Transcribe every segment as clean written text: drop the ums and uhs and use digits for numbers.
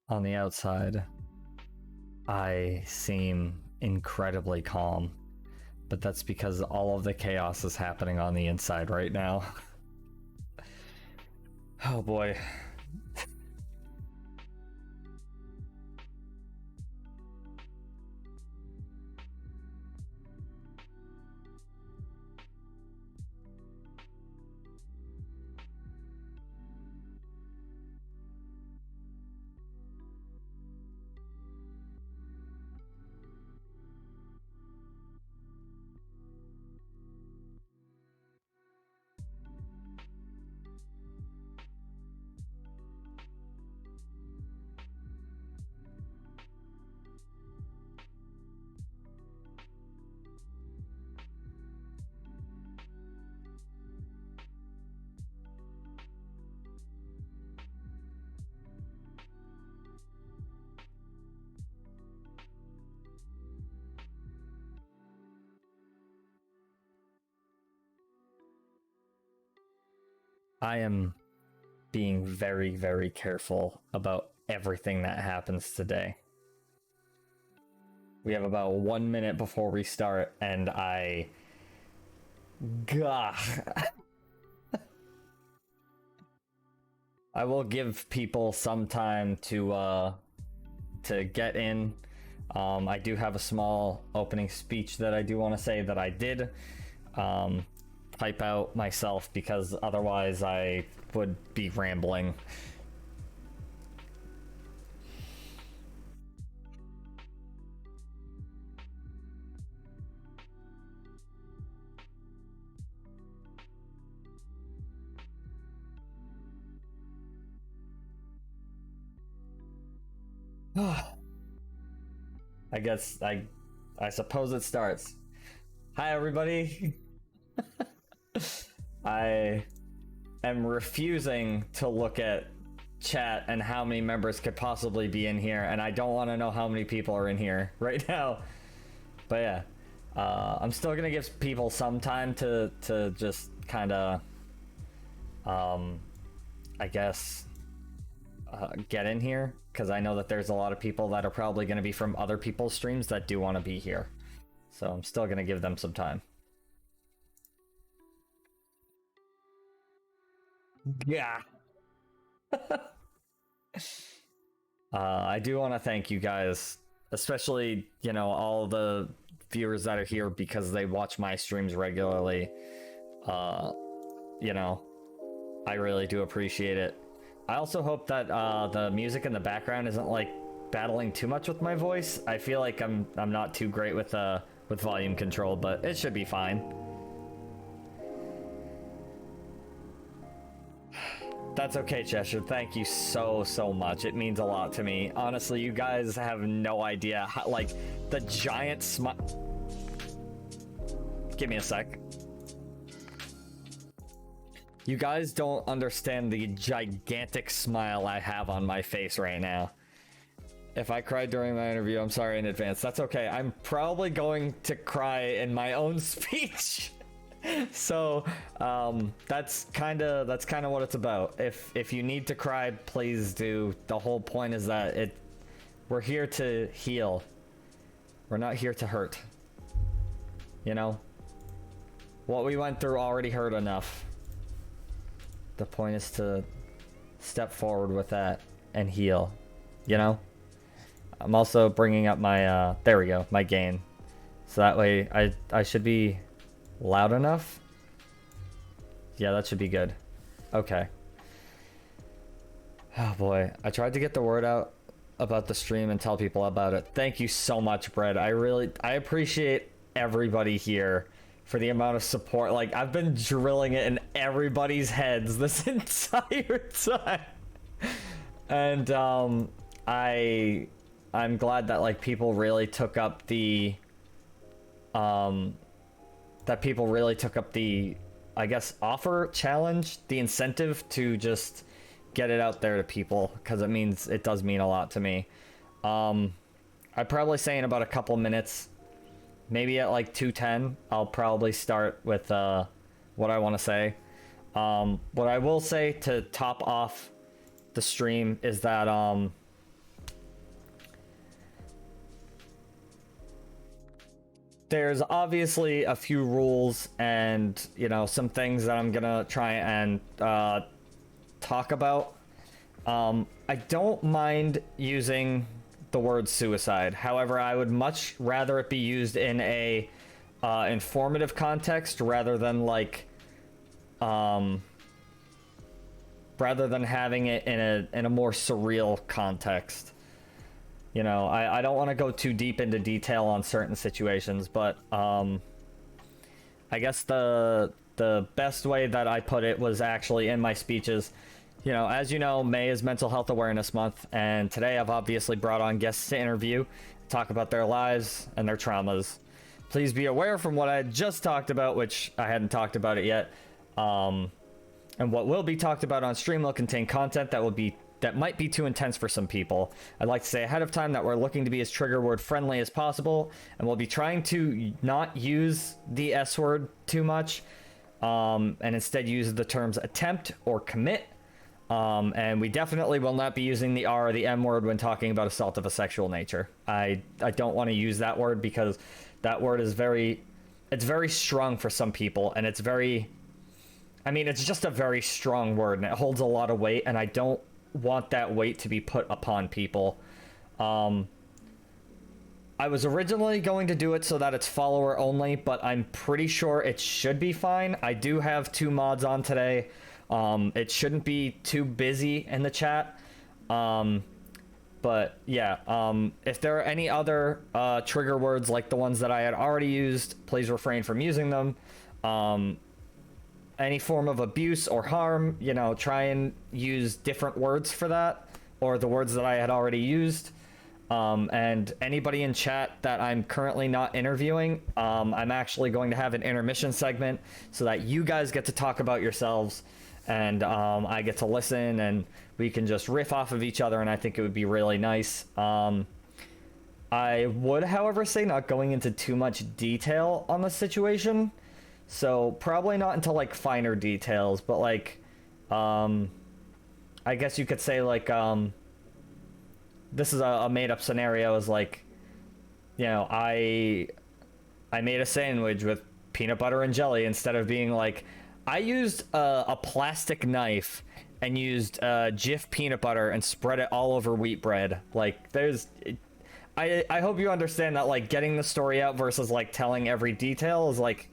On the outside, I seem incredibly calm, but that's because all of the chaos is happening on the inside right now. Oh boy. I am being very, very careful about everything that happens today. We have about 1 minute before we start, and Gah. I will give people some time to get in. I do have a small opening speech that I do want to say that I did type out myself because otherwise I would be rambling. I suppose it starts. Hi everybody. I am refusing to look at chat and how many members could possibly be in here, and I don't want to know how many people are in here right now. But yeah, I'm still gonna give people some time to just kind of, I guess, get in here, because I know that there's a lot of people that are probably going to be from other people's streams that do want to be here. So I'm still going to give them some time. Yeah. I do want to thank you guys, especially, you know, all the viewers that are here because they watch my streams regularly. You know, I really do appreciate it. I also hope that the music in the background isn't like battling too much with my voice. I feel like I'm not too great with volume control, but it should be fine. That's okay, Cheshire. Thank you so much. It means a lot to me. Honestly, you guys have no idea how, like, the giant smile. Give me a sec. You guys don't understand the gigantic smile I have on my face right now. If I cried during my interview, I'm sorry in advance. That's okay. I'm probably going to cry in my own speech. So, that's kind of what it's about. If you need to cry, please do. The whole point is that we're here to heal. We're not here to hurt. You know? What we went through already hurt enough. The point is to step forward with that and heal, you know? I'm also bringing up my, there we go, my gain. So that way I should be loud enough. Yeah, that should be good. Okay. Oh boy, I tried to get the word out about the stream and tell people about it. Thank you so much, Brett. I appreciate everybody here for the amount of support. Like, I've been drilling it in everybody's heads this entire time. And I'm glad that, like, people really took up the I guess, offer, challenge, the incentive to just get it out there to people, because it does mean a lot to me. I'd probably say in about a couple minutes, maybe at like 2:10, I'll probably start with what I want to say. What I will say to top off the stream is that there's obviously a few rules and, you know, some things that I'm gonna try and talk about. I don't mind using the word suicide. However, I would much rather it be used in a informative context rather than like rather than having it in a more surreal context. You know, I don't want to go too deep into detail on certain situations, but I guess the best way that I put it was actually in my speeches. You know, as you know, May is Mental Health Awareness Month, and today I've obviously brought on guests to interview, talk about their lives and their traumas. Please be aware from what I just talked about, which I hadn't talked about it yet, and what will be talked about on stream will contain content that might be too intense for some people. I'd like to say ahead of time that we're looking to be as trigger word friendly as possible, and we'll be trying to not use the S word too much, and instead use the terms attempt or commit. And we definitely will not be using the R or the M word when talking about assault of a sexual nature. I don't want to use that word because that word is very strong for some people, and it's just a very strong word, and it holds a lot of weight, and I don't want that weight to be put upon people. I was originally going to do it so that it's follower only, but I'm pretty sure it should be fine. I do have 2 mods on today. It shouldn't be too busy in the chat. But yeah, if there are any other trigger words like the ones that I had already used, please refrain from using them. Any form of abuse or harm, you know, try and use different words for that, or the words that I had already used. And anybody in chat that I'm currently not interviewing, I'm actually going to have an intermission segment so that you guys get to talk about yourselves, and I get to listen, and we can just riff off of each other, and I think it would be really nice. I would, however, say not going into too much detail on the situation, so probably not until like finer details, but like I guess you could say like this is a made-up scenario, is like, you know, I made a sandwich with peanut butter and jelly instead of being like, I used a plastic knife and used Jif peanut butter and spread it all over wheat bread. Like, I hope you understand that, like, getting the story out versus like telling every detail is like,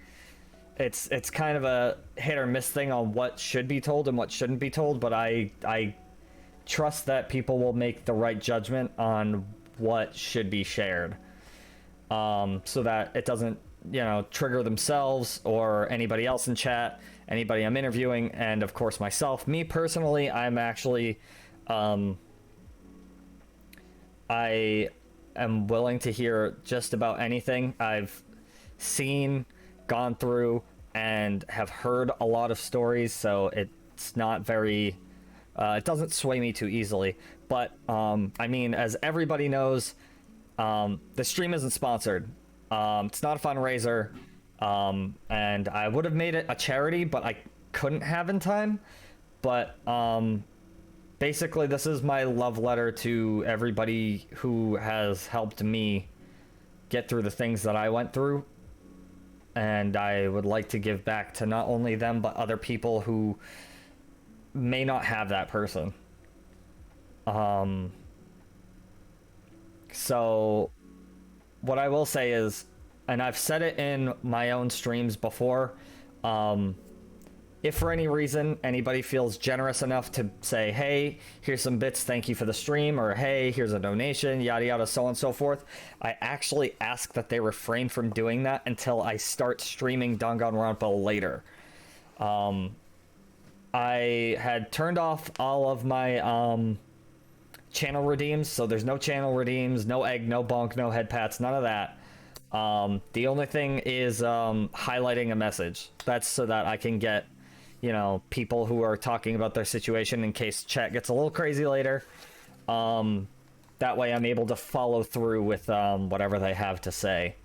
it's kind of a hit or miss thing on what should be told and what shouldn't be told, but I trust that people will make the right judgment on what should be shared, so that it doesn't, you know, trigger themselves or anybody else in chat, anybody I'm interviewing, and of course myself. Me personally, I'm actually I am willing to hear just about anything. I've seen, gone through, and have heard a lot of stories, so it's not very it doesn't sway me too easily. But I mean, as everybody knows, the stream isn't sponsored. It's not a fundraiser, and I would have made it a charity, but I couldn't have in time. But basically, this is my love letter to everybody who has helped me get through the things that I went through, and I would like to give back to not only them but other people who may not have that person. So what I will say is, and I've said it in my own streams before, if for any reason anybody feels generous enough to say, hey, here's some bits, thank you for the stream, or hey, here's a donation, yada yada, so on and so forth, I actually ask that they refrain from doing that until I start streaming Danganronpa later. I had turned off all of my channel redeems, so there's no channel redeems, no egg, no bonk, no head pats, none of that. The only thing is highlighting a message. That's so that I can get, you know, people who are talking about their situation in case chat gets a little crazy later. That way I'm able to follow through with whatever they have to say.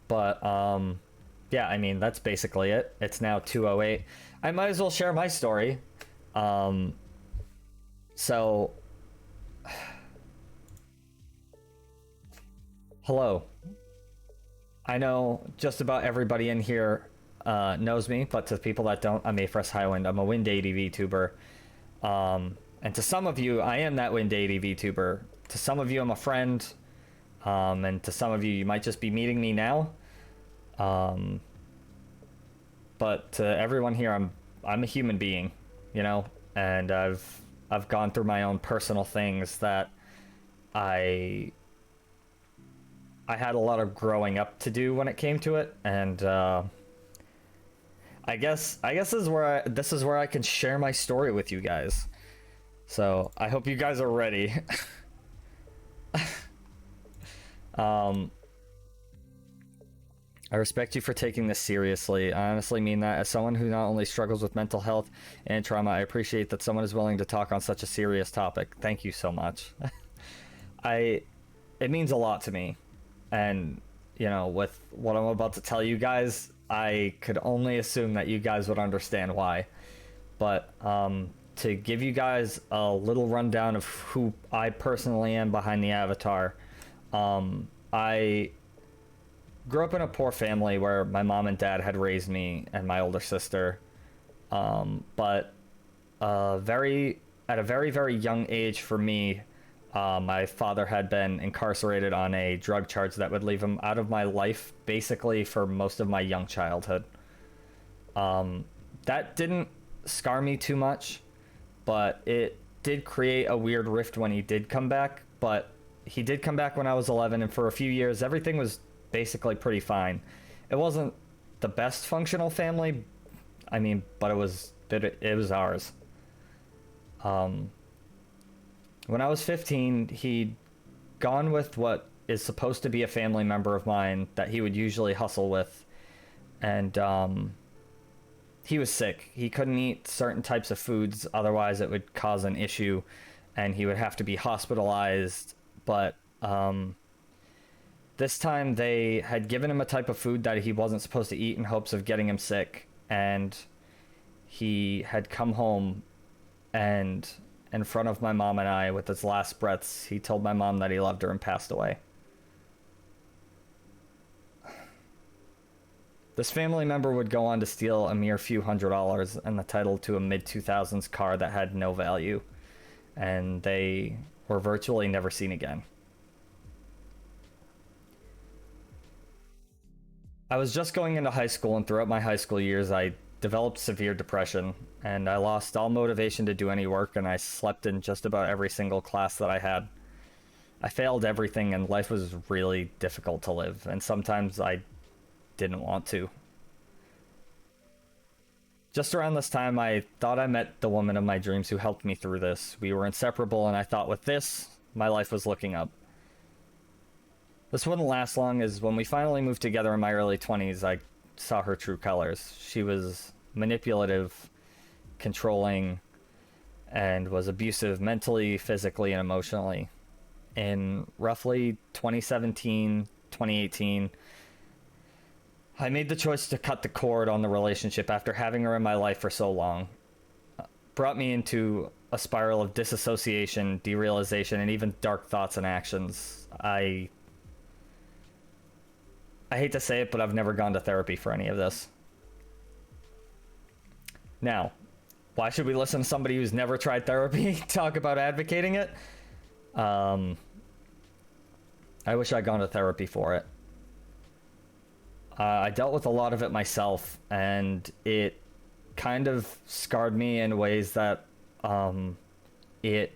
But yeah, I mean, that's basically it. It's now 2:08. I might as well share my story. So hello. I know just about everybody in here knows me, but to people that don't, I'm Afress Highwind. I'm a Wind 80 VTuber. And to some of you, I am that Wind 80 VTuber. To some of you, I'm a friend. And to some of you, you might just be meeting me now. But to everyone here, I'm a human being, you know, and I've gone through my own personal things that I had a lot of growing up to do when it came to it, and I guess this is where I can share my story with you guys. So I hope you guys are ready. I respect you for taking this seriously. I honestly mean that. As someone who not only struggles with mental health and trauma, I appreciate that someone is willing to talk on such a serious topic. Thank you so much. It means a lot to me. And, you know, with what I'm about to tell you guys, I could only assume that you guys would understand why. But to give you guys a little rundown of who I personally am behind the avatar, I grew up in a poor family where my mom and dad had raised me and my older sister. But at a very, very young age for me, my father had been incarcerated on a drug charge that would leave him out of my life basically for most of my young childhood. That didn't scar me too much, but it did create a weird rift when he did come back. But he did come back when I was 11, and for a few years everything was basically pretty fine. It wasn't the best functional family, I mean, but it was ours. When I was 15, he'd gone with what is supposed to be a family member of mine that he would usually hustle with, and he was sick. He couldn't eat certain types of foods, otherwise it would cause an issue, and he would have to be hospitalized. But this time they had given him a type of food that he wasn't supposed to eat in hopes of getting him sick, and he had come home, and in front of my mom and I, with his last breaths, he told my mom that he loved her and passed away. This family member would go on to steal a mere few $100s and the title to a mid-2000s car that had no value, and they were virtually never seen again. I was just going into high school, and throughout my high school years, I developed severe depression, and I lost all motivation to do any work, and I slept in just about every single class that I had. I failed everything, and life was really difficult to live, and sometimes I didn't want to. Just around this time, I thought I met the woman of my dreams who helped me through this. We were inseparable, and I thought with this, my life was looking up. This wouldn't last long, as when we finally moved together in my early 20s, I saw her true colors. She was manipulative, controlling, and was abusive mentally, physically, and emotionally. In roughly 2017, 2018, I made the choice to cut the cord on the relationship after having her in my life for so long. Brought me into a spiral of disassociation, derealization, and even dark thoughts and actions. I hate to say it, but I've never gone to therapy for any of this. Now, why should we listen to somebody who's never tried therapy talk about advocating it? I wish I'd gone to therapy for it. I dealt with a lot of it myself, and it kind of scarred me in ways that it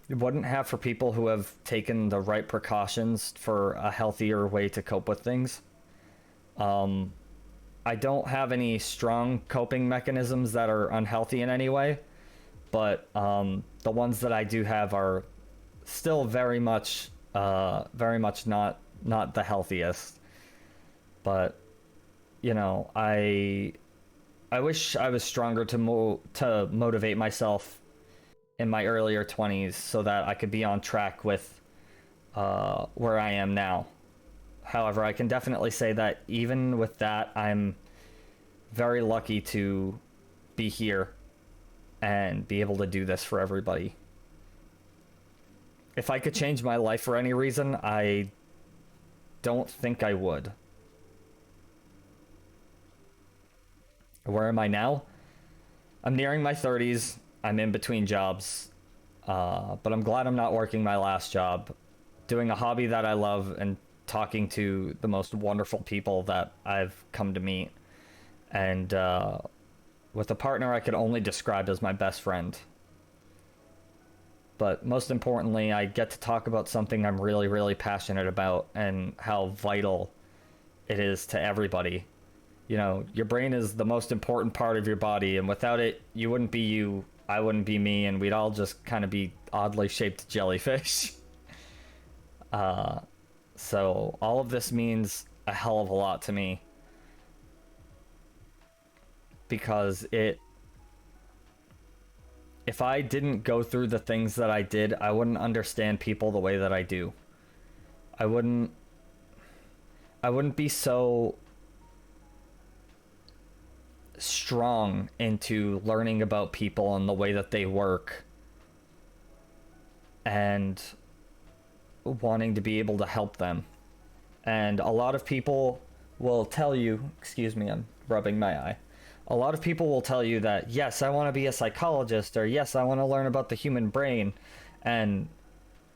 wouldn't have for people who have taken the right precautions for a healthier way to cope with things. I don't have any strong coping mechanisms that are unhealthy in any way, but the ones that I do have are still very much not the healthiest. But you know, I wish I was stronger to motivate myself in my earlier 20s so that I could be on track with where I am now. However, I can definitely say that even with that, I'm very lucky to be here and be able to do this for everybody. If I could change my life for any reason, I don't think I would. Where am I now? I'm nearing my 30s. I'm in between jobs. But I'm glad I'm not working my last job, doing a hobby that I love and talking to the most wonderful people that I've come to meet. And with a partner I could only describe as my best friend. But most importantly, I get to talk about something I'm really, really passionate about and how vital it is to everybody. You know, your brain is the most important part of your body, and without it, you wouldn't be you, I wouldn't be me, and we'd all just kind of be oddly shaped jellyfish. So all of this means a hell of a lot to me. Because if I didn't go through the things that I did, I wouldn't understand people the way that I do. I wouldn't be so strong into learning about people and the way that they work and wanting to be able to help them. And a lot of people will tell you, excuse me, I'm rubbing my eye. A lot of people will tell you that, yes, I want to be a psychologist, or yes, I want to learn about the human brain. And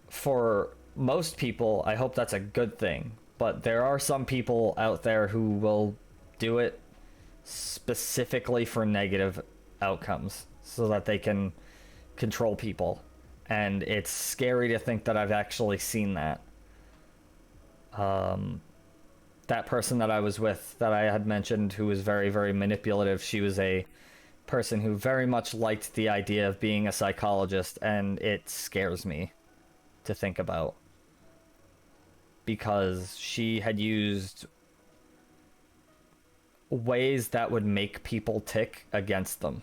for most people, I hope that's a good thing. But there are some people out there who will do it specifically for negative outcomes so that they can control people. And it's scary to think that I've actually seen that. That person that I was with, that I had mentioned, who was very, very manipulative, she was a person who very much liked the idea of being a psychologist, and it scares me to think about. Because she had used ways that would make people tick against them.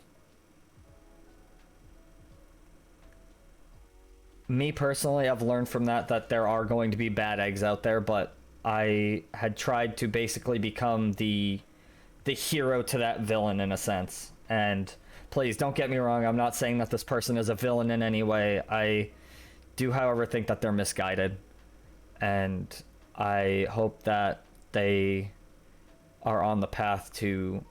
Me personally, I've learned from that there are going to be bad eggs out there, but I had tried to basically become the hero to that villain in a sense. And please don't get me wrong, I'm not saying that this person is a villain in any way. I do, however, think that they're misguided. And I hope that they are on the path to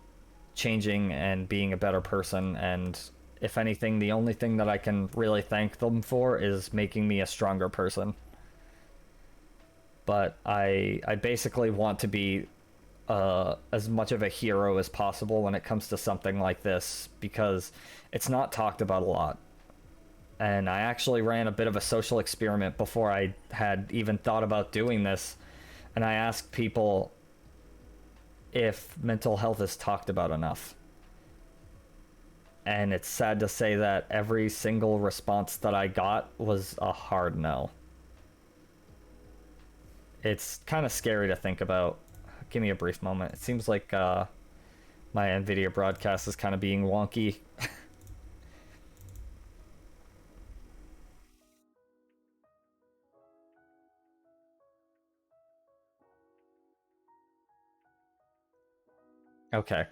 changing and being a better person. And if anything, the only thing that I can really thank them for is making me a stronger person. But I basically want to be as much of a hero as possible when it comes to something like this, because it's not talked about a lot. And I actually ran a bit of a social experiment before I had even thought about doing this. And I asked people if mental health is talked about enough. And it's sad to say that every single response that I got was a hard no. It's kind of scary to think about. Give me a brief moment. It seems like my NVIDIA broadcast is kind of being wonky. Okay.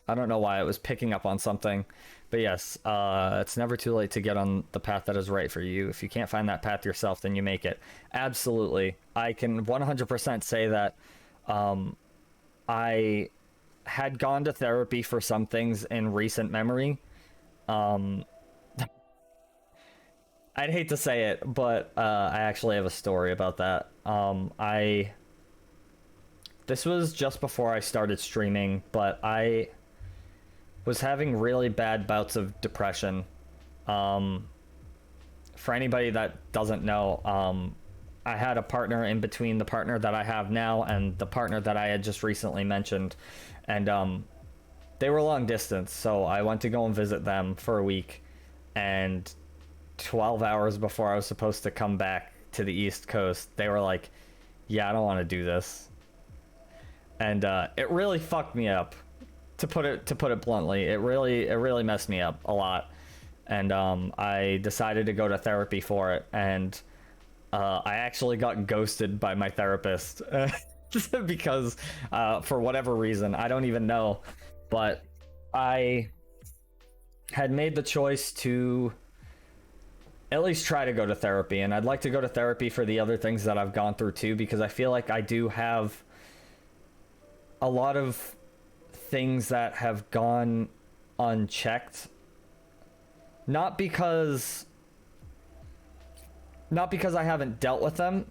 I don't know why it was picking up on something. But yes, it's never too late to get on the path that is right for you. If you can't find that path yourself, then you make it. Absolutely. I can 100% say that I had gone to therapy for some things in recent memory. I'd hate to say it, but I actually have a story about that. This was just before I started streaming, but I was having really bad bouts of depression. For anybody that doesn't know, I had a partner in between the partner that I have now and the partner that I had just recently mentioned. And they were long distance, so I went to go and visit them for a week. And 12 hours before I was supposed to come back to the East Coast, they were like, yeah, I don't want to do this. And it really fucked me up, to put it bluntly. It really messed me up a lot. And I decided to go to therapy for it, and I actually got ghosted by my therapist because for whatever reason, I don't even know, but I had made the choice to at least try to go to therapy. And I'd like to go to therapy for the other things that I've gone through too, because I feel like I do have a lot of things that have gone unchecked. Not because I haven't dealt with them.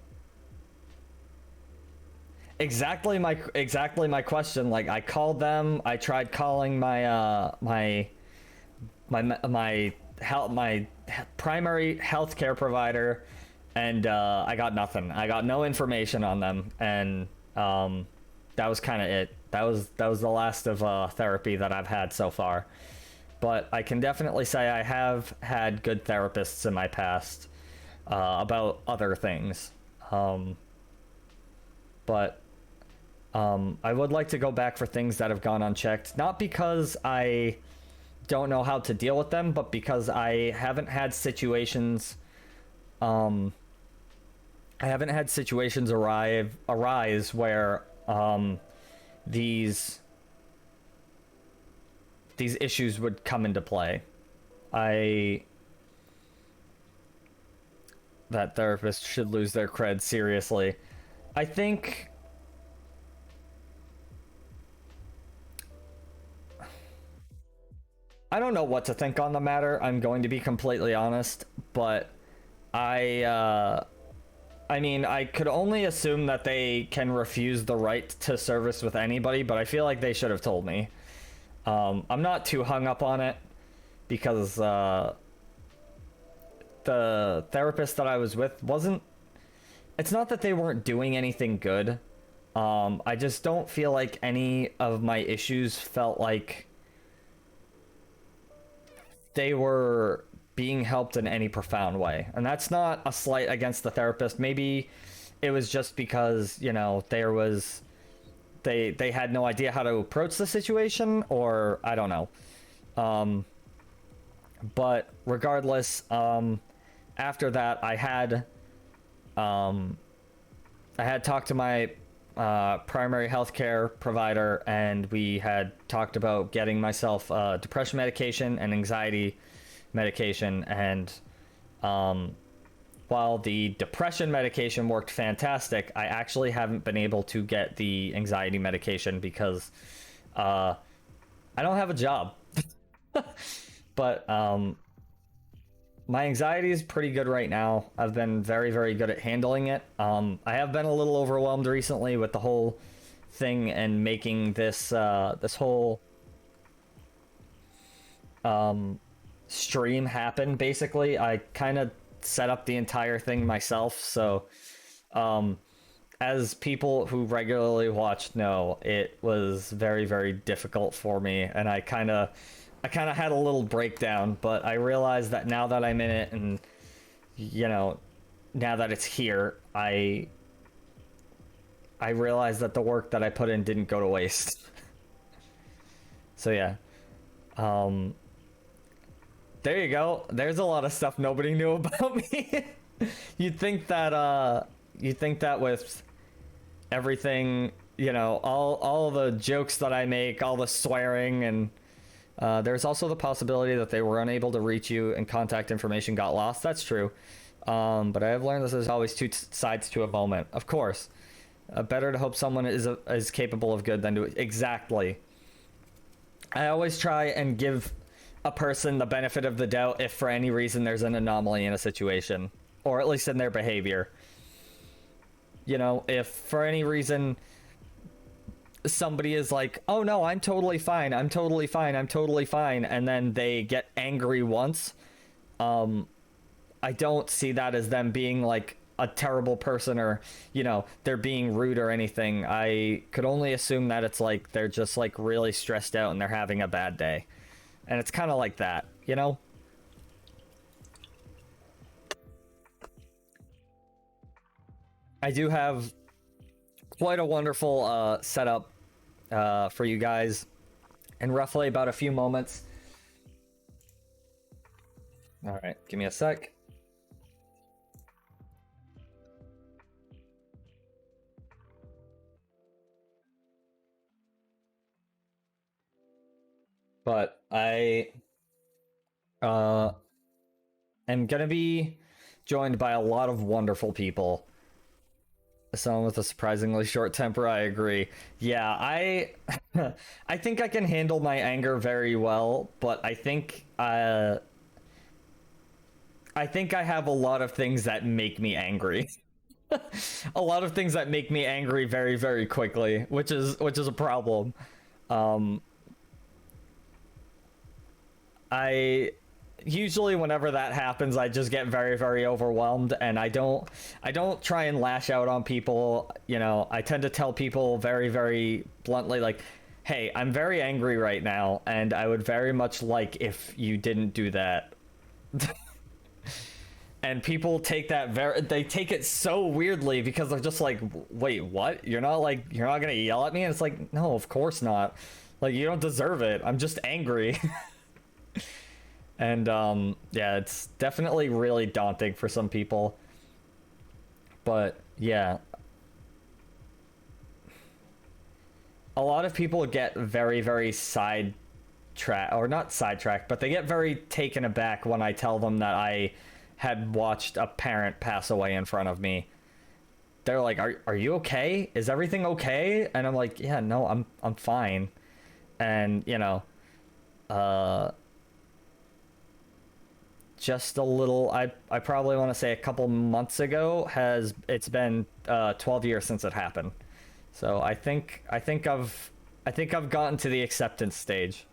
Exactly my question. Like, I called them. I tried calling my my primary healthcare provider, and I got nothing. I got no information on them, and that was kind of it. That was the last of therapy that I've had so far. But I can definitely say I have had good therapists in my past about other things. But I would like to go back for things that have gone unchecked, not because I don't know how to deal with them, but because I haven't had situations arise where these issues would come into play. That therapists should lose their cred, seriously. I think I don't know what to think on the matter. I'm going to be completely honest, but I mean, I could only assume that they can refuse the right to service with anybody, but I feel like they should have told me. I'm not too hung up on it because the therapist that I was with wasn't. It's not that they weren't doing anything good. I just don't feel like any of my issues felt like they were being helped in any profound way. And that's not a slight against the therapist. Maybe it was just because, you know, they had no idea how to approach the situation, or I don't know. But regardless, after that I had talked to my primary healthcare provider, and we had talked about getting myself depression medication and anxiety medication. And while the depression medication worked fantastic, I actually haven't been able to get the anxiety medication because I don't have a job. But my anxiety is pretty good right now. I've been very, very good at handling it. I have been a little overwhelmed recently with the whole thing and making this this whole stream happen. Basically, I kind of set up the entire thing myself, so as people who regularly watch know, it was very, very difficult for me, and I kind of had a little breakdown. But I realized that now that I'm in it, and you know, now that it's here, I realized that the work that I put in didn't go to waste. So yeah, there you go. There's a lot of stuff nobody knew about me. You'd think that with everything, you know, all the jokes that I make, all the swearing, and there's also the possibility that they were unable to reach you and contact information got lost. That's true. But I have learned that there's always two sides to a moment. Of course. Better to hope someone is capable of good than to... Exactly. I always try and give a person the benefit of the doubt if for any reason there's an anomaly in a situation, or at least in their behavior. You know, if for any reason somebody is like, oh no, I'm totally fine, I'm totally fine, I'm totally fine, and then they get angry once, I don't see that as them being like a terrible person, or, you know, they're being rude or anything. I could only assume that it's like they're just like really stressed out and they're having a bad day. And it's kind of like that, you know? I do have quite a wonderful setup for you guys in roughly about a few moments. All right, give me a sec. But I am gonna be joined by a lot of wonderful people. Someone with a surprisingly short temper, I agree. Yeah, I think I can handle my anger very well, but I think I have a lot of things that make me angry. A lot of things that make me angry very, very quickly, which is a problem. Um, I usually whenever that happens, I just get very, very overwhelmed, and I don't try and lash out on people. You know, I tend to tell people very, very bluntly, like, "Hey, I'm very angry right now, and I would very much like if you didn't do that." And people take that they take it so weirdly because they're just like, wait, what? You're not gonna yell at me? And it's like, no, of course not. Like, you don't deserve it. I'm just angry. And yeah, it's definitely really daunting for some people. But yeah, a lot of people get very, very sidetracked, or not sidetracked, but they get very taken aback when I tell them that I had watched a parent pass away in front of me. They're like, "Are you okay? Is everything okay?" And I'm like, "Yeah, no, I'm fine." And you know, uh, just a little. I probably want to say a couple months ago it's been 12 years since it happened. So I think I've gotten to the acceptance stage.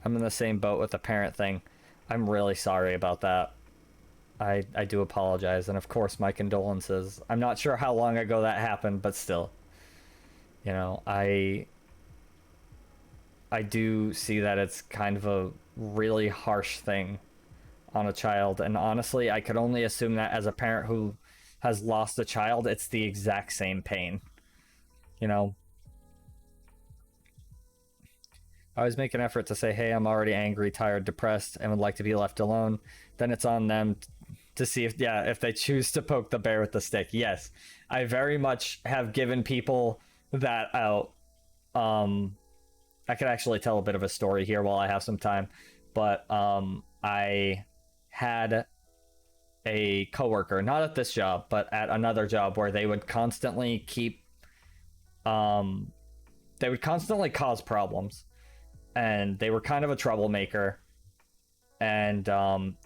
I'm in the same boat with the parent thing. I'm really sorry about that. I do apologize, and of course my condolences. I'm not sure how long ago that happened, but still. You know, I do see that it's kind of a really harsh thing on a child, and honestly, I could only assume that as a parent who has lost a child, it's the exact same pain. You know, I always make an effort to say, hey, I'm already angry, tired, depressed, and would like to be left alone. Then it's on them to see if they choose to poke the bear with the stick. Yes, I very much have given people that out. I could actually tell a bit of a story here while I have some time, but I had a coworker, not at this job, but at another job, where they would constantly cause problems, and they were kind of a troublemaker, and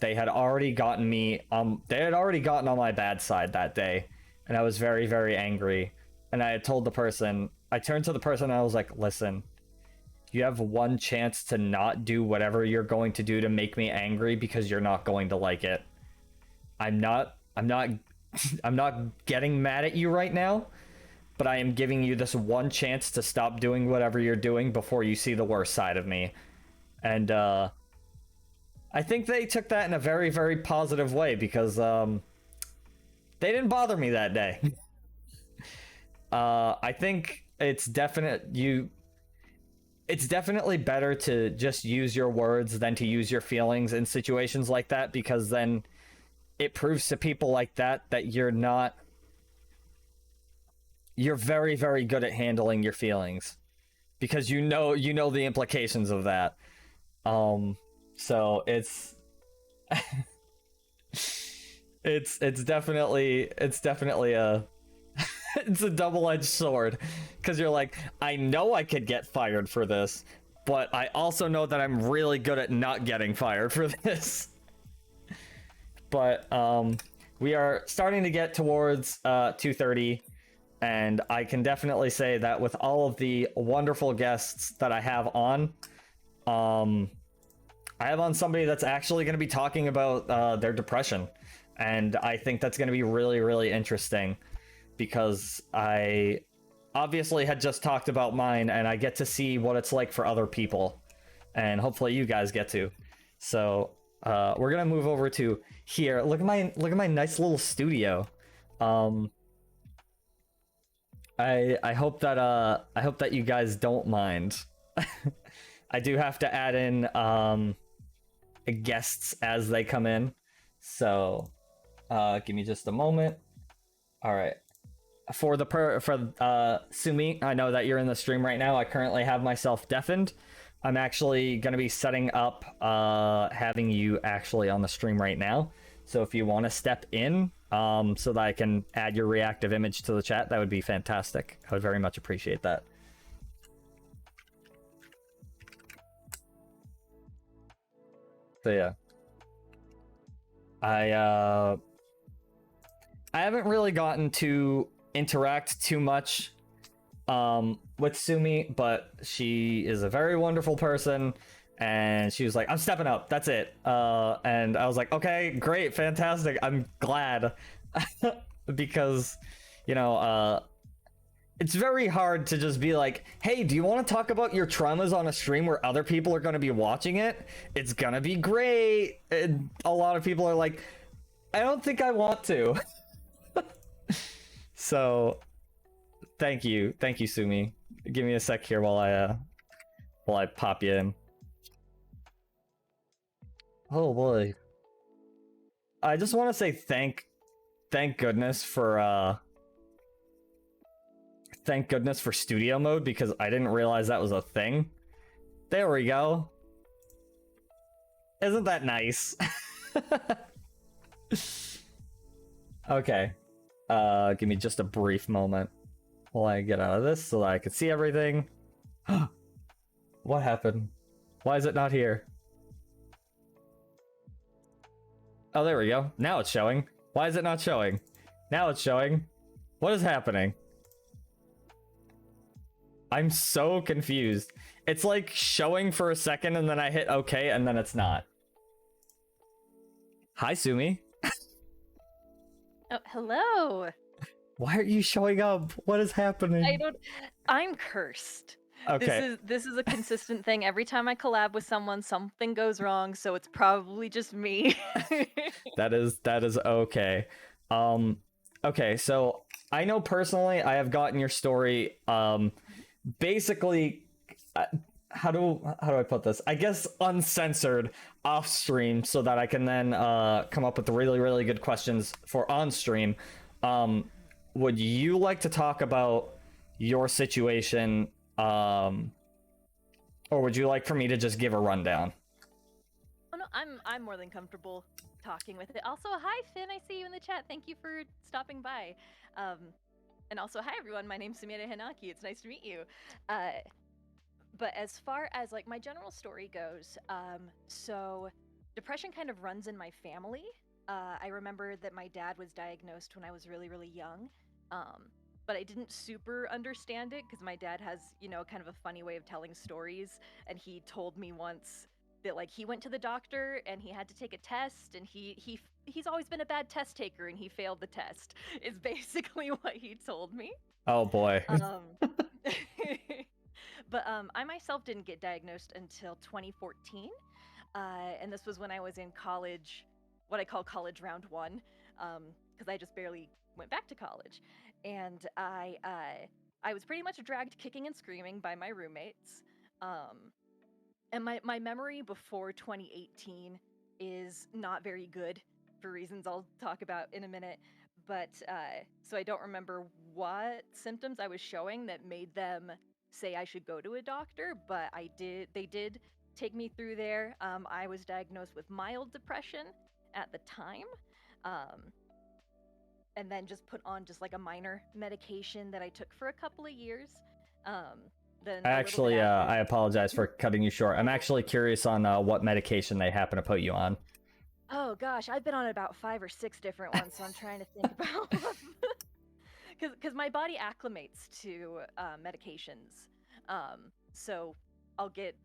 they had already gotten on my bad side that day, and I was very, very angry. And I turned to the person and I was like, listen, you have one chance to not do whatever you're going to do to make me angry, because you're not going to like it. I'm not I'm not getting mad at you right now, but I am giving you this one chance to stop doing whatever you're doing before you see the worst side of me. And I think they took that in a very, very positive way, because they didn't bother me that day. I think it's definitely better to just use your words than to use your feelings in situations like that, because then it proves to people like that you're very, very good at handling your feelings, because you know the implications of that. So it's it's definitely a it's a double-edged sword, because you're like, I know I could get fired for this, but I also know that I'm really good at not getting fired for this. But we are starting to get towards 2:30, and I can definitely say that with all of the wonderful guests that I have on, I have on somebody that's actually going to be talking about their depression, and I think that's going to be really, really interesting, because I obviously had just talked about mine, and I get to see what it's like for other people, and hopefully you guys get to. So we're gonna move over to here. Look at my nice little studio. I hope that you guys don't mind. I do have to add in guests as they come in, so give me just a moment. All right. For Sumi, I know that you're in the stream right now. I currently have myself deafened, I'm actually going to be setting up having you actually on the stream right now. So if you want to step in so that I can add your reactive image to the chat, that would be fantastic. I would very much appreciate that. So yeah. I haven't really gotten to interact too much with Sumi, but she is a very wonderful person, and she was like, I'm stepping up, that's it. And I was like, okay, great, fantastic, I'm glad. Because, you know, it's very hard to just be like, hey, do you want to talk about your traumas on a stream where other people are going to be watching it? It's gonna be great. And a lot of people are like, I don't think I want to. So thank you, Sumi. Give me a sec here while I pop you in. Oh boy. I just want to say thank goodness for studio mode, because I didn't realize that was a thing. There we go. Isn't that nice? Okay. Give me just a brief moment while I get out of this so that I can see everything. What happened? Why is it not here? Oh, there we go. Now it's showing. Why is it not showing? Now it's showing. What is happening? I'm so confused. It's like showing for a second and then I hit OK and then it's not. Hi, Sumi. Oh, hello. Why are you showing up? What is happening? I'm cursed. Okay. This is a consistent thing. Every time I collab with someone, something goes wrong, so it's probably just me. That is okay. Okay, so I know personally I have gotten your story basically how do I put this? I guess uncensored off stream so that I can then come up with really good questions for on stream. Would you like to talk about your situation, or would you like for me to just give a rundown? Oh no, I'm more than comfortable talking with it. Also, hi Finn, I see you in the chat. Thank you for stopping by. And also, hi everyone, my name's Sumire Hinaki. It's nice to meet you. But as far as like my general story goes, so depression kind of runs in my family. I remember that my dad was diagnosed when I was really young, but I didn't super understand it because my dad has, you know, kind of a funny way of telling stories, and he told me once that like he went to the doctor and he had to take a test, and he's always been a bad test taker and he failed the test. Is basically what he told me. Oh boy. But I myself didn't get diagnosed until 2014, and this was when I was in college, what I call college round one, because I just barely went back to college, and I was pretty much dragged kicking and screaming by my roommates, and my memory before 2018 is not very good for reasons I'll talk about in a minute. But so I don't remember what symptoms I was showing that made them say I should go to a doctor, but they did take me through there. I was diagnosed with mild depression at the time, and then just put on just like a minor medication that I took for a couple of years. Then actually, I apologize for cutting you short. I'm actually curious on what medication they happen to put you on. Oh gosh, I've been on about 5 or 6 different ones, so I'm trying to think about because my body acclimates to medications. So I'll get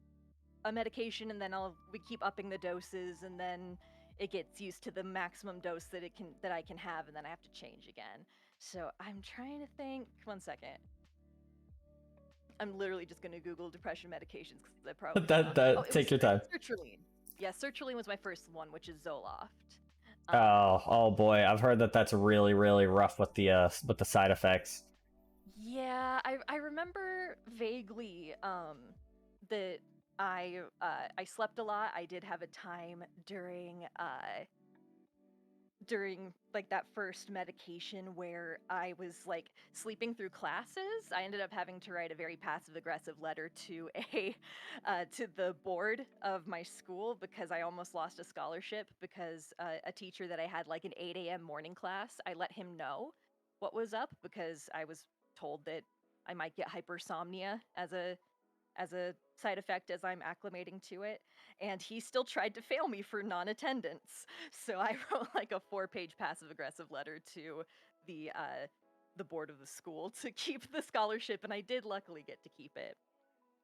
a medication and then we keep upping the doses, and then it gets used to the maximum dose that I can have, and then I have to change again. So I'm trying to think. 1 second. I'm literally just gonna Google depression medications because I probably take your time. Sertraline. Yeah, sertraline was my first one, which is Zoloft. Oh boy, I've heard that that's really rough with the side effects. Yeah, I remember vaguely that I slept a lot. I did have a time during during like that first medication where I was like sleeping through classes. I ended up having to write a very passive aggressive letter to a to the board of my school because I almost lost a scholarship because a teacher that I had like an 8 a.m. morning class, I let him know what was up because I was told that I might get hypersomnia as a side effect as I'm acclimating to it, and he still tried to fail me for non-attendance. So I wrote like a 4-page passive-aggressive letter to the board of the school to keep the scholarship, and I did luckily get to keep it.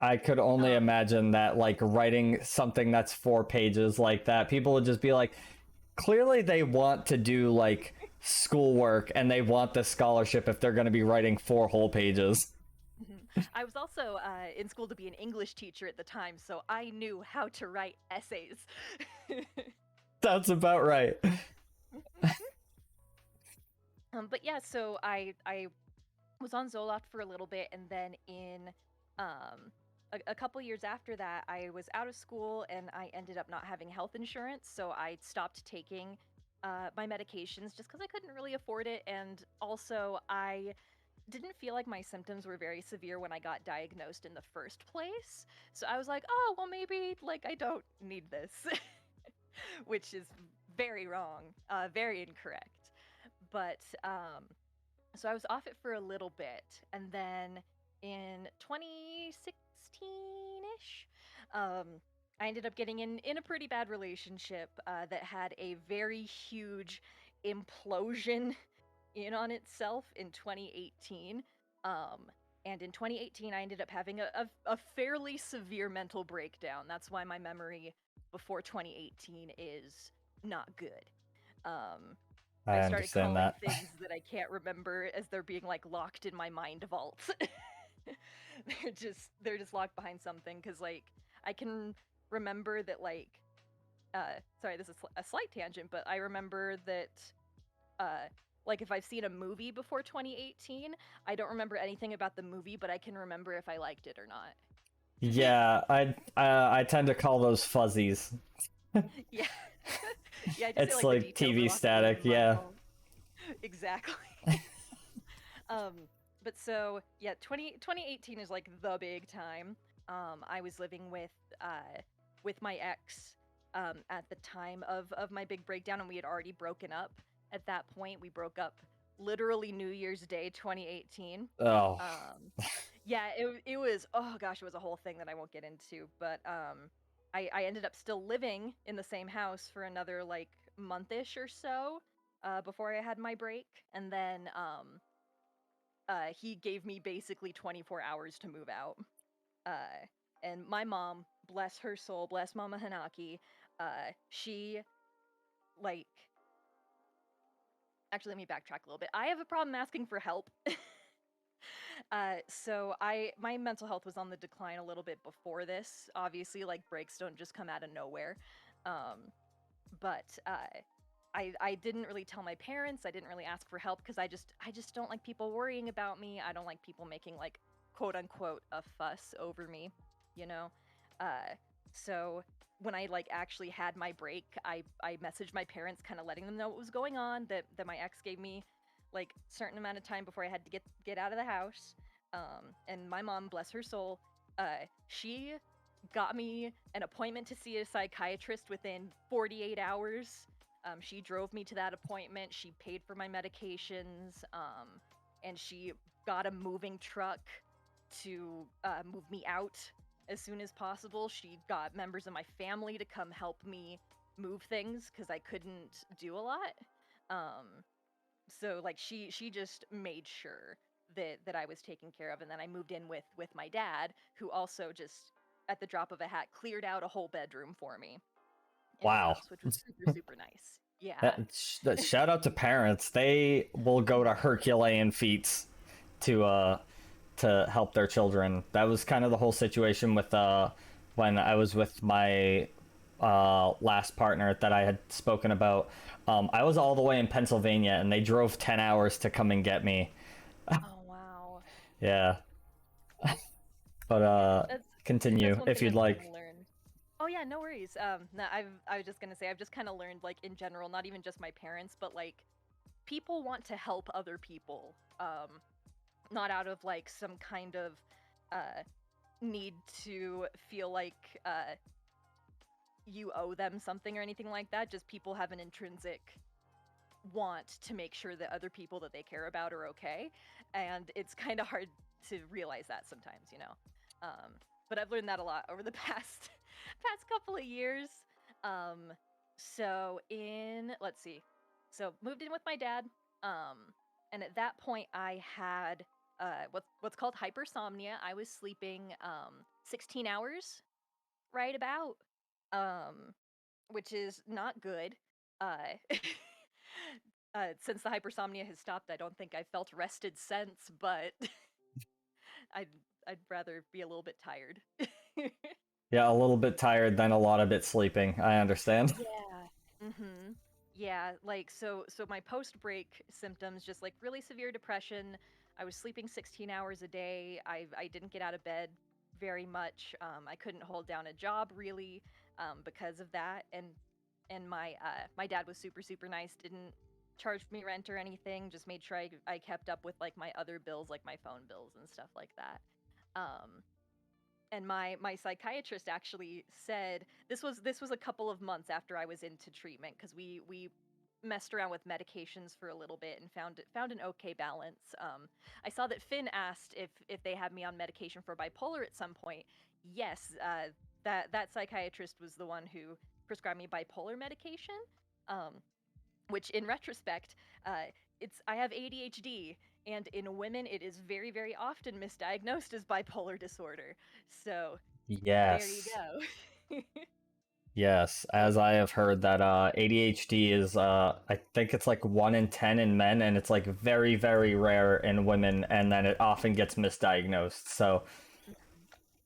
I could only Um, imagine that, like, writing something that's 4 pages like that, people would just be like, clearly they want to do, like, schoolwork and they want the scholarship if they're going to be writing 4 whole pages. I was also in school to be an English teacher at the time, so I knew how to write essays. That's about right. But yeah, so I was on Zoloft for a little bit, and then in um, a couple years after that, I was out of school and I ended up not having health insurance, so I stopped taking my medications just because I couldn't really afford it, and also I didn't feel like my symptoms were very severe when I got diagnosed in the first place. So I was like, oh, well, maybe like I don't need this, which is very wrong, very incorrect. But so I was off it for a little bit, and then in 2016-ish, I ended up getting in a pretty bad relationship that had a very huge implosion in on itself in 2018. Um, and in 2018, I ended up having a fairly severe mental breakdown. That's why my memory before 2018 is not good. Um, I I started understand calling that. things that I can't remember as they're being like locked in my mind vault. They're just locked behind something because like I can remember that like sorry, this is a slight tangent, but I remember that like if I've seen a movie before 2018, I don't remember anything about the movie, but I can remember if I liked it or not. Yeah, I tend to call those fuzzies. Yeah. Yeah, I just say It's like the like details are TV locked away static, in my yeah. phone. Exactly. Um, but so yeah, 2018 is like the big time. I was living with my ex at the time of my big breakdown, and we had already broken up. At that point, we broke up literally New Year's Day 2018. Oh, Yeah, it was, oh gosh, it was a whole thing that I won't get into, but I ended up still living in the same house for another like monthish or so before I had my break, and then he gave me basically 24 hours to move out. Uh, and my mom, bless her soul, bless Mama Hanaki, she like actually let me backtrack a little bit. I have a problem asking for help. So my mental health was on the decline a little bit before this. Obviously, like breaks don't just come out of nowhere. Um, but I didn't really tell my parents. I didn't really ask for help because I just don't like people worrying about me. I don't like people making like quote unquote a fuss over me, you know. Uh, so when I like actually had my break, I messaged my parents, kind of letting them know what was going on. That my ex gave me like certain amount of time before I had to get out of the house. And my mom, bless her soul, she got me an appointment to see a psychiatrist within 48 hours. She drove me to that appointment. She paid for my medications, and she got a moving truck to move me out as soon as possible. She got members of my family to come help me move things because I couldn't do a lot. So like she just made sure that I was taken care of, and then I moved in with my dad, who also just at the drop of a hat cleared out a whole bedroom for me in his wow. house, which was super super nice. Yeah. Shout out to parents. They will go to Herculean feats to help their children. That was kind of the whole situation with when I was with my last partner that I had spoken about. I was all the way in Pennsylvania, and they drove 10 hours to come and get me. Oh wow. Yeah, but That's that's continue one if thing you'd I've kind like. of learned. Oh Oh yeah, no worries. No, I was just gonna say I've just kind of learned like in general, not even just my parents, but like people want to help other people. Not out of like some kind of uh need to feel like you owe them something or anything like that. Just people have an intrinsic want to make sure that other people that they care about are okay, and it's kind of hard to realize that sometimes, you know. Um, but I've learned that a lot over the past couple of years. Um, so in let's see, so moved in with my dad, um, and at that point I had what's called hypersomnia. I was sleeping 16 hours right about, um, which is not good. Uh, since the hypersomnia has stopped, I don't think I've felt rested since, but I'd I'd rather be a little bit tired. Yeah, a little bit tired, then a lot of it sleeping. I understand. Yeah. Mhm. Yeah, like so my post-break symptoms just like really severe depression. I was sleeping 16 hours a day. I didn't get out of bed very much. I couldn't hold down a job really because of that. And my dad was super nice. Didn't charge me rent or anything. Just made sure I kept up with like my other bills, like my phone bills and stuff like that. Um, and my psychiatrist actually said this was a couple of months after I was into treatment because we messed around with medications for a little bit and found an okay balance. I saw that Finn asked if they had me on medication for bipolar at some point. Yes, that psychiatrist was the one who prescribed me bipolar medication. Um, which in retrospect, it's I have ADHD, and in women it is very often misdiagnosed as bipolar disorder. So there you Yes. go. Yes, as I have heard that ADHD is I think it's like 1 in 10 in men, and it's like very rare in women, and then it often gets misdiagnosed. So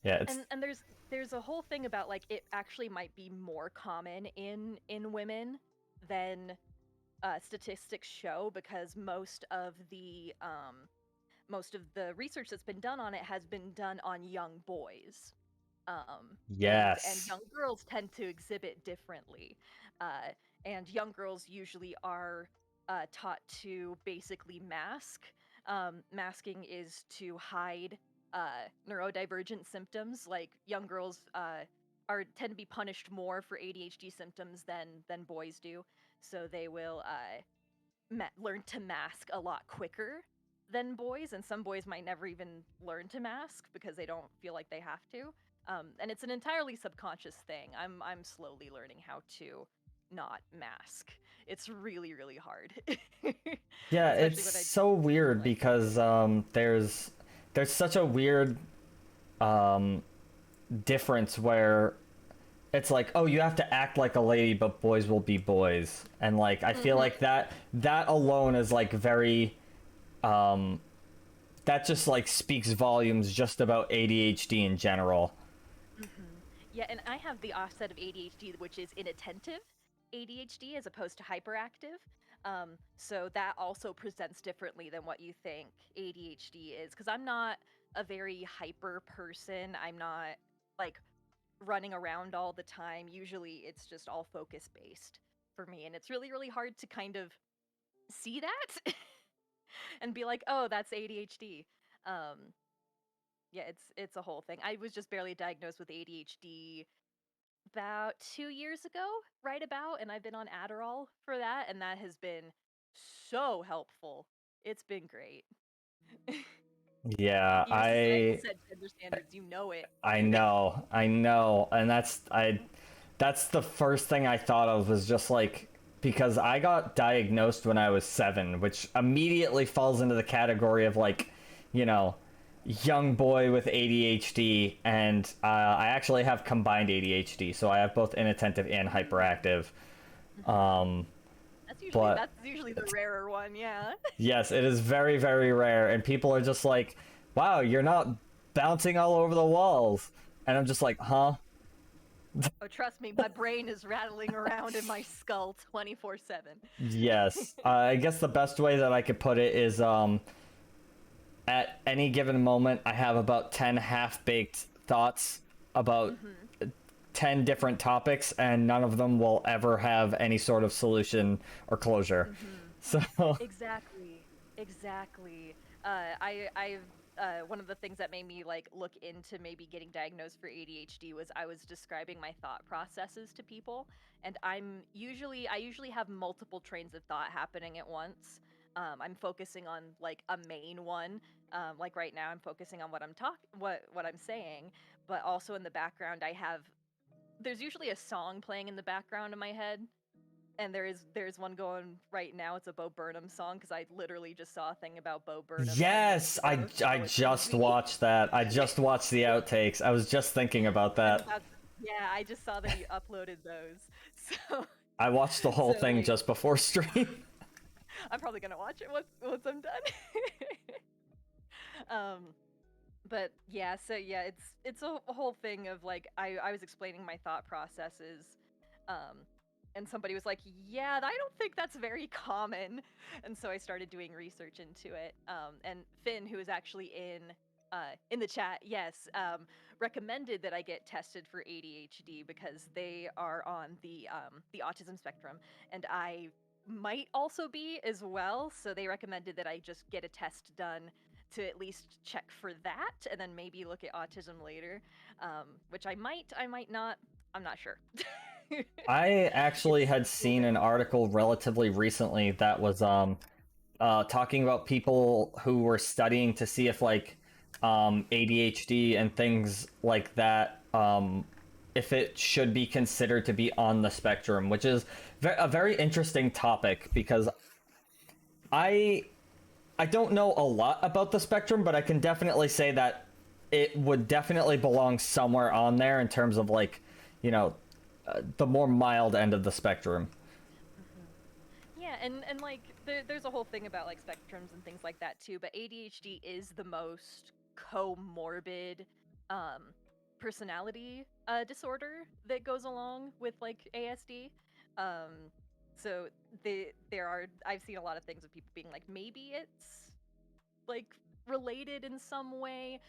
yeah, it's And there's a whole thing about like it actually might be more common in women than statistics show because most of the research that's been done on it has been done on young boys. And yes. young girls tend to exhibit differently, uh, and young girls usually are taught to basically mask. Masking is to hide neurodivergent symptoms. Like young girls are tend to be punished more for ADHD symptoms than boys do, so they will learn to mask a lot quicker than boys, and some boys might never even learn to mask because they don't feel like they have to. And it's an entirely subconscious thing. I'm slowly learning how to not mask. It's really hard, Yeah, it's especially when I do so weird like. because there's such a weird um difference where it's like, oh, you have to act like a lady, but boys will be boys. And like I feel like Hmm. that alone is like very um that just like speaks volumes just about ADHD in general. Hmm. Yeah, and I have the offset of ADHD, which is inattentive ADHD as opposed to hyperactive. So that also presents differently than what you think ADHD is. Because I'm not a very hyper person. I'm not like running around all the time. Usually it's just all focus based for me. And it's really hard to kind of see that and be like, oh, that's ADHD. Um, yeah, it's a whole thing. I was just barely diagnosed with ADHD about 2 years ago, right about, and I've been on Adderall for that, and that has been so helpful. It's been great. Yeah, You said gender standards, you know it. I know, and that's the first thing I thought of was just like because I got diagnosed when I was 7, which immediately falls into the category of like, you know, young boy with ADHD, and I actually have combined ADHD, so I have both inattentive and hyperactive. Mhm. Um, That's usually but that's usually the rarer one, yeah. yes, it is very rare, and people are just like, "Wow, you're not bouncing all over the walls," and I'm just like, "Huh." Oh, trust me, my brain is rattling around in my skull 24/7. Yes, I guess the best way that I could put it is at any given moment, I have about 10 half baked thoughts about Mhm. 10 different topics, and none of them will ever have any sort of solution or closure. Mm-hmm. So, Exactly. Exactly. I've one of the things that made me like look into maybe getting diagnosed for ADHD was I was describing my thought processes to people, and I usually have multiple trains of thought happening at once. I'm focusing on like a main one. Like right now, I'm focusing on what I'm saying, but also in the background, there's usually a song playing in the background in my head, and there's one going right now. It's a Bo Burnham song because I literally just saw a thing about Bo Burnham 10 minutes yes, ago, I so it's just easy. watched that. I just watched the outtakes. I was just thinking about I'm that. about Yeah, I just saw that you uploaded those. So I watched the whole so thing like just before stream. I'm probably gonna watch it once I'm done. um but yeah, so yeah, it's a whole thing of like I was explaining my thought processes, um and somebody was like, yeah, I don't think that's very common. And so I started doing research into it, and Finn, who is actually in the chat, yes, recommended that I get tested for ADHD because they are on the autism spectrum, and I might also be as well, so they recommended that I just get a test done to at least check for that, and then maybe look at autism later, which I might not. I'm not sure. I actually It's had a little seen bit. an article relatively recently that was talking about people who were studying to see if like ADHD and things like that, if it should be considered to be on the spectrum, which is a very interesting topic because I I don't know a lot about the spectrum, but I can definitely say that it would definitely belong somewhere on there in terms of like, you know, the more mild end of the spectrum. Mhm. Yeah, and like there's a whole thing about like spectrums and things like that too, but ADHD is the most comorbid um personality disorder that goes along with like ASD. Um so there are I've seen a lot of things of people being like maybe it's like related in some way.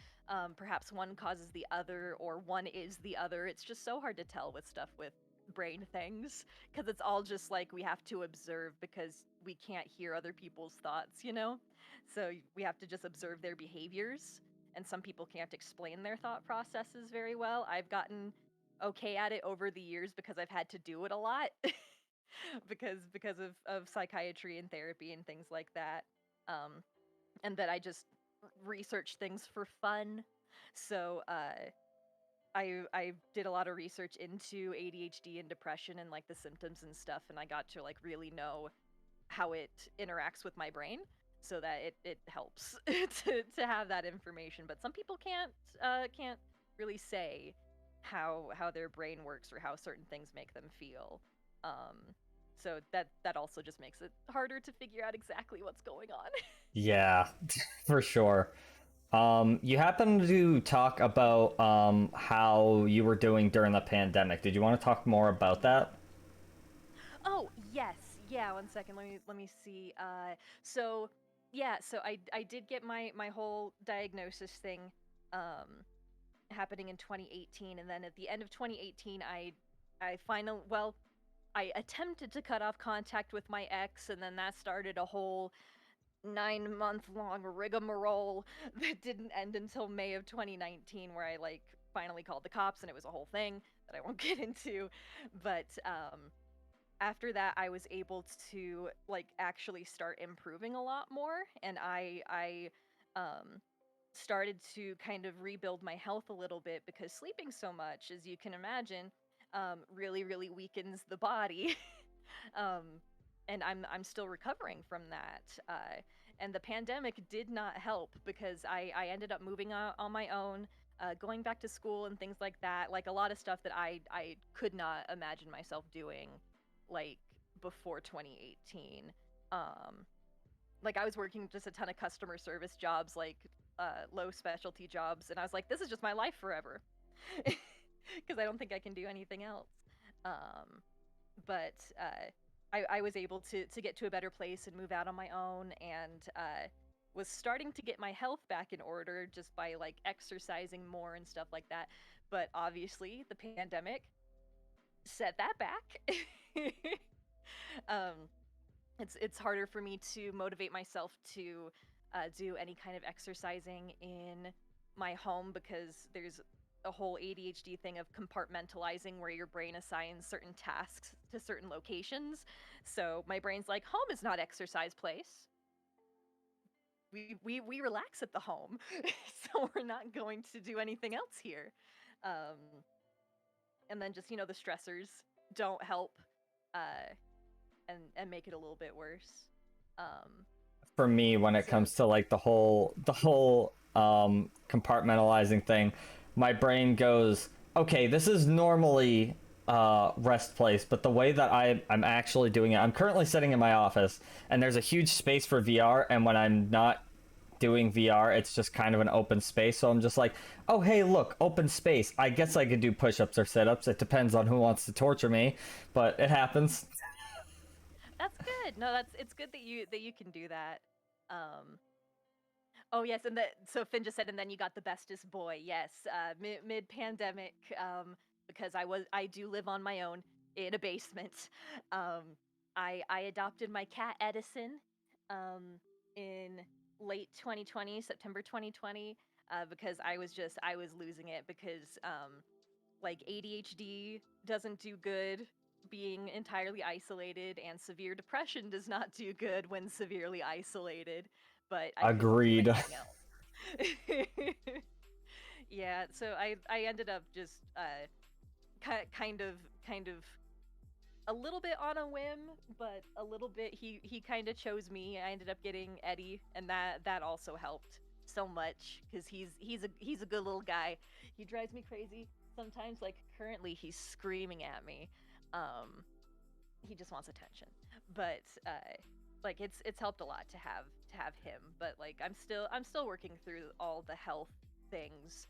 Perhaps one causes the other, or one is the other. It's just so hard to tell with stuff with brain things because it's all just like we have to observe because we can't hear other people's thoughts, you know? So we have to just observe their behaviors. And some people can't explain their thought processes very well. I've gotten okay at it over the years because I've had to do it a lot. Because of psychiatry and therapy and things like that. Um, and that I just research things for fun. So I did a lot of research into ADHD and depression and like the symptoms and stuff, and I got to like really know how it interacts with my brain, so that it helps to have that information. But some people can't really say how their brain works or how certain things make them feel. So that also just makes it harder to figure out exactly what's going on. Yeah, for sure. You happened to talk about how you were doing during the pandemic. Did you want to talk more about that? Oh, yes. Yeah, one second. Let me see. So yeah, so I did get my whole diagnosis thing um happening in 2018, and then at the end of 2018 I finally, well, I attempted to cut off contact with my ex, and then that started a whole 9-month long rigmarole that didn't end until May of 2019, where I like finally called the cops, and it was a whole thing that I won't get into. But after that I was able to like actually start improving a lot more, and I um started to kind of rebuild my health a little bit because sleeping so much, as you can imagine, really weakens the body. um and I'm still recovering from that. And the pandemic did not help because I ended up moving on my own, going back to school and things like that. Like a lot of stuff that I could not imagine myself doing, like before 2018. Um, like I was working just a ton of customer service jobs, like low specialty jobs, and I was like, this is just my life forever, because I don't think I can do anything else. Um, but I was able to get to a better place and move out on my own, and was starting to get my health back in order just by like exercising more and stuff like that. but obviously the pandemic set that back. um, it's harder for me to motivate myself to do any kind of exercising in my home because there's a whole ADHD thing of compartmentalizing where your brain assigns certain tasks to certain locations. So my brain's like, home is not exercise place. We relax at the home, so we're not going to do anything else here. Um, and then just the stressors don't help, uh, and make it a little bit worse. Um, For me, when it so comes to like the whole compartmentalizing thing, my brain goes, okay, this is normally rest place, but the way that I'm actually doing it, I'm currently sitting in my office, and there's a huge space for VR, and when I'm not doing VR, it's just kind of an open space. So I'm just like, oh, hey, look, open space. I guess I could do push ups or sit ups. It depends on who wants to torture me, but it happens. that's good. No, it's good that you can do that. Um, oh yes, and so Finn just said, and then you got the bestest boy. Yes, mid pandemic, because I do live on my own in a basement. Um, I adopted my cat Edison, in late 2020, September 2020, because I was losing it because like ADHD doesn't do good being entirely isolated, and severe depression does not do good when severely isolated, but I couldn't do Agreed. anything else. Yeah, so I ended up just kind of a little bit on a whim, but a little bit he kind of chose me. I ended up getting Eddie, and that also helped so much because he's a good little guy. He drives me crazy sometimes. Like currently, he's screaming at me. Um, he just wants attention, but like it's helped a lot to have him. But like I'm still working through all the health things.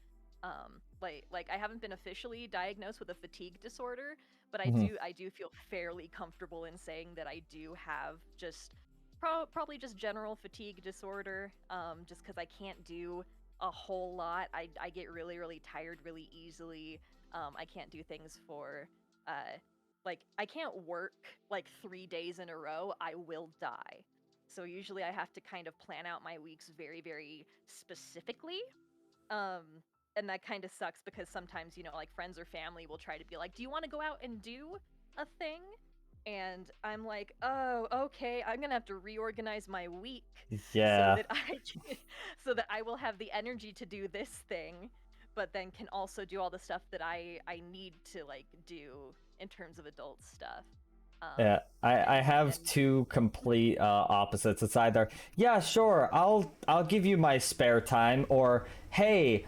Like I haven't been officially diagnosed with a fatigue disorder, but Mhm. I do feel fairly comfortable in saying that I do have just probably just general fatigue disorder. Just because I can't do a whole lot. I get really tired really easily. I can't do things for like I can't work like 3 days in a row. I will die. So usually I have to kind of plan out my weeks very specifically. Um, and that kind of sucks because sometimes, like friends or family will try to be like, "Do you want to go out and do a thing?" And I'm like, "Oh, okay. I'm gonna have to reorganize my week so Yeah. that so that I will have the energy to do this thing, but then can also do all the stuff that I need to like do in terms of adult stuff." Yeah, I have And two complete opposites. It's either, yeah, sure, I'll give you my spare time, or hey,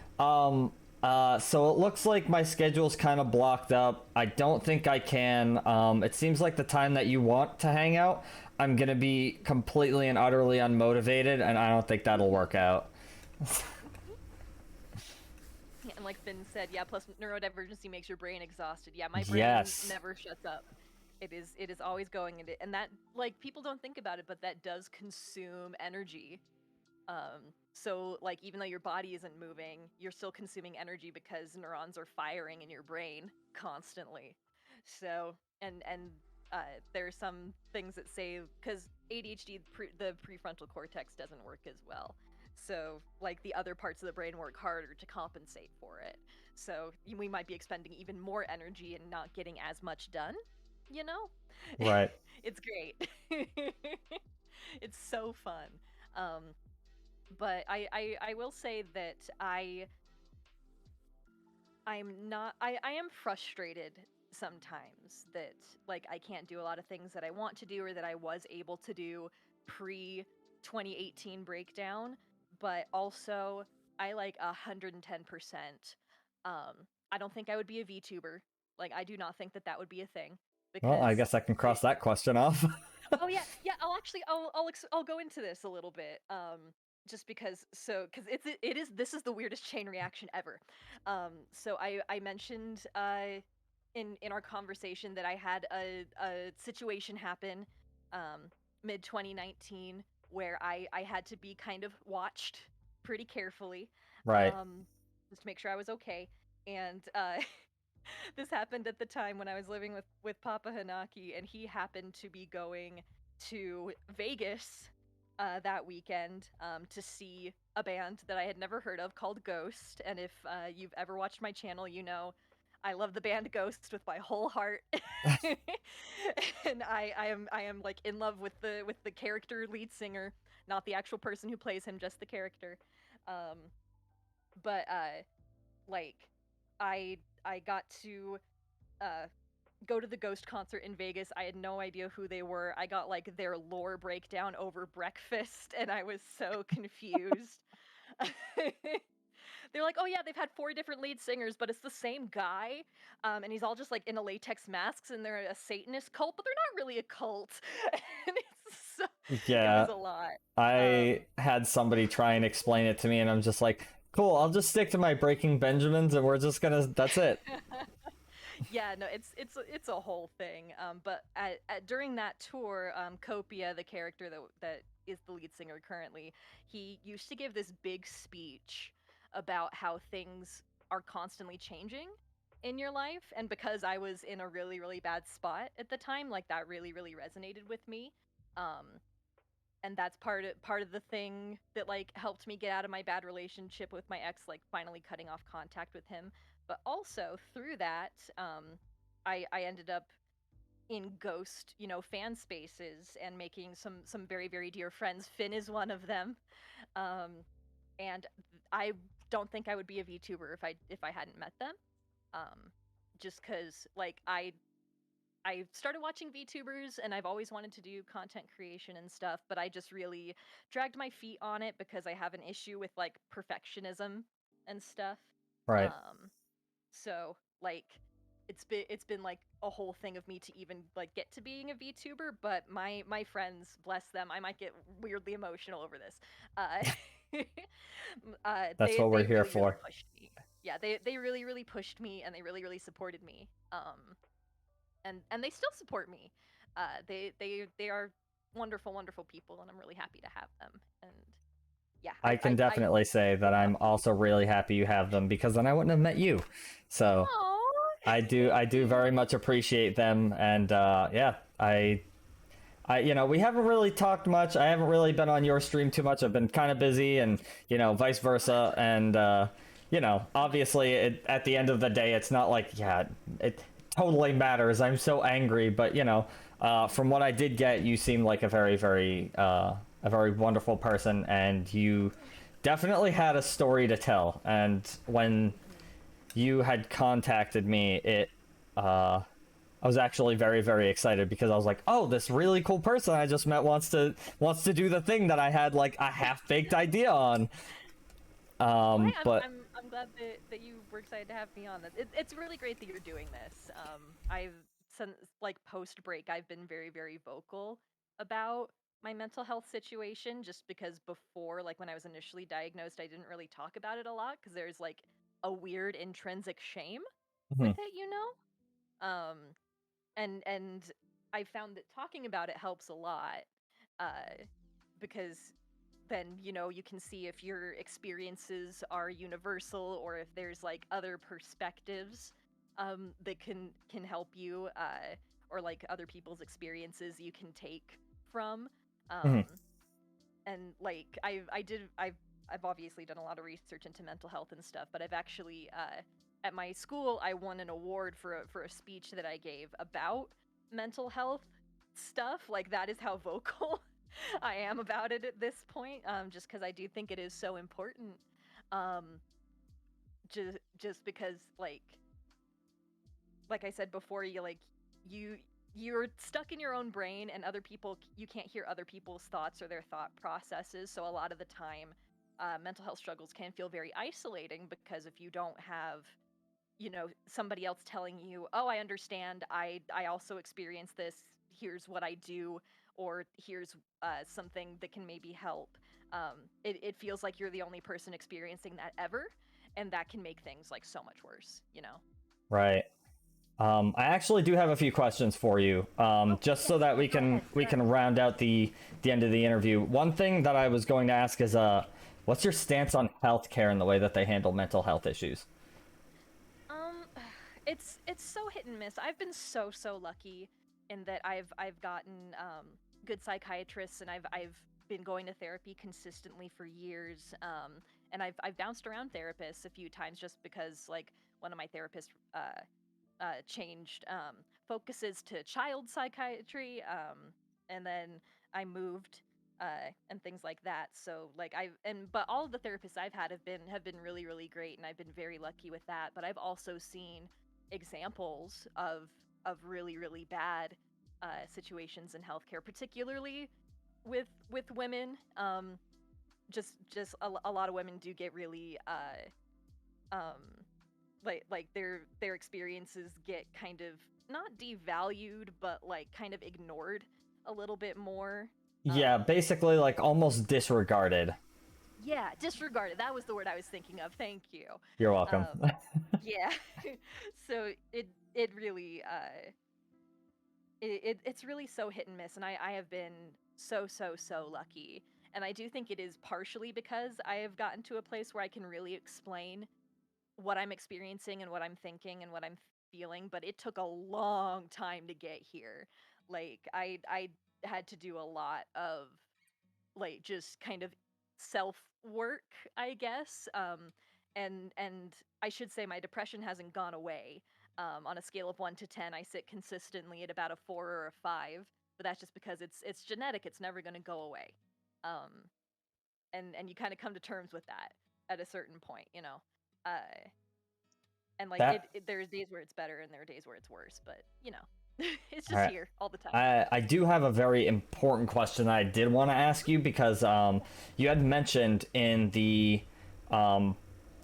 so it looks like my schedule's kind of blocked up. I don't think I can. It seems like the time that you want to hang out, I'm gonna be completely and utterly unmotivated, and I don't think that'll work out. yeah, and like Finn said, yeah, plus neurodivergency makes your brain exhausted. Yeah, my brain Yes. never shuts up. It is always going into, and that like people don't think about it, but that does consume energy. So like even though your body isn't moving, you're still consuming energy because neurons are firing in your brain constantly. So there are some things that say because ADHD, the prefrontal cortex doesn't work as well. So like the other parts of the brain work harder to compensate for it. So we might be expending even more energy and not getting as much done. You know, Right. it's great. It's so fun. Um, but I will say that I am frustrated sometimes that like I can't do a lot of things that I want to do or that I was able to do pre 2018 breakdown, but also I like 110%. Um, I don't think I would be a VTuber. Like I do not think that that would be a thing Well, I because guess I can it, cross that question off. oh yeah, yeah. I'll go into this a little bit. Just because because it is this is the weirdest chain reaction ever. So I mentioned in our conversation that I had a situation happen mid 2019 where I had to be kind of watched pretty carefully Right. just to make sure I was okay. and this happened at the time when I was living with Papa Hanaki, and he happened to be going to Vegas that weekend to see a band that I had never heard of called Ghost. And if you've ever watched my channel, you know I love the band Ghost with my whole heart. And I am like in love with the character lead singer, not the actual person who plays him, just the character. Um, but like I got to uh go to the Ghost concert in Vegas. I had no idea who they were. I got like their lore breakdown over breakfast and I was so confused. They're like, "Oh yeah, they've had four different lead singers, but it's the same guy." And he's all just like in a latex masks and they're a Satanist cult, but they're not really a cult. And it's so it Yeah, was a lot. I had somebody try and explain it to me, and I'm just like, cool, I'll just stick to my Breaking Benjamins, and we're just gonna, that's it. Yeah, no, it's a whole thing. But during that tour, Copia, the character that is the lead singer currently, he used to give this big speech about how things are constantly changing in your life, and because I was in a really really bad spot at the time, like that really really resonated with me. Um, and that's part of the thing that like helped me get out of my bad relationship with my ex, like finally cutting off contact with him. But also through that, I ended up in Ghost, you know, fan spaces and making some very very dear friends. Finn is one of them. um and I don't think I would be a VTuber if I hadn't met them. Just because like I started watching VTubers and I've always wanted to do content creation and stuff, but I just really dragged my feet on it because I have an issue with like perfectionism and stuff. Right. Um so like it's been like a whole thing of me to even like get to being a VTuber, but my friends, bless them, I might get weirdly emotional over this. That's what They we're here really really for. pushed me. Yeah, they really really pushed me and they really really supported me. And they still support me. They are wonderful wonderful people, and I'm really happy to have them. And yeah, I can definitely say that love I'm also really happy you have them, because then I wouldn't have met you. So Oh, I thank do you. very much appreciate them, and yeah, you know, we haven't really talked much. I haven't really been on your stream too much. I've been kind of busy, and you know, vice versa. And you know, Oh my obviously, at the end of the day, it's not like, yeah, it totally matters. I'm so angry, but you know, from what I did get, you seem like a very wonderful person, and you definitely had a story to tell. And when you had contacted me, it I was actually very very excited, because I was like, oh, this really cool person I just met wants to do the thing that I had like a half baked idea on. Well, hey, But I'm glad that you were excited to have me on. It's really great that you're doing this. I've since like post break, I've been very very vocal about my mental health situation, just because before, like when I was initially diagnosed, I didn't really talk about it a lot because there's like a weird intrinsic shame with mhm, it, you know. Um, and I found that talking about it helps a lot, uh, because then you know you can see if your experiences are universal or if there's like other perspectives that can help you, or like other people's experiences you can take from. mhm. um, and like I've obviously done a lot of research into mental health and stuff, but I've actually at my school I won an award for a speech that I gave about mental health stuff. Like that is how vocal I am about it at this point. Just because I do think it is so important. Um, just because like I said before, you you're stuck in your own brain, and other people, you can't hear other people's thoughts or their thought processes. So a lot of the time, mental health struggles can feel very isolating, because if you don't have, you know, somebody else telling you, oh, I understand, I also experience this, here's what I do, or here's something that can maybe help. It feels like you're the only person experiencing that ever, and that can make things like so much worse, you know. Right. I actually do have a few questions for you, Okay, just yes, so that yeah, go ahead, we start. can round out the end of the interview. One thing that I was going to ask is, what's your stance on healthcare and the way that they handle mental health issues? It's so hit and miss. I've been so lucky in that I've gotten good psychiatrists, and I've been going to therapy consistently for years. And I've bounced around therapists a few times just because like one of my therapists changed focuses to child psychiatry, and then I moved and things like that. So like but all of the therapists I've had have been really great, and I've been very lucky with that. But I've also seen examples of really bad situations in healthcare, particularly with women. Just a lot of women do get really um like their experiences get kind of not devalued, but like kind of ignored a little bit more. Yeah, um basically like almost disregarded. yeah, disregarded, that was the word I was thinking of, thank you. You're welcome. um yeah. So it really it's really so hit and miss, and I have been so lucky. And I do think it is partially because I have gotten to a place where I can really explain what I'm experiencing and what I'm thinking and what I'm feeling, but it took a long time to get here. Like I had to do a lot of like just kind of self work, I guess. And I should say my depression hasn't gone away. On a scale of 1 to 10, I sit consistently at about a 4 or a 5, but that's just because it's genetic. It's never going to go away. Um and you kind of come to terms with that at a certain point, you know. Uh and like That there's days where it's better and there are days where it's worse, but you know, it's all just right. here all the time. I do have a very important question I did want to ask you because you had mentioned in um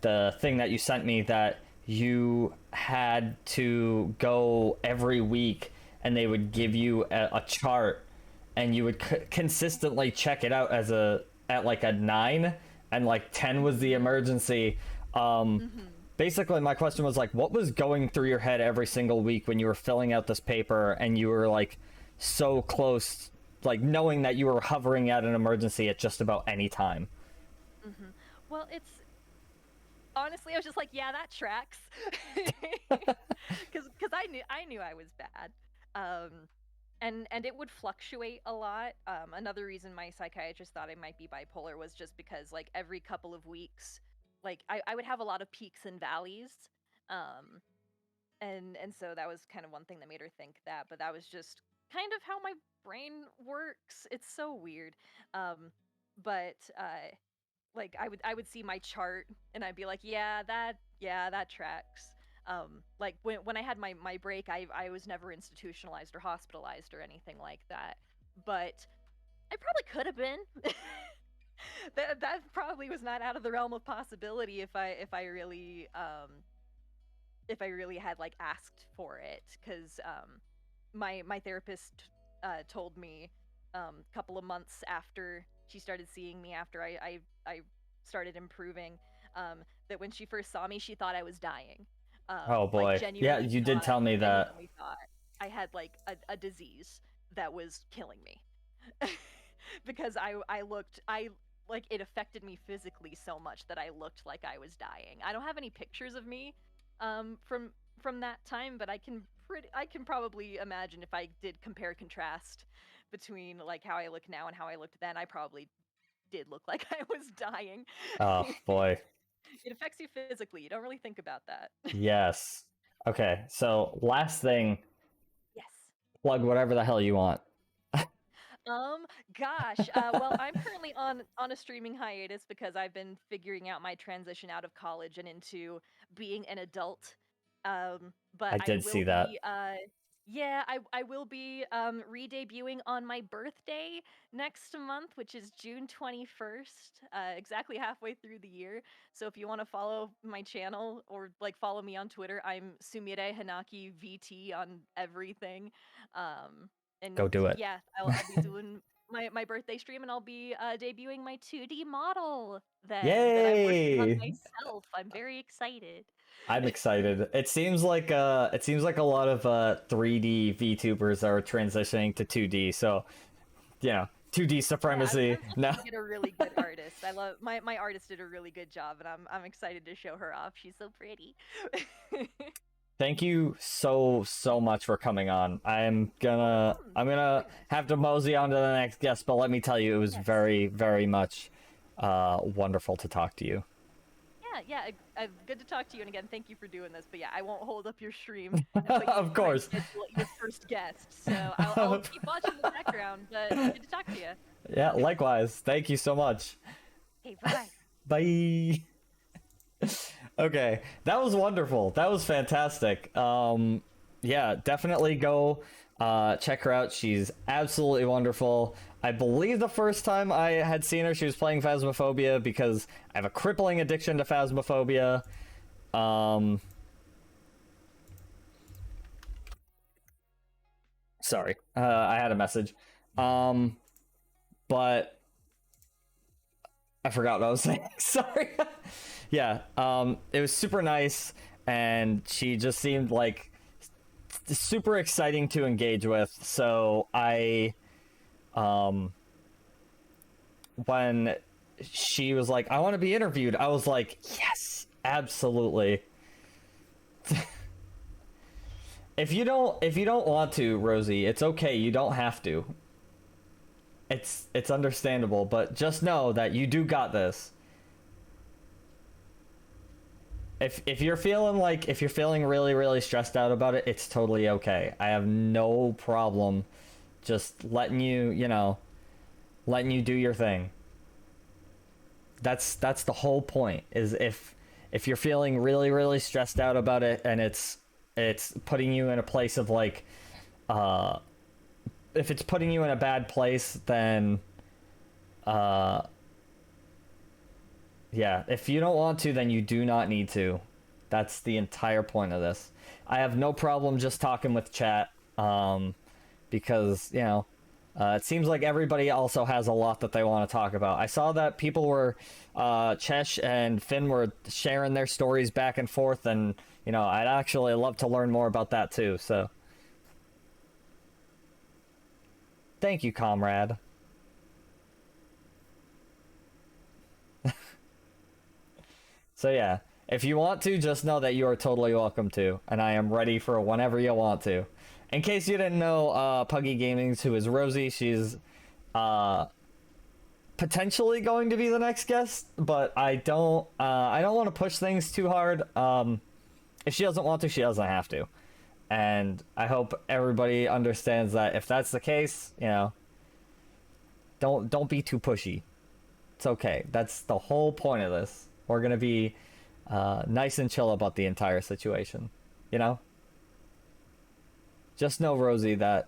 the thing that you sent me that you had to go every week and they would give you a chart and you would consistently check it out as a at like a 9 and like 10 was the Mhm. emergency. Mhm. Basically my question was like what was going through your head every single week when you were filling out this paper and you were like so close, like knowing that you were hovering at an emergency at just about any time. Mhm. Well, it's honestly, I was just like, yeah, that tracks. Cuz I knew I was bad. Um and it would fluctuate a lot. Another reason my psychiatrist thought I might be bipolar was just because like every couple of weeks, like I would have a lot of peaks and valleys. Um and so that was kind of one thing that made her think that, but that was just kind of how my brain works. It's so weird. But like I would see my chart and I'd be like, yeah, that tracks. Like when I had my break, I was never institutionalized or hospitalized or anything like that, but I probably could have been. That probably was not out of the realm of possibility if I really had like asked for it, because my therapist told me a couple of months after she started seeing me, after I started improving, um, that when she first saw me, she thought I was dying. Oh Like boy, yeah, you did tell me that. genuinely thought I had like a disease that was killing me. Because I looked I like it affected me physically so much that I looked like I was dying. I don't have any pictures of me from that time, but I can probably imagine if I did compare contrast between like how I look now and how I looked then, I probably did look like I was dying. Oh boy. It affects you physically. You don't really think about that. Yes. Okay, so last thing, Yes. plug whatever the hell you want. Gosh. Well, I'm currently on a streaming hiatus because I've been figuring out my transition out of college and into being an adult. But I I did will see that. be yeah, I will be re-debuting on my birthday next month, which is June 21st, exactly halfway through the year. So if you want to follow my channel or like follow me on Twitter, I'm Sumire Hanaki VT on everything. Um Go and do it. yeah, I'll be doing my birthday stream, and I'll be debuting my 2D model then that I'm working on Yay! myself. I'm very excited. I'm excited. It seems like a lot of 3D VTubers are transitioning to 2D, so you know, 2D Yeah, supremacy. I'm No. hoping to get a really good artist. I love my artist did a really good job, and I'm excited to show her off. She's so pretty. Thank you so much for coming on. I'm gonna have to mosey on to the next guest, but let me tell you, it was very much wonderful to talk to you. Good to talk to you, and again, thank you for doing this. But yeah, I won't hold up your stream. And put you Of course. your first guest, so I'll keep watching the background. But good to talk to you. Yeah, likewise. Thank you so much. Hey, bye. Bye. Okay, that was wonderful. That was fantastic. Yeah, definitely go check her out. She's absolutely wonderful. I believe the first time I had seen her, she was playing Phasmophobia because I have a crippling addiction to Phasmophobia. Sorry, I had a message. But I forgot what I was saying. Sorry. Yeah, it was super nice, and she just seemed like super exciting to engage with. So when she was like, I want to be interviewed, I was like, yes, absolutely. If you don't want to, Rosie, it's okay. You don't have to. It's understandable, but just know that you do got this. If you're feeling really stressed out about it, it's totally okay. I have no problem just letting you do your thing. That's the whole point, is if you're feeling really stressed out about it, and it's putting you in a place of like if it's putting you in a bad place, then yeah, if you don't want to, then you do not need to. That's the entire point of this. I have no problem just talking with chat, because, it seems like everybody also has a lot that they want to talk about. I saw that people were, Chesh and Finn were sharing their stories back and forth, and, I'd actually love to learn more about that too, so. Thank you, comrade. So yeah, if you want to, just know that you are totally welcome to, and I am ready for whenever you want to. In case you didn't know, Puggy Gaming's, who is Rosie, she's potentially going to be the next guest, but I don't want to push things too hard. If she doesn't want to, she doesn't have to. And I hope everybody understands that if that's the case, don't be too pushy. It's okay. That's the whole point of this. We're gonna be nice and chill about the entire situation, Just know, Rosie, that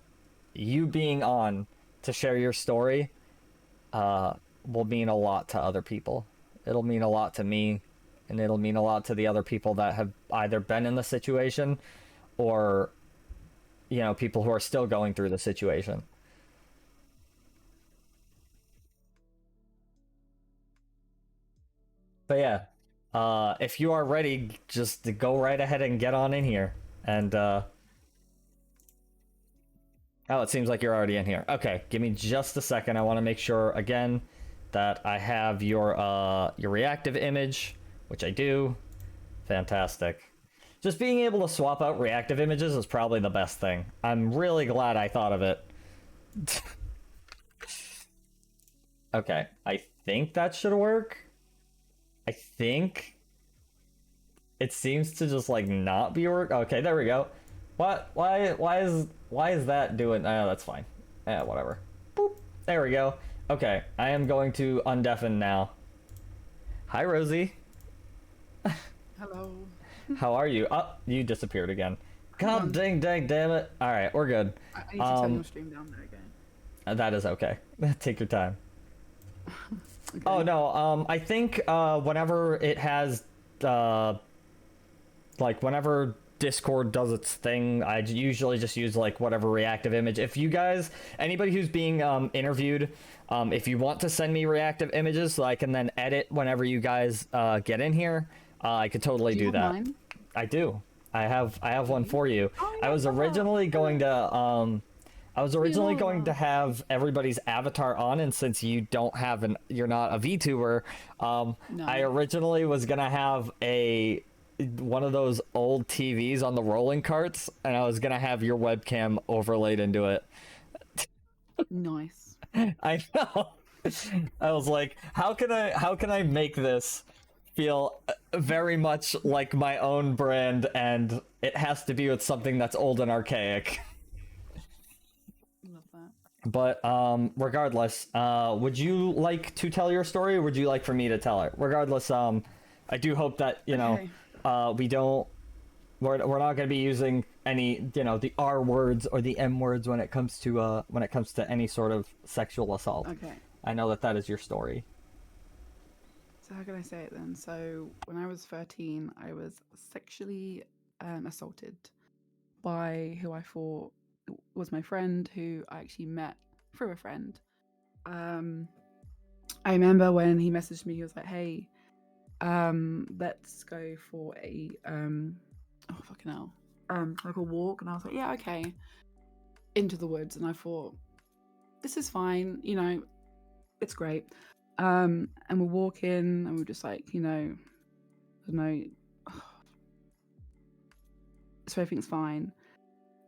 you being on to share your story will mean a lot to other people. It'll mean a lot to me, and it'll mean a lot to the other people that have either been in the situation or, people who are still going through the situation. But yeah, if you are ready, just go right ahead and get on in here. And, oh, it seems like you're already in here. Okay, give me just a second. I want to make sure, again, that I have your reactive image, which I do. Fantastic. Just being able to swap out reactive images is probably the best thing. I'm really glad I thought of it. Okay, I think that should work. I think it seems to just like not be work. Okay, there we go. What? Why is that doing? Oh, that's fine. Yeah, whatever. Boop. There we go. Okay, I am going to undeafen now. Hi, Rosie. Hello. How are you? Oh, you disappeared again. God dang damn it. All right, we're good. I need to turn your stream down there again. That is okay. Take your time. Okay. Oh no, I think whenever it has whenever Discord does its thing, I usually just use like whatever reactive image. If you guys, anybody who's being interviewed, if you want to send me reactive images so I can then edit whenever you guys get in here, I could totally do that. Mine? I do. I have one for you. Oh, I was originally going to have everybody's avatar on, and since you don't have you're not a VTuber, No. I originally was gonna have one of those old TVs on the rolling carts, and I was gonna have your webcam overlaid into it. Nice. I know. I was like, how can I make this feel very much like my own brand, and it has to be with something that's old and archaic. Love that. But regardless, would you like to tell your story, or would you like for me to tell it? Regardless, I do hope that Okay. we're not going to be using any the R words or the M words when it comes to any sort of sexual assault. Okay. I know that is your story. So how can I say it then? So when I was 13, I was sexually assaulted by who I thought was my friend, who I actually met through a friend. I remember when he messaged me, he was like, "Hey, let's go for a oh fucking hell, like a walk," and I was like, "Yeah, okay." Into the woods, and I thought, this is fine, it's great. And we're walking, and we're just like, I don't know, so everything's fine.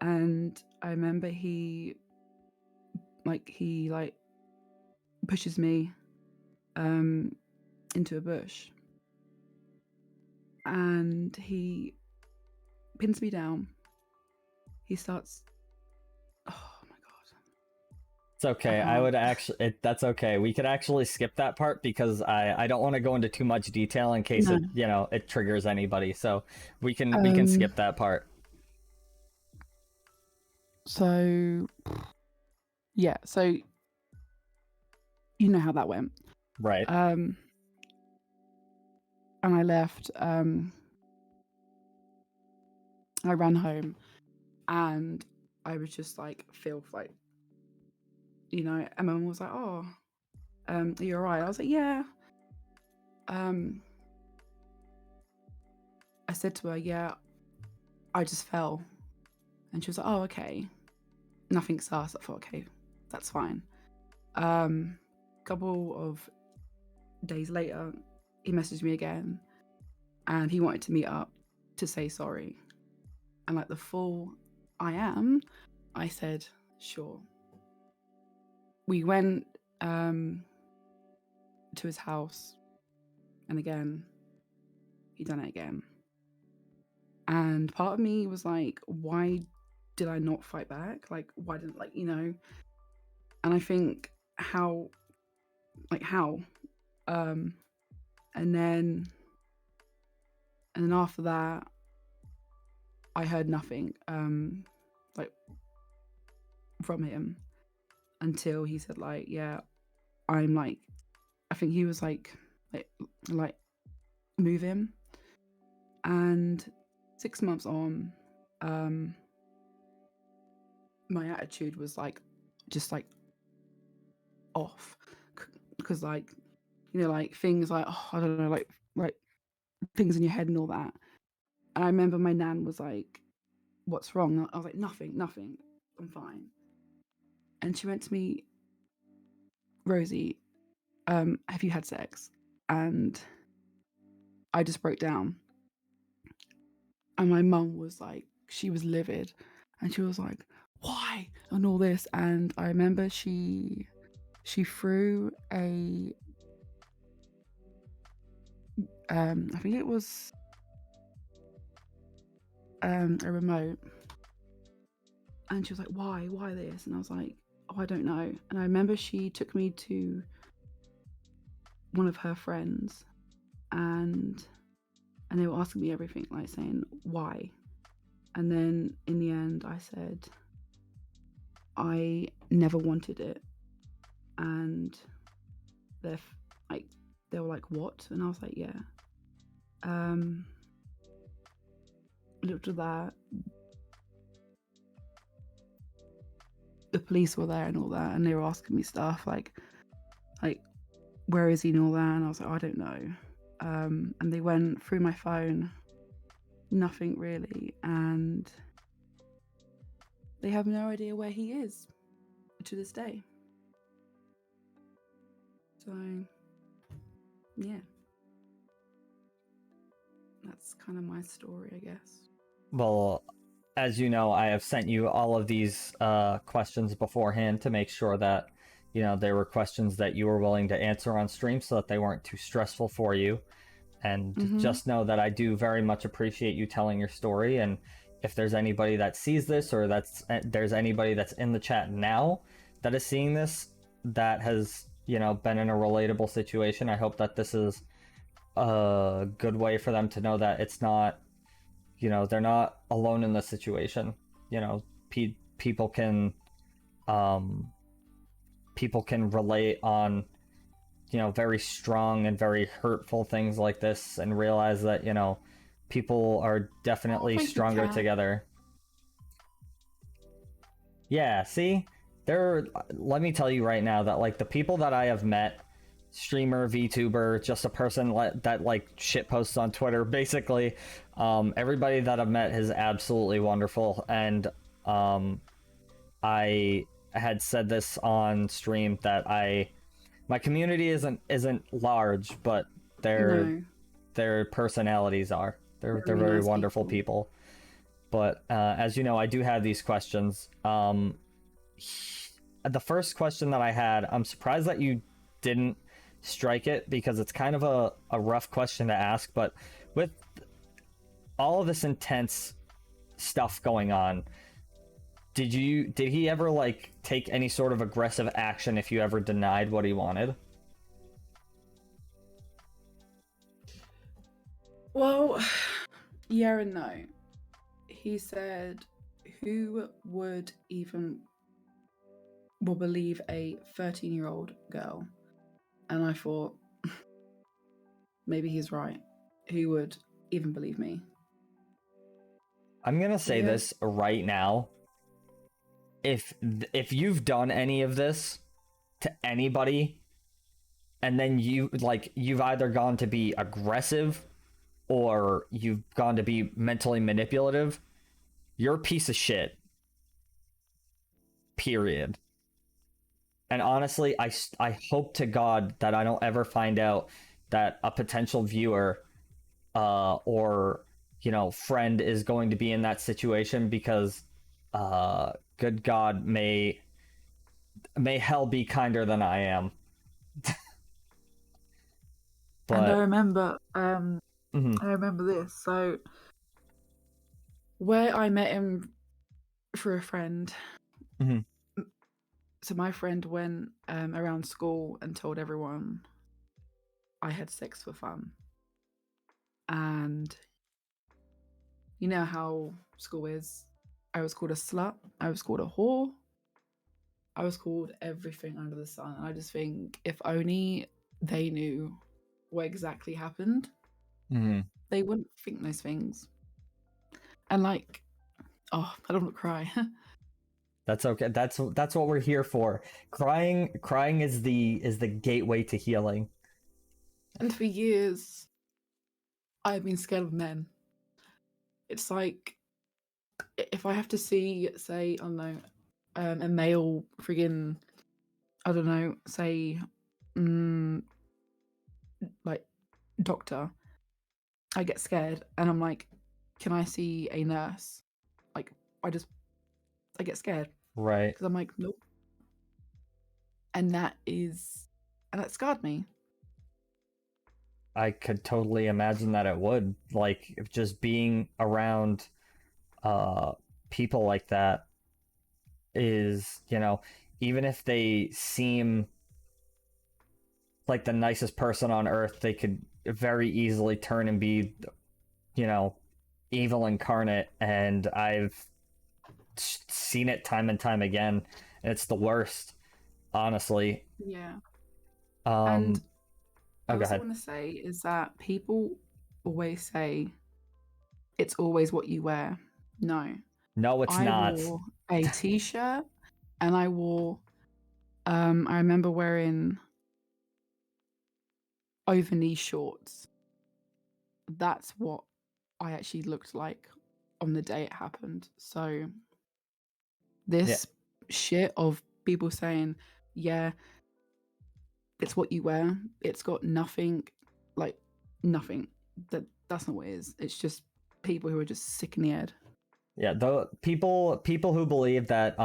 And I remember he pushes me into a bush, and he pins me down. He starts, oh my god, It's okay. I would actually. That's okay. We could actually skip that part because I don't want to go into too much detail in case No. it triggers anybody. So we can skip that part. So yeah, so you know how that went. Right. And I left. I ran home, and I was just like, filth, like, and my mum was like, "Oh, are you alright?" I was like, "Yeah." I said to her, "Yeah, I just fell," and she was like, "Oh, okay, nothing sus." I thought, okay, that's fine. Couple of days later, he messaged me again, and he wanted to meet up to say sorry. And like the fool I am, I said, sure. We went to his house, and again, he done it again. And part of me was like, why did I not fight back? Like, why didn't, And I think how? And then after that, I heard nothing from him until he said, like, yeah, I'm like, I think he was like move him. And 6 months on, my attitude was like just like off, because like things like, oh, I don't know, like things in your head and all that. And I remember my nan was like, "What's wrong?" I was like, nothing, I'm fine. And she went to me, "Rosie, have you had sex?" And I just broke down. And my mum was like, she was livid, and she was like, "Why?" and all this. And I remember she threw a I think it was a remote, and she was like, why this? And I was like, oh, I don't know. And I remember she took me to one of her friends, and they were asking me everything, like saying why. And then in the end I said I never wanted it. And they were like, what? And I was like, yeah. Looked at that, the police were there and all that, and they were asking me stuff like where is he and all that, and I was like, I don't know. And they went through my phone, nothing really, and they have no idea where he is to this day. So yeah, that's kind of my story, I guess. Well, as you know, I have sent you all of these questions beforehand to make sure that, you know, they were questions that you were willing to answer on stream so that they weren't too stressful for you. And just know that I do very much appreciate you telling your story. And if there's anybody that sees this, or there's anybody that's in the chat now that is seeing this that has, you know, been in a relatable situation, I hope that this is a good way for them to know that it's not, you know, they're not alone in this situation. You know, people can relate on, you know, very strong and very hurtful things like this, and realize that, you know, people are definitely stronger together. Yeah, see, let me tell you right now that, like, the people that I have met, streamer, VTuber, just a person that like shit posts on Twitter, basically, everybody that I've met is absolutely wonderful. And I had said this on stream that my community isn't large, but their personalities are. They're very nice wonderful people. But as you know, I do have these questions. The first question that I had, I'm surprised that you didn't strike it, because it's kind of a rough question to ask. But with all of this intense stuff going on, did he ever like take any sort of aggressive action if you ever denied what he wanted? Well, yeah and no. He said, who would even believe a 13-year-old girl? And I thought, maybe he's right. Who would even believe me? I'm gonna say this right now. If you've done any of this to anybody, and then you've either gone to be aggressive or you've gone to be mentally manipulative, you're a piece of shit. Period. And honestly, I hope to God that I don't ever find out that a potential viewer or, you know, friend is going to be in that situation, because good God, may hell be kinder than I am. But and I remember I remember this. So where I met him through a friend. So my friend went around school and told everyone I had sex for fun. And you know how school is. I was called a slut. I was called a whore. I was called everything under the sun. I just think if only they knew what exactly happened, they wouldn't think those things. And like, oh, I don't want to cry. That's okay. That's what we're here for. Crying is the gateway to healing. And for years, I've been scared of men. It's like, if I have to see, say, I don't know, a male friggin', I don't know, say, like, doctor, I get scared, and I'm like, can I see a nurse? Like, I get scared. Right. Because I'm like, nope. And that scarred me. I could totally imagine that it would. Like, if just being around people like that is, you know, even if they seem like the nicest person on earth, they could very easily turn and be, you know, evil incarnate. And I've seen it time and time again, and it's the worst, honestly. Yeah. And I also want to say is that people always say it's always what you wear. No, it's not. I wore a t-shirt, and I wore I remember wearing over knee shorts. That's what I actually looked like on the day it happened. So this shit of people saying, yeah, it's what you wear, it's got nothing, like nothing. that's not what it is. It's just people who are just sick in the head. Yeah, the people who believe that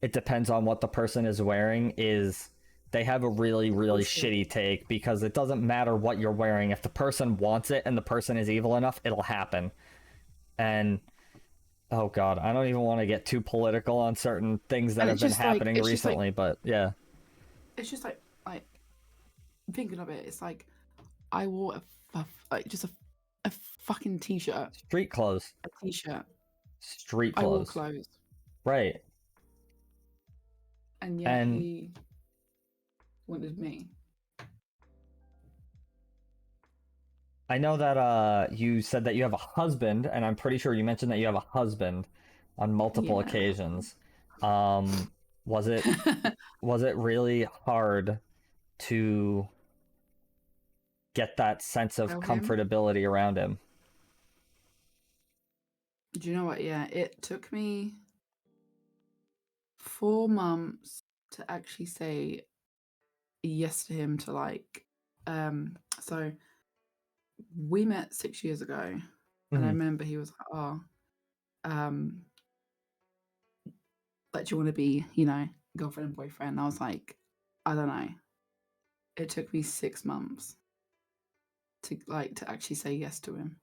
it depends on what the person is wearing is they have a really Bullshit. shitty take, because it doesn't matter what you're wearing. If the person wants it and the person is evil enough, it'll happen. And oh god, I don't even want to get too political on certain things that And have it's been just like- happening it's just like- recently, but yeah. It's just like thinking of it. It's like I wore a fucking t-shirt, Street clothes. a t-shirt. Street I wore clothes. clothes, Right. and yet And- he wanted me. I know that you said that you have a husband, and I'm pretty sure you mentioned that you have a husband on multiple Yeah. occasions. Was it really hard to get that sense of Tell him? comfortability around him? Do you know what? Yeah, it took me 4 months to actually say yes to him. To so we met 6 years ago, and I Mhm. remember he was like, "Oh, like, do you want to be, girlfriend and boyfriend?" And I was like, "I don't know." It took me 6 months to actually say yes to him.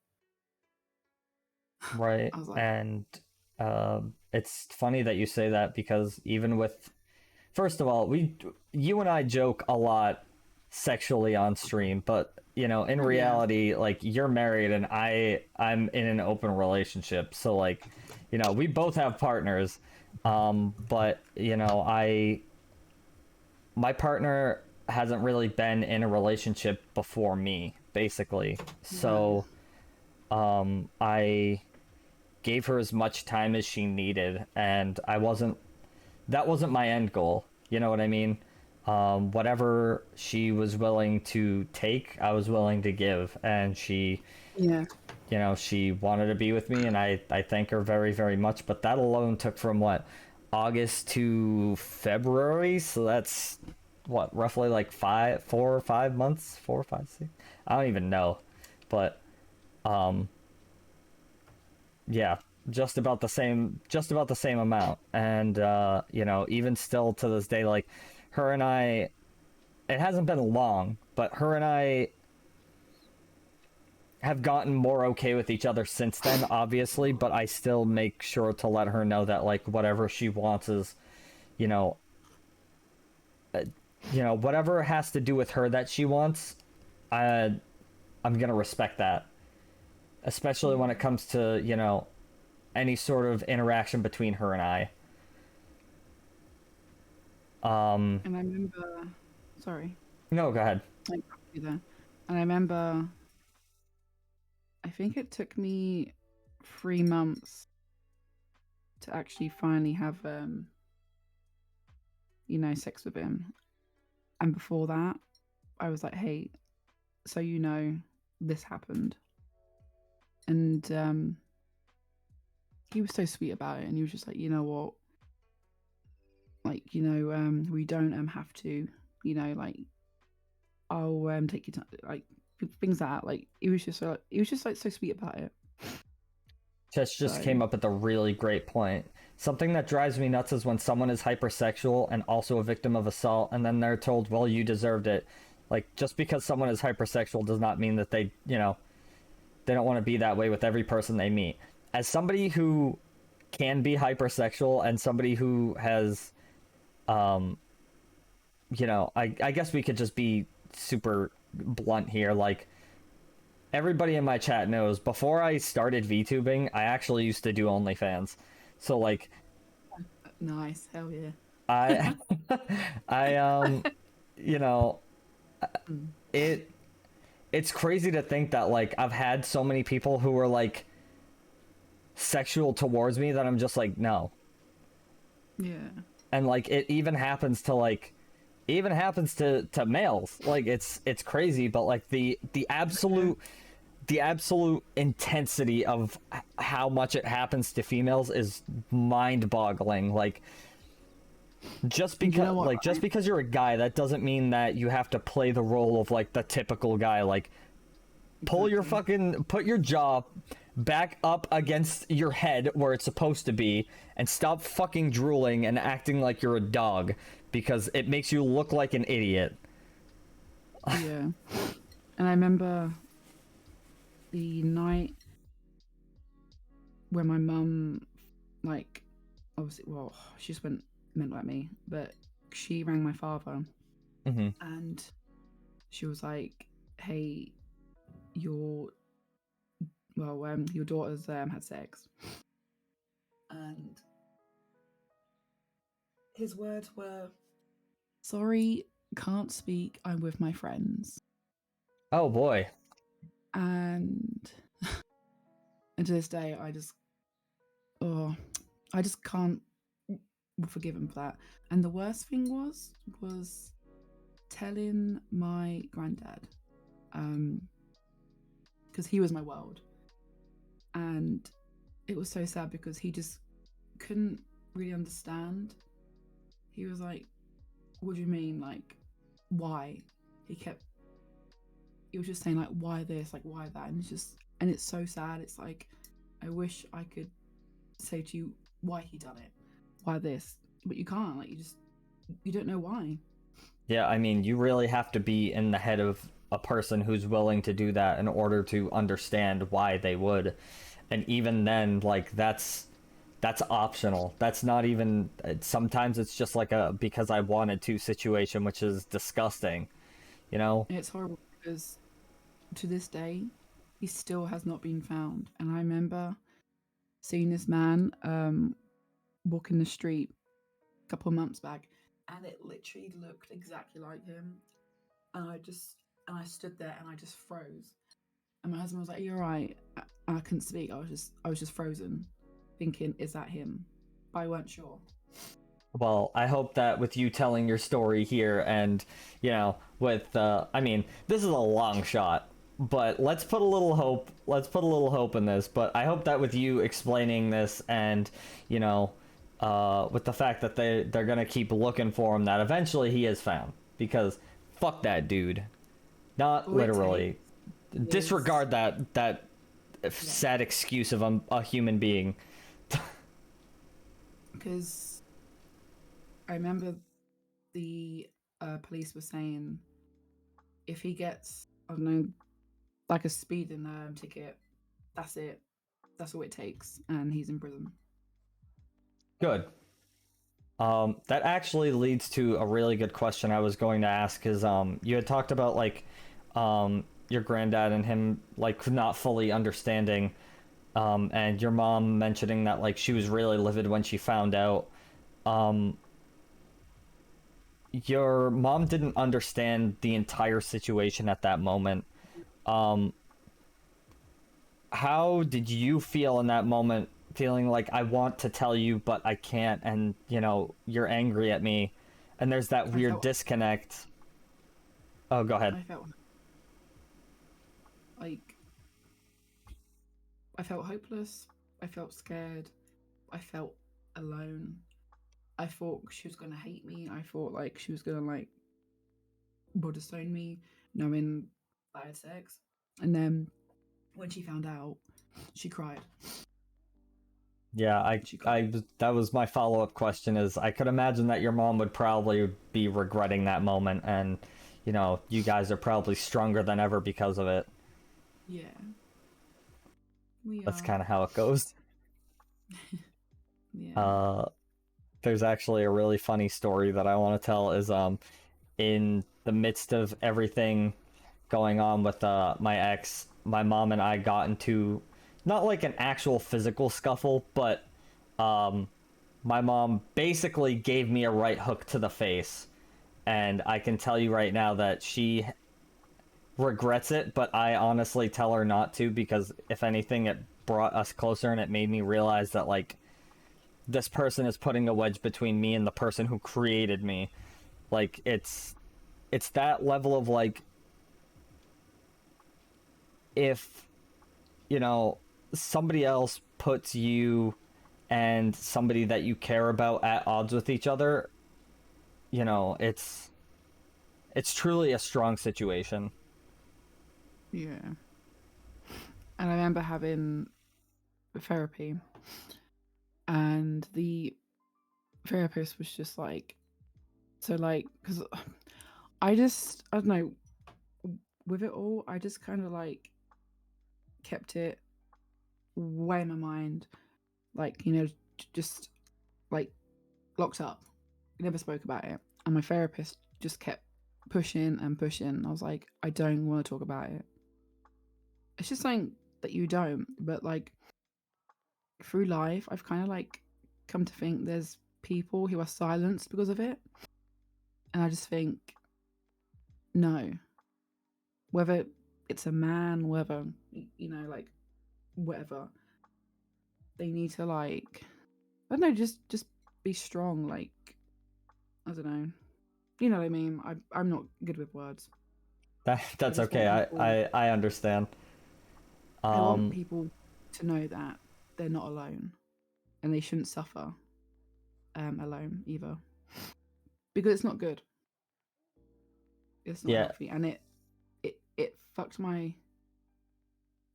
Right. I was like- And it's funny that you say that, because even with, first of all, you and I joke a lot sexually on stream, but in Oh, yeah. reality, like, you're married and I'm in an open relationship, so like, we both have partners, but my partner hasn't really been in a relationship before me, basically. So I gave her as much time as she needed, and that wasn't my end goal, you know what I mean? Whatever she was willing to take, I was willing to give, and she Yeah. she wanted to be with me, and I thank her very, very much. But that alone took from August to February, so that's roughly like 4 or 5 months, 4 or 5, 6. I don't even know, but yeah, just about the same amount. And even still to this day, like, her and I, it hasn't been long, but her and I have gotten more okay with each other since then, obviously, but I still make sure to let her know that, like, whatever she wants is, whatever has to do with her that she wants, I'm gonna respect that, especially when it comes to any sort of interaction between her and I. And I remember, sorry, No, go ahead. you there. And I remember, I think it took me 3 months to actually finally have, sex with him. And before that, I was like, "Hey, so this happened." And he was so sweet about it, and he was just like, "You know what? Like, we don't have to, like, I'll take your time," like, things like that. Like, he was just like so sweet about it. Just So- came up with a really great point. Something that drives me nuts is when someone is hypersexual and also a victim of assault, and then they're told, "Well, you deserved it." Like, just because someone is hypersexual does not mean that they don't want to be that way with every person they meet. As somebody who can be hypersexual, and somebody who has, I guess we could just be super blunt here. Like, everybody in my chat knows, before I started VTubing, I actually used to do OnlyFans. So, like, Nice, hell yeah. I it's crazy to think that, like, I've had so many people who were like sexual towards me that I'm just like, no. Yeah. And like, it even happens to males. Like, it's crazy, but like the absolute intensity of how much it happens to females is mind-boggling. Like, just because You know what, just right? because you're a guy, that doesn't mean that you have to play the role of like the typical guy. Like, pull your Exactly. put your jaw back up against your head where it's supposed to be, and stop fucking drooling and acting like you're a dog, because it makes you look like an idiot. Yeah. And I remember the night when my mum, like, obviously, well, she just went mental at me, but she rang my father Mm-hmm. and she was like, "Hey, your your daughter's had sex," and his words were, "Sorry, can't speak. I'm with my friends." Oh boy. And and to this day, oh, I just can't forgive him for that. And the worst thing was telling my granddad, because he was my world, and it was so sad because he just couldn't really understand. He was like, "What do you mean? Like, why?" He was just saying like, "Why this? Like, why that?" And it's so sad. It's like, I wish I could say to you why he done it, why this, but you can't. Like, you don't know why. Yeah, I mean, you really have to be in the head of a person who's willing to do that in order to understand why they would. And even then, like, that's optional. That's not even, sometimes it's just like a because I wanted to situation, which is disgusting, you know? And it's horrible because to this day, he still has not been found. And I remember seeing this man walking the street a couple of months back, and it literally looked exactly like him. And I stood there and I just froze. And my husband was like, "You're right." I couldn't speak. I was just frozen, thinking, "Is that him?" But I weren't sure. Well, I hope that with you telling your story here and, with, I mean, this is a long shot, but let's put a little hope in this, but I hope that with you explaining this and, with the fact that they're gonna keep looking for him, that eventually he is found, because fuck that dude. Not All it literally. takes is Disregard that yeah, sad excuse of a human being. because I remember the police were saying if he gets, I don't know, like a speeding ticket, that's it. That's all it takes, and he's in prison. Good. That actually leads to a really good question I was going to ask is you had talked about like your granddad and him like not fully understanding and your mom mentioning that like she was really livid when she found out. Um your mom didn't understand the entire situation at that moment. Um how did you feel in that moment, feeling like I want to tell you but I can't, and you're angry at me, and there's that I weird felt disconnect. Oh, go ahead. I felt like I felt hopeless. I felt scared. I felt alone. I thought she was gonna hate me. I thought like she was gonna like body stone me, knowing that I had sex. And then when she found out, she cried. Yeah, She cried. that was my follow-up question, is I could imagine that your mom would probably be regretting that moment, and you guys are probably stronger than ever because of it. Yeah, we That's are. kind of how it goes. Yeah. Uh there's actually a really funny story that I want to tell, is in the midst of everything going on with my ex, my mom and I got into not like an actual physical scuffle, but um, my mom basically gave me a right hook to the face. And I can tell you right now that she regrets it, but I honestly tell her not to, because if anything, it brought us closer and it made me realize that, like, this person is putting a wedge between me and the person who created me. Like, it's that level of, like, if somebody else puts you and somebody that you care about at odds with each other, it's truly a strong situation. Yeah. And I remember having therapy, and the therapist was just like, so like, because I don't know, with it all, I just kind of like kept it way in my mind, like, you know, just like locked up. Never spoke about it. And my therapist just kept pushing and pushing. I was like, I don't want to talk about it. It's just something that you don't, but like through life, I've kind of like come to think there's people who are silenced because of it. And I just think, no. Whether it's a man, whether, you know, like, whatever, they need to, like, I don't know, just be strong. Like, I don't know. You know what I mean? I'm not good with words. That's just want okay. people- I understand. I want people to know that they're not alone, and they shouldn't suffer alone either, because it's not good. It's not Yeah. healthy, and it fucked my.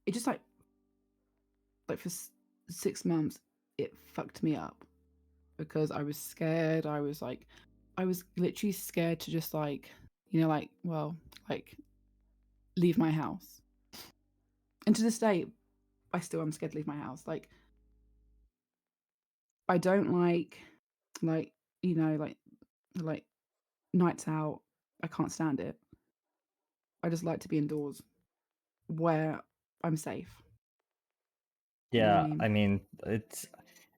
It just like for 6 months, it fucked me up because I was scared. I was literally scared to just like, you know, like, well, like leave my house. And to this day, I still am scared to leave my house. Like, I don't like, you know, like nights out. I can't stand it. I just like to be indoors where I'm safe. You know what Yeah, I mean? I mean,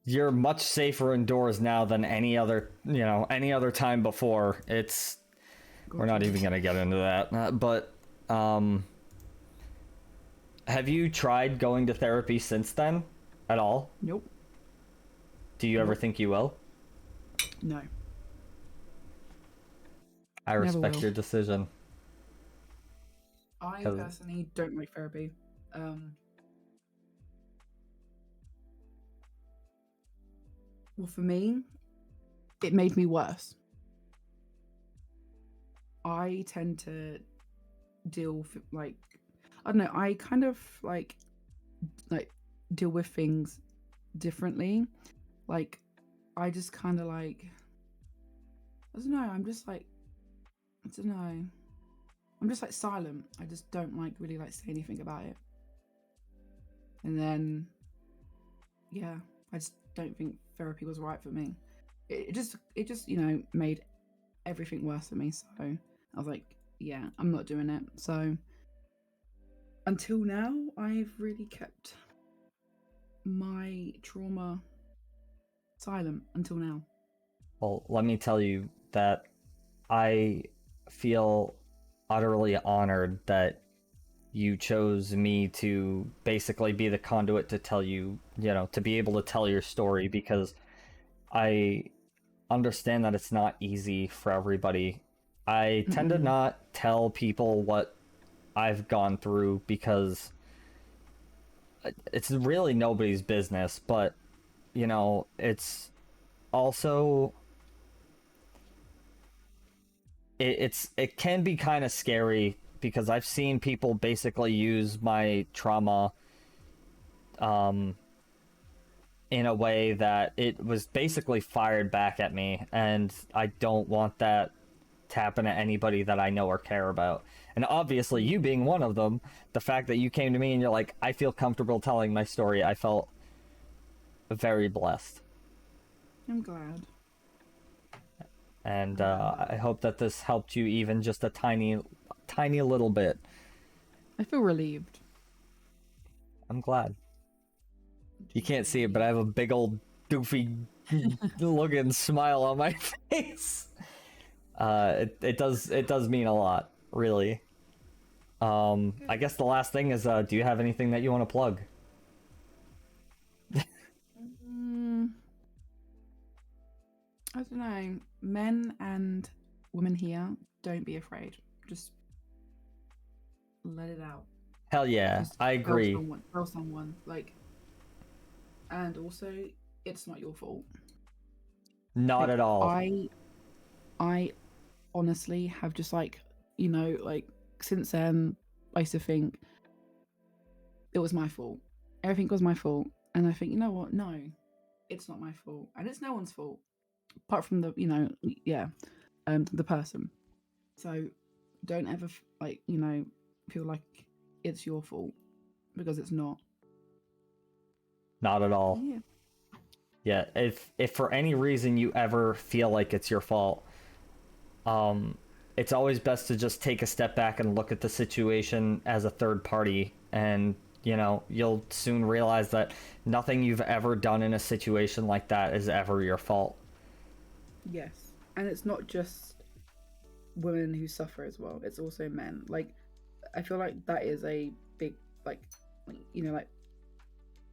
you're much safer indoors now than any other, any other time before. We're not even gonna get into that. But have you tried going to therapy since then at all? Nope. Do you ever Nope. think you will? No. I Never respect will. your decision. I 'Cause- personally don't like therapy. Well, for me, it made me worse. I tend to deal with, like, I don't know, I kind of like deal with things differently. Like, I just kind of like, I don't know, I'm just like, I don't know, I'm just like silent. I just don't like really like say anything about it. And then, yeah, I just don't think therapy was right for me. It just you know, made everything worse for me. So I was like, yeah, I'm not doing it. So until now, I've really kept my trauma silent until now. Well, let me tell you that I feel utterly honored that you chose me to basically be the conduit to tell you, to be able to tell your story, because I understand that it's not easy for everybody. I tend to not tell people what I've gone through because it's really nobody's business, but it's also it can be kind of scary because I've seen people basically use my trauma in a way that it was basically fired back at me, and I don't want that to happen to anybody that I know or care about. And obviously, you being one of them, the fact that you came to me and you're like, I feel comfortable telling my story, I felt very blessed. I'm glad. And I hope that this helped you even just a tiny little bit. I feel relieved. I'm glad. You can't see it, but I have a big old doofy looking smile on my face. It does mean a lot, really. I guess the last thing is, do you have anything that you want to plug? I don't know. Men and women here, don't be afraid. Just let it out. Hell yeah, Just I agree. tell someone, like, and also, it's not your fault. Not Like, at all. I honestly have just like, you know, like, since then, I used to think it was my fault. Everything was my fault. And I think, you know what? No, it's not my fault. And it's no one's fault. Apart from the, the person. So don't ever feel like it's your fault, because it's not. Not at all. Yeah. Yeah, if for any reason you ever feel like it's your fault, it's always best to just take a step back and look at the situation as a third party, and you'll soon realize that nothing you've ever done in a situation like that is ever your fault. Yes. And it's not just women who suffer as well, it's also men. Like, I feel like that is a big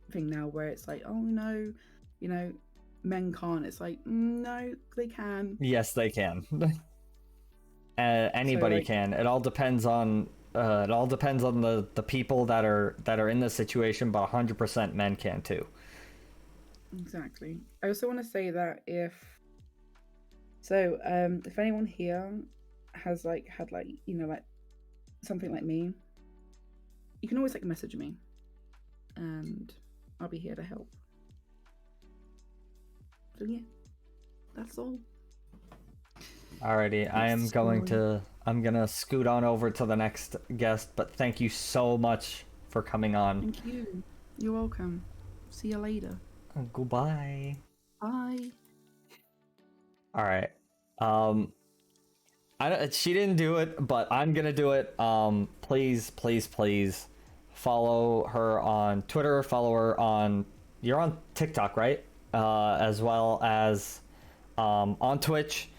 thing now, where it's like, oh no, men can't. It's like, no, they can. Yes, they can. Anybody can. It all depends on the people that are in the situation, but 100% men can too. Exactly. I also want to say that if anyone here has had something like me, you can always message me, and I'll be here to help. So yeah, that's all. Alrighty, I'm gonna scoot on over to the next guest, but thank you so much for coming on. Thank you. You're welcome. See you later. Goodbye. Bye. Alright. She didn't do it, but I'm gonna do it. Please follow her on Twitter, you're on TikTok, right? As well as on Twitch.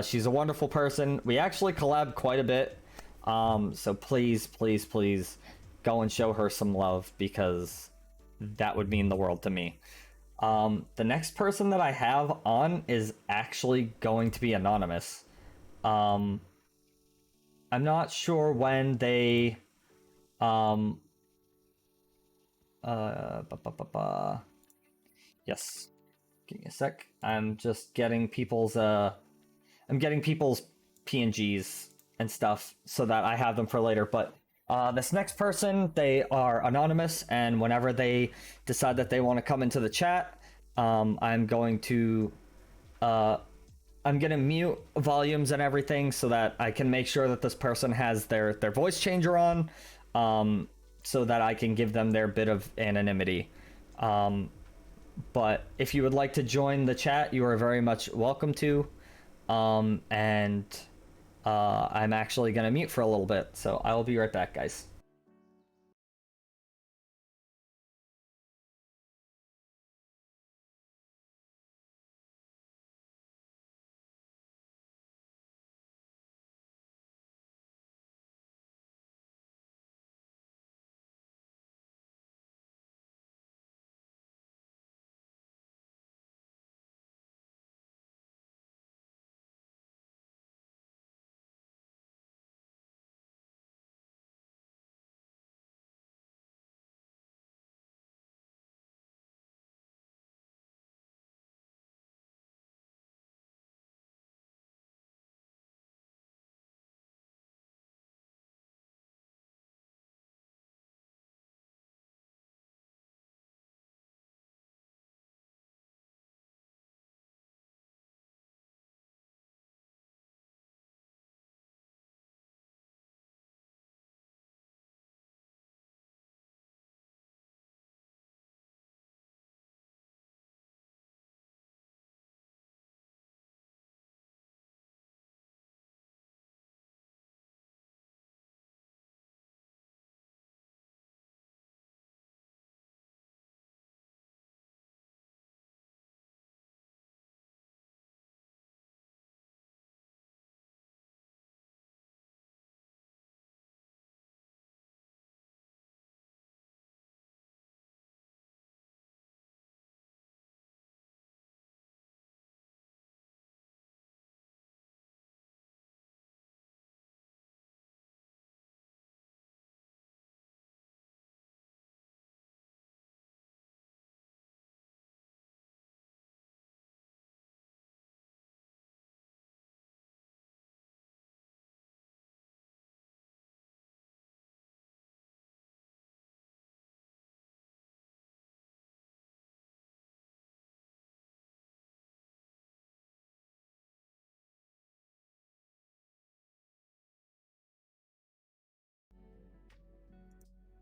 She's a wonderful person. We actually collabed quite a bit. So please go and show her some love, because that would mean the world to me. The next person that I have on is actually going to be anonymous. I'm not sure when they yes, give me a sec. I'm just getting people's PNGs and stuff so that I have them for later. But this next person, they are anonymous, and whenever they decide that they want to come into the chat, I'm gonna mute volumes and everything so that I can make sure that this person has their voice changer on, so that I can give them their bit of anonymity. But if you would like to join the chat, you are very much welcome to. And I'm actually gonna mute for a little bit, so I will be right back, guys.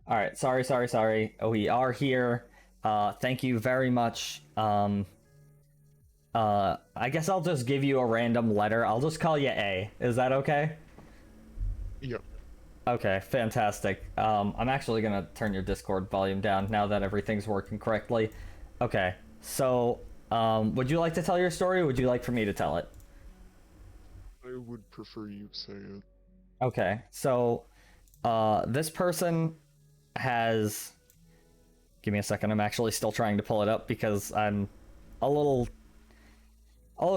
All right, sorry. We are here. Thank you very much. I guess I'll just give you a random letter. I'll just call you A. Is that okay? Yep. Okay, fantastic. I'm actually gonna turn your Discord volume down now that everything's working correctly. Okay, so, would you like to tell your story, or would you like for me to tell it? I would prefer you say it. Okay, so, this person has... Give me a second, I'm actually still trying to pull it up because I'm a little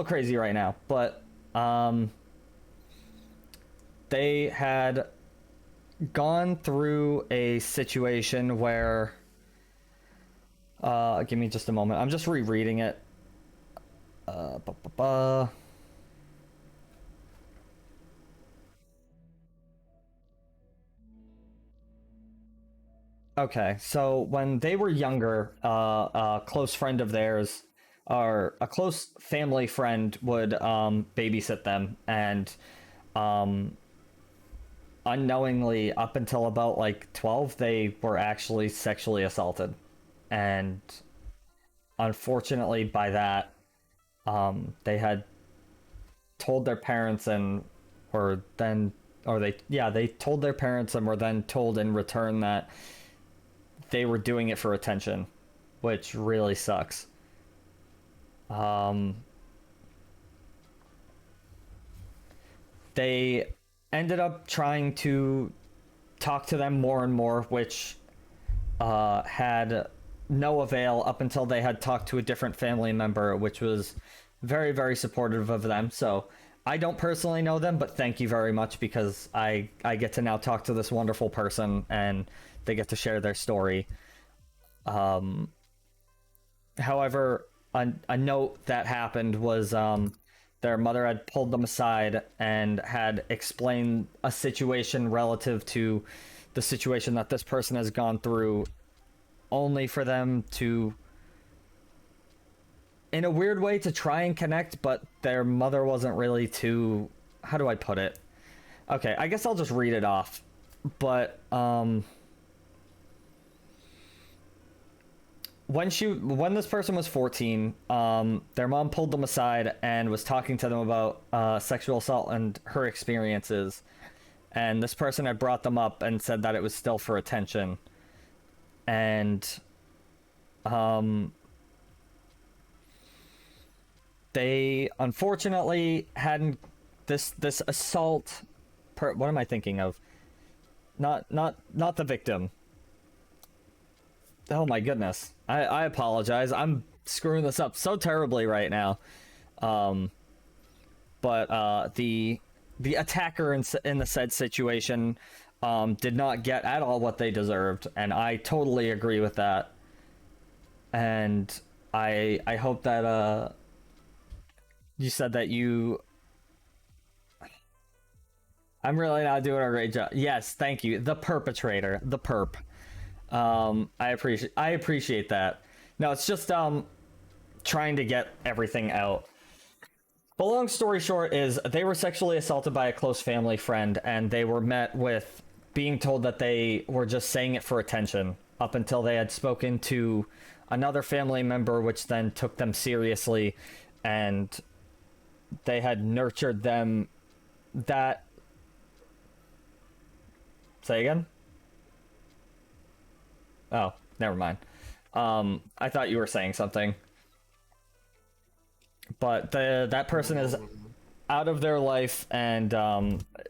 crazy right now, but, they had gone through a situation where give me just a moment. I'm just rereading it. Okay, so when they were younger, a close friend of theirs, or a close family friend, would babysit them, and unknowingly, up until about like 12, they were actually sexually assaulted. And unfortunately, by that, they had told their parents and were then, or they told their parents and were then told in return that they were doing it for attention, which really sucks. They ended up trying to talk to them more and more, which had no avail up until they had talked to a different family member, which was very, very supportive of them. So I don't personally know them, but thank you very much, because I get to now talk to this wonderful person and they get to share their story. However, a note that happened was their mother had pulled them aside and had explained a situation relative to the situation that this person has gone through, only for them to, in a weird way, to try and connect, but their mother wasn't really too... How do I put it? Okay, I guess I'll just read it off. But, when this person was 14, their mom pulled them aside and was talking to them about sexual assault and her experiences. And this person had brought them up and said that it was still for attention. And they unfortunately hadn't this assault what am I thinking of? Not the victim. Oh my goodness. I apologize. I'm screwing this up so terribly right now. But the attacker in the said situation did not get at all what they deserved, and I totally agree with that. And I hope that you said that you... I'm really not doing a great job. Yes, thank you. The perpetrator, the perp. I appreciate that. No, it's just trying to get everything out. The long story short is they were sexually assaulted by a close family friend, and they were met with being told that they were just saying it for attention, up until they had spoken to another family member, which then took them seriously, and they had nurtured them. That... Say again? Oh, never mind. I thought you were saying something. But that person is out of their life, and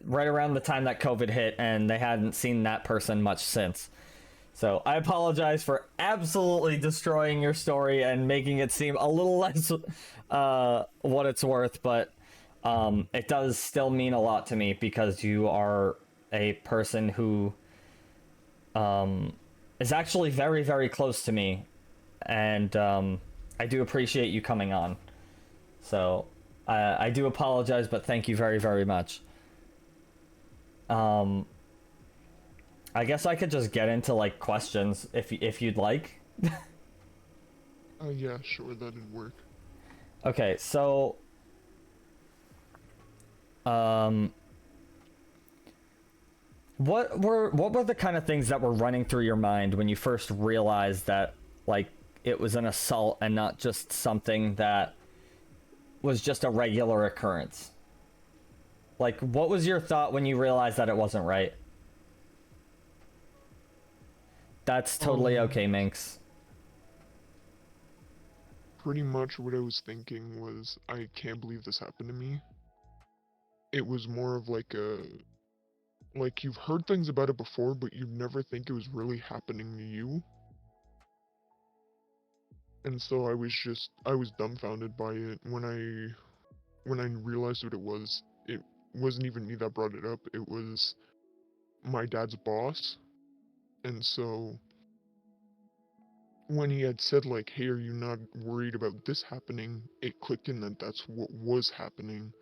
right around the time that COVID hit, and they hadn't seen that person much since. So I apologize for absolutely destroying your story and making it seem a little less what it's worth, but it does still mean a lot to me, because you are a person who is actually very, very close to me, and I do appreciate you coming on. So I do apologize, but thank you very, very much. I guess I could just get into like questions if you'd like. Yeah, sure, that'd work. Okay, so what were the kind of things that were running through your mind when you first realized that, like, it was an assault and not just something that was just a regular occurrence? Like, what was your thought when you realized that it wasn't right? That's totally okay, Minx. Pretty much what I was thinking was, I can't believe this happened to me. It was more of like like you've heard things about it before, but you'd never think it was really happening to you. And so I was dumbfounded by it when I realized what it was. It wasn't even me that brought it up. It was my dad's boss. And so when he had said, like, hey, are you not worried about this happening? It clicked in that that's what was happening.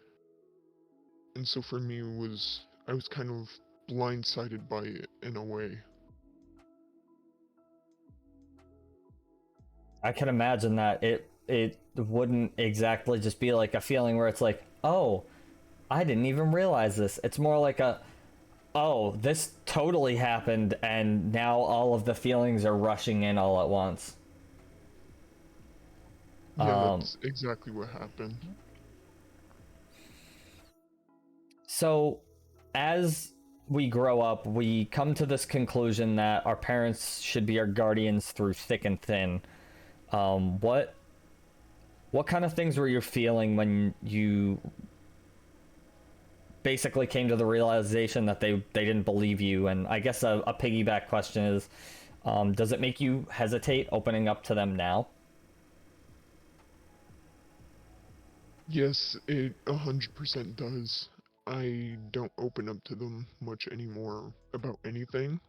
And so for me, I was kind of blindsided by it in a way. I can imagine that it wouldn't exactly just be like a feeling where it's like, oh, I didn't even realize this. It's more like a, oh, this totally happened, and now all of the feelings are rushing in all at once. Yeah, that's exactly what happened. So, as we grow up, we come to this conclusion that our parents should be our guardians through thick and thin. What kind of things were you feeling when you basically came to the realization that they didn't believe you? And I guess a piggyback question is, does it make you hesitate opening up to them now? Yes, it 100% does. I don't open up to them much anymore about anything.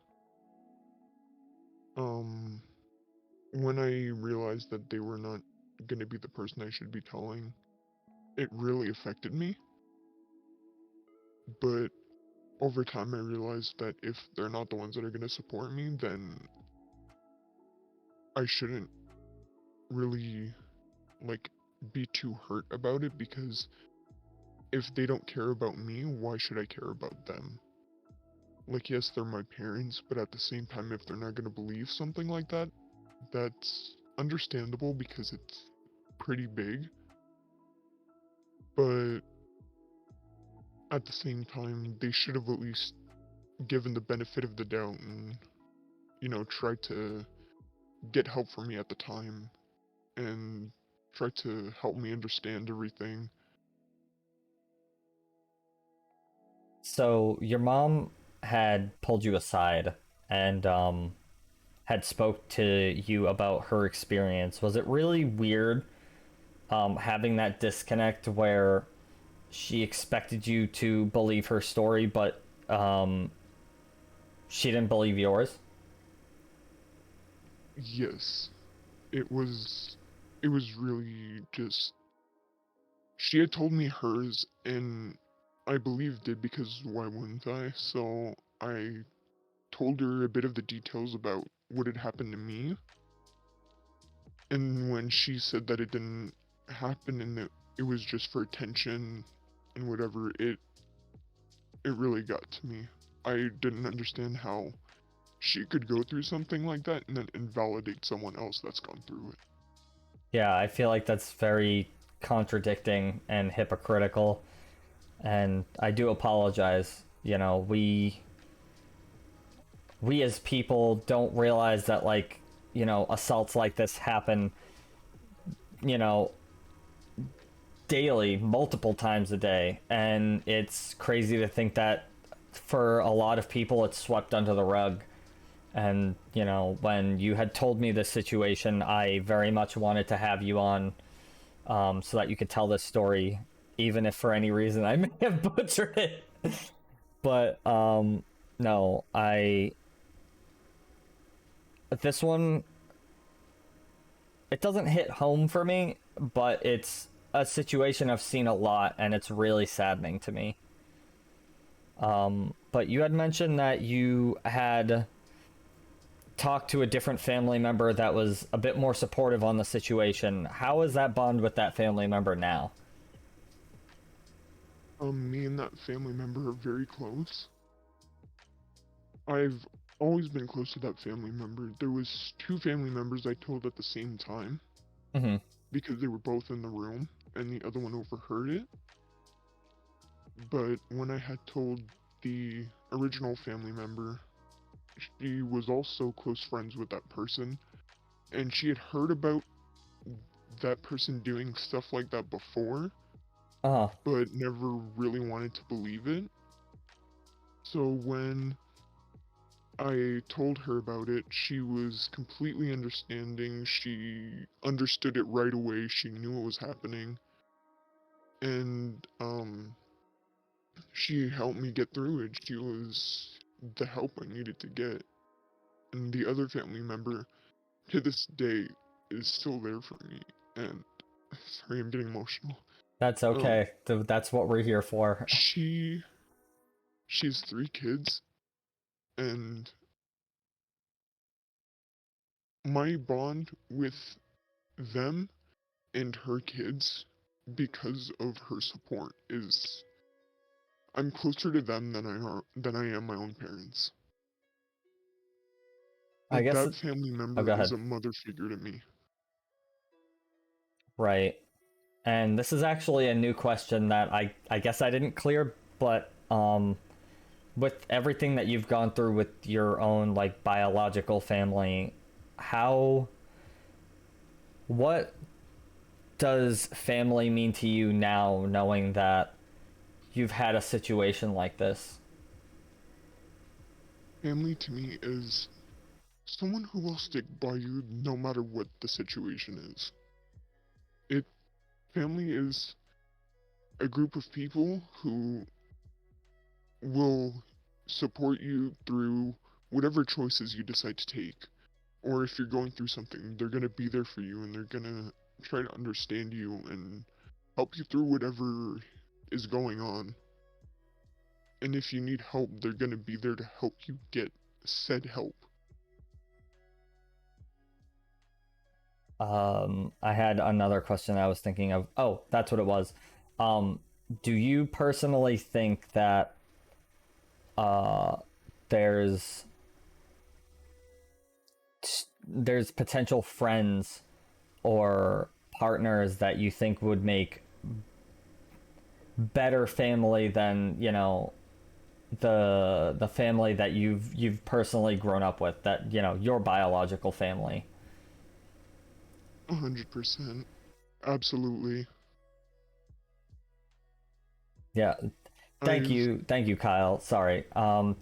When I realized that they were not gonna be the person I should be telling, it really affected me. But over time, I realized that if they're not the ones that are gonna support me, then I shouldn't really, like, be too hurt about it, because if they don't care about me, why should I care about them? Like, yes, they're my parents, but at the same time, if they're not gonna believe something like that, that's understandable because it's pretty big. But at the same time, they should have at least given the benefit of the doubt and, tried to get help for me at the time and try to help me understand everything. So your mom had pulled you aside and had spoke to you about her experience. Was it really weird having that disconnect where she expected you to believe her story, but she didn't believe yours? Yes, it was really just, she had told me hers, and I believed it because why wouldn't I? So I told her a bit of the details about what had happened to me, and when she said that it didn't happen and it was just for attention and whatever, it really got to me. I didn't understand how she could go through something like that and then invalidate someone else that's gone through it. Yeah, I feel like that's very contradicting and hypocritical, and I do apologize. You know, we as people don't realize that, like, you know, assaults like this happen, you know, daily, multiple times a day, and it's crazy to think that for a lot of people it's swept under the rug. And, you know, when you had told me this situation, I very much wanted to have you on, so that you could tell this story, even if for any reason I may have butchered it. But no, this one, it doesn't hit home for me, but it's a situation I've seen a lot, and it's really saddening to me. But you had mentioned that you had talked to a different family member that was a bit more supportive on the situation. How is that bond with that family member now? Me and that family member are very close. I've always been close to that family member. There was two family members I told at the same time Mm-hmm. because they were both in the room and the other one overheard it. But when I had told the original family member, she was also close friends with that person, and she had heard about that person doing stuff like that before, Uh-huh. but never really wanted to believe it. So when I told her about it, she was completely understanding. She understood it right away. She knew what was happening. And she helped me get through it. She was the help I needed to get. And the other family member, to this day, is still there for me. And sorry, I'm getting emotional. That's okay. That's what we're here for. She has 3 kids, and my bond with them and her kids, because of her support, is I'm closer to them than I am my own parents. I guess That family oh, member go is ahead. a mother figure to me. Right. And this is actually a new question that I guess I didn't clear, but with everything that you've gone through with your own like biological family, how what does family mean to you now, knowing that you've had a situation like this? Family to me is someone who will stick by you no matter what the situation is. It Family is a group of people who will support you through whatever choices you decide to take. Or if you're going through something, they're going to be there for you and they're going to try to understand you and help you through whatever is going on. And if you need help, they're going to be there to help you get said help. I had another question I was thinking of. Oh, that's what it was. Um, do you personally think that uh, there's there's potential friends or partners that you think would make better family than, you know, the family that you've personally grown up with, that, you know, your biological family? 100%. Absolutely. Yeah. I've Thank you, Kyle. Sorry.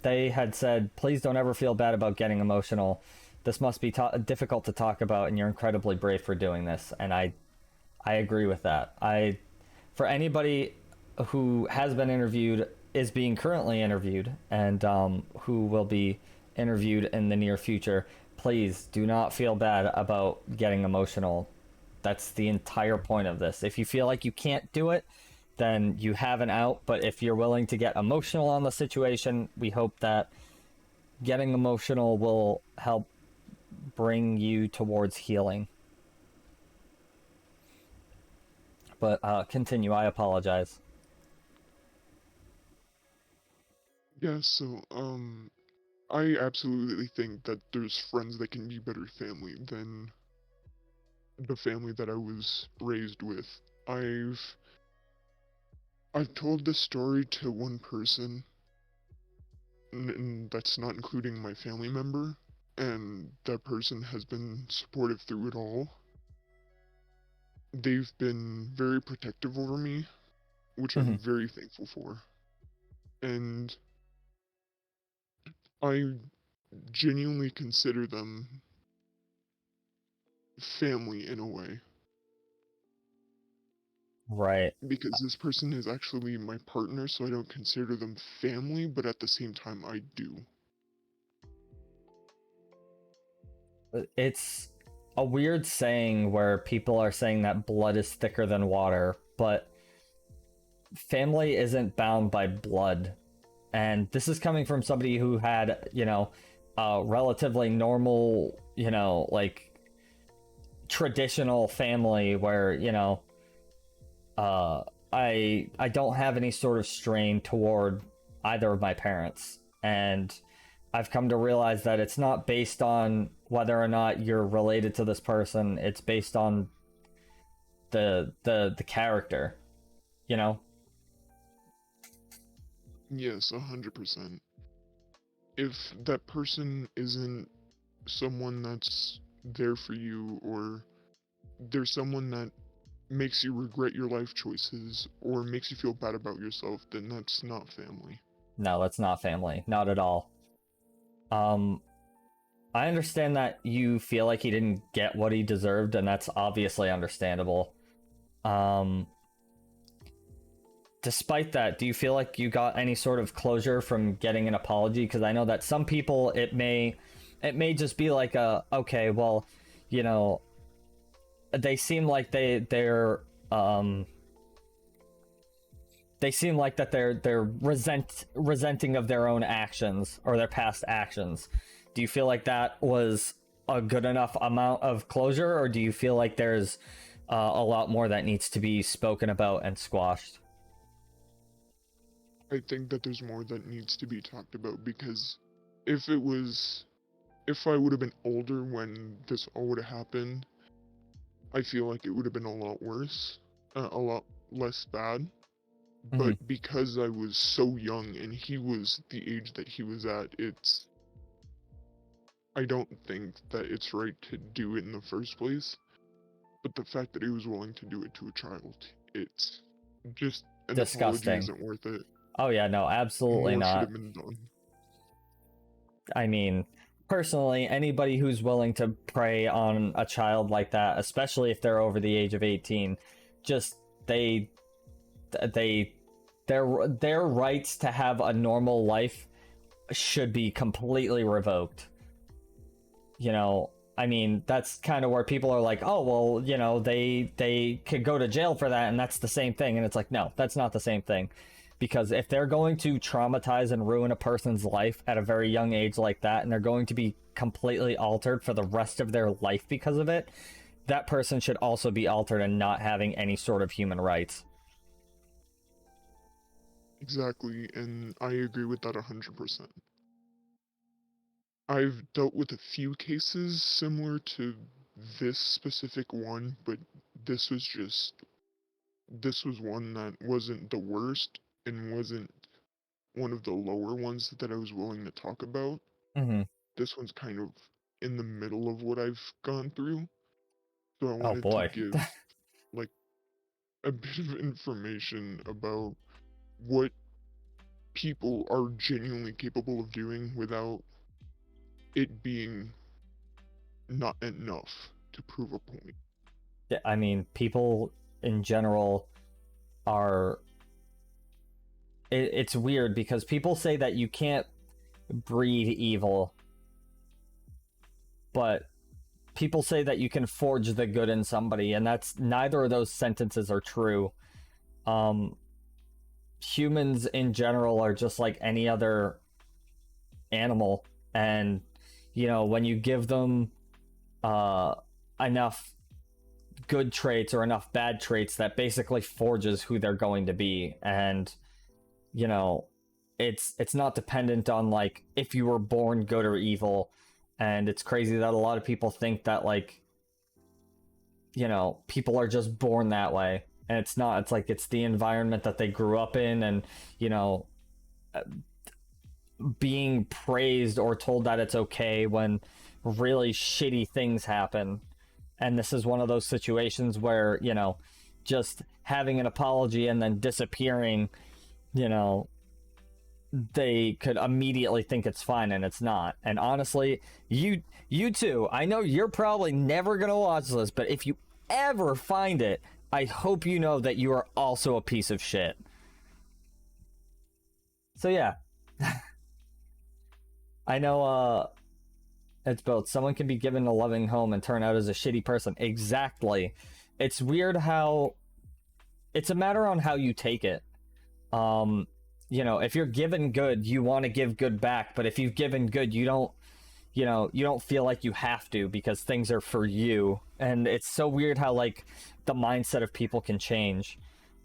They had said, please don't ever feel bad about getting emotional. This must be difficult to talk about, and you're incredibly brave for doing this. And I agree with that. For anybody who has been interviewed, is being currently interviewed, and who will be interviewed in the near future, please do not feel bad about getting emotional. That's the entire point of this. If you feel like you can't do it, then you have an out. But if you're willing to get emotional on the situation, we hope that getting emotional will help bring you towards healing. But continue. I apologize. Yeah, so I absolutely think that there's friends that can be better family than the family that I was raised with. I've I've told this story to one person, and that's not including my family member, and that person has been supportive through it all. They've been very protective over me, which I'm Mhm. very thankful for. And I genuinely consider them family in a way. Right. Because this person is actually my partner, so I don't consider them family, but at the same time, I do. It's a weird saying where people are saying that blood is thicker than water, but family isn't bound by blood. And this is coming from somebody who had, you know, a relatively normal, you know, like traditional family where, you know, uh I don't have any sort of strain toward either of my parents. And I've come to realize that it's not based on whether or not you're related to this person. It's based on the character, you know? Yes, 100%. If that person isn't someone that's there for you, or they're someone that makes you regret your life choices or makes you feel bad about yourself, then that's not family. No, that's not family. Not at all. I understand that you feel like he didn't get what he deserved, and that's obviously understandable. Despite that, do you feel like you got any sort of closure from getting an apology? Because I know that some people, it may just be like okay, well, you know, they seem like they're resenting of their own actions or their past actions. Do you feel like that was a good enough amount of closure, or do you feel like there's a lot more that needs to be spoken about and squashed? I think that there's more that needs to be talked about, because if I would have been older when this all would have happened, I feel like it would have been a lot worse, a lot less bad. But because I was so young and he was the age that he was at, I don't think that it's right to do it in the first place. But the fact that he was willing to do it to a child, it's just an Disgusting. apology isn't worth it. Oh yeah, no, absolutely More should not. have been done. I mean, personally, anybody who's willing to prey on a child like that, especially if they're over the age of 18, just their rights to have a normal life should be completely revoked. You know, I mean, that's kind of where people are like, oh, well, you know, they could go to jail for that, and that's the same thing. And it's like, no, that's not the same thing. Because if they're going to traumatize and ruin a person's life at a very young age like that, and they're going to be completely altered for the rest of their life because of it, that person should also be altered and not having any sort of human rights. Exactly, and I agree with that 100%. I've dealt with a few cases similar to this specific one, but this was one that wasn't the worst and wasn't one of the lower ones that I was willing to talk about. Mm-hmm. This one's kind of in the middle of what I've gone through. So I Oh wanted boy. to give like a bit of information about what people are genuinely capable of doing without it being not enough to prove a point. Yeah, I mean, people in general are... It's weird because people say that you can't breed evil, but people say that you can forge the good in somebody, and that's... neither of those sentences are true. Humans in general are just like any other animal, and you know, when you give them enough good traits or enough bad traits, that basically forges who they're going to be. And you know, it's not dependent on like if you were born good or evil. And it's crazy that a lot of people think that, like, you know, people are just born that way, and it's not. It's like it's the environment that they grew up in, and you know, being praised or told that it's okay when really shitty things happen. And this is one of those situations where, you know, just having an apology and then disappearing, you know, they could immediately think it's fine, and it's not. And honestly, you too, I know you're probably never gonna watch this, but if you ever find it, I hope you know that you are also a piece of shit. So yeah. I know it's both. Someone can be given a loving home and turn out as a shitty person. Exactly. It's weird how it's a matter on how you take it. You know, if you're given good, you want to give good back, but if you've given good, you don't feel like you have to, because things are for you. And it's so weird how like the mindset of people can change.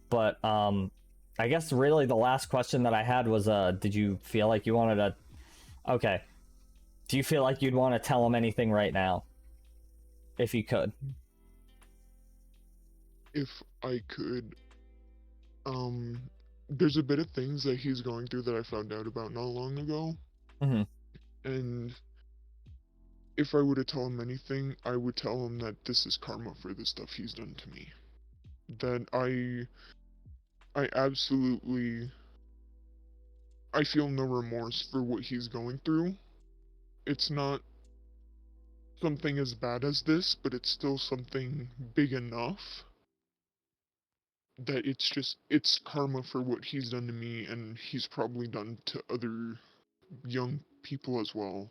But I guess really the last question that I had was did you feel like you wanted to... Okay, do you feel like you'd want to tell him anything right now? If you could. If I could, there's a bit of things that he's going through that I found out about not long ago, Mm-hmm. and if I were to tell him anything, I would tell him that this is karma for the stuff he's done to me. That I absolutely, I feel no remorse for what he's going through. It's not something as bad as this, but it's still something big enough that it's karma for what he's done to me, and he's probably done to other young people as well.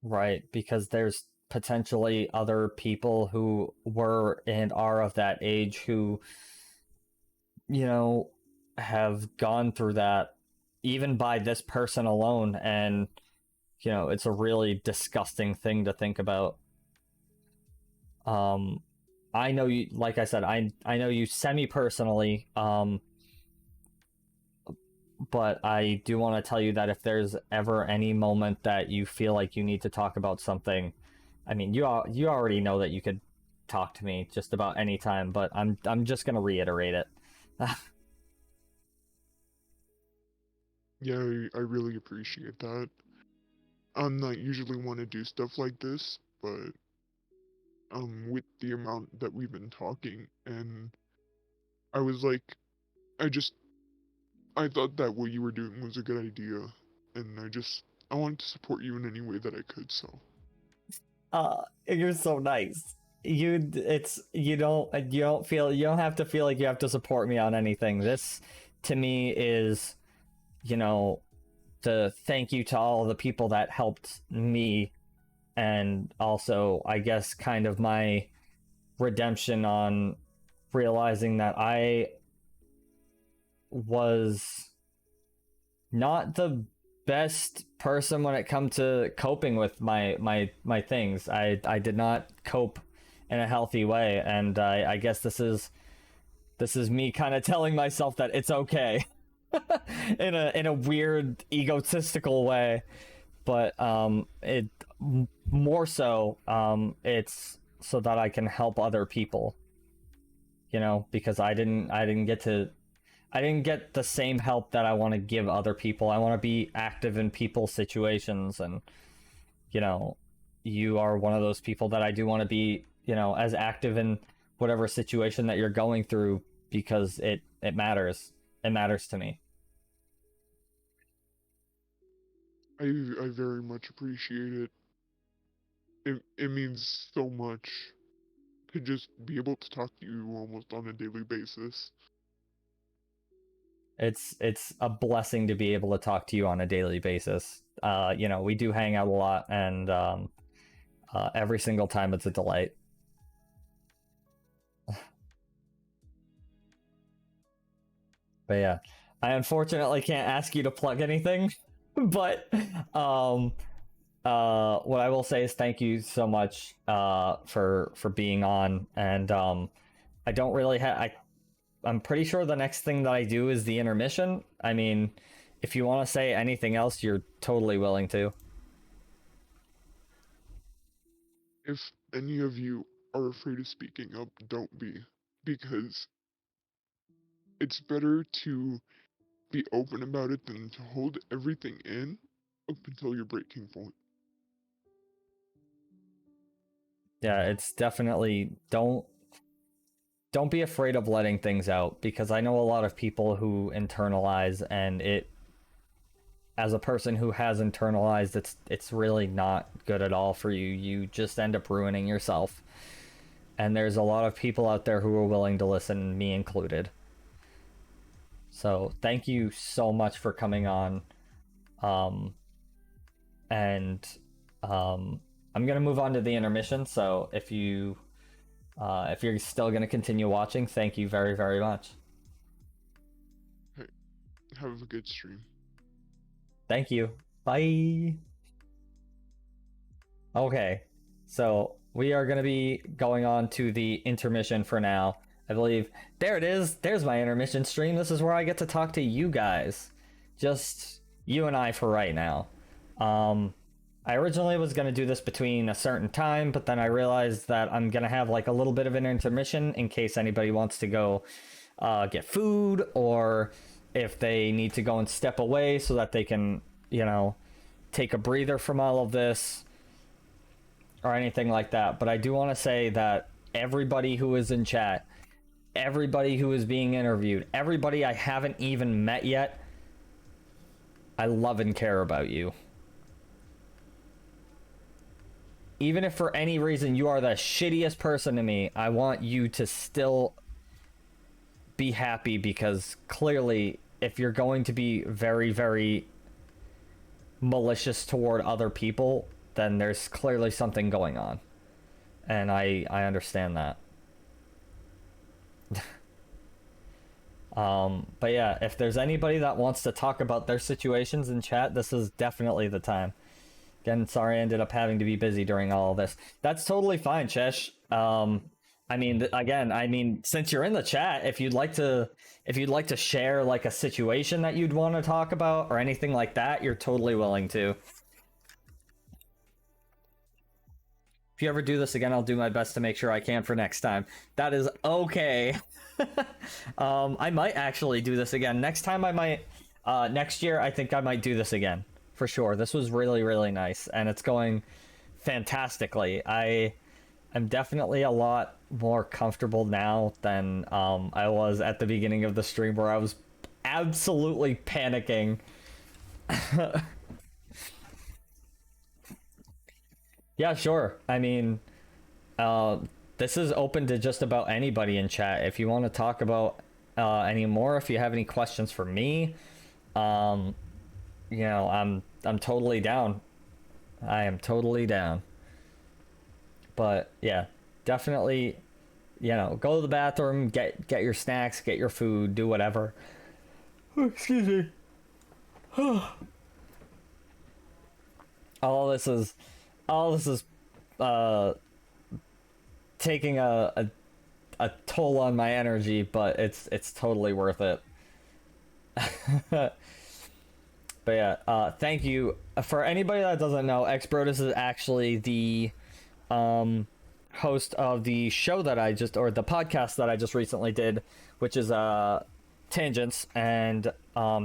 Right, because there's potentially other people who were and are of that age who, you know, have gone through that even by this person alone, and you know, it's a really disgusting thing to think about. I know you, like I said, I know you semi-personally, but I do want to tell you that if there's ever any moment that you feel like you need to talk about something, I mean, you already know that you could talk to me just about any time, but I'm just gonna reiterate it. Yeah, I really appreciate that. I'm not usually one to do stuff like this, but with the amount that we've been talking, and I was like, I thought that what you were doing was a good idea, and I wanted to support you in any way that I could, so. You're so nice. You don't feel, you don't have to feel like you have to support me on anything. This to me is, you know, to thank you to all the people that helped me, and also I guess kind of my redemption on realizing that I was not the best person when it comes to coping with my things. I did not cope in a healthy way, and I guess this is me kind of telling myself that it's okay in a weird egotistical way, but it more so it's so that I can help other people, you know, because I didn't get the same help that I want to give other people. I want to be active in people's situations, and you know, you are one of those people that I do want to be, you know, as active in whatever situation that you're going through, because it matters. It matters to me. I very much appreciate it. It means so much to just be able to talk to you almost on a daily basis. It's a blessing to be able to talk to you on a daily basis. You know, we do hang out a lot, and every single time it's a delight. But yeah, I unfortunately can't ask you to plug anything, but what I will say is thank you so much for being on, and I don't really have, I'm pretty sure the next thing that I do is the intermission. I mean, if you want to say anything else, you're totally willing to. If any of you are afraid of speaking up, don't be, because it's better to be open about it than to hold everything in up until your breaking point. Yeah, it's definitely, don't be afraid of letting things out, because I know a lot of people who internalize, and it, as a person who has internalized, it's really not good at all for you. You just end up ruining yourself. And there's a lot of people out there who are willing to listen, me included. So thank you so much for coming on. And I'm gonna move on to the intermission. So if you're still gonna continue watching, thank you very, very much. Hey, have a good stream. Thank you. Bye. Okay, so we are gonna be going on to the intermission for now. I believe there it is. There's my intermission stream. This is where I get to talk to you guys. Just you and I for right now. I originally was going to do this between a certain time, but then I realized that I'm going to have like a little bit of an intermission in case anybody wants to go get food, or if they need to go and step away so that they can, you know, take a breather from all of this or anything like that. But I do want to say that everybody who is in chat, everybody who is being interviewed, everybody I haven't even met yet, I love and care about you. Even if for any reason you are the shittiest person to me, I want you to still be happy, because clearly if you're going to be very, very malicious toward other people, then there's clearly something going on. And I understand that. But yeah, if there's anybody that wants to talk about their situations in chat, this is definitely the time. Again, sorry I ended up having to be busy during all of this. That's totally fine, Chesh. I mean, again, I mean, since you're in the chat, if you'd like to share like a situation that you'd want to talk about or anything like that, you're totally willing to. If you ever do this again, I'll do my best to make sure I can for next time. That is okay. I might actually do this again. Next time I might, next year, I think I might do this again. For sure. This was really, really nice, and it's going fantastically. I'm definitely a lot more comfortable now than I was at the beginning of the stream, where I was absolutely panicking. Yeah, sure. I mean, this is open to just about anybody in chat. If you want to talk about any more, if you have any questions for me, you know, I'm totally down. I am totally down. But yeah, definitely, you know, go to the bathroom, get your snacks, get your food, do whatever. Oh, excuse me. all this is taking a toll on my energy, but it's totally worth it. But yeah, thank you. For anybody that doesn't know, Xbrodus is actually the host of the show that or the podcast that I just recently did, which is Tangents, and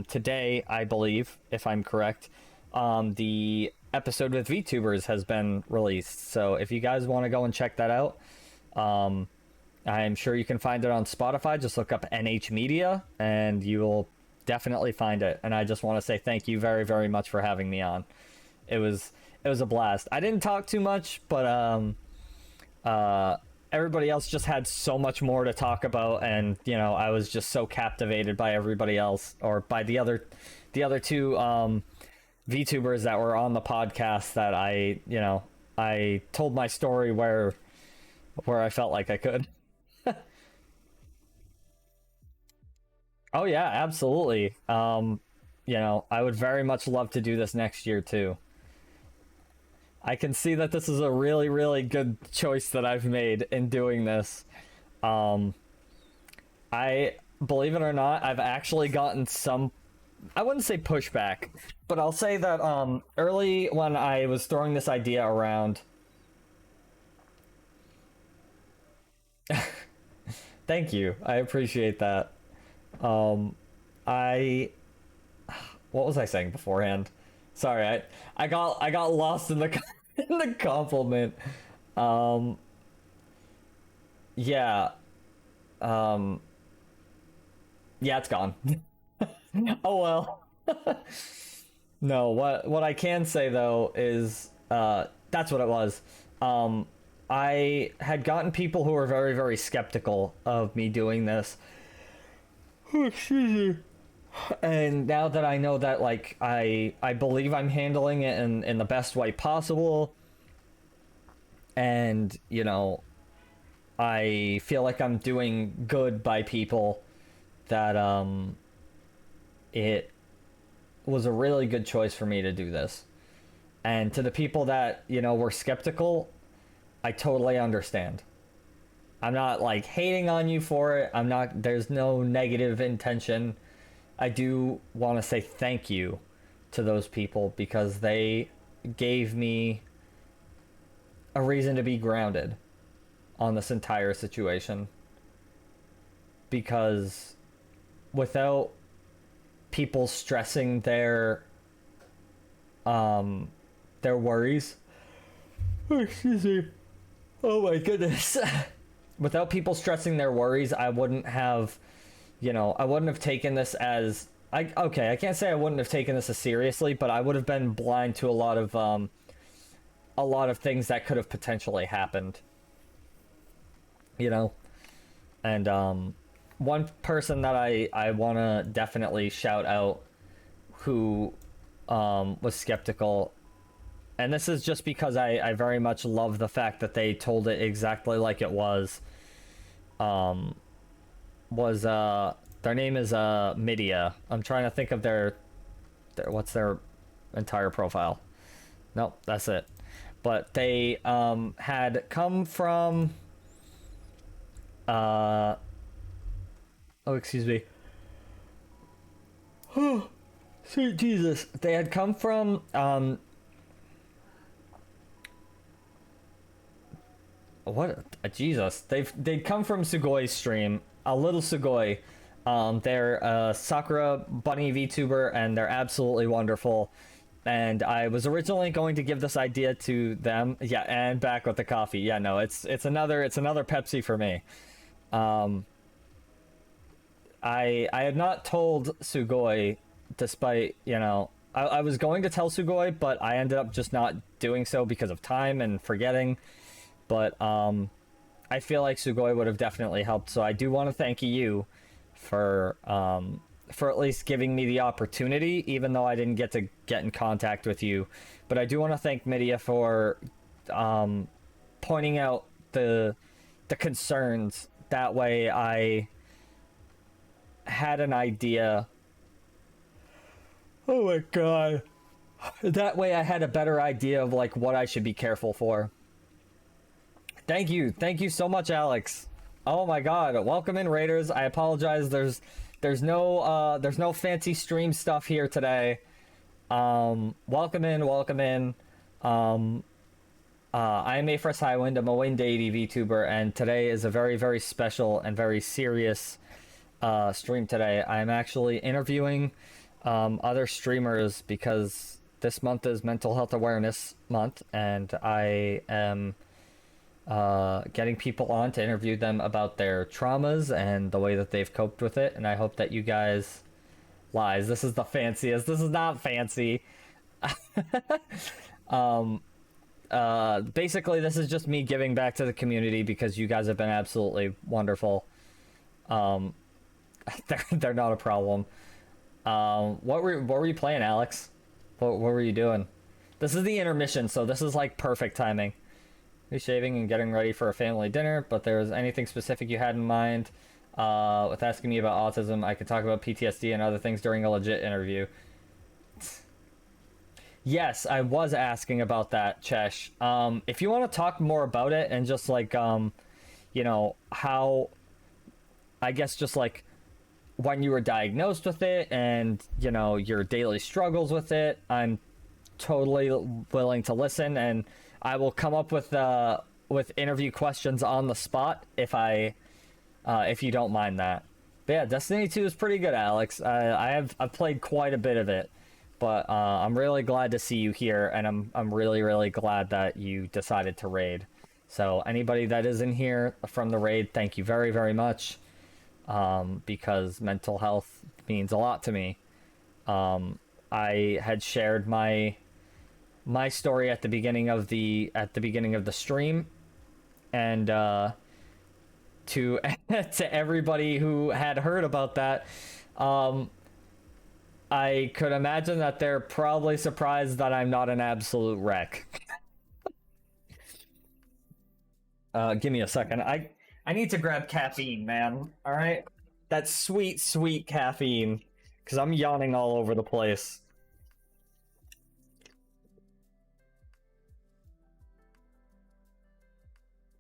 today, I believe, if I'm correct, the episode with VTubers has been released. So if you guys want to go and check that out, I'm sure you can find it on Spotify. Just look up NH Media and you will definitely find it. And I just want to say thank you very, very much for having me on. It was a blast. I didn't talk too much, but everybody else just had so much more to talk about, and you know, I was just so captivated by everybody else, or by the other two VTubers that were on the podcast, that I told my story where I felt like I could. Oh yeah, absolutely. You know, I would very much love to do this next year too. I can see that this is a really, really good choice that I've made in doing this. I, believe it or not, I've actually gotten some, I wouldn't say pushback, but I'll say that early when I was throwing this idea around. Thank you. I appreciate that. What was I saying beforehand? Sorry, I got lost in the in the compliment. Yeah. Yeah, it's gone. Oh well. No, what I can say though is that's what it was. I had gotten people who were very, very skeptical of me doing this. Oh, excuse me. And now that I know that, like, I believe I'm handling it in the best way possible, and, you know, I feel like I'm doing good by people, that, it was a really good choice for me to do this. And to the people that, you know, were skeptical, I totally understand. I'm not, like, hating on you for it. There's no negative intention. I do want to say thank you to those people because they gave me a reason to be grounded on this entire situation. Because without people stressing their worries, oh, excuse me, oh my goodness, without people stressing their worries, I wouldn't have, I wouldn't have taken this as, I can't say I wouldn't have taken this as seriously, but I would have been blind to a lot of things that could have potentially happened, and one person that I want to definitely shout out who was skeptical, and this is just because I very much love the fact that they told it exactly like it was their name is Midia. I'm trying to think of their what's their entire profile. Nope, that's it. But they had come from oh, excuse me. Oh, sweet Jesus. They had come from what? Jesus. They'd come from Sugoi's stream. A little Sugoi. They're a Sakura bunny VTuber, and they're absolutely wonderful. And I was originally going to give this idea to them. Yeah, and back with the coffee. Yeah, no, it's another Pepsi for me. I had not told Sugoi, despite, I was going to tell Sugoi, but I ended up just not doing so because of time and forgetting. But I feel like Sugoi would have definitely helped. So I do want to thank you for at least giving me the opportunity, even though I didn't get to get in contact with you. But I do want to thank Midia for pointing out the concerns. That way I had an idea. Oh my god. That way I had a better idea of like what I should be careful for. Thank you so much, Alex. Oh my god, welcome in, Raiders. I apologize, there's no fancy stream stuff here today. Welcome in. I'm Afress Highwind. I'm a Wayne Deity VTuber, and today is a very, very special and very serious stream today. I'm actually interviewing other streamers because this month is Mental Health Awareness Month, and I am getting people on to interview them about their traumas and the way that they've coped with it. And I hope that you guys... Lies, this is the fanciest. This is not fancy. Basically this is just me giving back to the community because you guys have been absolutely wonderful. They're not a problem. What were you playing, Alex? What were you doing? This is the intermission, so this is like perfect timing. You're shaving and getting ready for a family dinner, but there's anything specific you had in mind with asking me about autism? I could talk about PTSD and other things during a legit interview. Yes, I was asking about that, Chesh. If you want to talk more about it and just like, how, I guess just like when you were diagnosed with it and, your daily struggles with it, I'm totally willing to listen, and I will come up with interview questions on the spot if you don't mind that. But yeah, Destiny 2 is pretty good, Alex. I've played quite a bit of it, but I'm really glad to see you here, and I'm really, really glad that you decided to raid. So anybody that is in here from the raid, thank you very, very much, because mental health means a lot to me. I had shared my story at the beginning of the stream, and to everybody who had heard about that, I could imagine that they're probably surprised that I'm not an absolute wreck. Give me a second. I need to grab caffeine, man. All right, that sweet, sweet caffeine, because I'm yawning all over the place.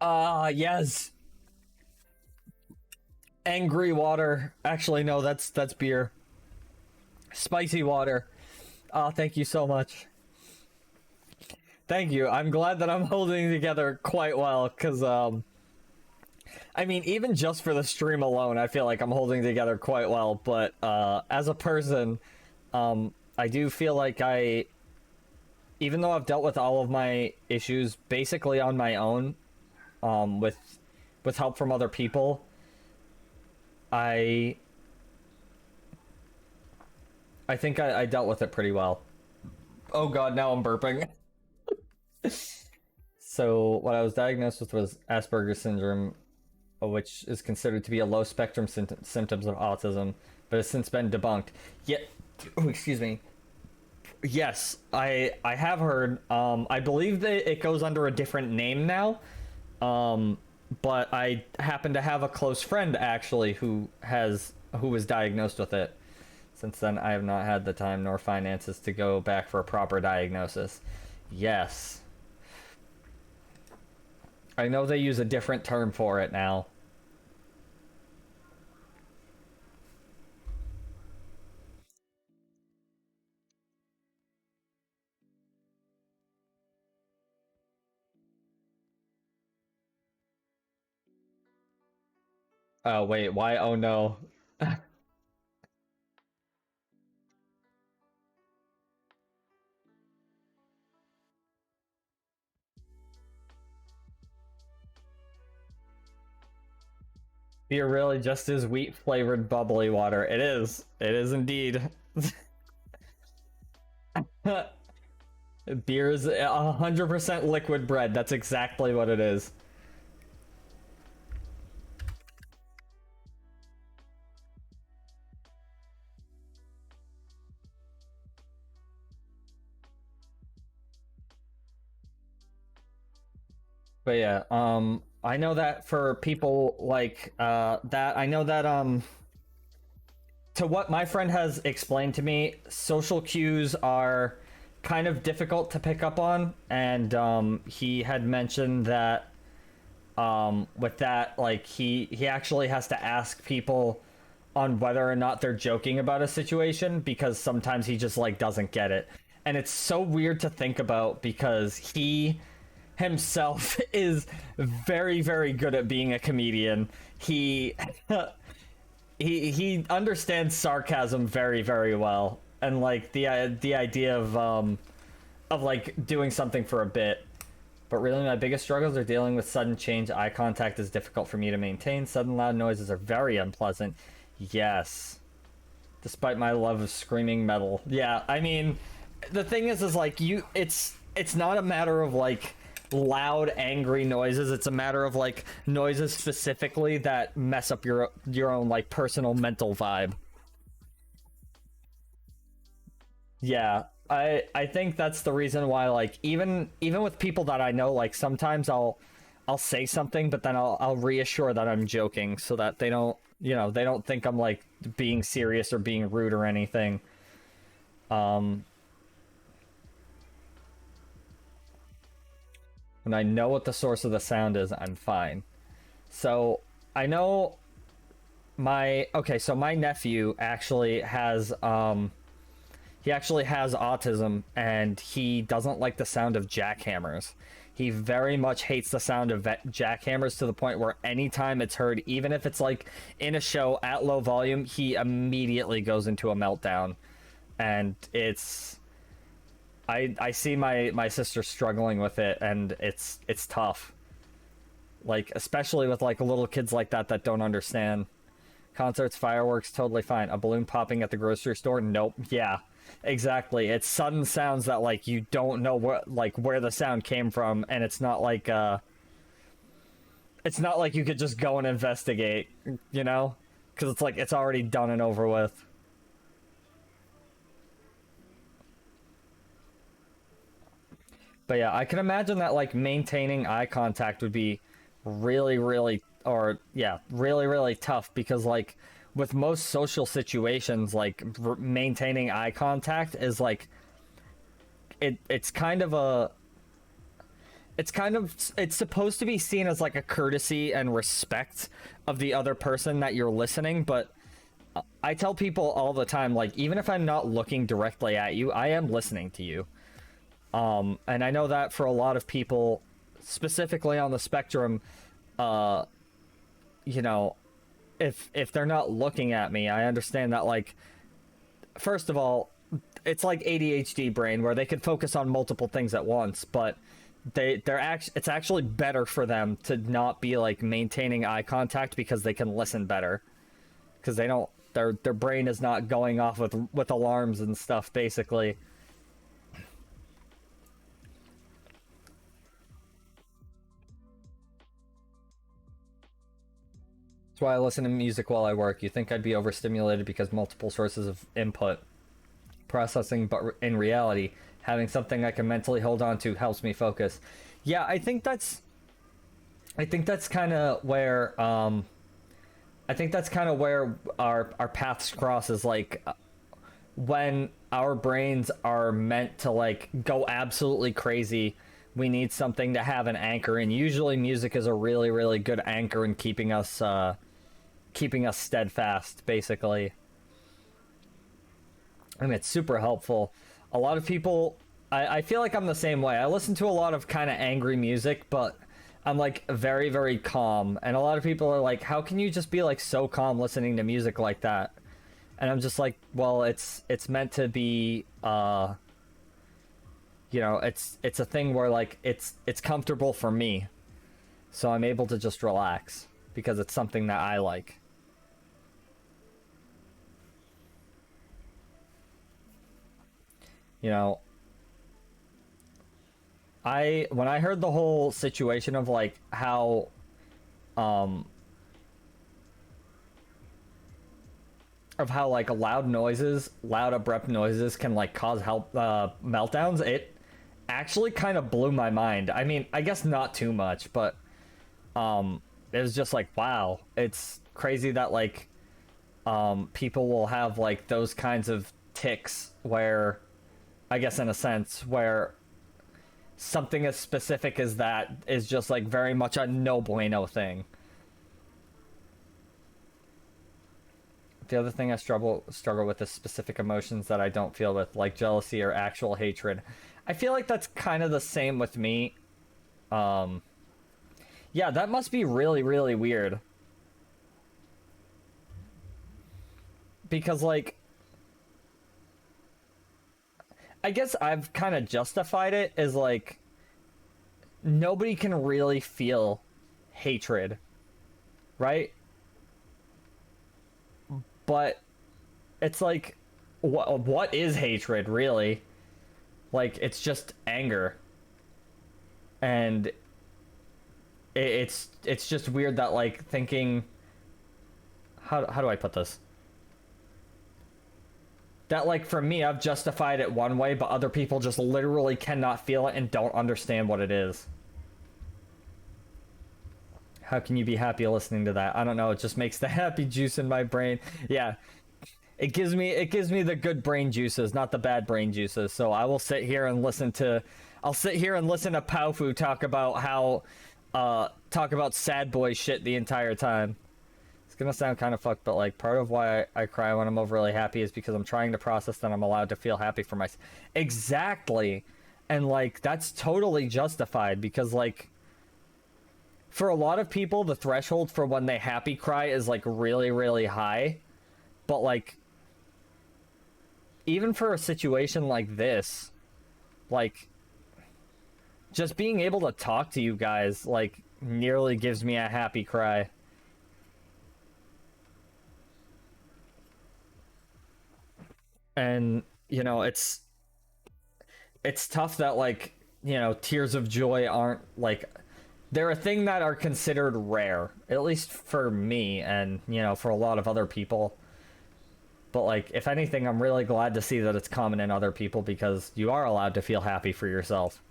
Yes. Angry water. Actually, no, that's beer. Spicy water. Oh, thank you so much. Thank you. I'm glad that I'm holding together quite well, because, I mean, even just for the stream alone, I feel like I'm holding together quite well, but, as a person, I do feel like even though I've dealt with all of my issues basically on my own, with help from other people, I think I dealt with it pretty well. Oh god, now I'm burping. So, what I was diagnosed with was Asperger's syndrome, which is considered to be a low spectrum symptoms of autism, but has since been debunked. Oh, excuse me. Yes, I have heard. I believe that it goes under a different name now. But I happen to have a close friend actually who was diagnosed with it. Since then, I have not had the time nor finances to go back for a proper diagnosis. Yes. I know they use a different term for it now. Oh, wait, why? Oh no. Beer really just is wheat flavored bubbly water. It is. It is indeed. Beer is 100% liquid bread. That's exactly what it is. But yeah, I know that for people like that, I know that to what my friend has explained to me, social cues are kind of difficult to pick up on, and he had mentioned that with that, like he actually has to ask people on whether or not they're joking about a situation, because sometimes he just like doesn't get it. And it's so weird to think about because he himself is very, very good at being a comedian. He he understands sarcasm very, very well, and like the idea of like doing something for a bit. But really, my biggest struggles are dealing with sudden change. Eye contact is difficult for me to maintain. Sudden loud noises are very unpleasant. Yes. Despite my love of screaming metal. Yeah, I mean, the thing is like it's not a matter of like loud angry noises. It's a matter of like noises specifically that mess up your own like personal mental vibe. Yeah, I think that's the reason why, like, even with people that I know, like sometimes I'll say something, but then I'll reassure that I'm joking, so that they don't, they don't think I'm like being serious or being rude or anything. When I know what the source of the sound is, I'm fine. So I know so my nephew actually has autism, and he doesn't like the sound of jackhammers. He very much hates the sound of jackhammers, to the point where anytime it's heard, even if it's like in a show at low volume, he immediately goes into a meltdown. And I see my sister struggling with it, and it's tough. Like, especially with like little kids like that don't understand. Concerts, fireworks, totally fine. A balloon popping at the grocery store? Nope. Yeah. Exactly. It's sudden sounds that like you don't know where the sound came from, and it's not like you could just go and investigate, because it's like it's already done and over with. But yeah, I can imagine that like maintaining eye contact would be really, really, really, really tough, because like with most social situations, like maintaining eye contact is like it's supposed to be seen as like a courtesy and respect of the other person that you're listening, but I tell people all the time, like, even if I'm not looking directly at you, I am listening to you. And I know that for a lot of people, specifically on the spectrum, you know, if they're not looking at me, I understand that, like, first of all, it's like ADHD brain where they can focus on multiple things at once, but it's actually better for them to not be like maintaining eye contact because they can listen better, because they don't their brain is not going off with alarms and stuff, basically. That's why I listen to music while I work. You think I'd be overstimulated because multiple sources of input processing, but in reality, having something I can mentally hold on to helps me focus. Yeah, I think that's kind of where our paths cross, is like when our brains are meant to like go absolutely crazy. We need something to have an anchor, and usually music is a really, really good anchor in keeping us steadfast, basically. And it's super helpful. A lot of people, I feel like I'm the same way. I listen to a lot of kind of angry music, but I'm like very, very calm. And a lot of people are like, how can you just be like so calm listening to music like that? And I'm just like, well, it's meant to be, you know, it's a thing where like it's comfortable for me. So I'm able to just relax because it's something that I like. You know, when I heard the whole situation of like how like loud abrupt noises can like cause meltdowns, it actually kind of blew my mind. I mean, I guess not too much, but it was just like, wow, it's crazy that like people will have like those kinds of tics where, I guess in a sense, where something as specific as that is just like very much a no bueno thing. The other thing I struggle with is specific emotions that I don't feel with, like jealousy or actual hatred. I feel like that's kind of the same with me. Yeah, that must be really, really weird. Because, like, I guess I've kind of justified it as, like, nobody can really feel hatred, right? But it's like, what is hatred, really? Like, it's just anger. And it's just weird that, like, thinking... How do I put this? That, like, for me, I've justified it one way, but other people just literally cannot feel it and don't understand what it is. How can you be happy listening to that? I don't know, it just makes the happy juice in my brain. Yeah. It gives me the good brain juices, not the bad brain juices. So I will sit here and listen to Paufu talk about sad boy shit the entire time. It's gonna sound kind of fucked, but like part of why I cry when I'm overly happy is because I'm trying to process that I'm allowed to feel happy for myself. Exactly. And like that's totally justified, because like for a lot of people the threshold for when they happy cry is like really, really high. But like even for a situation like this, like just being able to talk to you guys like nearly gives me a happy cry. And you know, it's tough that like, you know, tears of joy aren't like, they're a thing that are considered rare, at least for me and, you know, for a lot of other people. But like, if anything, I'm really glad to see that it's common in other people, because you are allowed to feel happy for yourself.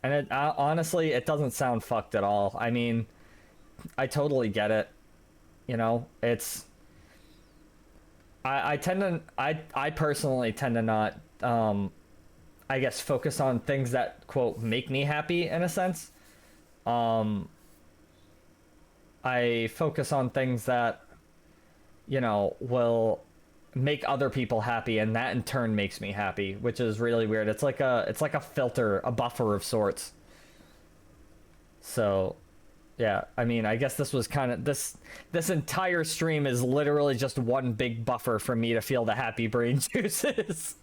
And it honestly, it doesn't sound fucked at all. I mean, I totally get it. You know, it's... I personally tend to not, I guess, focus on things that, quote, make me happy, in a sense. I focus on things that, you know, will make other people happy, and that in turn makes me happy, which is really weird. It's like a filter, a buffer of sorts. So, yeah, I mean, I guess this was kind of this entire stream is literally just one big buffer for me to feel the happy brain juices.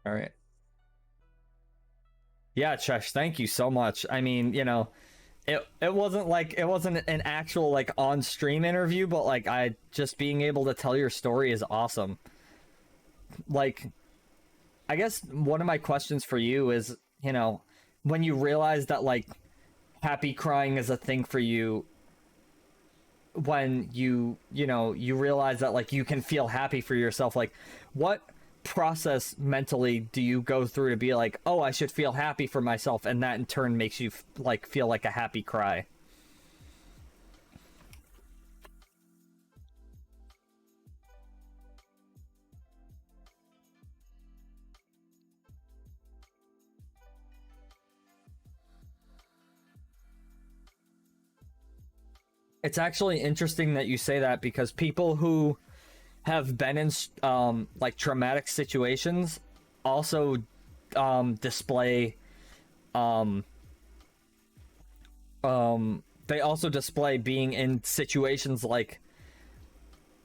All right. Yeah, Chesh, thank you so much. I mean, you know, it wasn't an actual like on stream interview, but like I just being able to tell your story is awesome. Like, I guess one of my questions for you is, you know, when you realize that like happy crying is a thing for you, when you know, you realize that like you can feel happy for yourself, like what process mentally do you go through to be like, oh, I should feel happy for myself, and that in turn makes you like feel like a happy cry? It's actually interesting that you say that, because people who have been in like traumatic situations also display they also display being in situations like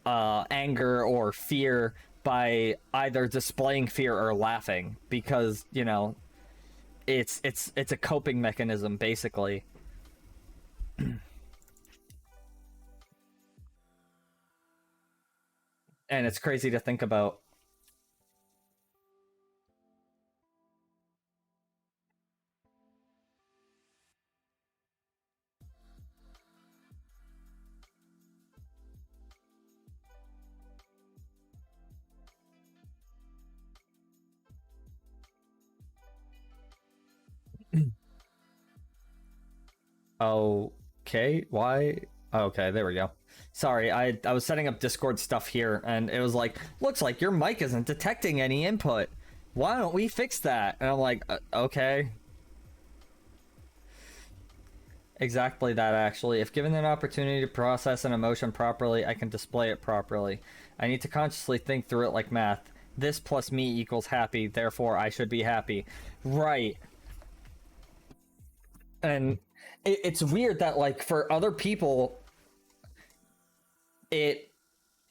anger or fear by either displaying fear or laughing, because, you know, it's a coping mechanism basically. And it's crazy to think about. Okay, why? Okay, there we go. Sorry, I was setting up Discord stuff here, and it was like, looks like your mic isn't detecting any input. Why don't we fix that? And I'm like, okay. Exactly that, actually. If given an opportunity to process an emotion properly, I can display it properly. I need to consciously think through it like math. This plus me equals happy, therefore I should be happy. Right. And it's weird that, like, for other people, it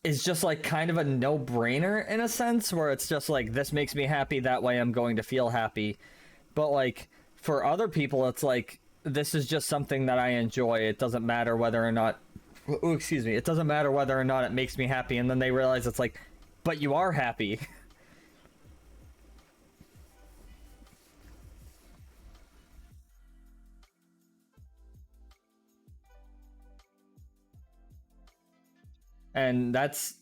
is just like kind of a no-brainer in a sense, where it's just like, this makes me happy, that way I'm going to feel happy. But like for other people, it's like, this is just something that I enjoy. It doesn't matter whether or not, oh, excuse me, it doesn't matter whether or not it makes me happy. And then they realize it's like, but you are happy. And that's,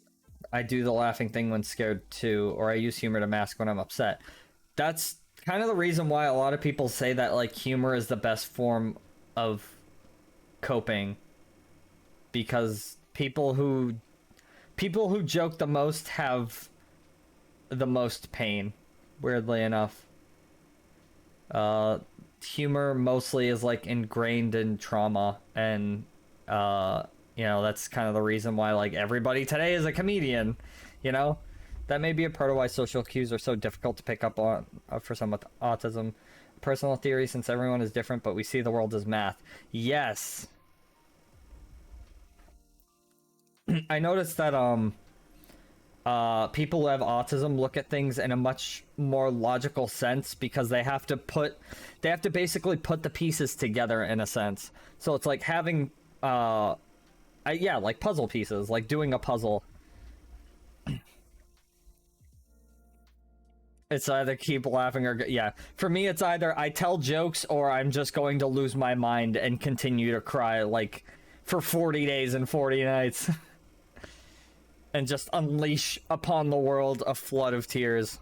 I do the laughing thing when scared too, or I use humor to mask when I'm upset. That's kind of the reason why a lot of people say that like humor is the best form of coping, because people who joke the most have the most pain, weirdly enough. Humor mostly is like ingrained in trauma, and you know, that's kind of the reason why like everybody today is a comedian, you know? That may be a part of why social cues are so difficult to pick up on for someone with autism. Personal theory, since everyone is different, but we see the world as math. Yes. I noticed that people who have autism look at things in a much more logical sense, because they have to basically put the pieces together in a sense. So it's like having yeah, like puzzle pieces, like doing a puzzle. It's either keep laughing or yeah. For me, it's either I tell jokes or I'm just going to lose my mind and continue to cry like for 40 days and 40 nights. And just unleash upon the world a flood of tears.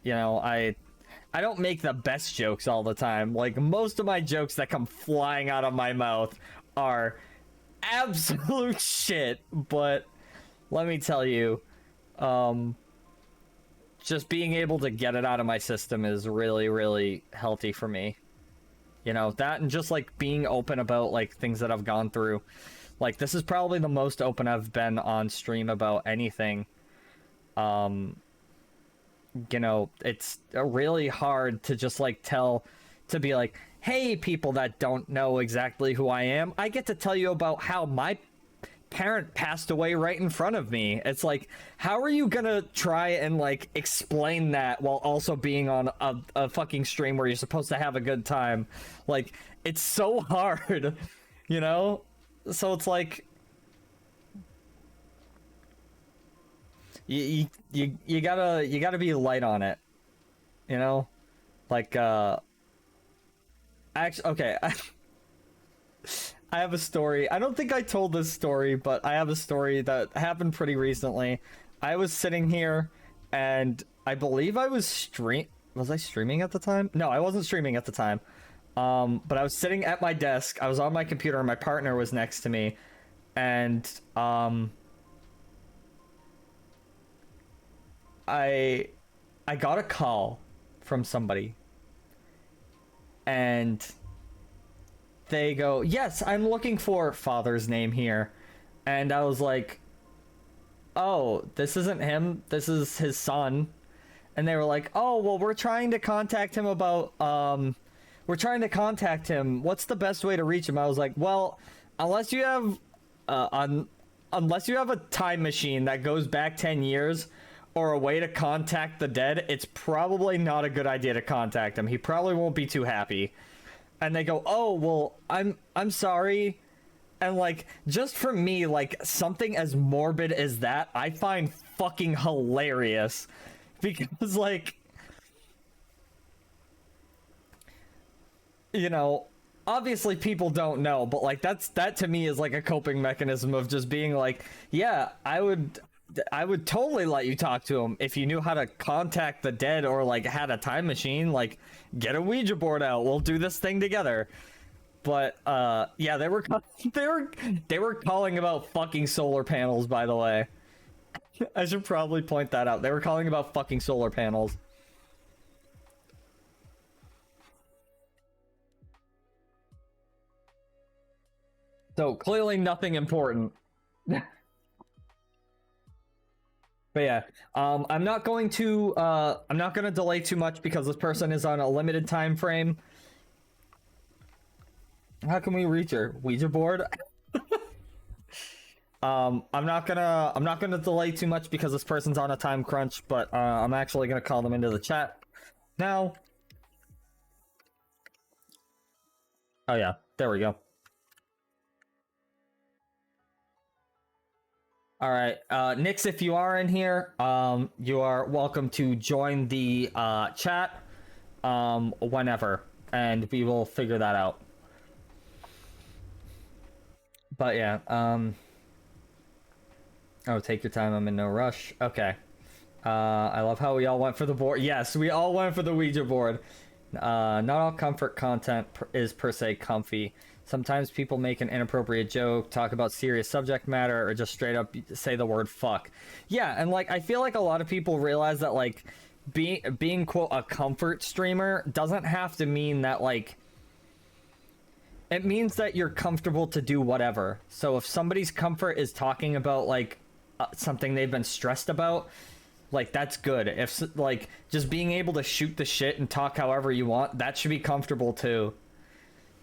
You know, I don't make the best jokes all the time. Like, most of my jokes that come flying out of my mouth are absolute shit. But let me tell you, just being able to get it out of my system is really, really healthy for me. You know, that and just like being open about like things that I've gone through. Like this is probably the most open I've been on stream about anything. You know, it's really hard to just like to be like, hey, people that don't know exactly who I am, I get to tell you about how my parent passed away right in front of me. It's like, how are you gonna try and like explain that while also being on a fucking stream where you're supposed to have a good time? Like, it's so hard, you know? So it's like you gotta be light on it, you know? Like actually, okay. I have a story. I don't think I told this story, but I have a story that happened pretty recently. I was sitting here, and I believe I was Was I streaming at the time? No, I wasn't streaming at the time. But I was sitting at my desk. I was on my computer, and my partner was next to me, and I got a call from somebody, and they go, yes, I'm looking for father's name here. And I was like, oh, this isn't him, this is his son. And they were like, oh, well, we're trying to contact him about what's the best way to reach him? I was like, well, unless you have a time machine that goes back 10 years or a way to contact the dead, it's probably not a good idea to contact him. He probably won't be too happy. And they go, oh, well, I'm sorry. And like, just for me, like something as morbid as that, I find fucking hilarious. Because like, you know, obviously people don't know, but like that to me is like a coping mechanism of just being like, yeah, I would totally let you talk to him if you knew how to contact the dead or like had a time machine. Like, get a Ouija board out, we'll do this thing together. But yeah, they were calling about fucking solar panels, by the way. I should probably point that out. They were calling about fucking solar panels. So clearly nothing important. But yeah, I'm not going to delay too much because this person is on a limited time frame. How can we reach her? Ouija board? I'm not gonna delay too much because this person's on a time crunch, but I'm actually gonna call them into the chat now. Oh yeah, there we go. All right, Nix, if you are in here, you are welcome to join the chat whenever, and we will figure that out. But yeah, oh, take your time, I'm in no rush. Okay. I love how we all went for the board. Yes, we all went for the Ouija board. Not all comfort content is per se comfy. Sometimes people make an inappropriate joke, talk about serious subject matter, or just straight up say the word fuck. Yeah, and like I feel like a lot of people realize that like being quote a comfort streamer doesn't have to mean that like it means that you're comfortable to do whatever. So if somebody's comfort is talking about like something they've been stressed about, like that's good. If like just being able to shoot the shit and talk however you want, that should be comfortable too.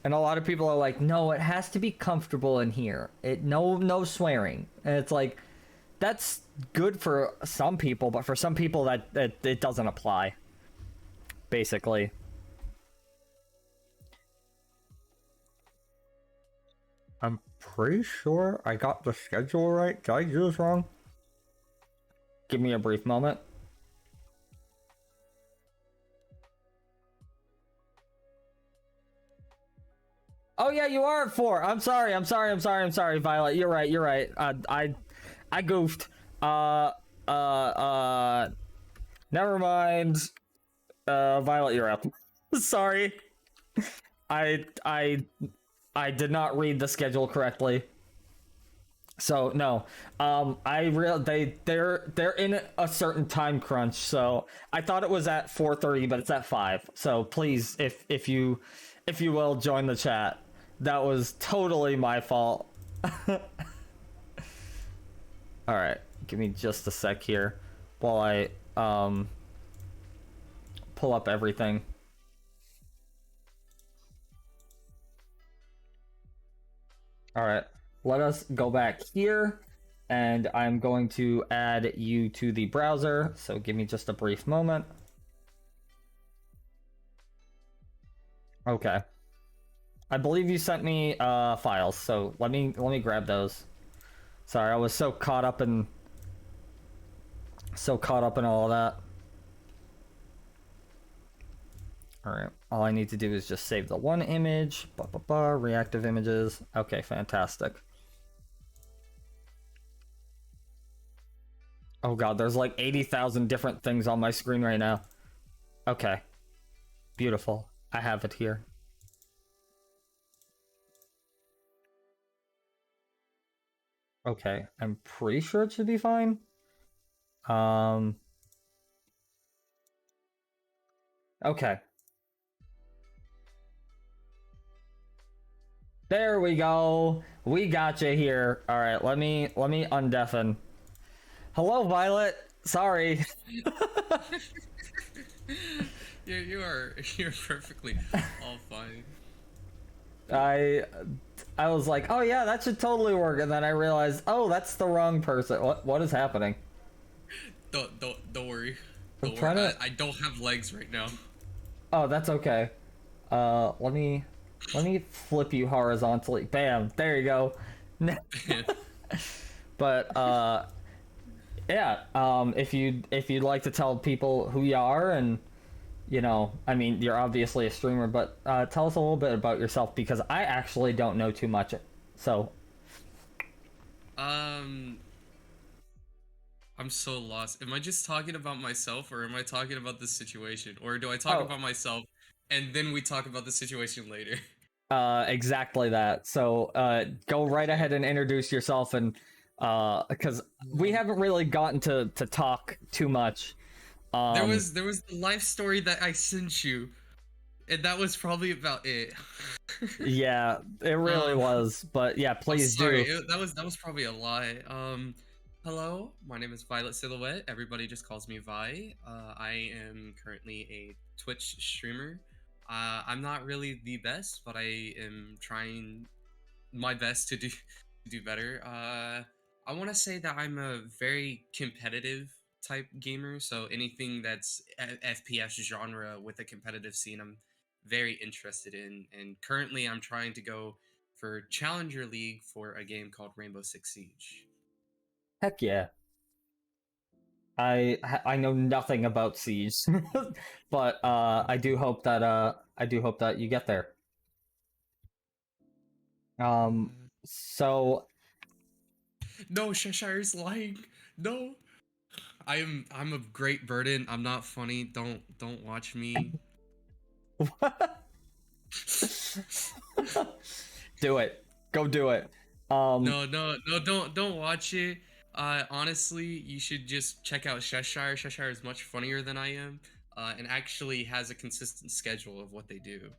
And a lot of people are like, no, it has to be comfortable in here. No swearing. And it's like, that's good for some people, but for some people that it doesn't apply. Basically. I'm pretty sure I got the schedule right. Did I do this wrong? Give me a brief moment. Oh yeah, you are at 4. I'm sorry, Violet. You're right. I goofed. Never mind. Violet, you're up. Sorry. I did not read the schedule correctly. So no, they're in a certain time crunch. So I thought it was at 4:30, but it's at 5. So please, if you will, join the chat. That was totally my fault. All right, give me just a sec here while I pull up everything. All right, let us go back here, and I'm going to add you to the browser. So give me just a brief moment. Okay. I believe you sent me files, so let me grab those. Sorry, I was so caught up in all of that. All right, all I need to do is just save the one image. Reactive images. Okay, fantastic. Oh god, there's like 80,000 different things on my screen right now. Okay, beautiful. I have it here. Okay, I'm pretty sure it should be fine. Okay. There we go. We got you here. All right, let me undeafen. Hello, Violet. Sorry. You're perfectly all fine. I was like, oh yeah, that should totally work, and then I realized, oh, that's the wrong person. What is happening? Don't worry. I'm Don't trying worry. to- I don't have legs right now. Oh, that's okay. Let me flip you horizontally. Bam, there you go. But yeah. If you'd like to tell people who you are, and you know, I mean, you're obviously a streamer, but tell us a little bit about yourself, because I actually don't know too much. So. I'm so lost. Am I just talking about myself, or am I talking about this situation? Or do I talk about myself and then we talk about the situation later? Exactly that. So go right ahead and introduce yourself, and because we haven't really gotten to talk too much. There was the life story that I sent you, and that was probably about it. Yeah, it really was. But yeah, please do. That was probably a lie. Hello, my name is Violet Silhouette. Everybody just calls me Vi. I am currently a Twitch streamer. I'm not really the best, but I am trying my best to do better. I want to say that I'm a very competitive type gamer, so anything that's FPS genre with a competitive scene, I'm very interested in. And currently, I'm trying to go for Challenger League for a game called Rainbow Six Siege. Heck yeah. I know nothing about Siege, but I do hope that you get there. So No, Cheshire's lying. No, I'm a great burden. I'm not funny. Don't watch me. do it. Go do it. No, don't watch it. Honestly, you should just check out Cheshire. Cheshire is much funnier than I am, and actually has a consistent schedule of what they do.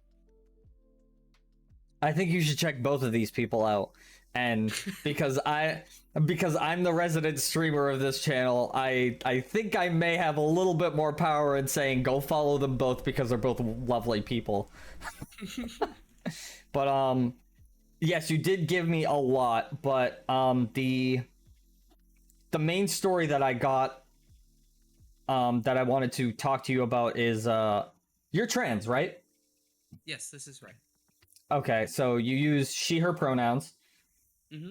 I think you should check both of these people out. And because I'm the resident streamer of this channel, I think I may have a little bit more power in saying go follow them both, because they're both lovely people. But yes, you did give me a lot, but the main story that I got that I wanted to talk to you about is you're trans, right? Yes, this is right. Okay, so you use she her pronouns. Mm-hmm.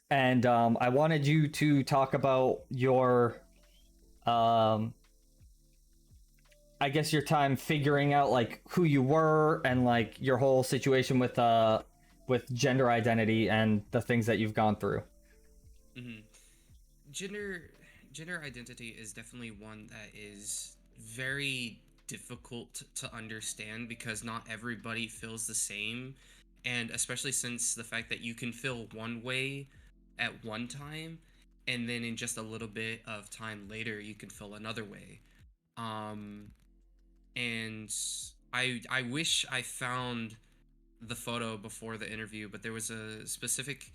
And I wanted you to talk about your I guess your time figuring out like who you were, and like your whole situation with gender identity and the things that you've gone through. Mm-hmm. Gender identity is definitely one that is very difficult to understand, because not everybody feels the same, and especially since the fact that you can feel one way at one time, and then in just a little bit of time later you can feel another way. um and I wish I found the photo before the interview, but there was a specific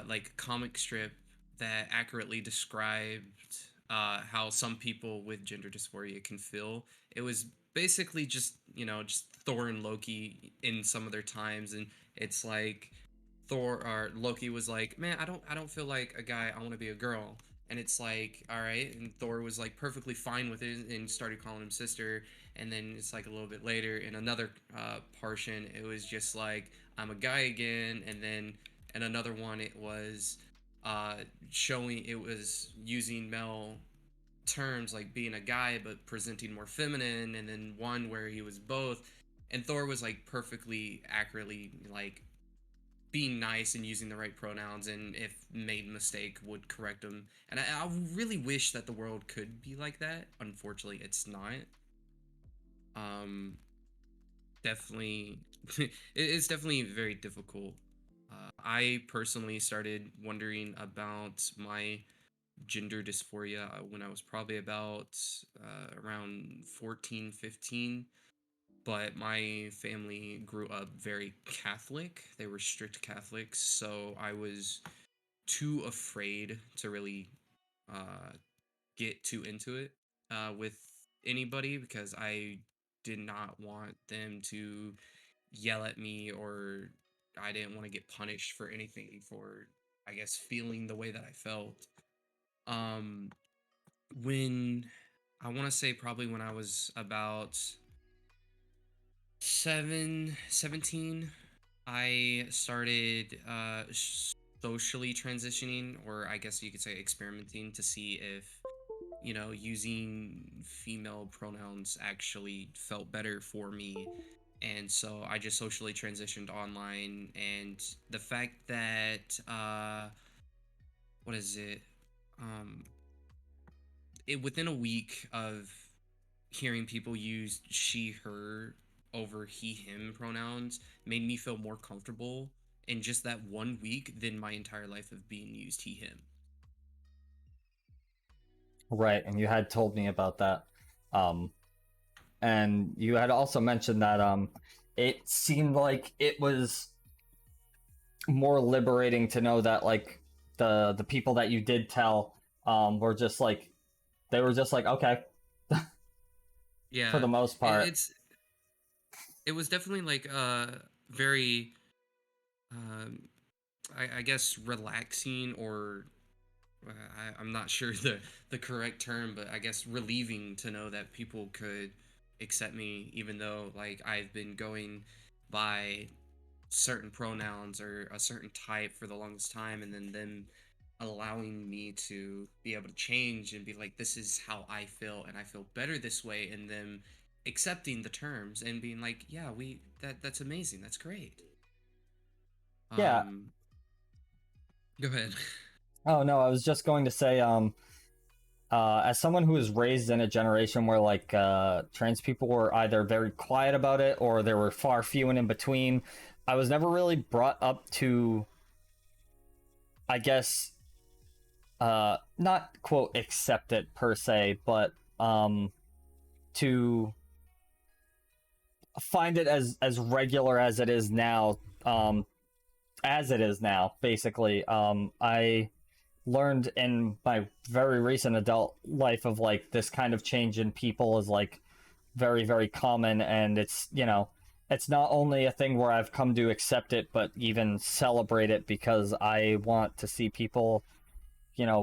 like comic strip that accurately described how some people with gender dysphoria can feel. It was basically just, just Thor and Loki in some of their times, and it's like Thor or Loki was like, "Man, I don't feel like a guy. I want to be a girl." And it's like, all right, and Thor was like perfectly fine with it and started calling him sister. And then it's like a little bit later in another portion, it was just like, I'm a guy again. And then in another one, it was uh, showing, it was using male terms like being a guy but presenting more feminine. And then one where he was both, and Thor was like perfectly accurately like being nice and using the right pronouns, and if made a mistake would correct them. And I really wish that the world could be like that. Unfortunately, it's not. um Definitely, it's definitely very difficult. I personally started wondering about my gender dysphoria when I was probably about around 14, 15. But my family grew up very Catholic. They were strict Catholics, so I was too afraid to really uh, get too into it with anybody, because I did not want them to yell at me, or I didn't want to get punished for anything for, I guess, feeling the way that I felt. Um, when I want to say probably when I was about 17, I started socially transitioning, or I guess you could say experimenting, to see if, using female pronouns actually felt better for me. And so I just socially transitioned online. And the fact that, what is it? Um, within a week of hearing people use she, her over he, him pronouns made me feel more comfortable in just that 1 week than my entire life of being used he, him. Right, and you had told me about that. Um, and you had also mentioned that it seemed like it was more liberating to know that like the people that you did tell were just like they were just like okay for Yeah, the most it, part. it's it was definitely like very um I guess relaxing, or I'm not sure the correct term, but I guess relieving to know that people could accept me, even though like I've been going by certain pronouns or a certain type for the longest time, and then them allowing me to be able to change and be like, this is how I feel and I feel better this way, and them accepting the terms and being like, yeah, that's amazing, that's great. Yeah. um Go ahead. Oh no, I was just going to say as someone who was raised in a generation where like trans people were either very quiet about it or there were far few and in between, I was never really brought up to, I guess, not quote accept it per se, but to find it as regular as it is now, basically. I learned in my very recent adult life of like this kind of change in people is like very very common, and it's it's not only a thing where I've come to accept it but even celebrate it, because I want to see people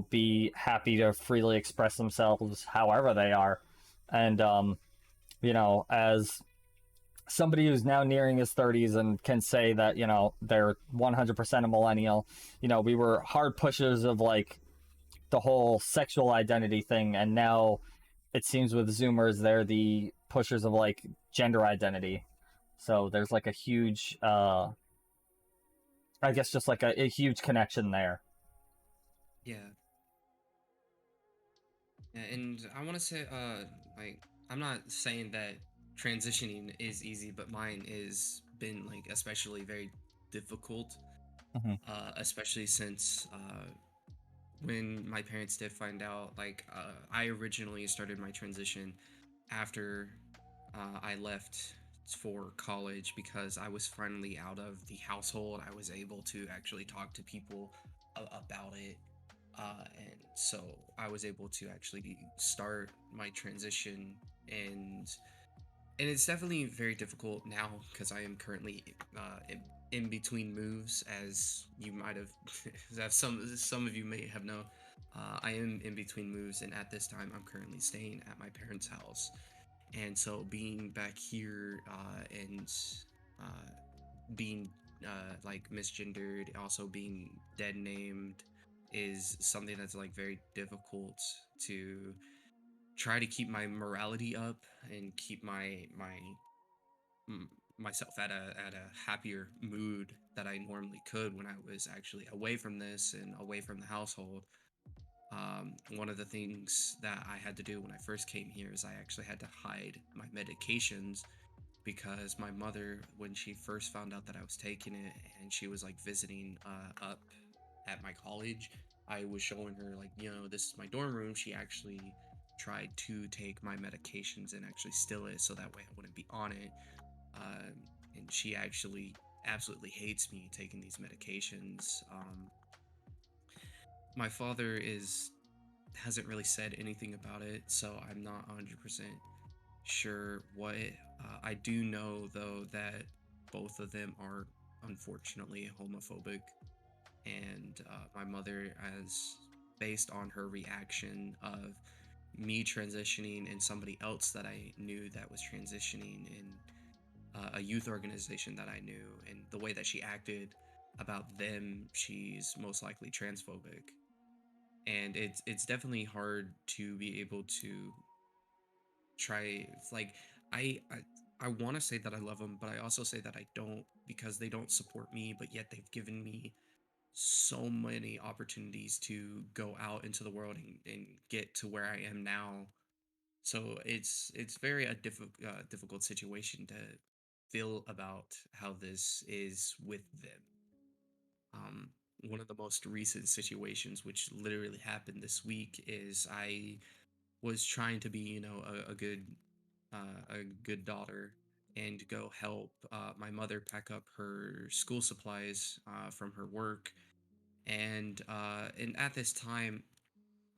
be happy to freely express themselves however they are. And as somebody who's now nearing his 30s and can say that they're 100% a millennial, we were hard pushers of like the whole sexual identity thing, and now it seems with zoomers they're the pushers of like gender identity. So there's like a huge I guess just like a huge connection there. Yeah. Yeah, and I want to say, like, I'm not saying that transitioning is easy, but mine is been like especially very difficult. Mhm. Especially since when my parents did find out, I originally started my transition after I left for college because I was finally out of the household. I was able to actually talk to people about it. And so I was able to actually start my transition, and it's definitely very difficult now because I am currently in between moves, as you might have, as some of you may have known. I am in between moves, and at this time, I'm currently staying at my parents' house. And so, being back here and uh, being like misgendered, also being dead named, is something that's like very difficult to try to keep my morality up and keep myself at a happier mood that I normally could when I was actually away from this and away from the household. One of the things that I had to do when I first came here is I actually had to hide my medications because my mother, when she first found out that I was taking it and she was like visiting up at my college, I was showing her, like, this is my dorm room. She actually tried to take my medications and actually steal it so that way I wouldn't be on it. Um, and she actually absolutely hates me taking these medications. My father hasn't really said anything about it, so I'm not 100% sure what. I do know though that both of them are unfortunately homophobic, and my mother, as based on her reaction of me transitioning and somebody else that I knew that was transitioning in a youth organization that I knew, and the way that she acted about them, she's most likely transphobic. And it's definitely hard to be able to try. It's like I want to say that I love them, but I also say that I don't, because they don't support me, but yet they've given me so many opportunities to go out into the world and get to where I am now. So it's very a difficult situation to feel about how this is with them. Um, One of the most recent situations, which literally happened this week, is I was trying to be, a good daughter and go help my mother pack up her school supplies from her work. And at this time,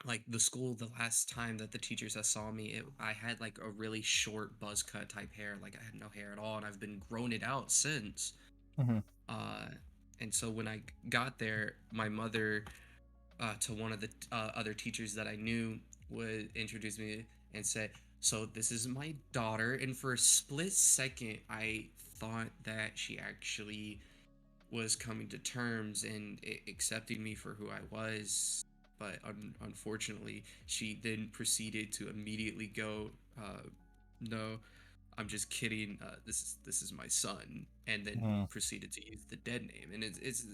like the school, the last time that the teachers that saw me, I had like a really short buzz cut type hair, like I had no hair at all, and I've been growing it out since. Mhm. uh and so when I got there, my mother, to one of the other teachers that I knew, would introduce me and say, "So this is my daughter." And for a split second, I thought that she actually was coming to terms and accepting me for who I was. But unfortunately, she then proceeded to immediately go, "No, I'm just kidding. This is my son," and then Mhm. proceeded to use the dead name. And it's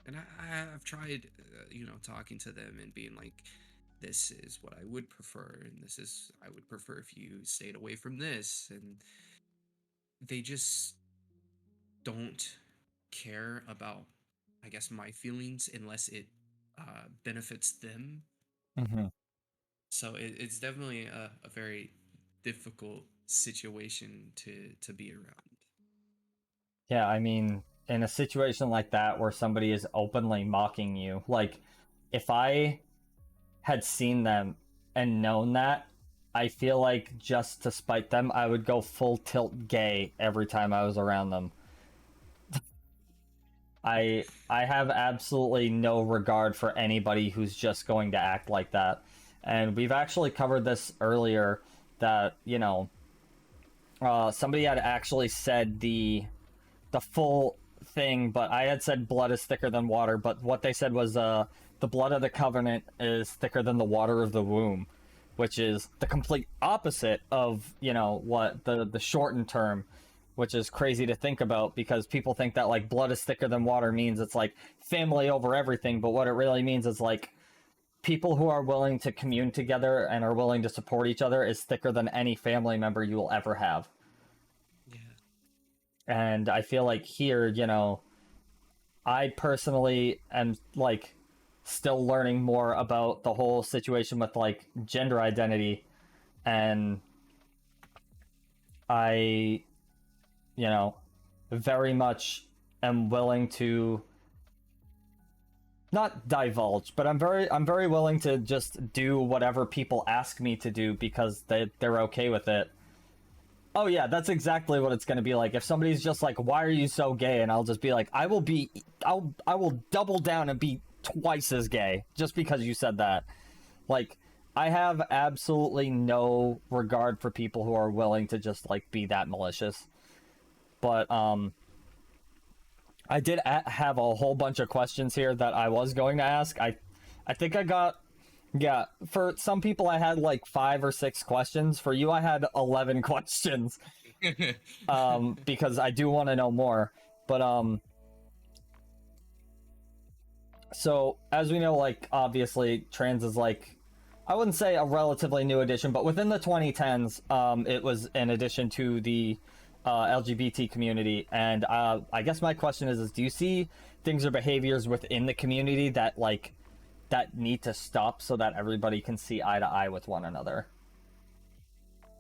and I've tried, talking to them and being like, "This is what I would prefer, and this is I would prefer if you stayed away from this," and they just don't care about, I guess, my feelings unless it benefits them. Mhm. So it's definitely a very difficult situation to be around. Yeah, I mean, in a situation like that where somebody is openly mocking you, like if I had seen them and known that, I feel like just to spite them, I would go full tilt gay every time I was around them. I have absolutely no regard for anybody who's just going to act like that. And we've actually covered this earlier that, somebody had actually said the full thing, but I had said blood is thicker than water, but what they said was the blood of the covenant is thicker than the water of the womb, which is the complete opposite of, what the shortened term, which is crazy to think about because people think that like blood is thicker than water means it's like family over everything, but what it really means is like people who are willing to commune together and are willing to support each other is thicker than any family member you will ever have. Yeah. And I feel like here, I personally am like still learning more about the whole situation with like gender identity, and I, you know, very much am willing to not divulge, but I'm very willing to just do whatever people ask me to do because they're okay with it. Oh yeah, that's exactly what it's gonna be like. If somebody's just like, "Why are you so gay?" and I'll just be like, I will double down and be twice as gay just because you said that." Like, I have absolutely no regard for people who are willing to just like be that malicious. But I did have a whole bunch of questions here that I was going to ask. I think I got, yeah, for some people I had like 5 or 6 questions. For you I had 11 questions. Because I do want to know more. But so as we know, like obviously trans is like, I wouldn't say a relatively new addition, but within the 2010s, it was an addition to the LGBT community. And I guess my question is do you see things or behaviors within the community that like that need to stop so that everybody can see eye to eye with one another?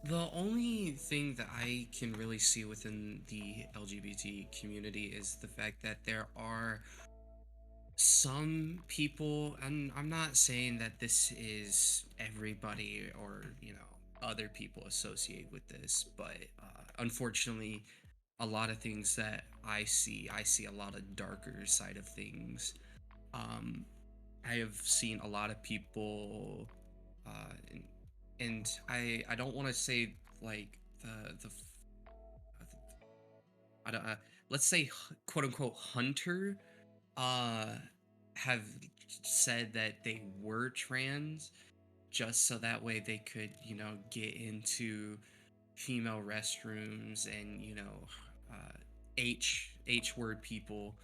The only thing that I can really see within the LGBT community is the fact that there are some people, and I'm not saying that this is everybody or, other people associate with this, but unfortunately, a lot of things that I see a lot of darker side of things. Um, I have seen a lot of people, and, I don't want to say like the I don't let's say quote unquote hunter uh have said that they were trans just so that way they could get into female restrooms and h word people,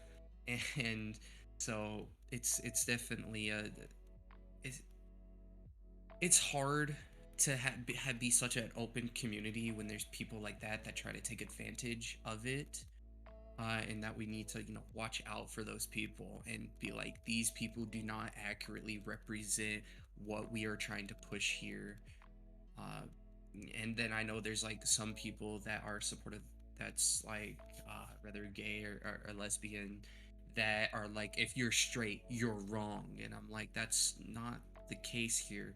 and so it's definitely it's, it's hard to be such an open community when there's people like that try to take advantage of it, and that we need to watch out for those people and be like, these people do not accurately represent what we are trying to push here. uh, and then I know there's like some people that are supportive, that's like rather gay or lesbian, that are like, if you're straight you're wrong, and I'm like, that's not the case here.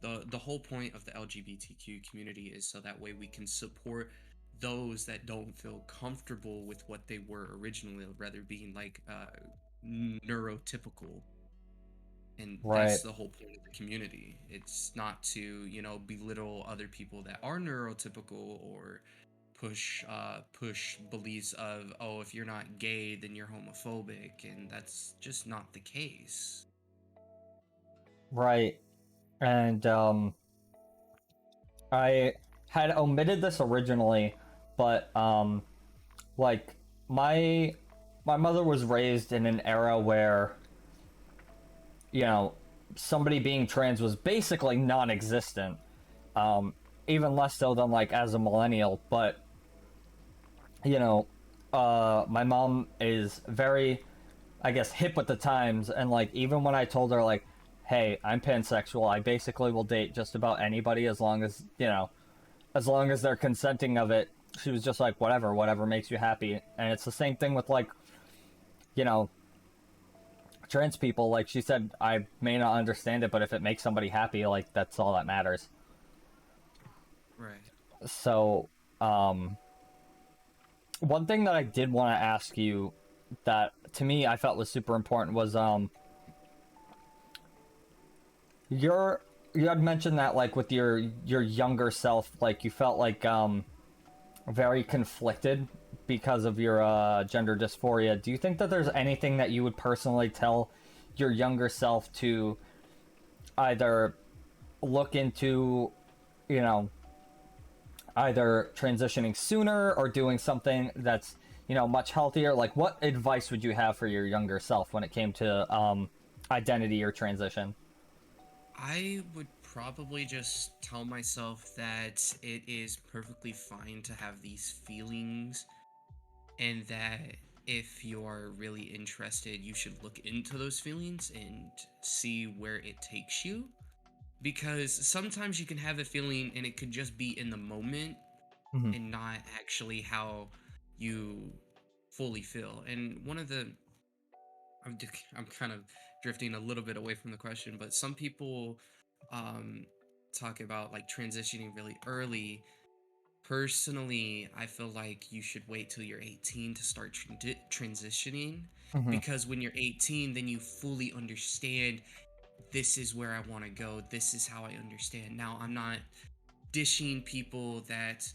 The whole point of the LGBTQ community is so that way we can support those that don't feel comfortable with what they were originally, rather being like neurotypical. And Right. that's the whole point of the community. It's not to belittle other people that are neurotypical, or push beliefs of, oh, if you're not gay then you're homophobic, and that's just not the case. Right. And I had omitted this originally, but like my my mother was raised in an era where, you know, somebody being trans was basically non-existent. Even less so than like as a millennial, but you know, my mom is very, I guess, hip with the times, and like even when I told her like, hey, I'm pansexual, I basically will date just about anybody as long as, as long as they're consenting of it, she was just like, whatever makes you happy. And it's the same thing with like, you know, trans people. Like she said, I may not understand it, but if it makes somebody happy, like that's all that matters. Right. So, one thing that I did want to ask you that to me I felt was super important was you had mentioned that like with your younger self, like you felt like very conflicted because of your gender dysphoria. Do you think that there's anything that you would personally tell your younger self to either look into, you know, either transitioning sooner or doing something that's, much healthier? Like what advice would you have for your younger self when it came to identity or transition? I would probably just tell myself that it is perfectly fine to have these feelings, and that if you're really interested, you should look into those feelings and see where it takes you. Because sometimes you can have a feeling and it could just be in the moment Mhm. and not actually how you fully feel. And one of the I'm kind of drifting a little bit away from the question, but some people um talk about like transitioning really early. Personally, I feel like you should wait till you're 18 to start transitioning, Mhm. because when you're 18, then you fully understand this is where I want to go. This is how I understand. Now, I'm not dishing people that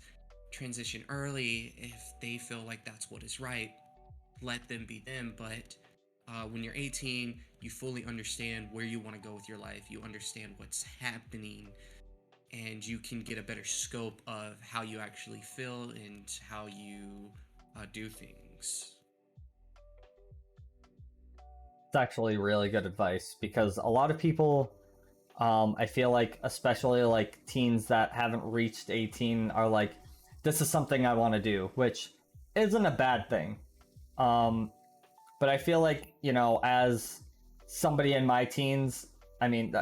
transition early if they feel like that's what is right. Let them be them. But when you're 18, you fully understand where you want to go with your life. You understand what's happening, and you can get a better scope of how you actually feel and how you do things. It's actually really good advice because a lot of people, I feel like, especially like teens that haven't reached 18, are like, this is something I want to do, which isn't a bad thing. Um, but I feel like, as somebody in my teens, I mean,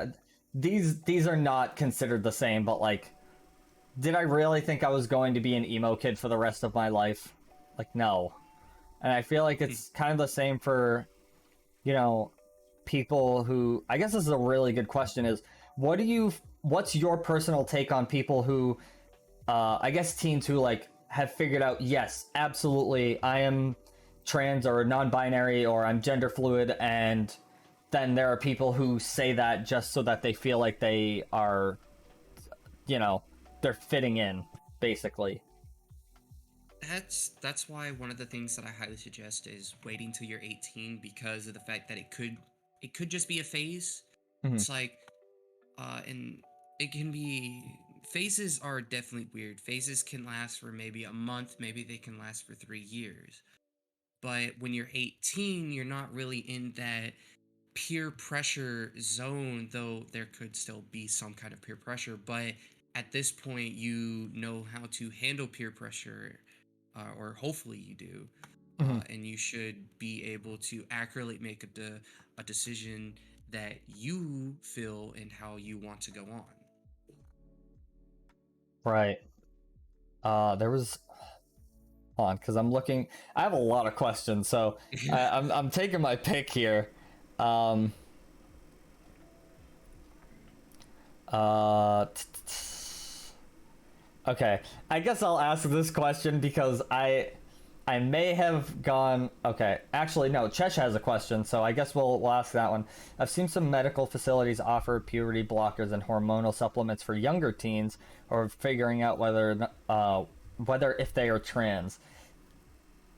these are not considered the same, but like, did I really think I was going to be an emo kid for the rest of my life? Like, no. And I feel like it's kind of the same for, you know, people who, I guess this is a really good question, is what's your personal take on people who, I guess teens who like have figured out, yes, absolutely, I am trans or non-binary or I'm gender fluid, and then there are people who say that just so that they feel like they are, they're fitting in, basically. That's why one of the things that I highly suggest is waiting till you're 18, because of the fact that it could just be a phase. Mhm. It's like and it can be, phases are definitely weird. Phases can last for maybe a month, maybe they can last for 3 years. But when you're 18, you're not really in that peer pressure zone, though there could still be some kind of peer pressure. But at this point, you know how to handle peer pressure, or hopefully you do. Mhm. And you should be able to accurately make a decision that you feel and how you want to go on. Right. There was, hold on, because I'm looking. I have a lot of questions, so I'm taking my pick here. Um, uh, t- t- t- okay, I guess I'll ask this question because I may have gone. Okay, actually, no. Chesh has a question, so I guess we'll ask that one. I've seen some medical facilities offer puberty blockers and hormonal supplements for younger teens, or figuring out whether if they are trans.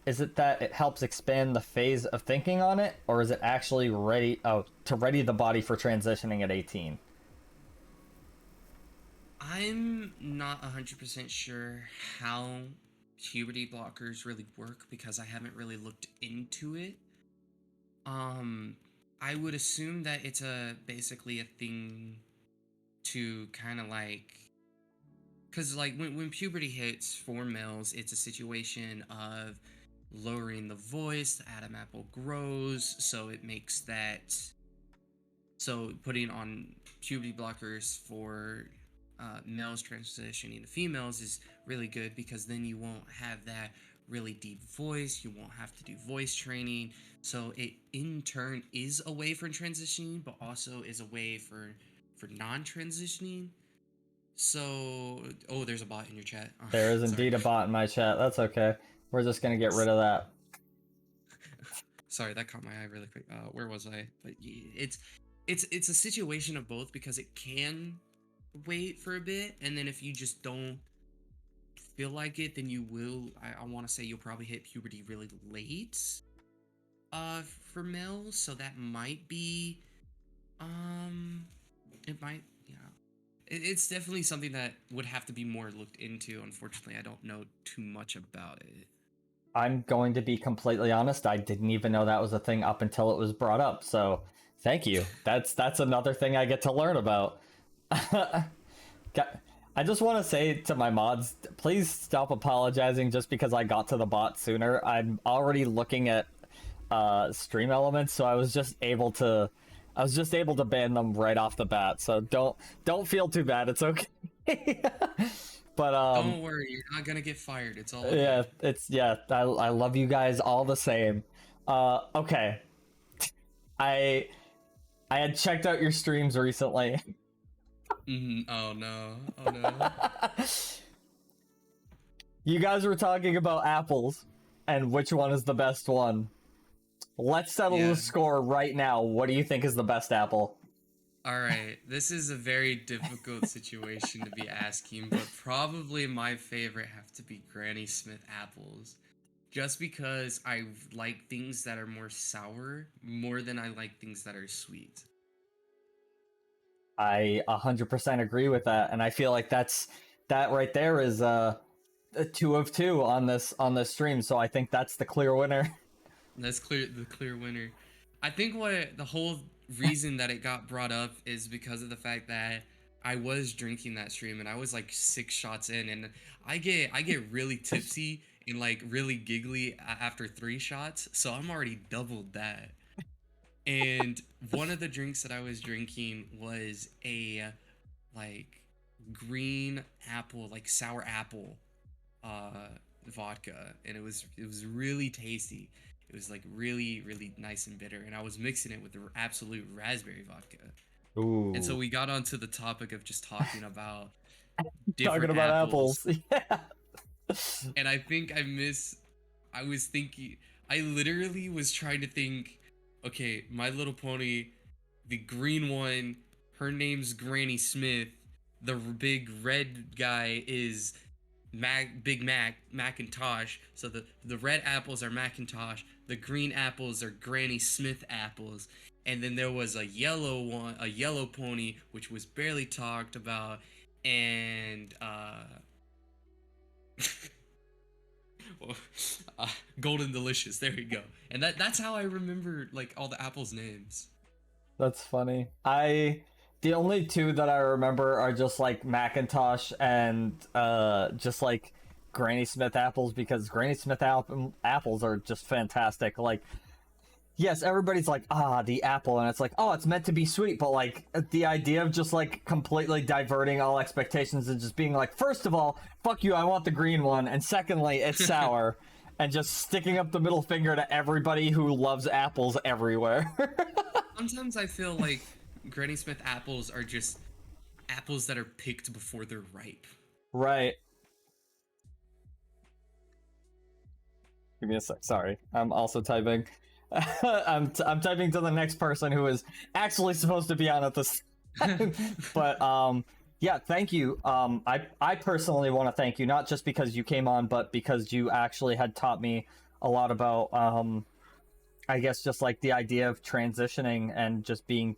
Is it that it helps expand the phase of thinking on it, or is it actually to ready the body for transitioning at 18? I'm not 100% sure how puberty blockers really work because I haven't really looked into it. Um, I would assume that it's basically a thing to kind of like, because like when puberty hits for males, it's a situation of lowering the voice, the Adam apple grows, so it makes that, so putting on puberty blockers for males transitioning to females is really good, because then you won't have that really deep voice, you won't have to do voice training, so it in turn is a way for transitioning, but also is a way for non-transitioning. So, oh, there's a bot in your chat. Oh, There is sorry. indeed a bot in my chat. That's okay. We're just gonna get rid of that. Sorry, that caught my eye really quick. Where was I? But it's a situation of both, because it can wait for a bit, and then if you just don't feel like it, then you will. I want to say you'll probably hit puberty really late. For males, so that might be. It might. Yeah. It's definitely something that would have to be more looked into. Unfortunately, I don't know too much about it. I'm going to be completely honest. I didn't even know that was a thing up until it was brought up. So, thank you. That's another thing I get to learn about. I I just want to say to my mods, please stop apologizing just because I got to the bot sooner. I'm already looking at stream elements, so I was just able to ban them right off the bat. So don't feel too bad. It's okay. But Don't worry, you're not gonna get fired. It's all yeah, okay. I love you guys all the same. Okay. I had checked out your streams recently. Oh no. Oh no. You guys were talking about apples and which one is the best one. Let's settle Yeah. the score right now. What do you think is the best apple? All right, this is a very difficult situation to be asking, but probably my favorite have to be Granny Smith apples. Just because I like things that are more sour more than I like things that are sweet. I 100% agree with that, and I feel like that right there is a 2 of 2 on this stream. So I think that's the clear winner. That's the clear winner. I think what the whole reason that it got brought up is because of the fact that I was drinking that stream and I was like 6 shots in, and I get really tipsy and like really giggly after 3 shots, so I'm already doubled that. And one of the drinks that I was drinking was a like green apple, like sour apple vodka, and it was really tasty. It was like really nice and bitter, and I was mixing it with the absolute raspberry vodka. Ooh. And so we got onto the topic of just talking about Talking about apples. Yeah. And I think I was thinking, I literally was trying to think, okay, My Little Pony, the green one, her name's Granny Smith, the big red guy is Big Macintosh, so the red apples are Macintosh, the green apples are Granny Smith apples, and then there was a yellow pony, which was barely talked about, and Golden Delicious, there we go. And that's how I remember like all the apples' names. That's funny. The only 2 that I remember are just like Macintosh and just like Granny Smith apples, because Granny Smith apples are just fantastic. Like, yes, everybody's like, the apple, and it's like, oh, it's meant to be sweet, but like the idea of just like completely diverting all expectations and just being like, first of all, fuck you, I want the green one, and secondly, it's sour, and just sticking up the middle finger to everybody who loves apples everywhere. Sometimes I feel like Granny Smith apples are just apples that are picked before they're ripe. Right. Give me a sec. Sorry, I'm also typing. I'm typing to the next person who is actually supposed to be on at this time. But yeah, thank you. I personally want to thank you, not just because you came on, but because you actually had taught me a lot about I guess just like the idea of transitioning and just being,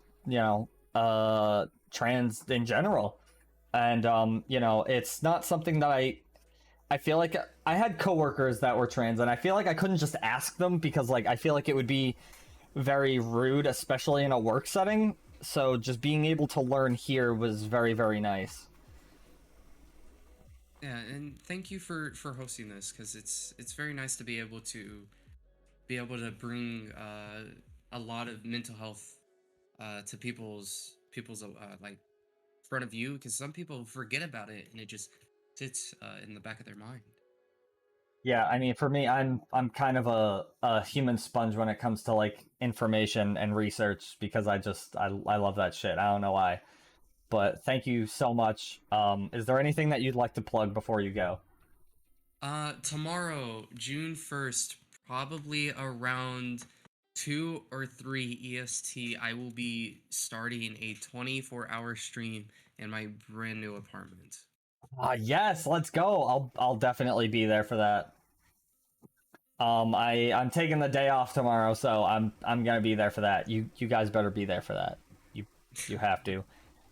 trans in general. And it's not something that I feel like I had coworkers that were trans, and I feel like I couldn't just ask them because like I feel like it would be very rude, especially in a work setting. So just being able to learn here was very, very nice. Yeah, and thank you for hosting this, because it's very nice to be able to bring a lot of mental health to people's like front of you, because some people forget about it and it just sits in the back of their mind. Yeah, I mean, for me, I'm kind of a human sponge when it comes to like information and research, because I love that shit. I don't know why. But thank you so much. Is there anything that you'd like to plug before you go? Tomorrow, June 1st, probably around 2 or 3 EST, I will be starting a 24-hour stream in my brand new apartment. Yes, let's go. I'll definitely be there for that. I'm taking the day off tomorrow, so I'm gonna be there for that. You guys better be there for that. You have to.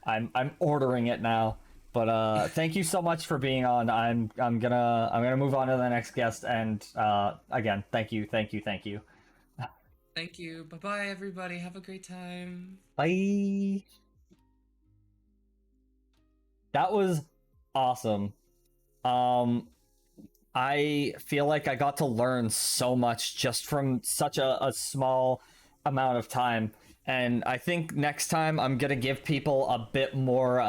I'm ordering it now. But thank you so much for being on. I'm gonna move on to the next guest, and again, thank you. Thank you. Bye-bye, everybody. Have a great time. Bye. That was awesome. I feel like I got to learn so much just from such a small amount of time. And I think next time I'm gonna give people a bit more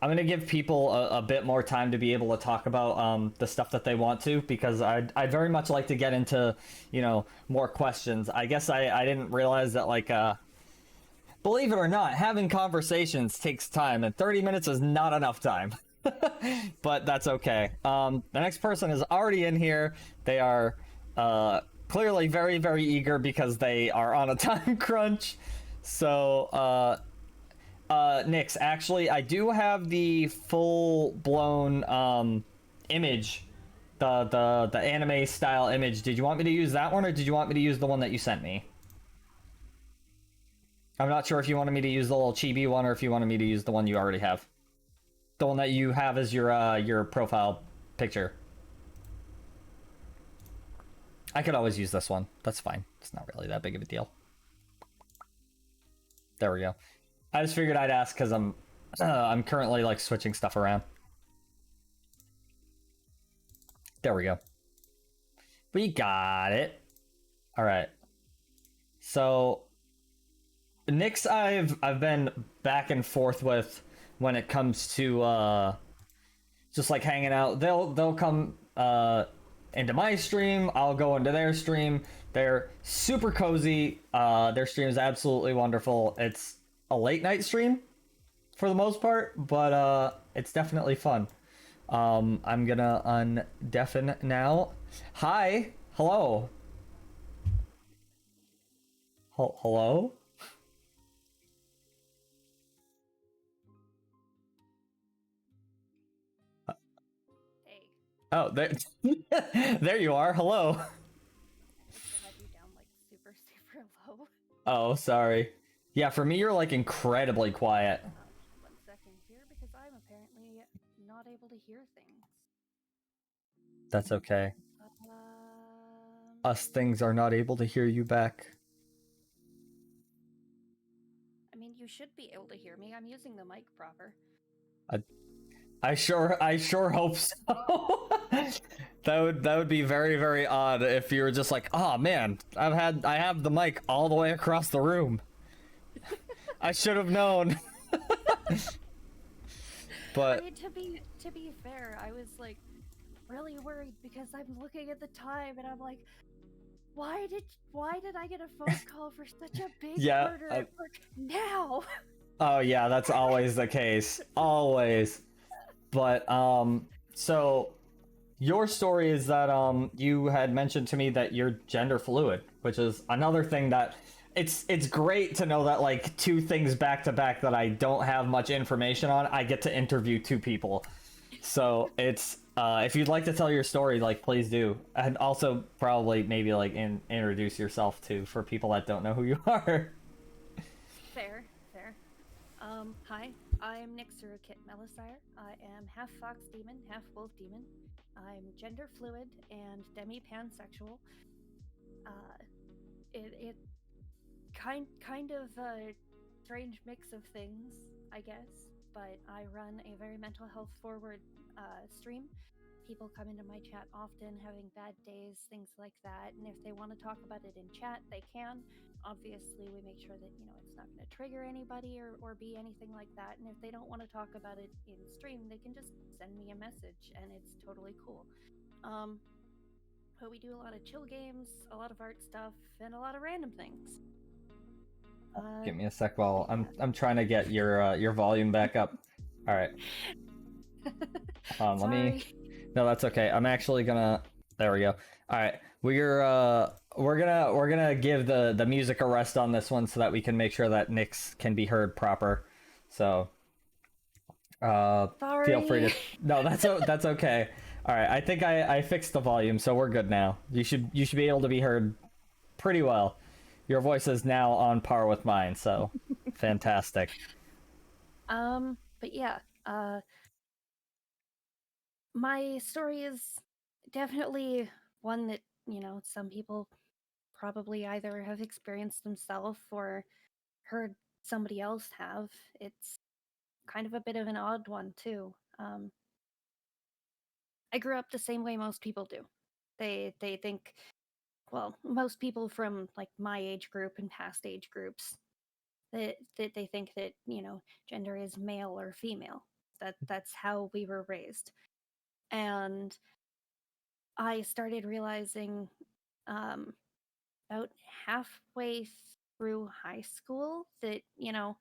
I'm gonna give people a bit more time to be able to talk about the stuff that they want to, because I'd very much like to get into, you know, more questions. I guess I didn't realize that, like, believe it or not, having conversations takes time, and 30 minutes is not enough time. But that's okay. The next person is already in here. They are clearly very, very eager because they are on a time crunch. So, Nix, actually, I do have the full-blown image, the anime style image. Did you want me to use that one, or did you want me to use the one that you sent me? I'm not sure if you wanted me to use the little chibi one, or if you wanted me to use the one you already have. The one that you have as your profile picture. I could always use this one. That's fine. It's not really that big of a deal. There we go. I just figured I'd ask because I'm currently like switching stuff around. There we go. We got it. All right. So Nyx, I've been back and forth with when it comes to just like hanging out. They'll come into my stream, I'll go into their stream. They're super cozy. Their stream is absolutely wonderful. It's a late night stream for the most part, but it's definitely fun. I'm gonna undeafen now. Hi, hello. Hello? Hey, Oh, there, there you are. Hello. I had you down like super, super low. Oh, sorry. Yeah, for me, you're like incredibly quiet. 1 second here, because I'm apparently not able to hear things. That's okay. Um, Us things are not able to hear you back. I mean, you should be able to hear me. I'm using the mic proper. I sure hope so. That would be very, very odd if you were just like, oh man, I have the mic all the way across the room. I should have known. But I mean, to be fair, I was like really worried because I'm looking at the time and I'm like, why did I get a phone call for such a big Yeah, murder at work now? oh yeah, that's always the case. Always. But so your story is that you had mentioned to me that you're gender fluid, which is another thing that it's great to know that like two things back to back that I don't have much information on, I get to interview two people. So it's if you'd like to tell your story, like please do. And also probably maybe like introduce yourself too for people that don't know who you are. Fair, fair. Hi, I'm Nixurukit Melisire. I am half fox demon, half wolf demon. I'm gender fluid and demi-pansexual. It kind of a strange mix of things, I guess. But I run a very mental health forward stream. People come into my chat often having bad days, things like that, and if they want to talk about it in chat, they can. Obviously, we make sure that it's not going to trigger anybody or be anything like that. And if they don't want to talk about it in stream, they can just send me a message, and it's totally cool. But we do a lot of chill games, a lot of art stuff, and a lot of random things. Give me a sec while I'm trying to get your volume back up. All right. Let me. No, that's okay. I'm actually gonna. There we go. All right, we're gonna give the music a rest on this one so that we can make sure that Nyx can be heard proper. So, Sorry. feel free to. No, that's okay. All right, I think I fixed the volume, so we're good now. You should be able to be heard pretty well. Your voice is now on par with mine, so fantastic. But yeah, my story is definitely one that, some people probably either have experienced themselves or heard somebody else have. It's kind of a bit of an odd one too. I grew up the same way most people do. They think, well, most people from like my age group and past age groups, that they think that, you know, gender is male or female. That's how we were raised. And I started realizing about halfway through high school that, you know,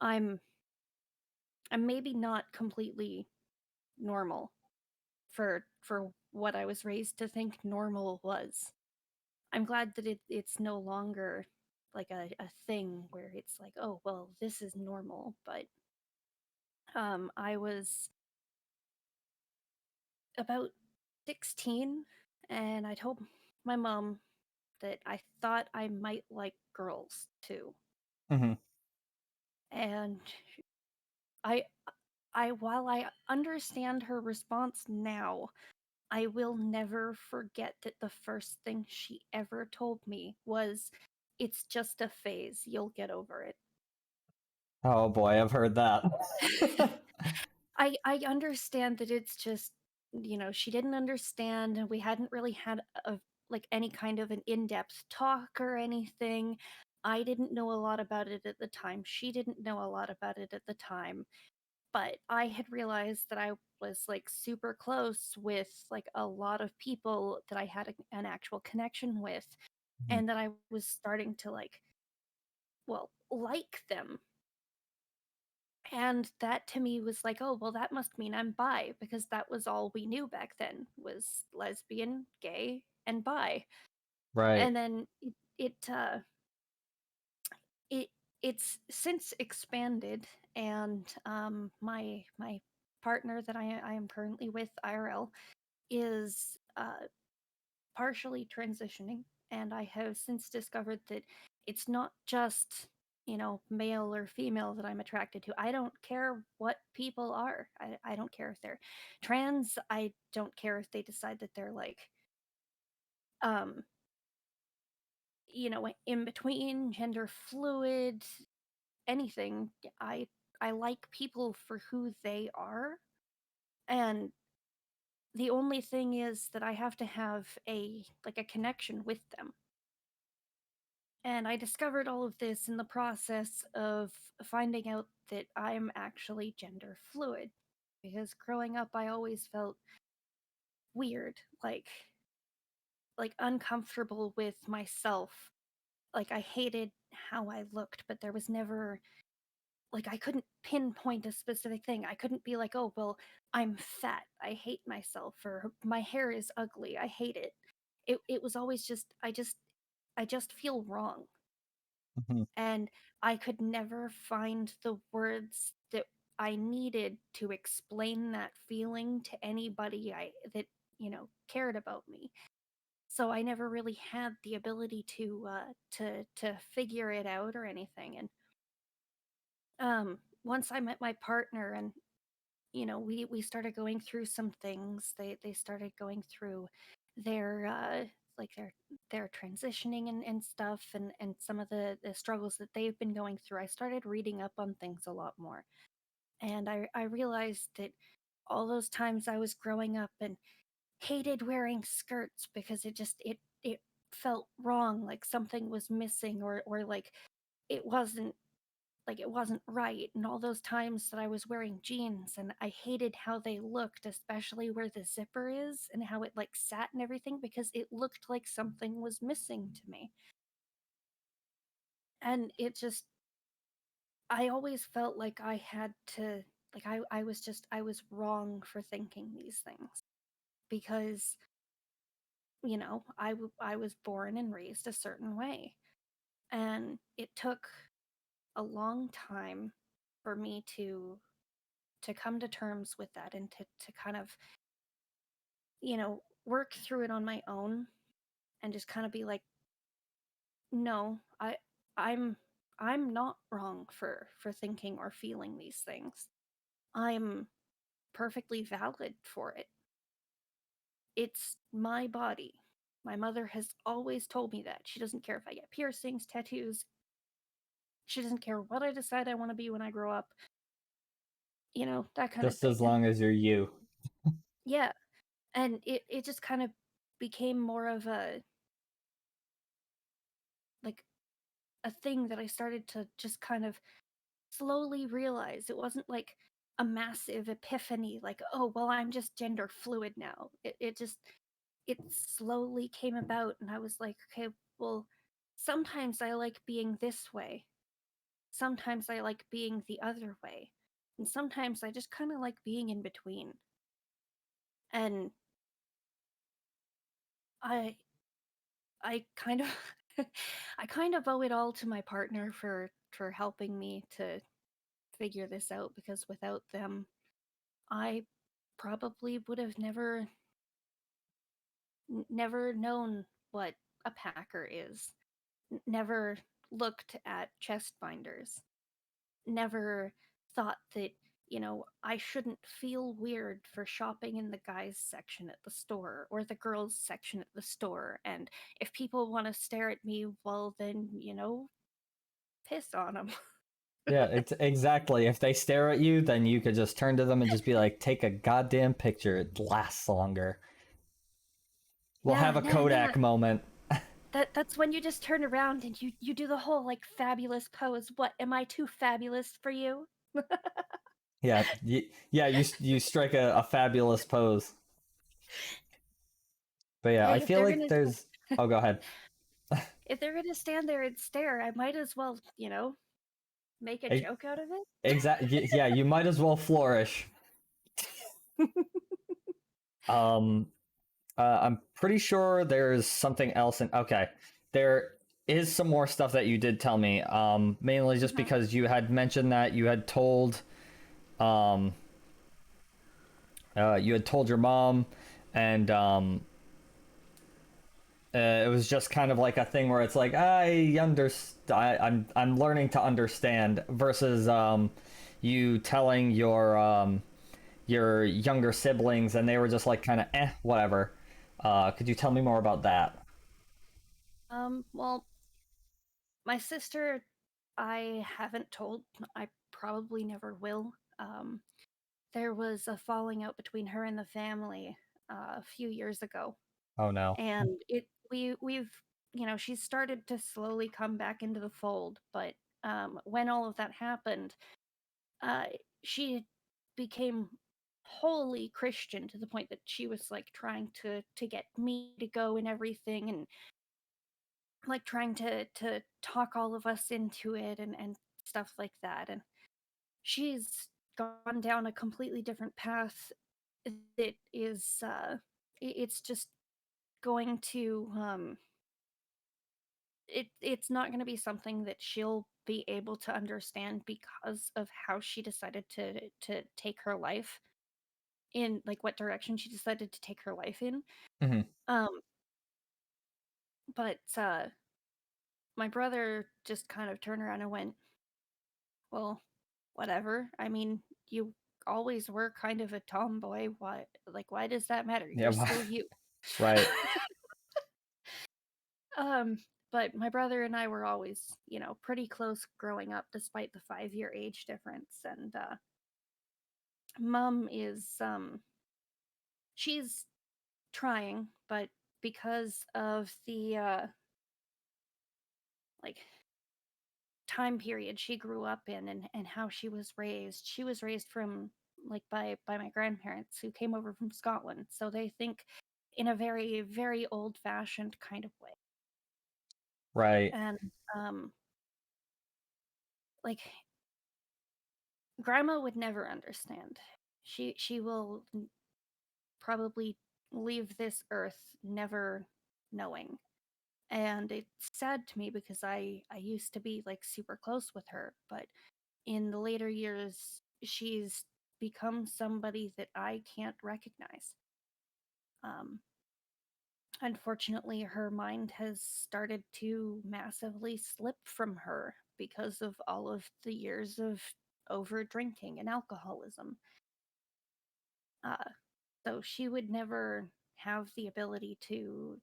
I'm I'm maybe not completely normal for what I was raised to think normal was. I'm glad that it's no longer like a thing where it's like, oh well, this is normal. But I was about 16 and I told my mom that I thought I might like girls too. Mm-hmm. And I while I understand her response now, I will never forget that the first thing she ever told me was, "It's just a phase. You'll get over it." Oh boy, I've heard that. I understand that it's just, you know, she didn't understand and we hadn't really had a like any kind of an in-depth talk or anything. I didn't know a lot about it at the time. She didn't know a lot about it at the time. But I had realized that I was like super close with like a lot of people that I had an actual connection with, Mhm. and that I was starting to like, well, like them. And that to me was like, oh, well, that must mean I'm bi, because that was all we knew back then was lesbian, gay, and bi. Right. And then it it's since expanded, and my partner that I am currently with IRL is partially transitioning, and I have since discovered that it's not just, you know, male or female that I'm attracted to. I don't care what people are. I don't care if they're trans. I don't care if they decide that they're like um you know, in between, gender fluid, anything. I like people for who they are, and the only thing is that I have to have a like a connection with them. And I discovered all of this in the process of finding out that I'm actually gender fluid. Because growing up, I always felt weird, like uncomfortable with myself. Like I hated how I looked, but there was never like I couldn't pinpoint a specific thing. I couldn't be like, "Oh, well, I'm fat. I hate myself," or "My hair is ugly. I hate it." It was always just I just feel wrong. Mhm. And I could never find the words that I needed to explain that feeling to anybody I that, you know, cared about me. So I never really had the ability to figure it out or anything. And once I met my partner, and you know, we started going through some things. They started going through their like their transitioning and stuff, and some of the struggles that they've been going through. I started reading up on things a lot more. And I realized that all those times I was growing up and hated wearing skirts because it felt wrong, like something was missing, or it wasn't it wasn't right. And all those times that I was wearing jeans and I hated how they looked, especially where the zipper is and how it like sat and everything, because it looked like something was missing to me. And it just I always felt like I had to I was wrong for thinking these things, because you know, I was born and raised a certain way. And it took a long time for me to come to terms with that, and to kind of, you know, work through it on my own, and just kind of be like, no, I'm I'm not wrong for thinking or feeling these things. I'm perfectly valid for it. It's my body. My mother has always told me that. She doesn't care if I get piercings, tattoos. She doesn't care what I decide I want to be when I grow up. you know, that kind of Just thing. as long as you're you. Yeah. And it just kind of became more of a like a thing that I started to just kind of slowly realize. It wasn't like a massive epiphany, like, oh, well, I'm just gender fluid now. It slowly came about, and I was like, okay, well, sometimes I like being this way. Sometimes I like being the other way. And sometimes I just kind of like being in between. And I I kind of I kind of owe it all to my partner for helping me to figure this out, because without them I probably would have never known what a packer is. Never looked at chest binders. Never thought that, you know, I shouldn't feel weird for shopping in the guys section at the store or the girls section at the store. And if people want to stare at me, well, then, you know, piss on them. Yeah, it's exactly. If they stare at you, then you could just turn to them and just be like, take a goddamn picture. It lasts longer. We'll have a Kodak moment. That's when you just turn around and you do the whole like fabulous pose. What, am I too fabulous for you? Yeah, you strike a fabulous pose. But yeah, I Hey, if feel they're like gonna there's. Oh, go ahead. if they're gonna stand there and stare, I might as well, you know, make a joke out of it. Exactly. Yeah, you might as well flourish. Um, I'm pretty sure there's something else in. Okay, there is some more stuff that you did tell me. Mainly just because you had mentioned that um, you had told your mom, and it was just kind of like a thing where it's like I'm learning to understand versus you telling your younger siblings and they were just like kind of whatever. Could you tell me more about that? Well, my sister, I haven't told. I probably never will. There was a falling out between her and the family a few years ago, Oh no. and we've, you know, she's started to slowly come back into the fold. But when all of that happened, uh, she became wholly Christian, to the point that she was like trying to get me to go and everything, and like trying to talk all of us into it and stuff like that. And she's gone down a completely different path that is it's just going to it's not going to be something that she'll be able to understand, because of how she decided to take her life, in like what direction she decided to take her life in. Hmm. um but my brother just kind of turned around and went, well, whatever. I mean, you always were kind of a tomboy. Why does that matter? Yeah. You're still you. Right. um, but my brother and I were always, you know, pretty close growing up, despite the 5-year age difference. And mom is she's trying, but because of the like time period she grew up in, and how she was raised from like by my grandparents who came over from Scotland, so they think in a very very old fashioned kind of way. Right. And um like grandma would never understand. She will probably leave this earth never knowing. And it's sad to me, because I used to be like super close with her, but in the later years, she's become somebody that I can't recognize. Um, Unfortunately, her mind has started to massively slip from her because of all of the years of over drinking and alcoholism. Uh, so she would never have the ability to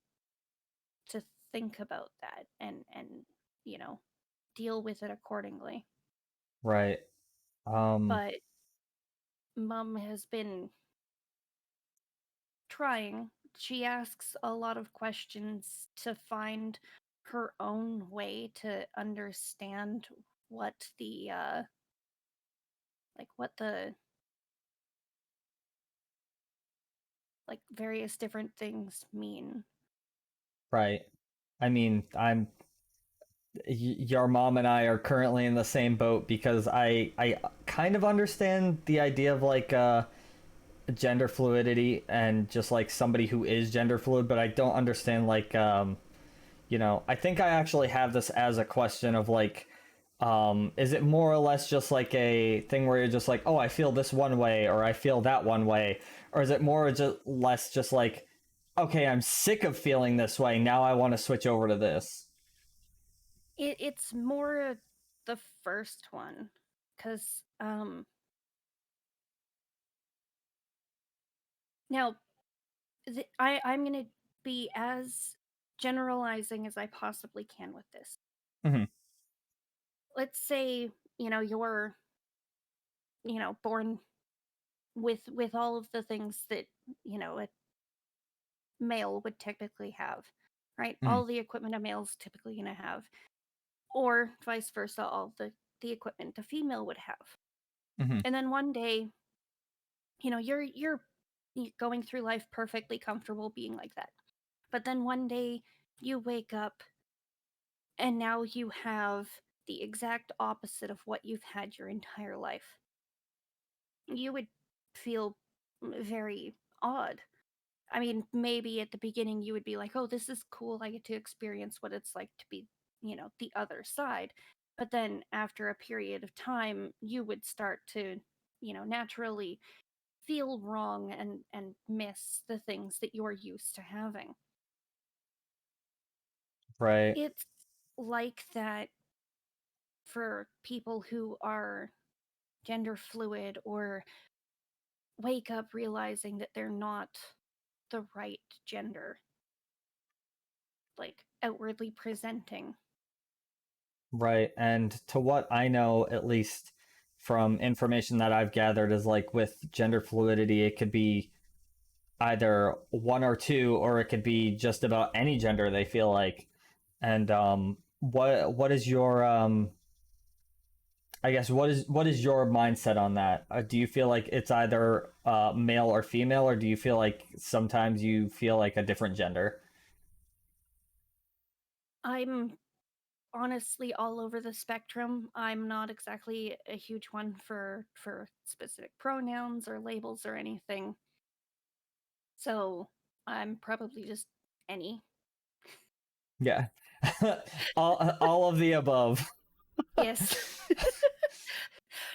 think about that and you know, deal with it accordingly. Right. Um. But Mom has been trying. She asks a lot of questions to find her own way to understand what the what the various different things mean. Right. I mean, your mom and I are currently in the same boat because I kind of understand the idea of like gender fluidity and just like somebody who is gender fluid, but I don't understand like I think I actually have this as a question of like is it more or less just like a thing where you're just like, oh, I feel this one way or I feel that one way, or is it more just less just like, okay, I'm sick of feeling this way, now I want to switch over to this? It's more the first one, because now I'm gonna be as generalizing as I possibly can with this. Mhm. Let's say you're born with all of the things that a male would typically have, right? Mhm. All the equipment a male's typically gonna have, or vice versa, all the equipment a female would have. Mhm. And then one day, you're going through life perfectly comfortable being like that. But then one day you wake up and now you have the exact opposite of what you've had your entire life. You would feel very odd. I mean, maybe at the beginning you would be like, oh, this is cool. I get to experience what it's like to be, the other side. But then after a period of time, you would start to, naturally feel wrong and miss the things that you're used to having. Right. It's like that for people who are gender fluid or wake up realizing that they're not the right gender, like outwardly presenting. Right. And to what I know, at least from information that I've gathered, is like with gender fluidity, it could be either one or two, or it could be just about any gender they feel like. And what is your I guess what is your mindset on that? Do you feel like it's either male or female, or do you feel like sometimes you feel like a different gender? I'm honestly all over the spectrum. I'm not exactly a huge one for specific pronouns or labels or anything. So I'm probably just any. Yeah. All of the above. Yes.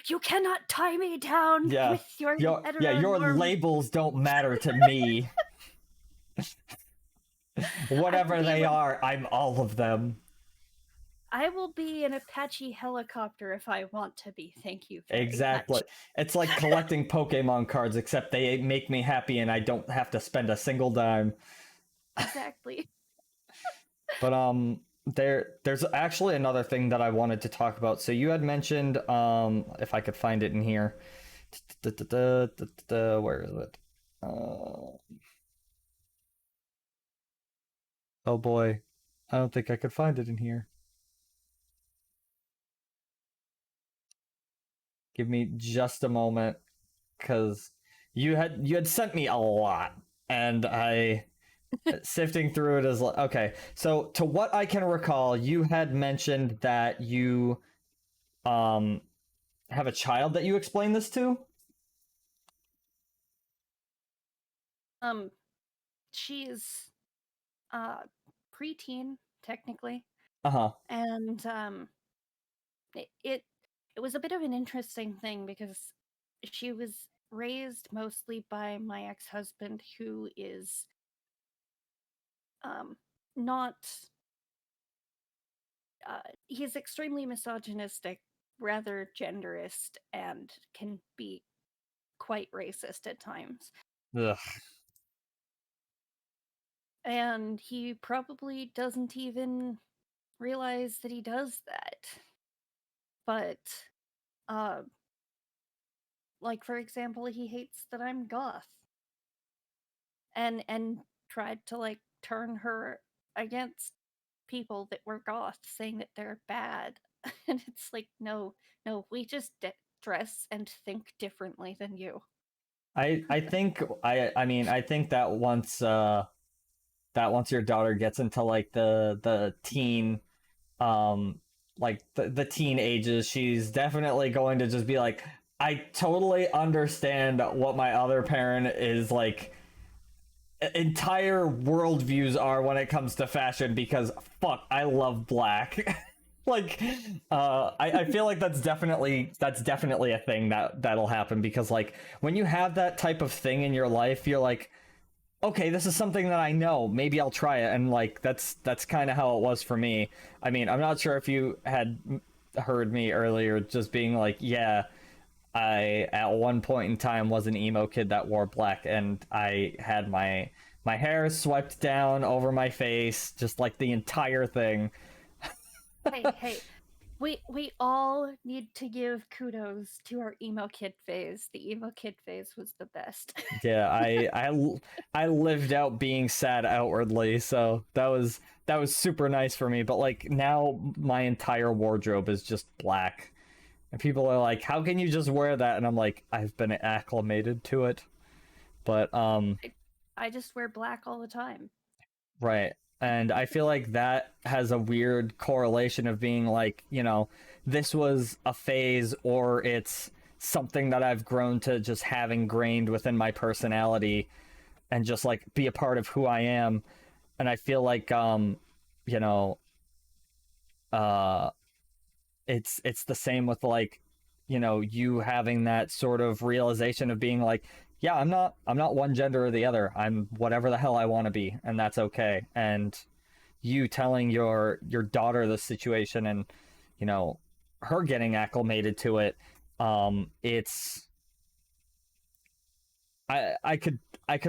You cannot tie me down Yeah. with your Your heteronorm. labels don't matter to me. Whatever they are, I'm all of them. I will be an Apache helicopter if I want to be. Thank you very Exactly. much. It's like collecting Pokemon cards, except they make me happy and I don't have to spend a single dime. Exactly. But there's actually another thing that I wanted to talk about. So you had mentioned if I could find it in here. Where is it? Oh boy. I don't think I could find it in here. Give me just a moment, cuz you had sent me a lot and I sifting through it is like, okay. So to what I can recall, you had mentioned that you um have a child that you explained this to? Um, she's uh preteen technically, Uh-huh. and it, it it was a bit of an interesting thing because she was raised mostly by my ex-husband, who is not he's extremely misogynistic, rather genderist, and can be quite racist at times. Ugh. And he probably doesn't even realize that he does that. But uh like for example, he hates that I'm goth, and tried to like turn her against people that were goth, saying that they're bad. And it's like, no, we just dress and think differently than you. I think I mean I think that once your daughter gets into like the teen like the teen ages, she's definitely going to just be like, I totally understand what my other parent is like entire worldviews are when it comes to fashion, because fuck, I love black. Like I feel like that's definitely a thing that'll happen, because like when you have that type of thing in your life, you're like, okay, this is something that I know, maybe I'll try it. And like that's kind of how it was for me. I mean, I'm not sure if you had heard me earlier just being like, yeah, I at one point in time was an emo kid that wore black, and I had my hair swept down over my face, just like the entire thing. Hey, we all need to give kudos to our emo kid phase. The emo kid phase was the best. Yeah, I lived out being sad outwardly, so that was super nice for me. But like now my entire wardrobe is just black. And people are like, "How can you just wear that?" And I'm like, "I've been acclimated to it." But I just wear black all the time. right. And I feel like that has a weird correlation of being like, you know, this was a phase, or it's something that I've grown to just have ingrained within my personality and just like be a part of who I am. And I feel like you know, uh it's the same with like, you know, you having that sort of realization of being like, yeah, I'm not one gender or the other, I'm whatever the hell I want to be, and that's okay. And you telling your daughter the situation, and you know, her getting acclimated to it, it's I could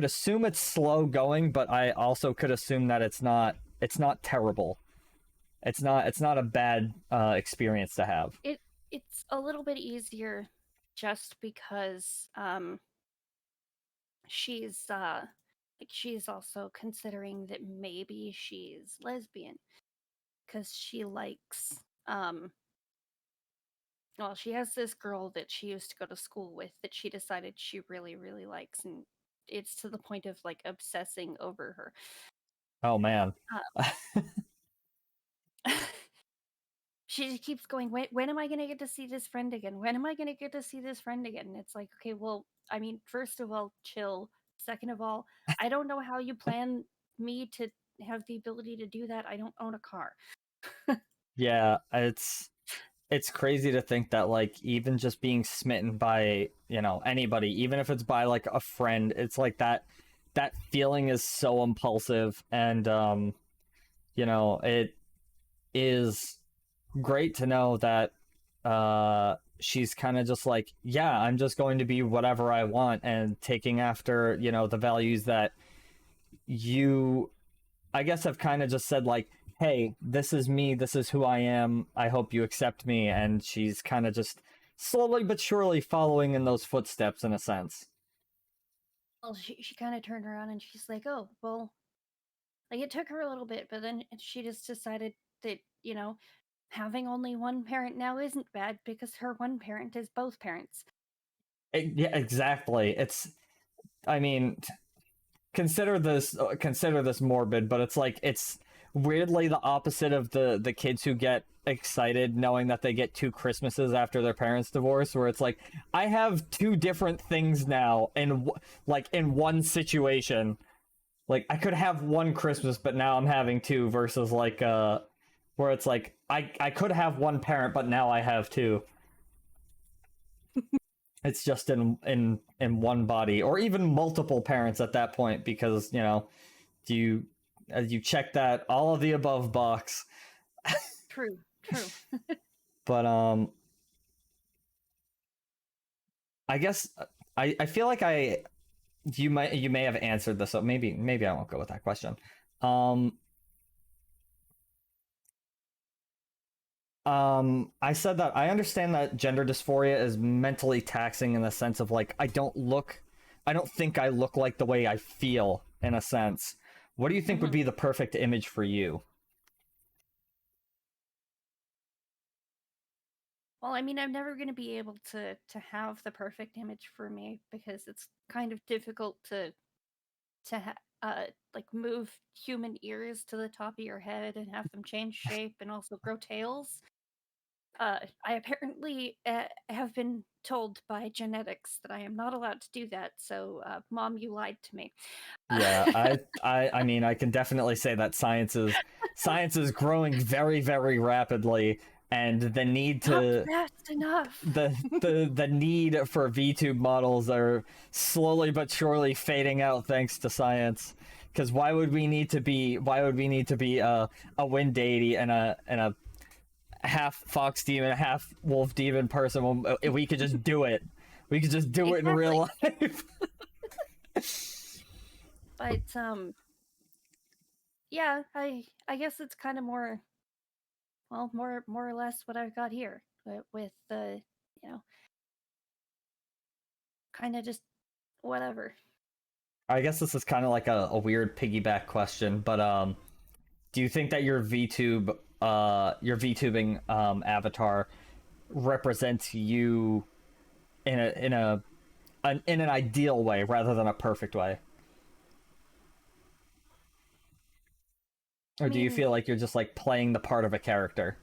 assume it's slow going, but I also could assume that it's not terrible. It's not a bad experience to have. It's a little bit easier just because she's like she's also considering that maybe she's lesbian, because she likes well, she has this girl that she used to go to school with that she decided she really really likes, and it's to the point of like obsessing over her. Oh man. She just keeps going, when am I going to get to see this friend again? When am I going to get to see this friend again? And it's like, okay, well, I mean, first of all, chill. Second of all, I don't know how you plan me to have the ability to do that. I don't own a car. Yeah, it's crazy to think that like even just being smitten by, you know, anybody, even if it's by like a friend, it's like that feeling is so impulsive. And you know, it is great to know that she's kind of just like, yeah, I'm just going to be whatever I want, and taking after, you know, the values that you, I guess, have kind of just said like, hey, this is me, this is who I am, I hope you accept me. And she's kind of just slowly but surely following in those footsteps in a sense. Well, she kind of turned around and she's like, oh, well, like it took her a little bit, but then she just decided that, you know, having only one parent now isn't bad because her one parent is both parents. Yeah, exactly. It's, I mean, consider this morbid, but it's like, it's weirdly the opposite of the kids who get excited knowing that they get 2 Christmases after their parents divorce, where it's like, I have 2 different things now in like in one situation. Like I could have 1 Christmas, but now I'm having 2, versus like where it's like I could have 1 parent, but now I have 2. It's just in one body, or even multiple parents at that point, because, you know, you check that all of the above box. True. But I guess I feel like you may have answered this, so maybe I won't go with that question. I said that I understand that gender dysphoria is mentally taxing in the sense of like I don't think I look like the way I feel in a sense. What do you think would Mhm. be the perfect image for you? Well, I mean, I'm never going to be able to have the perfect image for me because it's kind of difficult to like move human ears to the top of your head and have them change shape and also grow tails. I apparently have been told by genetics that I am not allowed to do that. So, mom, you lied to me. Yeah, I mean, I can definitely say that science is growing very, very rapidly, and the need Not to fast enough. the need for VTube models are slowly but surely fading out thanks to science. Because why would we need to be a wind deity and a half fox demon, half wolf demon person when we could just do it. We could just do it in Exactly. real life. But yeah, I guess it's kind of more or less what I've got here with the you know kind of just whatever. I guess this is kind of like a weird piggyback question, but do you think that your VTubing avatar represents you in an ideal way rather than a perfect way? I Or do you mean, feel like you're just like playing the part of a character?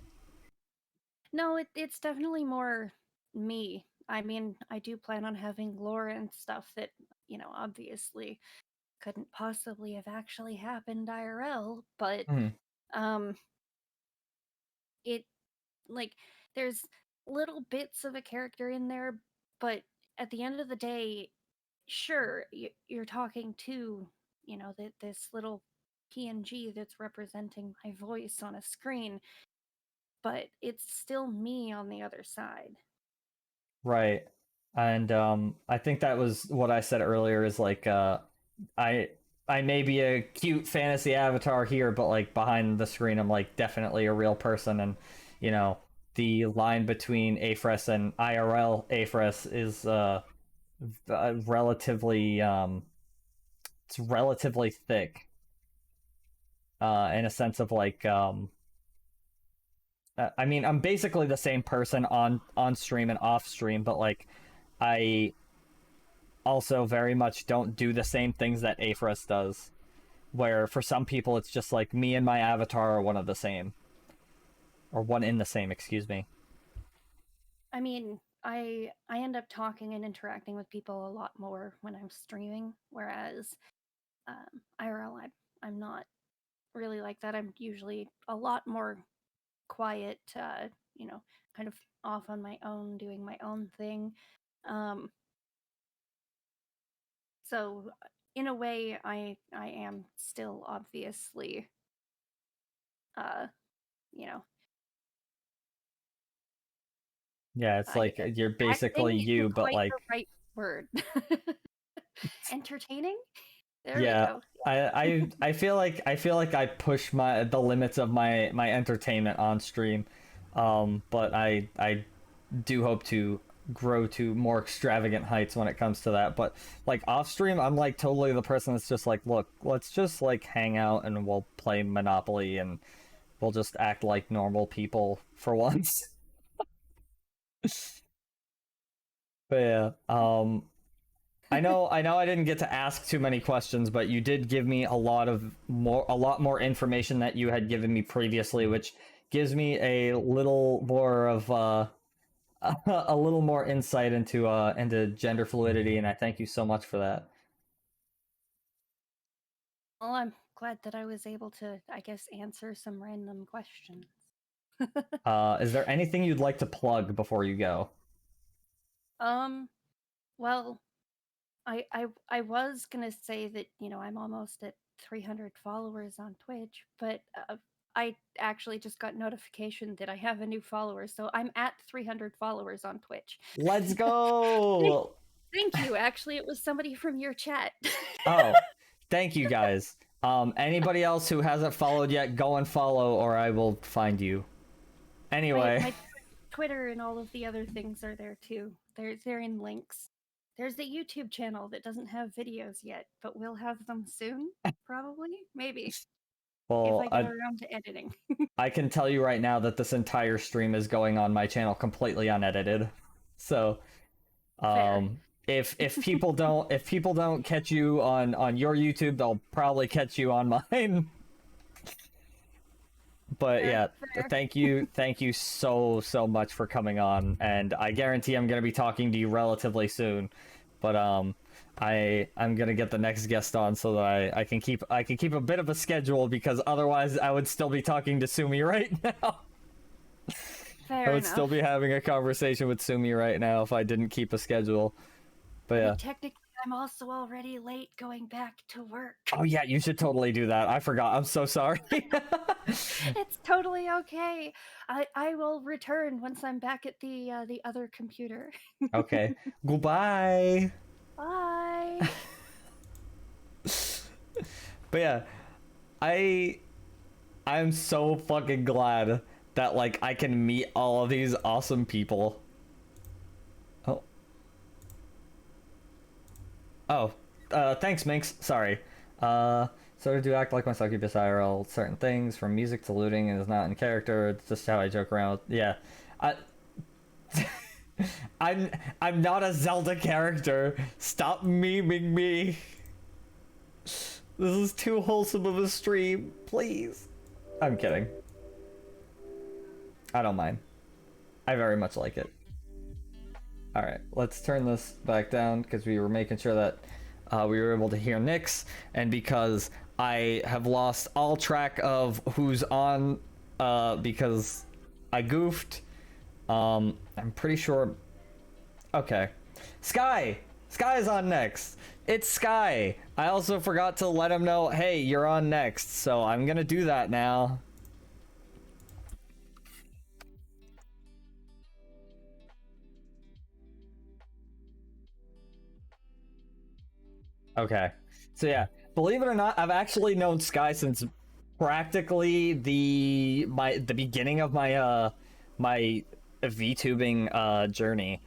no, it's definitely more me. I mean, I do plan on having lore and stuff that, obviously couldn't possibly have actually happened IRL, but Hmm. um it like there's little bits of a character in there, but at the end of the day, sure, you're talking to, this little PNG that's representing my voice on a screen, but it's still me on the other side. Right. And I think that was what I said earlier is like I I may be a cute fantasy avatar here, but like behind the screen I'm like definitely a real person, and you know, the line between Afress and IRL Afress is relatively it's relatively thick in a sense of like I mean, I'm basically the same person on stream and off stream, but like I also very much don't do the same things that Afress does. Where for some people it's just like me and my avatar are one of the same, or one in the same, excuse me. I mean, I end up talking and interacting with people a lot more when I'm streaming, whereas IRL I'm not really like that. I'm usually a lot more quiet, kind of off on my own, doing my own thing. Um, so in a way, I am still obviously, uh, you know, Yeah, it's like you're basically acting you, isn't but quite the like right word. Entertaining? There we yeah, go. I feel like I push the limits of my entertainment on stream, but I do hope to grow to more extravagant heights when it comes to that. But like off stream, I'm like totally the person that's just like, look, let's just like hang out and we'll play Monopoly and we'll just act like normal people for once. But yeah, I know I didn't get to ask too many questions, but you did give me a lot more information that you had given me previously, which gives me a little more of a little more insight into gender fluidity, and I thank you so much for that. Well, I'm glad that I was able to, I guess, answer some random questions. Is there anything you'd like to plug before you go? Um, well, I was gonna say that, I'm almost at 300 followers on Twitch, but I actually just got notification that I have a new follower, so I'm at 300 followers on Twitch. Let's Thank, go! thank you. Actually, it was somebody from your chat. Oh, thank you guys. Anybody else who hasn't followed yet, go and follow, or I will find you. Anyway. My Twitter and all of the other things are there too. They're in links. There's the YouTube channel that doesn't have videos yet, but we'll have them soon, probably, maybe, Well, if I get around to editing. I can tell you right now that this entire stream is going on my channel completely unedited. So, Fair. if people don't catch you on your YouTube, they'll probably catch you on mine. But Fair, yeah, fair. thank you so much for coming on, and I guarantee I'm gonna be talking to you relatively soon. But I'm gonna get the next guest on so that I can keep a bit of a schedule, because otherwise I would still be talking to Sumi right now. Fair I would enough. still be having a conversation with Sumi right now if I didn't keep a schedule. But yeah. Technically, I'm also already late going back to work. Oh yeah, you should totally do that. I forgot. I'm so sorry. It's totally okay. I will return once I'm back at the other computer. Okay. Goodbye. Bye. But yeah, I'm so fucking glad that like I can meet all of these awesome people. Thanks, Minx. Sorry. So do act like my succubus IRL. Certain things, from music to looting, and is not in character. It's just how I joke around. Yeah, I'm not a Zelda character. Stop memeing me. This is too wholesome of a stream. Please. I'm kidding. I don't mind. I very much like it. Alright, let's turn this back down because we were making sure that we were able to hear Nyx, and because I have lost all track of who's on because I goofed. I'm pretty sure. Okay. Sky is on next. It's Sky. I also forgot to let him know, hey, you're on next, so I'm gonna do that now. Okay. So yeah, believe it or not, I've actually known Sky since practically the beginning of my my VTubing journey.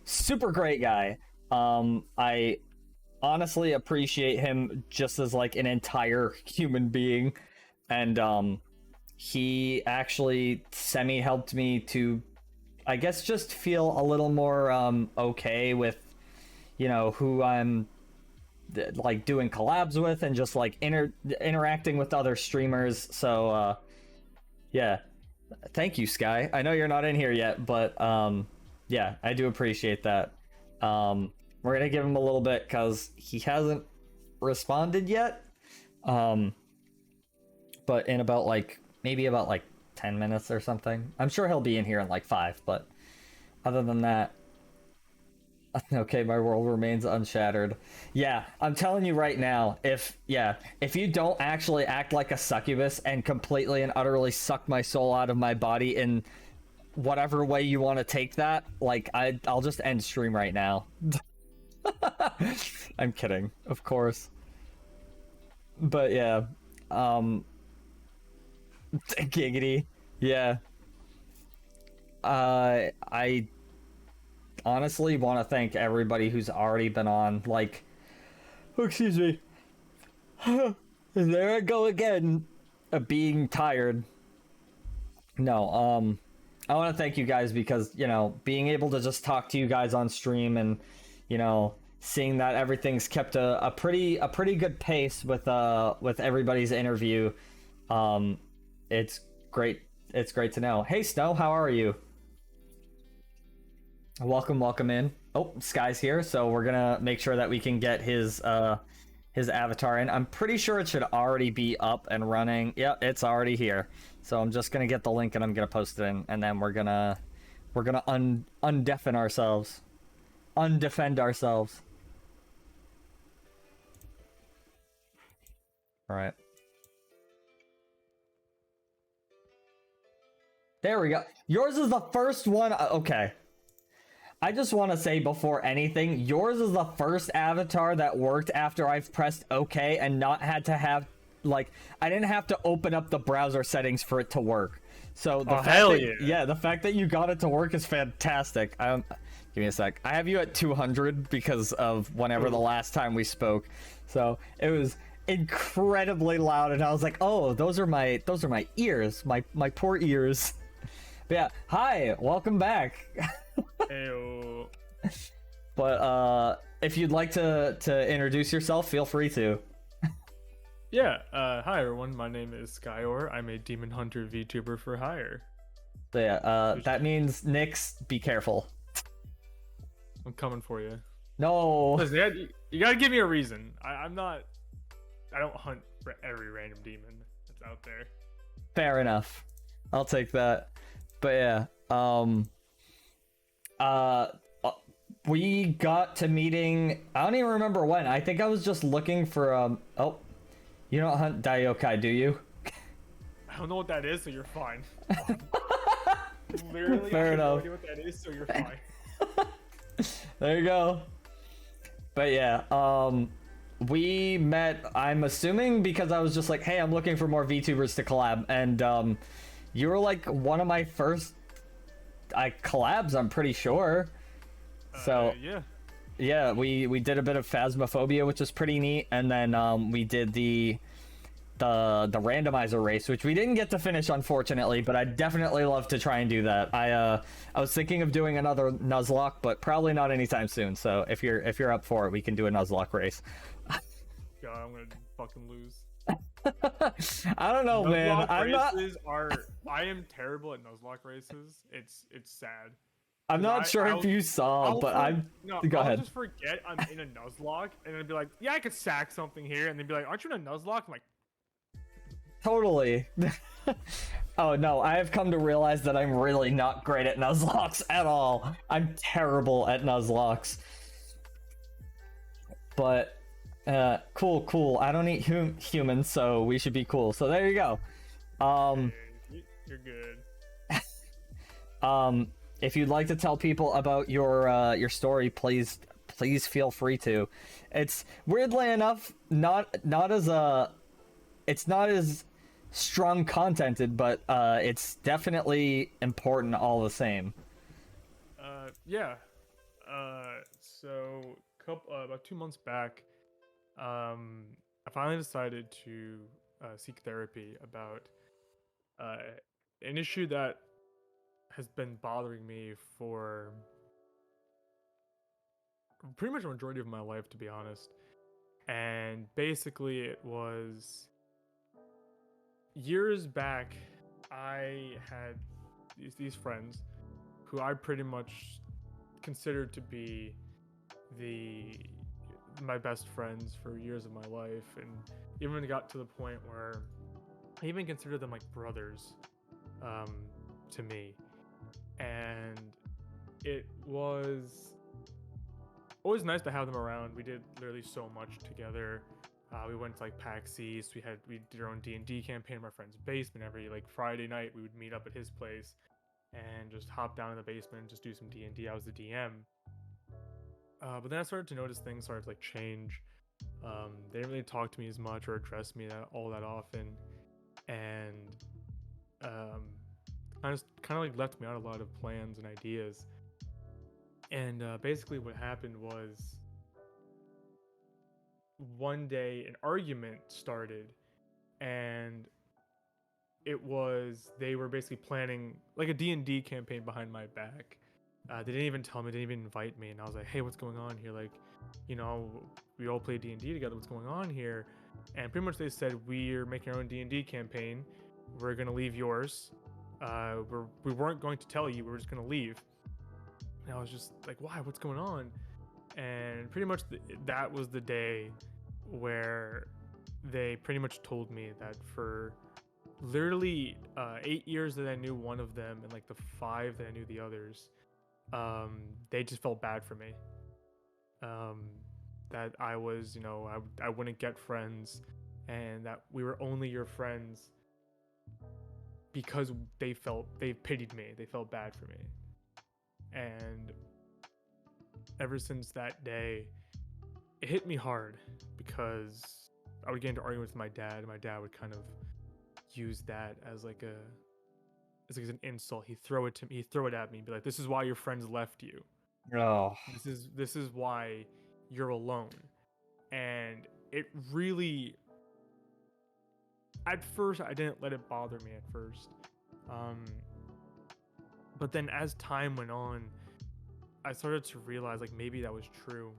Super great guy. I honestly appreciate him just as like an entire human being, and he actually helped me to, I guess, just feel a little more okay with, you know, who I'm like doing collabs with, and just like interacting with other streamers. So yeah, thank you, Sky. I know you're not in here yet, but yeah, I do appreciate that. We're gonna give him a little bit because he hasn't responded yet, but in about maybe about 10 minutes or something. I'm sure he'll be in here in like 5, but other than that, okay, my world remains unshattered. Yeah, I'm telling you right now, if you don't actually act like a succubus and completely and utterly suck my soul out of my body in whatever way you want to take that, like, I'll just end stream right now. I'm kidding, of course. But yeah, giggity. Yeah. I honestly want to thank everybody who's already been on, like, oh, excuse me. There I go again, being tired. No, I want to thank you guys because, you know, being able to just talk to you guys on stream, and, you know, seeing that everything's kept a pretty good pace with everybody's interview, it's great to know. Hey Snow, how are you? Welcome in. Oh, Sky's here, so we're gonna make sure that we can get his avatar in. I'm pretty sure it should already be up and running. Yep, it's already here. So I'm just gonna get the link and I'm gonna post it in, and then we're gonna undeafen ourselves, undefend ourselves. All right. There we go. Yours is the first one. Okay. I just want to say before anything, yours is the first avatar that worked after I've pressed OK and not had to have, like, I didn't have to open up the browser settings for it to work. So the Oh, fact hell that, yeah. the fact that you got it to work is fantastic. Give me a sec. I have you at 200 because of whenever the last time we spoke. So it was incredibly loud, and I was like, "Oh, those are my ears, my poor ears." But yeah, hi, welcome back. Ayo. But if you'd like to introduce yourself, feel free to. Yeah, hi everyone, my name is Skyor. I'm a Demon Hunter VTuber for hire. So yeah, that means Nyx, be careful. I'm coming for you. No. Listen, you gotta give me a reason. I don't hunt for every random demon that's out there. Fair enough. I'll take that. But yeah, we got to meeting. I don't even remember when. I think I was just looking for oh, you don't hunt Daiokai, do you? I don't know what that is, so you're fine. Literally, Fair I have no enough. idea what that is, so you're fine. There you go. But yeah, we met. I'm assuming because I was just like, hey, I'm looking for more VTubers to collab, and you were like one of my first collabs. I'm pretty sure. So yeah. we did a bit of Phasmophobia, which was pretty neat, and then we did the randomizer race, which we didn't get to finish, unfortunately, but I'd definitely love to try and do that. I was thinking of doing another Nuzlocke, but probably not anytime soon. So if you're up for it, we can do a Nuzlocke race. God, I'm gonna fucking lose. I don't know, man. I am terrible at Nuzlocke races. It's sad. I'm not sure if you saw, but Go I'll ahead. just forget I'm in a Nuzlocke, and then be like, yeah, I could sack something here, and then be like, aren't you in a Nuzlocke? I'm like, Totally. Oh no, I have come to realize that I'm really not great at Nuzlocks at all. I'm terrible at Nuzlocke. But cool. I don't eat humans, so we should be cool. So there you go. hey, you're good. If you'd like to tell people about your story, please feel free to. It's weirdly enough not as strong contented, but it's definitely important all the same. Yeah. So about 2 months back, I finally decided to seek therapy about an issue that has been bothering me for pretty much a majority of my life, to be honest. And basically, it was years back. I had these friends who I pretty much considered to be my best friends for years of my life, and even got to the point where I even considered them like brothers to me. And it was always nice to have them around. We did literally so much together. We went to like PAX East. We did our own D&D campaign in my friend's basement. Every like Friday night, we would meet up at his place and just hop down in the basement and just do some D&D. I was the DM. But then I started to notice things started to like change. They didn't really talk to me as much or address me all that often, and kind of like left me out a lot of plans and ideas. And basically, what happened was one day an argument started, and they were basically planning like a D&D campaign behind my back. They didn't even tell me, didn't even invite me, and I was like, hey, what's going on here? Like, you know, we all play D&D together, what's going on here? And pretty much they said, we're making our own D&D campaign, we're gonna leave yours. We weren't going to tell you, we were just gonna leave. And I was just like, why, what's going on? And pretty much that was the day where they pretty much told me that for literally 8 years that I knew one of them, and like the 5 that I knew the others, they just felt bad for me. That I was, I wouldn't get friends, and that we were only your friends because they pitied me. They felt bad for me. And ever since that day, it hit me hard because I would get into arguments with my dad, and my dad would kind of use that as like it's like an insult. He'd throw it at me, and be like, "This is why your friends left you. Oh. This is why you're alone." And it really, at first, I didn't let it bother me at first. But then as time went on, I started to realize like maybe that was true,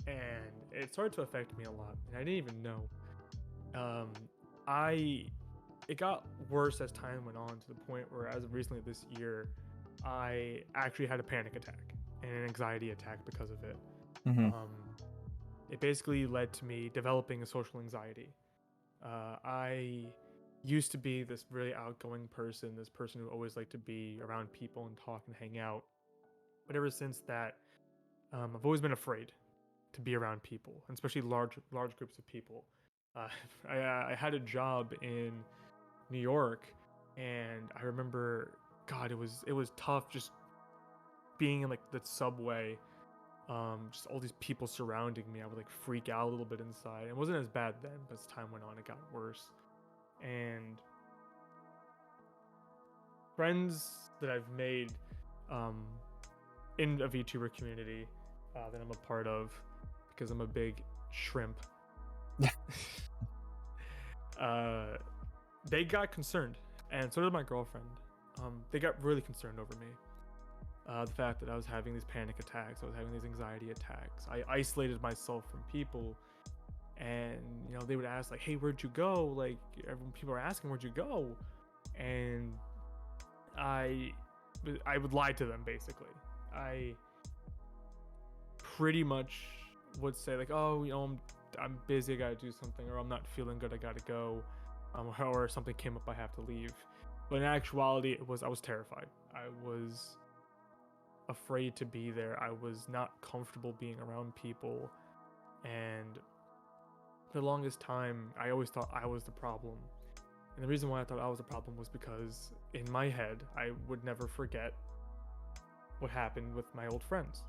and it started to affect me a lot, and I didn't even know. It got worse as time went on, to the point where, as of recently this year, I actually had a panic attack and an anxiety attack because of it. Mhm. It basically led to me developing a social anxiety. I used to be this really outgoing person, this person who always liked to be around people and talk and hang out. But ever since that, I've always been afraid to be around people, and especially large groups of people. I had a job in New York, and I remember, God, it was tough just being in like the subway. Just all these people surrounding me. I would like freak out a little bit inside. It wasn't as bad then, but as time went on, it got worse. And friends that I've made in a VTuber community that I'm a part of, because I'm a big shrimp. They got concerned, and so did my girlfriend. They got really concerned over me. The fact that I was having these panic attacks, I was having these anxiety attacks. I isolated myself from people, and they would ask like, "Hey, where'd you go?" Like, people are asking, "Where'd you go?" And I would lie to them, basically. I pretty much would say like, "Oh, I'm busy, I gotta do something," or "I'm not feeling good, I gotta go," or something came up, I have to leave. But in actuality, I was terrified. I was afraid to be there. I was not comfortable being around people, and for the longest time, I always thought I was the problem. And the reason why I thought I was the problem was because in my head, I would never forget what happened with my old friends,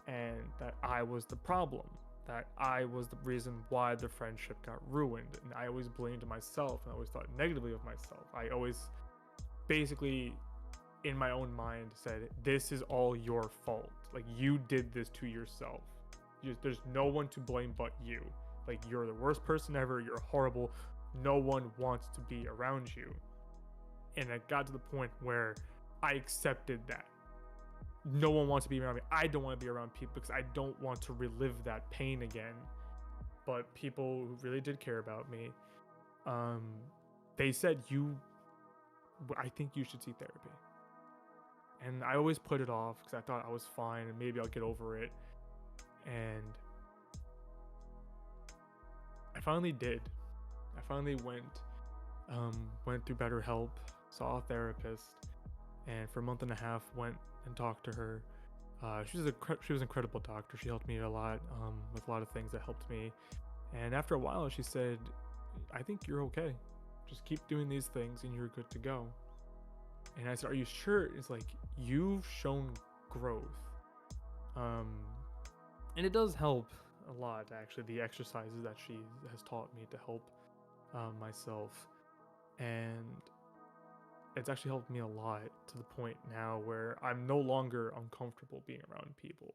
and that I was the problem, that I was the reason why the friendship got ruined. And I always blamed myself, and I always thought negatively of myself. I always basically, in my own mind, said, "This is all your fault. Like, you did this to yourself. There's no one to blame but you. Like, you're the worst person ever. You're horrible. No one wants to be around you." And it got to the point where I accepted that. No one wants to be around me. I don't want to be around people because I don't want to relive that pain again. But people who really did care about me, they said, I think you should see therapy. And I always put it off because I thought I was fine and maybe I'll get over it. And I finally did. I finally went through BetterHelp, saw a therapist, and for a month and a half went and talked to her. She was an incredible doctor. She helped me a lot with a lot of things that helped me. And after a while, she said, "I think you're okay. Just keep doing these things and you're good to go." And I said, "Are you sure?" It's like, "You've shown growth." And it does help a lot, actually, the exercises that she has taught me to help myself. And it's actually helped me a lot, to the point now where I'm no longer uncomfortable being around people.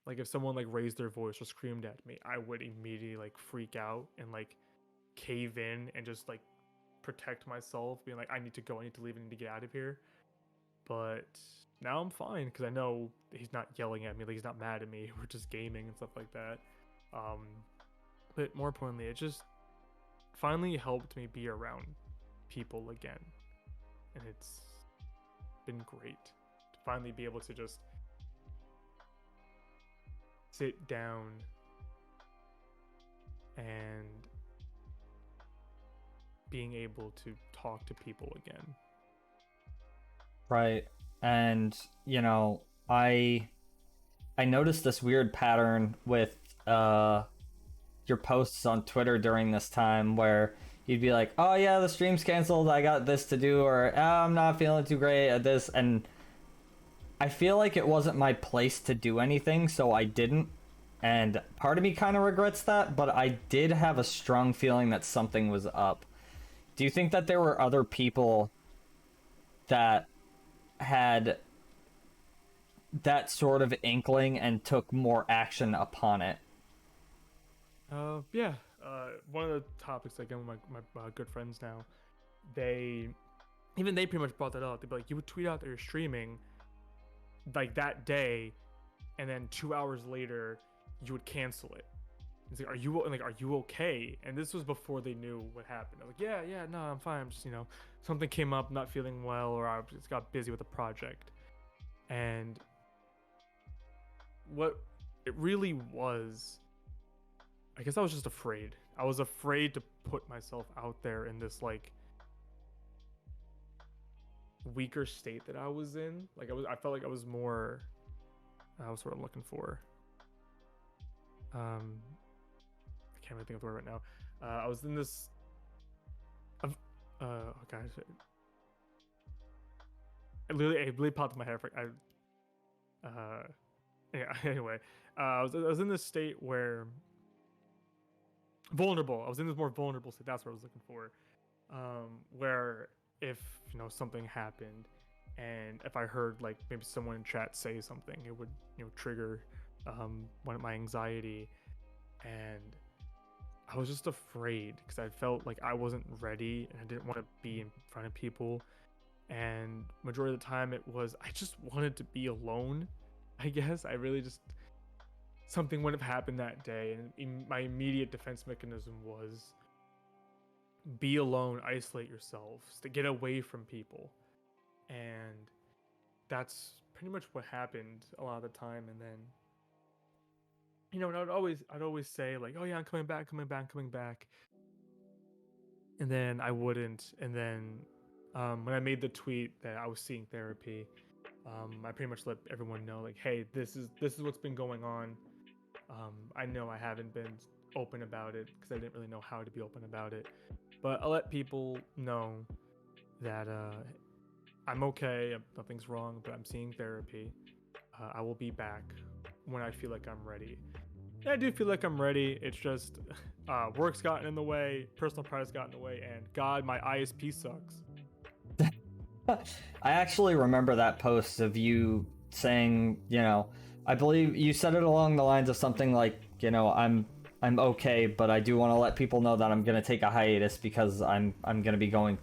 Like, if someone like raised their voice or screamed at me, I would immediately like freak out and like cave in and just like protect myself, being like, "I need to go, I need to leave, I need to get out of here." But now I'm fine because I know he's not yelling at me, like he's not mad at me. We're just gaming and stuff like that. But more importantly, it just finally helped me be around people again, and it's been great to finally be able to just sit down and being able to talk to people again. Right. And I noticed this weird pattern with your posts on Twitter during this time, where you'd be like, "Oh yeah, the stream's canceled, I got this to do," or, "Oh, I'm not feeling too great at this," and I feel like it wasn't my place to do anything, so I didn't. And part of me kind of regrets that, but I did have a strong feeling that something was up. Do you think that there were other people that had that sort of inkling and took more action upon it? Yeah. One of the topics, like, with my good friends now, they pretty much brought that up. They'd be like, you would tweet out that you're streaming like that day, and then 2 hours later you would cancel it. It's like, are you okay? And this was before they knew what happened. I was like, yeah, no, I'm fine. I'm just, something came up, not feeling well, or I just got busy with the project. And what it really was, I guess I was just afraid. I was afraid to put myself out there in this, like, weaker state that I was in. Like, I felt like I was more, what's what I'm looking for. I can't really think of the word right now. I was in this, oh gosh, it really popped in my head. Yeah, anyway, I was in this state where vulnerable. I was in this more vulnerable state. That's what I was looking for. Where if something happened, and if I heard, like, maybe someone in chat say something, it would trigger one of my anxiety, and I was just afraid because I felt like I wasn't ready and I didn't want to be in front of people. And majority of the time it was I just wanted to be alone. I guess I really just, something would have happened that day, and my immediate defense mechanism was be alone, isolate yourselves, to get away from people. And that's pretty much what happened a lot of the time. And then and I'd always say, like, oh yeah, I'm coming back. And then I wouldn't. And then when I made the tweet that I was seeing therapy, I pretty much let everyone know, like, hey, this is what's been going on. I know I haven't been open about it because I didn't really know how to be open about it, but I'll let people know that I'm okay, nothing's wrong, but I'm seeing therapy. I will be back when I feel like I'm ready. And I do feel like I'm ready. It's just work's gotten in the way, personal pride has gotten in the way, and God, my ISP sucks. I actually remember that post of you saying, I believe you said it along the lines of something like, I'm okay, but I do want to let people know that I'm going to take a hiatus because I'm going to be going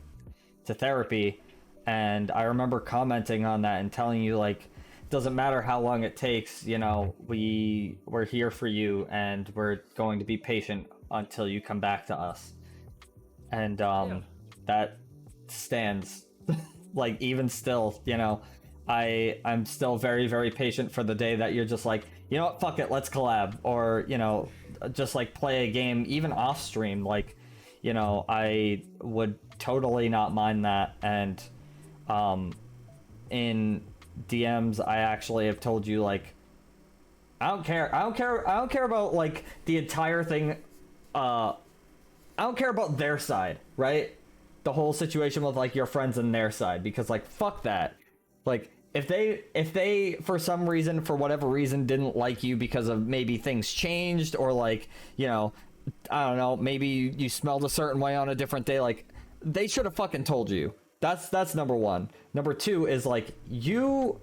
to therapy. And I remember commenting on that and telling you, like, doesn't matter how long it takes, we're here for you and we're going to be patient until you come back to us. And that stands. Like, even still, I'm still very, very patient for the day that you're just like, you know what, fuck it, let's collab. Or, just like play a game, even off stream. Like, I would totally not mind that. And in DMs, I actually have told you, like, I don't care about, like, the entire thing. I don't care about their side, right? The whole situation with, like, your friends and their side, because, like, fuck that. Like, if they for some reason, for whatever reason, didn't like you because of maybe things changed, or, like, I don't know, maybe you smelled a certain way on a different day, like, they should have fucking told you. That's number one. Number two is, like, you're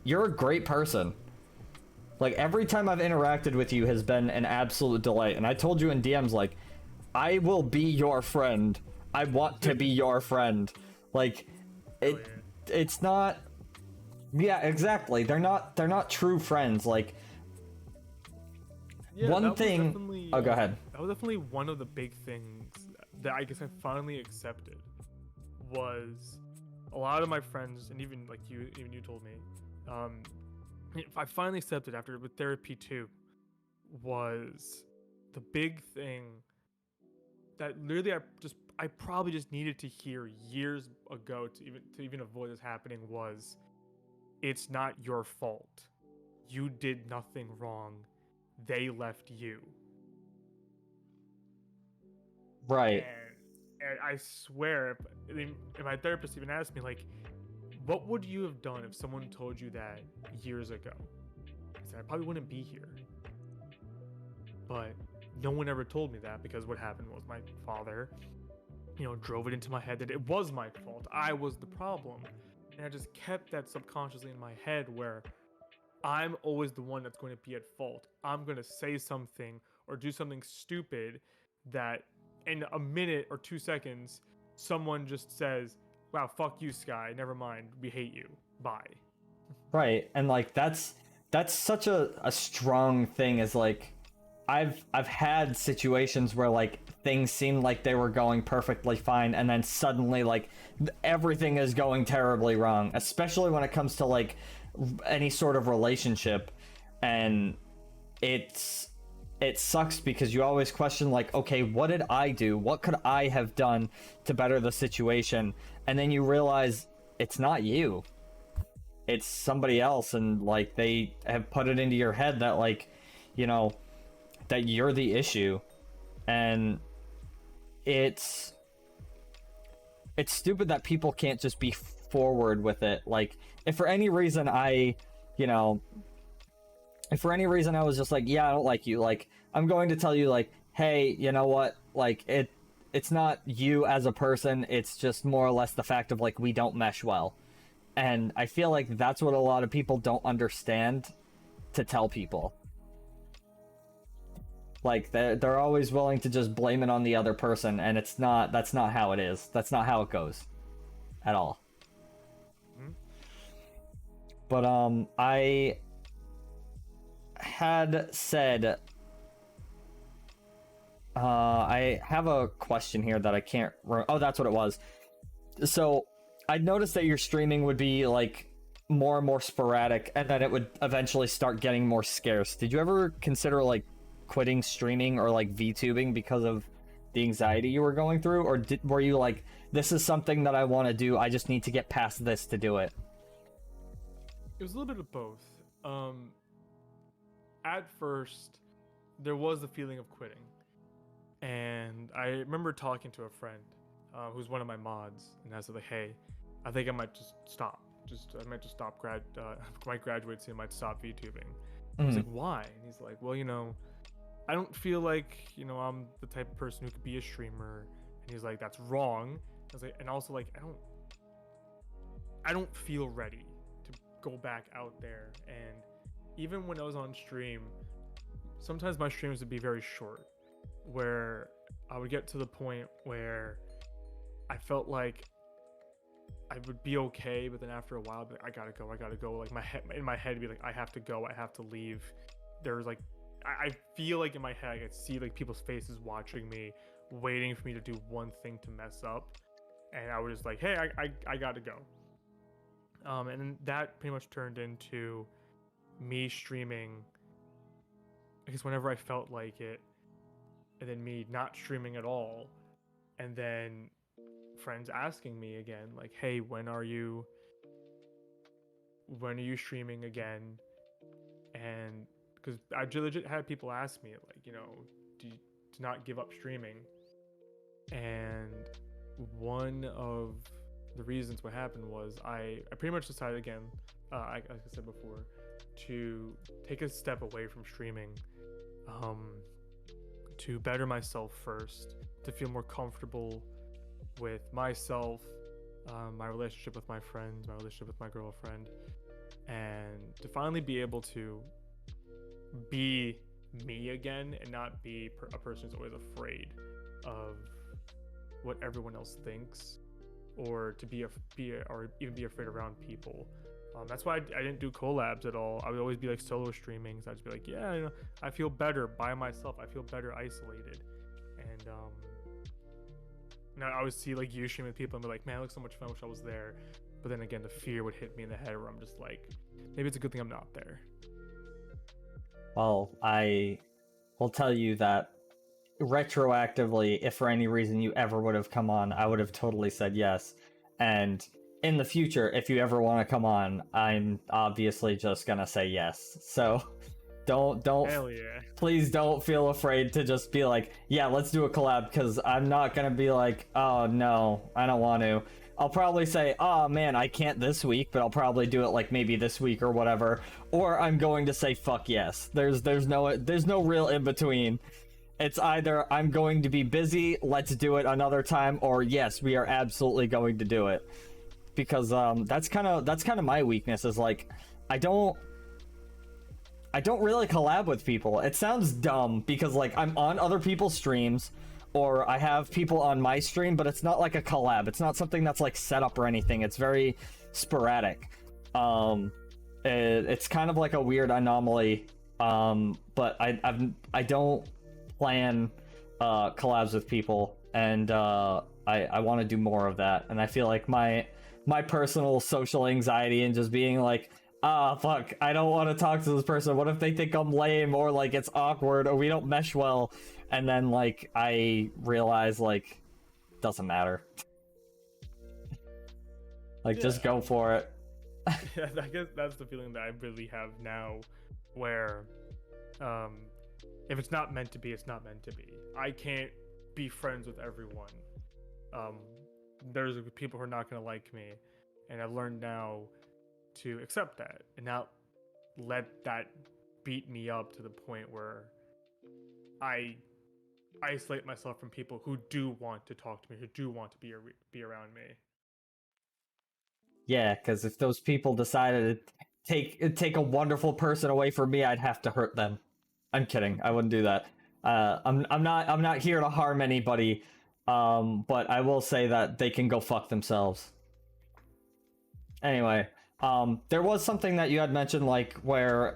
a great person. Like, every time I've interacted with you has been an absolute delight, and I told you in DMs, like, I will be your friend. I want to be your friend. Like, it's not. Yeah, exactly. They're not true friends. Like, yeah, one thing. Oh, go ahead. That was definitely one of the big things that I guess I finally accepted. Was a lot of my friends, and even you told me, I finally accepted after with therapy too, was the big thing that literally I probably just needed to hear years ago to even avoid this happening was, it's not your fault. You did nothing wrong. They left you. Right. And I swear, if my therapist even asked me, like, what would you have done if someone told you that years ago? I said, I probably wouldn't be here. But no one ever told me that, because what happened was my father drove it into my head that it was my fault. I was the problem. And I just kept that subconsciously in my head where I'm always the one that's going to be at fault. I'm going to say something or do something stupid that in a minute or 2 seconds, someone just says, wow, fuck you, Sky. Never mind. We hate you. Bye. Right. And like that's such a strong thing, is like I've had situations where like things seemed like they were going perfectly fine, and then suddenly like everything is going terribly wrong, especially when it comes to like any sort of relationship. And it sucks because you always question like, okay, what did I do? What could I have done to better the situation? And then you realize it's not you. It's somebody else, and like they have put it into your head that like, that you're the issue. And it's stupid that people can't just be forward with it. Like, if for any reason I was just like, yeah, I don't like you, like, I'm going to tell you like, hey, you know what, like, it's not you as a person, it's just more or less the fact of like we don't mesh well. And I feel like that's what a lot of people don't understand to tell people. Like, they're always willing to just blame it on the other person, and that's not how it is. That's not how it goes. At all. Mm-hmm. But, I had said... I have a question here that I can't... Oh, that's what it was. So, I'd noticed that your streaming would be, like, more and more sporadic, and then it would eventually start getting more scarce. Did you ever consider, like, quitting streaming or like VTubing because of the anxiety you were going through, or were you like, this is something that I want to do, I just need to get past this to do it? It was a little bit of both. At first, there was the feeling of quitting, and I remember talking to a friend who's one of my mods, and I was like, hey, I think I might just stop. I might just stop might graduate soon, I might stop VTubing. I was like, why? And he's like, well, I don't feel like, I'm the type of person who could be a streamer. And he's like, that's wrong. I was like, and also like, I don't feel ready to go back out there. And even when I was on stream, sometimes my streams would be very short, where I would get to the point where I felt like I would be okay, but then after a while, I'd be like, I gotta go. Like in my head, would be like, I have to go, I have to leave. There's like, I feel like in my head, I could see like people's faces watching me, waiting for me to do one thing to mess up, and I was just like, hey, I gotta go. And then that pretty much turned into me streaming, I guess whenever I felt like it, and then me not streaming at all, and then friends asking me again, like, hey, when are you streaming again? And because I legit had people ask me, like, to not give up streaming. And one of the reasons what happened was I pretty much decided again, like I said before, to take a step away from streaming, to better myself first, to feel more comfortable with myself, my relationship with my friends, my relationship with my girlfriend, and to finally be able to be me again and not be a person who's always afraid of what everyone else thinks, or to be or even be afraid around people. That's why I didn't do collabs at all. I would always be like solo streaming. So I'd just be like, yeah, I feel better by myself. I feel better isolated. And now I would see like you stream with people and be like, man, it looks so much fun. I wish I was there. But then again, the fear would hit me in the head where I'm just like, maybe it's a good thing I'm not there. Well, I will tell you that retroactively, if for any reason you ever would have come on, I would have totally said yes. And in the future, if you ever want to come on, I'm obviously just gonna say yes. So don't Hell yeah. Please don't feel afraid to just be like, yeah, let's do a collab, because I'm not gonna be like, oh no, I don't want to. I'll probably say, oh man, I can't this week, but I'll probably do it like maybe this week or whatever. Or I'm going to say fuck yes. There's no real in between. It's either I'm going to be busy, let's do it another time, or yes, we are absolutely going to do it. Because that's kind of my weakness, is like I don't really collab with people. It sounds dumb because like I'm on other people's streams or I have people on my stream, but it's not like a collab. It's not something that's like set up or anything. It's very sporadic. It's kind of like a weird anomaly. But I don't plan collabs with people, and I want to do more of that. And I feel like my personal social anxiety and just being like, fuck, I don't want to talk to this person. What if they think I'm lame, or like it's awkward, or we don't mesh well? And then like I realize like doesn't matter. Like just go for it. Yeah, I guess that's the feeling that I really have now, where if it's not meant to be, it's not meant to be. I can't be friends with everyone. There's people who are not going to like me, and I've learned now to accept that and not let that beat me up to the point where I isolate myself from people who do want to talk to me, who do want to be around me. Yeah, because if those people decided to take a wonderful person away from me, I'd have to hurt them. I'm kidding. I wouldn't do that. I'm not here to harm anybody. But I will say that they can go fuck themselves. Anyway, there was something that you had mentioned, like where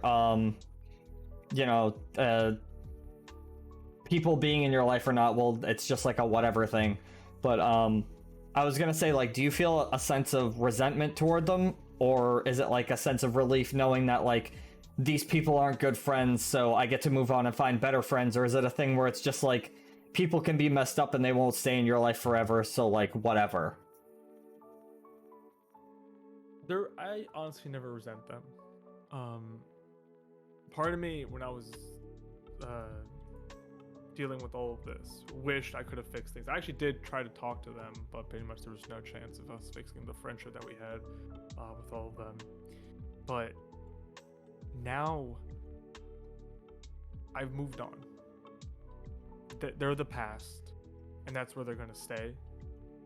people being in your life or not, well, it's just like a whatever thing. But I was gonna say, like, do you feel a sense of resentment toward them, or is it like a sense of relief knowing that like these people aren't good friends, so I get to move on and find better friends? Or is it a thing where it's just like people can be messed up and they won't stay in your life forever, so like whatever? I honestly never resent them. Part of me, when I was dealing with all of this, wished I could have fixed things. I actually did try to talk to them, but pretty much there was no chance of us fixing the friendship that we had with all of them. But now I've moved on. They're the past, and that's where they're going to stay.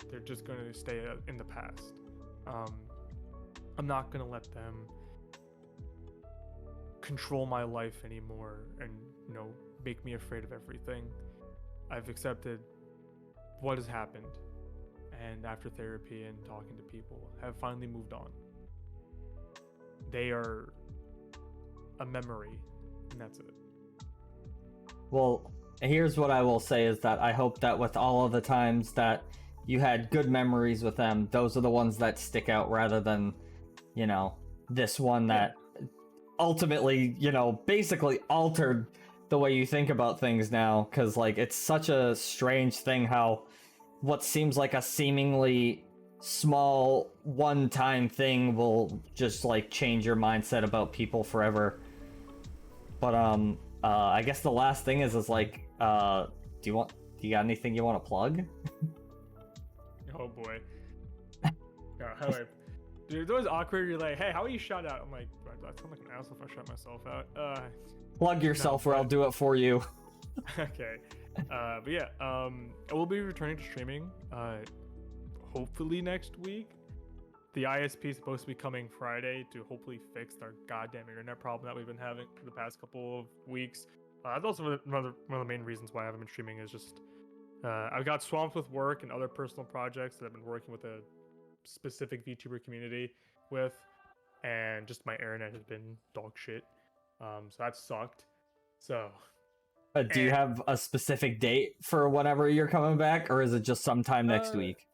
They're just going to stay in the past. I'm not going to let them control my life anymore and, make me afraid of everything. I've accepted what has happened, and after therapy and talking to people, have finally moved on. They are a memory, and that's it. Well, here's what I will say is that I hope that with all of the times that you had good memories with them, those are the ones that stick out rather than, this one that ultimately, basically altered the way you think about things now. Because, like, it's such a strange thing how what seems like a seemingly small one-time thing will just, like, change your mindset about people forever. But, I guess the last thing is like, do you got anything you want to plug? Oh boy. Dude, it's always awkward. You're like, hey, how are you shot out? I'm like, do I sound like an asshole if I shut myself out? Plug yourself or I'll do it for you. Okay. But yeah, I will be returning to streaming, hopefully next week. The ISP is supposed to be coming Friday to hopefully fix our goddamn internet problem that we've been having for the past couple of weeks. That's also one of the main reasons why I haven't been streaming, is just I've got swamped with work and other personal projects that I've been working with a specific VTuber community with, and just my internet has been dog shit. So that sucked. So do you have a specific date for whenever you're coming back, or is it just sometime next week?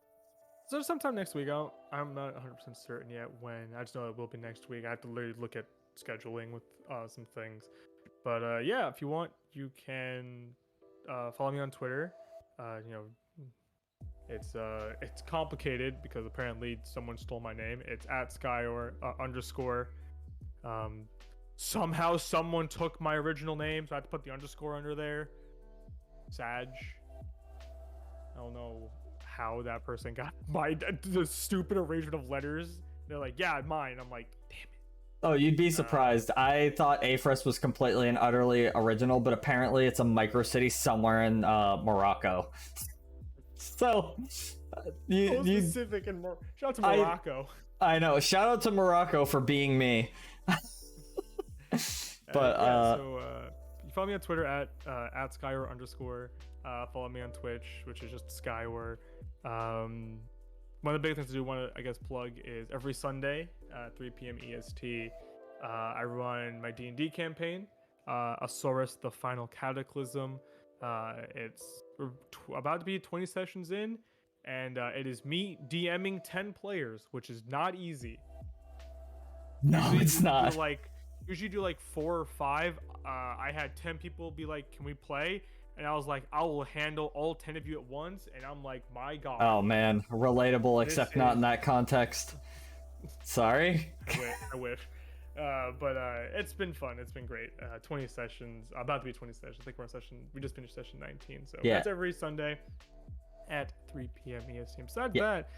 So sometime next week. I'm not 100% certain yet when. I just know it will be next week. I have to literally look at scheduling with some things. But yeah, if you want, you can follow me on Twitter. It's complicated because apparently someone stole my name. It's @Skyor _. Somehow someone took my original name, so I had to put the underscore under there. Sag. I don't know how that person got the stupid arrangement of letters. They're like, yeah, mine. I'm like, damn it. Oh, you'd be surprised. I thought Afress was completely and utterly original, but apparently it's a micro city somewhere in Morocco. So, So specific and more. Shout out to Morocco. I know. Shout out to Morocco for being me. But you follow me on Twitter at @Skywar_. Follow me on Twitch, which is just Skywar. One of the big things to do, I guess plug, is every Sunday at 3 p.m. EST. I run my D&D campaign, Asaurus: The Final Cataclysm. We're about to be 20 sessions in, and it is me DMing 10 players, which is not easy. No, Usually it's not. Usually do like 4 or 5. I had 10 people be like, "Can we play?" And I was like, "I will handle all 10 of you at once." And I'm like, "My God." Oh man, relatable, except not in that context. Sorry. I wish. But it's been fun. It's been great. 20 sessions. About to be 20 sessions. I think we're on we just finished session 19. So yeah. That's every Sunday at 3 p.m. EST. Besides that,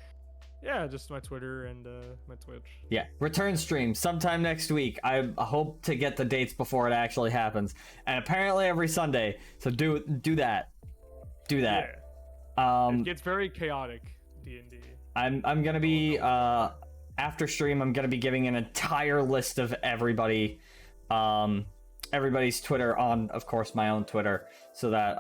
yeah, just my Twitter and my Twitch. Yeah, return stream sometime next week. I hope to get the dates before it actually happens. And apparently every Sunday. So do that. Do that. Yeah. It gets very chaotic, D&D. I'm gonna be after stream. I'm gonna be giving an entire list of everybody's Twitter on, of course, my own Twitter, so that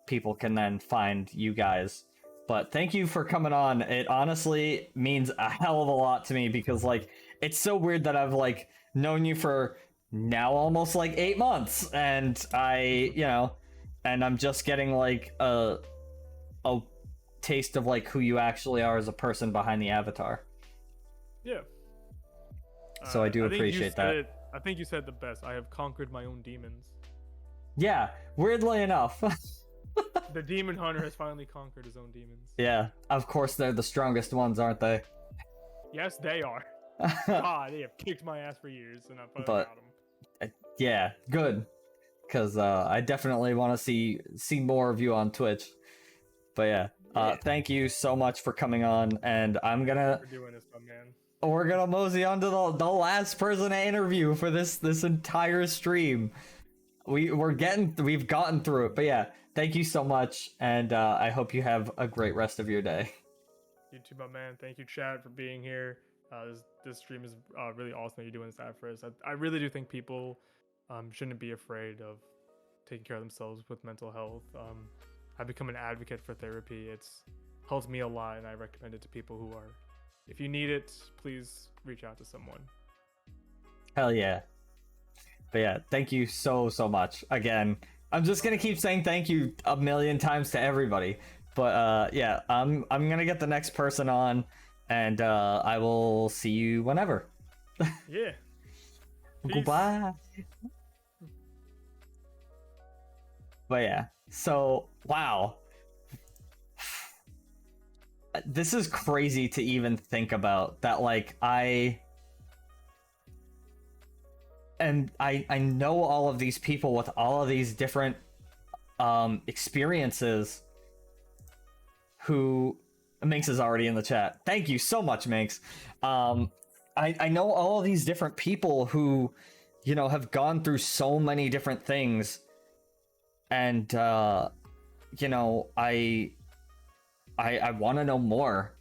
people can then find you guys. But thank you for coming on. It honestly means a hell of a lot to me, because like it's so weird that I've like known you for now almost like 8 months, and and I'm just getting like a taste of like who you actually are as a person behind the avatar. Yeah. So I do appreciate that. I think you said the best. I have conquered my own demons. Yeah, weirdly enough. The demon hunter has finally conquered his own demons. Yeah, of course they're the strongest ones, aren't they? Yes, they are. God, they have kicked my ass for years, and I've got them. Yeah, good, because I definitely want to see more of you on Twitch. But yeah, thank you so much for coming on, and I'm gonna. We're doing this, my man. We're gonna mosey on to the last person to interview for this entire stream. We've gotten through it, but yeah, thank you so much, and I hope you have a great rest of your day. You too, my man. Thank you, Chad, for being here. This stream is really awesome that you're doing this Afress. I really do think people shouldn't be afraid of taking care of themselves with mental health. I've become an advocate for therapy. It's helped me a lot, and I recommend it to people who are. If you need it, please reach out to someone. Hell yeah. But yeah, thank you so much. Again, I'm just gonna keep saying thank you a million times to everybody. But yeah, I'm gonna get the next person on, and I will see you whenever. Yeah. Goodbye. But yeah, so wow. This is crazy to even think about, that like I know all of these people with all of these different experiences. Who Minx is already in the chat. Thank you so much, Minx. I know all of these different people who, have gone through so many different things, and I want to know more.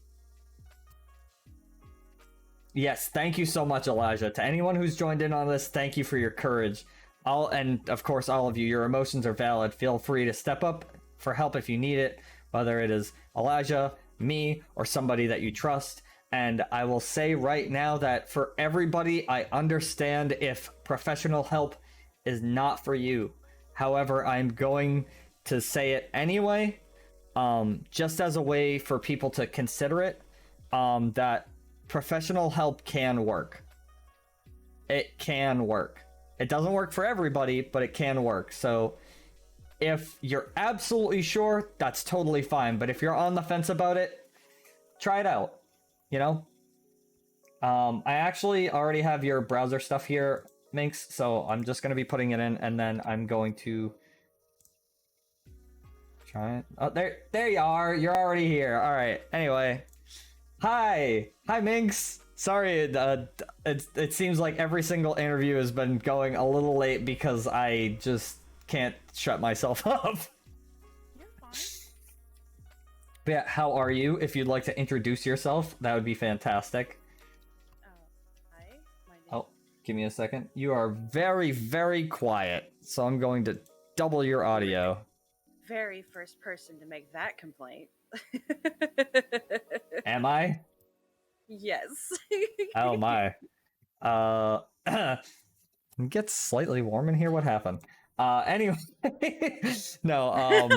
Yes, thank you so much, Elijah. To anyone who's joined in on this, thank you for your courage. And of course, all of you, your emotions are valid. Feel free to step up for help if you need it, whether it is Elijah, me, or somebody that you trust. And I will say right now that for everybody, I understand if professional help is not for you. However, I'm going to say it anyway, just as a way for people to consider it, that professional help can work. It can work. It doesn't work for everybody, but it can work. So if you're absolutely sure, that's totally fine. But if you're on the fence about it, try it out. I actually already have your browser stuff here, Minx, so I'm just going to be putting it in, and then I'm going to try it. Oh, there you are. You're already here. All right. Anyway, Hi, Minx. Sorry, it seems like every single interview has been going a little late because I just can't shut myself up. You're fine. But yeah, how are you? If you'd like to introduce yourself, that would be fantastic. Hi, my name. Oh, give me a second. You are very, very quiet, so I'm going to double your audio. Very first person to make that complaint. Am I? Yes. Oh my. It gets slightly warm in here. What happened? Anyway, no.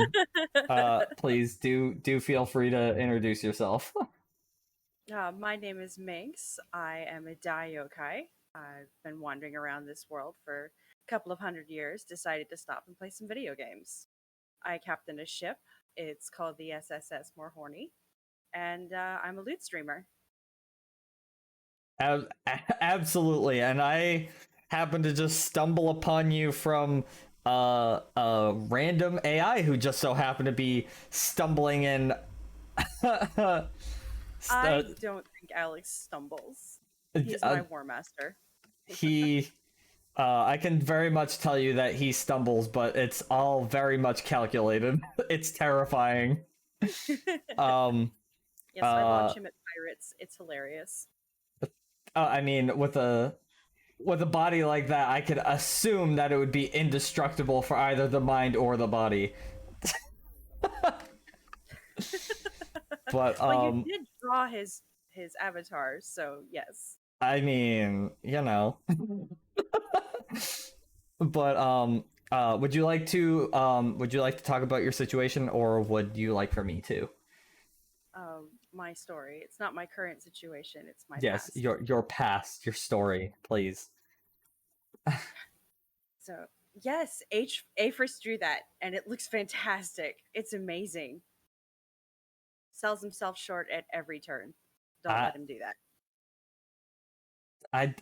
Please do feel free to introduce yourself. My name is Minx. I am a Daiokai. I've been wandering around this world for a couple of 100 years, decided to stop and play some video games. I captain a ship. It's called the SSS More Horny, and I'm a loot streamer. Absolutely, and I happened to just stumble upon you from a random AI who just so happened to be stumbling in. I don't think Alex stumbles. He's my war master. I can very much tell you that he stumbles, but it's all very much calculated. It's terrifying. Yes, I watch him at Pirates. It's hilarious. I mean, with a body like that, I could assume that it would be indestructible for either the mind or the body. But well, you did draw his avatar, so yes. I mean, But would you like to talk about your situation, or would you like for me to? My story. It's not my current situation. It's my Yes, past. your past, your story, please. So yes, Afress drew that, and it looks fantastic. It's amazing. Sells himself short at every turn. Don't let him do that.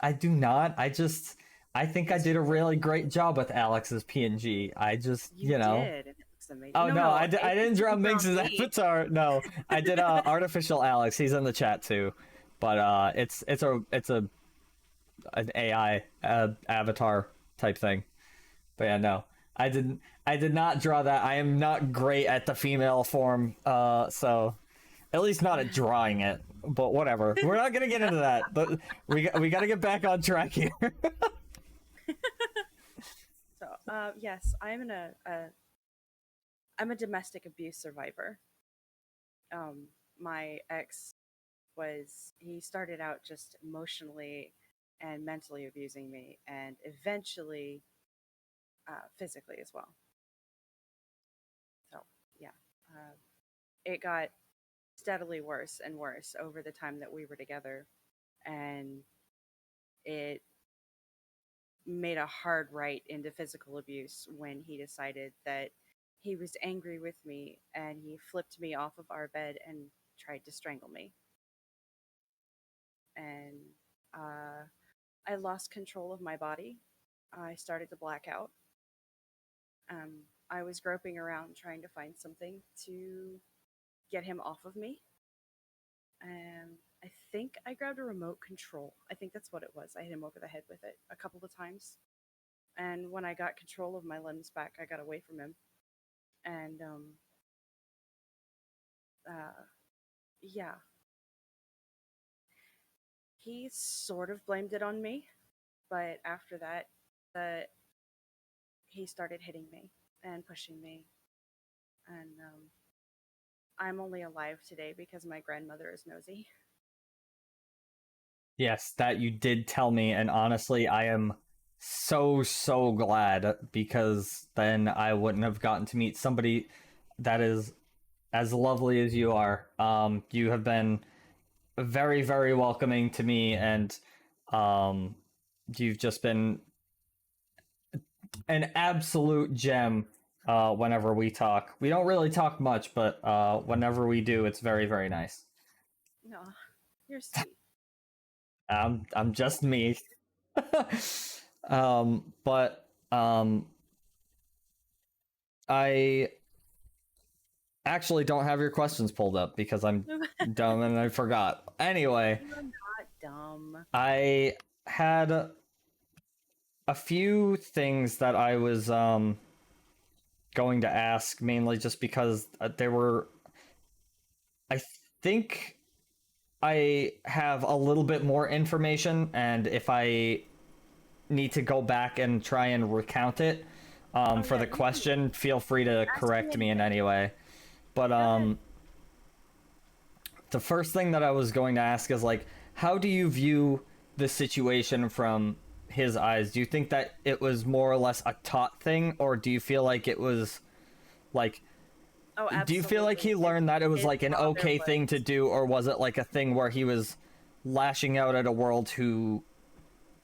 I do not. I think I did a really great job with Alex's PNG. I just, you did, and it looks amazing. Oh no, I Afress didn't draw didn't Minx's me. avatar. No, I did artificial Alex. He's in the chat too, but it's an AI avatar type thing. But yeah, no, I did not draw that. I am not great at the female form, so at least not at drawing it. But whatever, we're not gonna get into that. But we got to get back on track here. So yes, I'm a domestic abuse survivor. My ex he started out just emotionally and mentally abusing me, and eventually physically as well. So yeah, it got steadily worse and worse over the time that we were together, and it made a hard right into physical abuse when he decided that he was angry with me and he flipped me off of our bed and tried to strangle me. And I lost control of my body. I started to black out. I was groping around trying to find something to get him off of me. And I think I grabbed a remote control. I think that's what it was. I hit him over the head with it a couple of times. And when I got control of my limbs back, I got away from him. And yeah. He sort of blamed it on me, but after that he started hitting me and pushing me. And I'm only alive today because my grandmother is nosy. Yes, that you did tell me, and honestly, I am so glad, because then I wouldn't have gotten to meet somebody that is as lovely as you are. You have been very, very welcoming to me, and you've just been an absolute gem whenever we talk. We don't really talk much, but whenever we do, it's very, very nice. No, you're sweet. I'm just me. But I actually don't have your questions pulled up because I'm dumb and I forgot. Anyway, You're not dumb. I had a few things that I was going to ask, mainly just because there were. I think I have a little bit more information, and if I need to go back and try and recount it for yeah, the you can question, feel free to ask correct me in anything. any way. But Go ahead. the first thing that I was going to ask is like, how do you view the situation from his eyes? Do you think that it was more or less a taught thing, or do you feel like it was like, Oh, do you feel like he absolutely. learned that it was His like an father okay thing to was do, or was it like a thing where he was lashing out at a world who,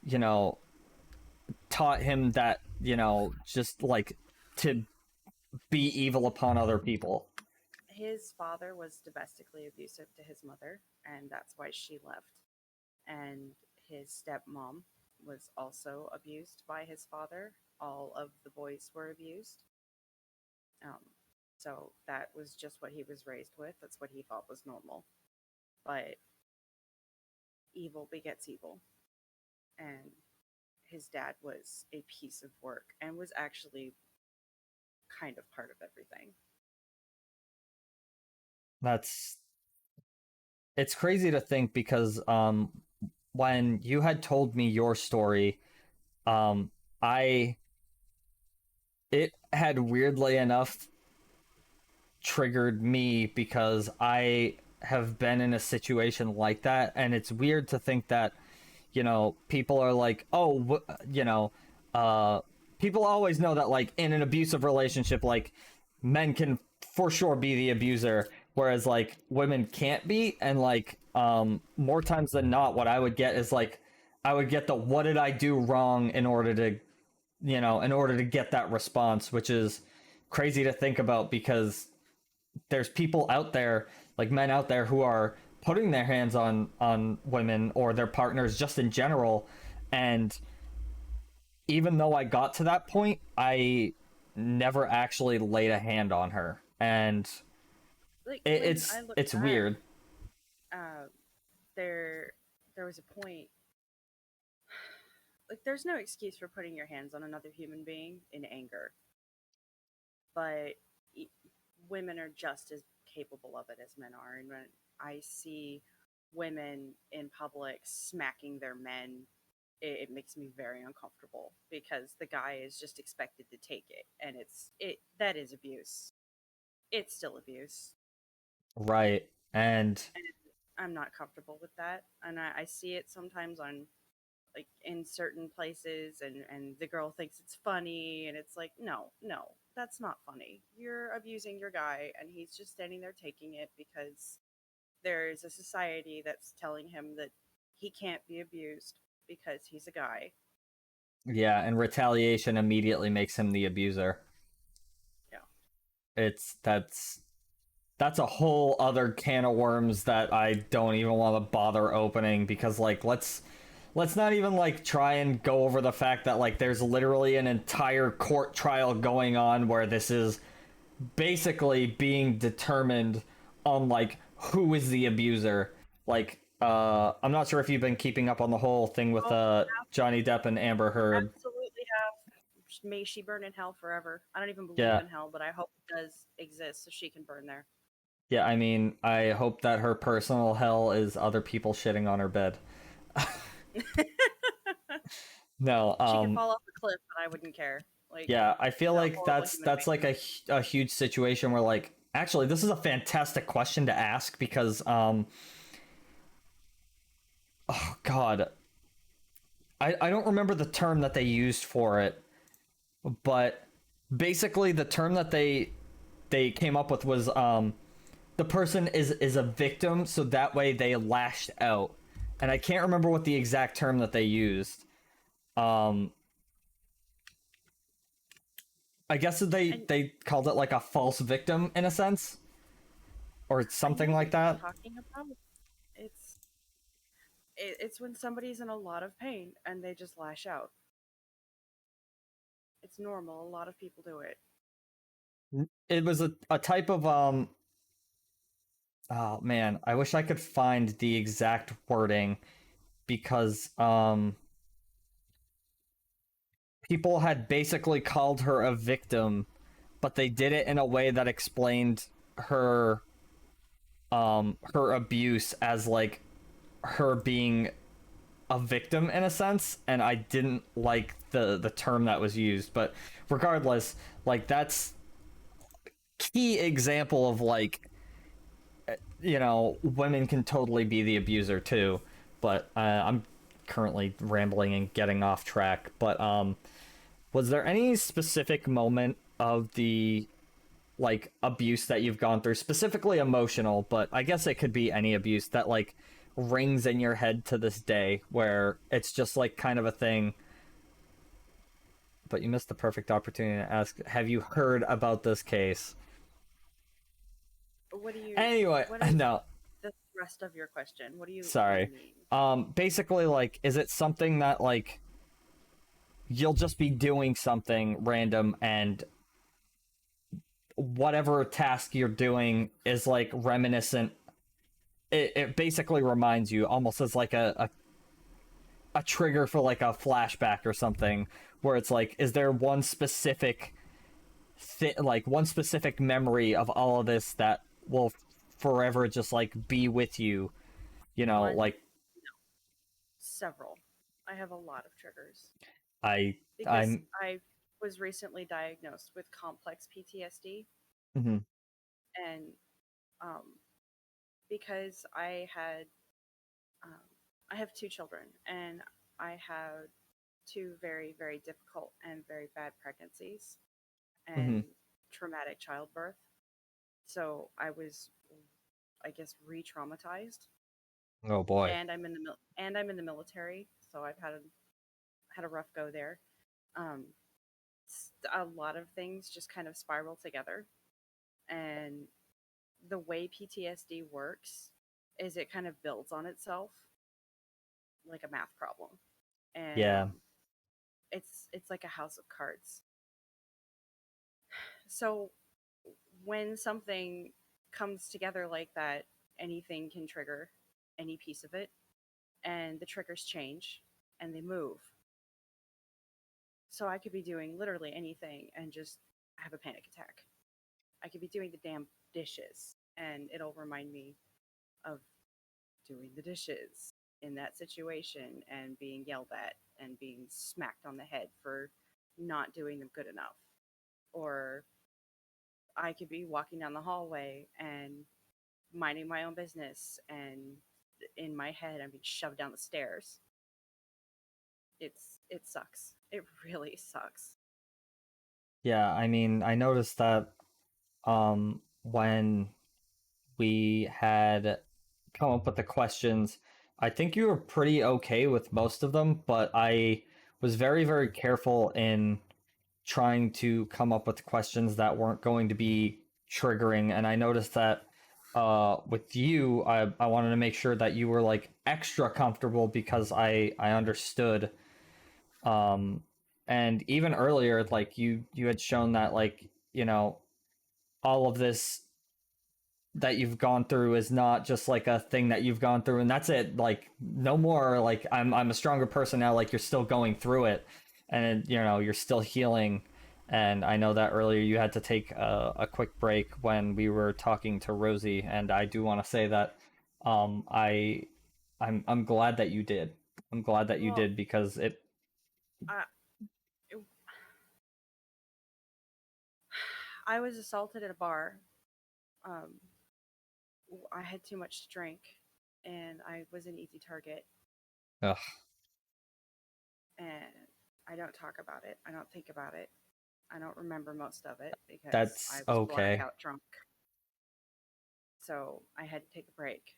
you know, taught him that, you know, just like to be evil upon other people? his father was domestically abusive to his mother, and that's why she left. And his stepmom was also abused by his father. All of the boys were abused. Um, so that was just what he was raised with. That's what he thought was normal. But evil begets evil. And his dad was a piece of work and was actually kind of part of everything. That's it's crazy to think because when you had told me your story, um I it had weirdly enough triggered me because I have been in a situation like that, and it's weird to think that, you know, people are like, oh, you know, uh people always know that like in an abusive relationship, like men can for sure be the abuser, whereas like women can't be. And like more times than not, what I would get is like, I would get the what did I do wrong in order to, you know, in order to get that response, which is crazy to think about because there's people out there, like men out there, who are putting their hands on women or their partners just in general. And even though I got to that point, I never actually laid a hand on her, and Like it, when it's I look it's back, weird. uh, there there was a point. Like there's no excuse for putting your hands on another human being in anger, but e- women are just as capable of it as men are. And when I see women in public smacking their men, it makes me very uncomfortable because the guy is just expected to take it, and it that is abuse. It's still abuse, Right. And and I'm not comfortable with that. And I see it sometimes on like in certain places, and the girl thinks it's funny, and it's like no, that's not funny. You're abusing your guy, and he's just standing there taking it because there's a society that's telling him that he can't be abused because he's a guy. yeah, and retaliation immediately makes him the abuser. Yeah. It's that's a whole other can of worms that I don't even want to bother opening, because like let's not even like try and go over the fact that like there's literally an entire court trial going on where this is basically being determined on like who is the abuser. Like I'm not sure if you've been keeping up on the whole thing with Oh, Johnny Depp and Amber Heard. absolutely have. May she burn in hell forever. I don't even believe Yeah. in hell, but I hope it does exist so she can burn there. Yeah, I mean, I hope that her personal hell is other people shitting on her bed. No, She can fall off a cliff, but I wouldn't care. Like yeah, I feel she's a like horrible that's human that's like a huge situation where like, actually this is a fantastic question to ask because oh god, I don't remember the term that they used for it, but basically the term that they came up with was the person is a victim, so that way they lashed out. And I can't remember what the exact term that they used. Um I guess And they called it like a false victim in a sense, or I something know what like you're that. talking about. It's it's when somebody's in a lot of pain and they just lash out. It's normal. A lot of people do it. It was a type of oh man, I wish I could find the exact wording because people had basically called her a victim, but they did it in a way that explained her abuse as like her being a victim in a sense, and I didn't like the term that was used. But regardless, like that's key example of like, you know, women can totally be the abuser too. But I'm currently rambling and getting off track. But was there any specific moment of the like abuse that you've gone through, specifically emotional, but I guess it could be any abuse that like rings in your head to this day, where it's just like kind of a thing? But you missed the perfect opportunity to ask, have you heard about this case? What do you? Anyway, What is no, the thrust of your question? What do you? What do you sorry. mean? Basically, like, is it something that like you'll just be doing something random and whatever task you're doing is like reminiscent, it basically reminds you almost as like a trigger for like a flashback or something, where it's like, is there one specific like one specific memory of all of this that will forever just like be with you, you know? One, Like several. I have a lot of triggers I because I'm I was recently diagnosed with complex PTSD, mhm, and um, because um, I have two children, and I had two very, very difficult and very bad pregnancies and mhm. traumatic childbirth. So I was, I guess, re-traumatized, Oh boy. and I'm in the military, so I've had a rough go there. Um, a lot of things just kind of spiral together, and the way PTSD works is it kind of builds on itself like a math problem, and Yeah. it's like a house of cards. So when something comes together like that, anything can trigger any piece of it, and the triggers change and they move. So I could be doing literally anything and just have a panic attack. I could be doing the damn dishes and it'll remind me of doing the dishes in that situation and being yelled at and being smacked on the head for not doing them good enough. Or I could be walking down the hallway and minding my own business, and in my head I'm being shoved down the stairs. It sucks. It really sucks. Yeah, I mean, I noticed that when we had come up with the questions, I think you were pretty okay with most of them, but I was very, very careful in trying to come up with questions that weren't going to be triggering. And I noticed that with you, I wanted to make sure that you were like extra comfortable because I understood. Um, and even earlier, like you had shown that like, you know, all of this that you've gone through is not just like a thing that you've gone through and that's it, like no more, like I'm a stronger person now, like you're still going through it and you know you're still healing. And I know that earlier you had to take a quick break when we were talking to Rosie, and I do want to say that I'm glad that you did. I'm glad that you Well, did because it I it, I was assaulted at a bar. Um, I had too much to drink, and I was an easy target. ugh, And I don't talk about it. I don't think about it. I don't remember most of it because I that's was okay. blackout drunk. So I had to take a break.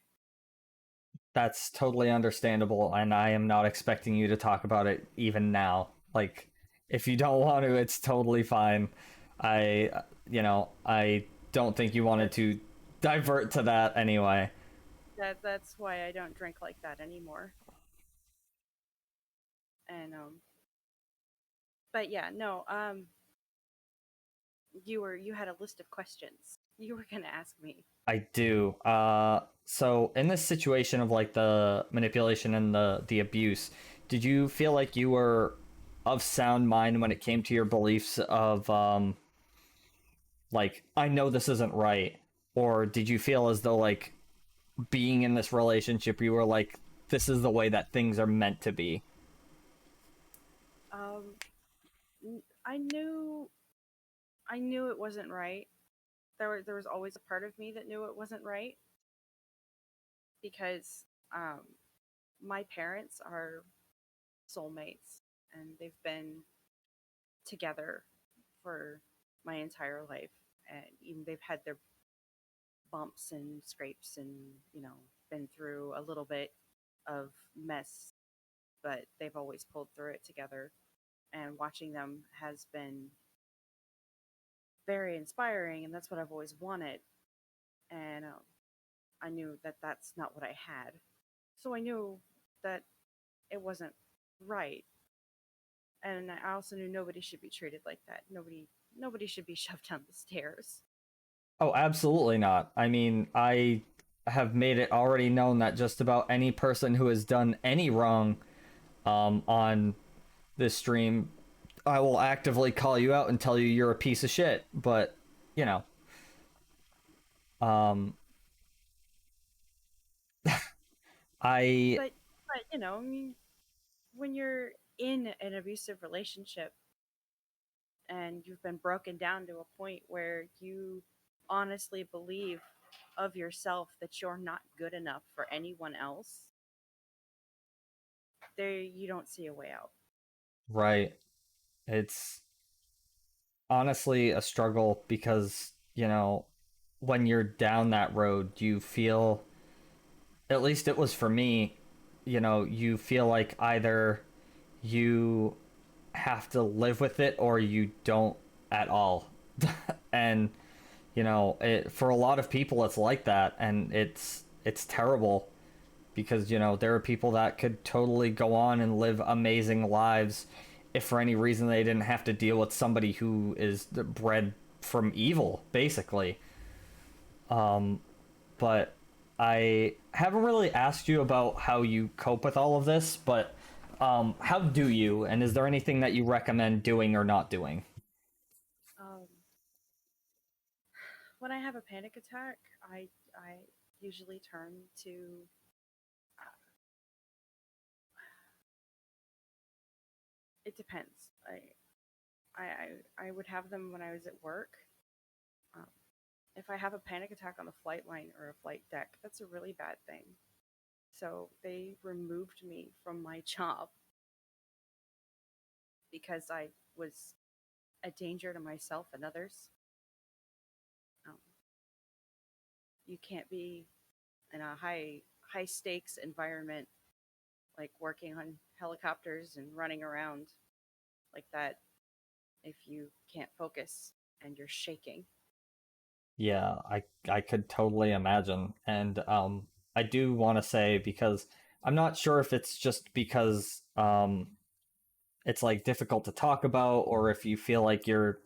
That's totally understandable, and I am not expecting you to talk about it even now. Like, if you don't want to, it's totally fine. I, you know, I don't think you wanted That's to divert to that anyway. that's why I don't drink like that anymore. And but yeah, no, you had a list of questions you were gonna ask me. I do. So in this situation of like the manipulation and the abuse, did you feel like you were of sound mind when it came to your beliefs of like, I know this isn't right, or did you feel as though like being in this relationship you were like, this is the way that things are meant to be? I knew it wasn't right. There was always a part of me that knew it wasn't right because um, my parents are soulmates and they've been together for my entire life, and even they've had their bumps and scrapes and been through a little bit of mess, but they've always pulled through it together. And watching them has been very inspiring, and that's what I've always wanted. And I knew that that's not what I had, so I knew that it wasn't right. And I also knew nobody should be treated like that. Nobody should be shoved down the stairs. Oh, absolutely not. I mean, I have made it already known that just about any person who has done any wrong on this stream, I will actively call you out and tell you you're a piece of shit. But, you know, um, I But I mean, when you're in an abusive relationship and you've been broken down to a point where you honestly believe of yourself that you're not good enough for anyone else, there you don't see a way out. right. It's honestly a struggle because, when you're down that road, you feel, at least it was for me, you feel like either you have to live with it or you don't at all. And for a lot of people it's like that, and it's terrible because there are people that could totally go on and live amazing lives if for any reason they didn't have to deal with somebody who is bred from evil, basically. But I haven't really asked you about how you cope with all of this, but how do you, and is there anything that you recommend doing or not doing? Um, when I have a panic attack, I usually turn to it depends. I would have them when I was at work. Um, if I have a panic attack on the flight line or a flight deck, that's a really bad thing. So they removed me from my job because I was a danger to myself and others. Um, you can't be in a high stakes environment like working on helicopters and running around like that if you can't focus and you're shaking. Yeah, I could totally imagine. And I do want to say, because I'm not sure if it's just because it's like difficult to talk about, or if you feel like you're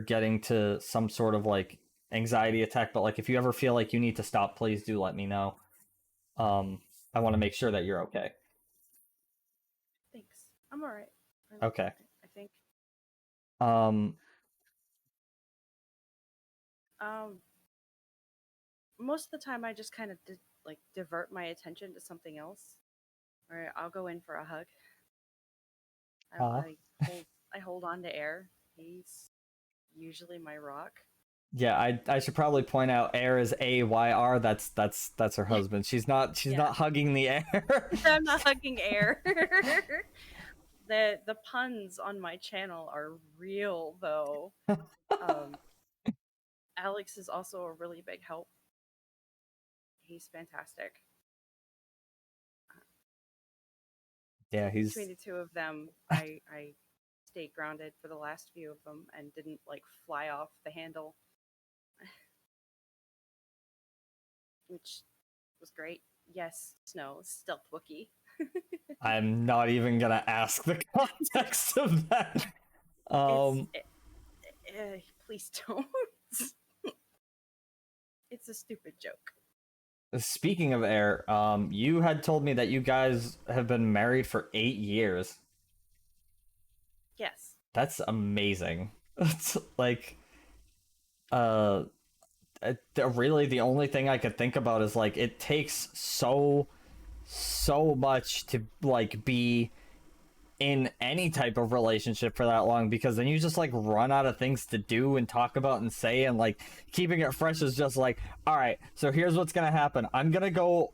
getting to some sort of like anxiety attack, but like if you ever feel like you need to stop, please do let me know. I want to make sure that you're okay. Thanks. I'm all right. Okay. I think. Um Um, most of the time, I just kind of like divert my attention to something else, or I'll go in for a hug. uh, I hold on to air. He's usually my rock. yeah, I should probably point out Air is AYR. That's her husband. She's not Yeah. hugging the air. I'm not hugging air. The puns on my channel are real though. Alex is also a really big help. He's fantastic. Yeah, he's Between the two of them, I stayed grounded for the last few of them and didn't like fly off the handle, which was great. Yes, Snow, stealth Wookie. I'm not even gonna ask the context of that. Please don't. It's a stupid joke. Speaking of air, you had told me that you guys have been married for 8 years. Yes. That's amazing. It's like, uh, really the only thing I could think about is like it takes so much to like be in any type of relationship for that long, because then you just like run out of things to do and talk about and say, and like keeping it fresh is just like, all right, so here's what's gonna happen. I'm gonna go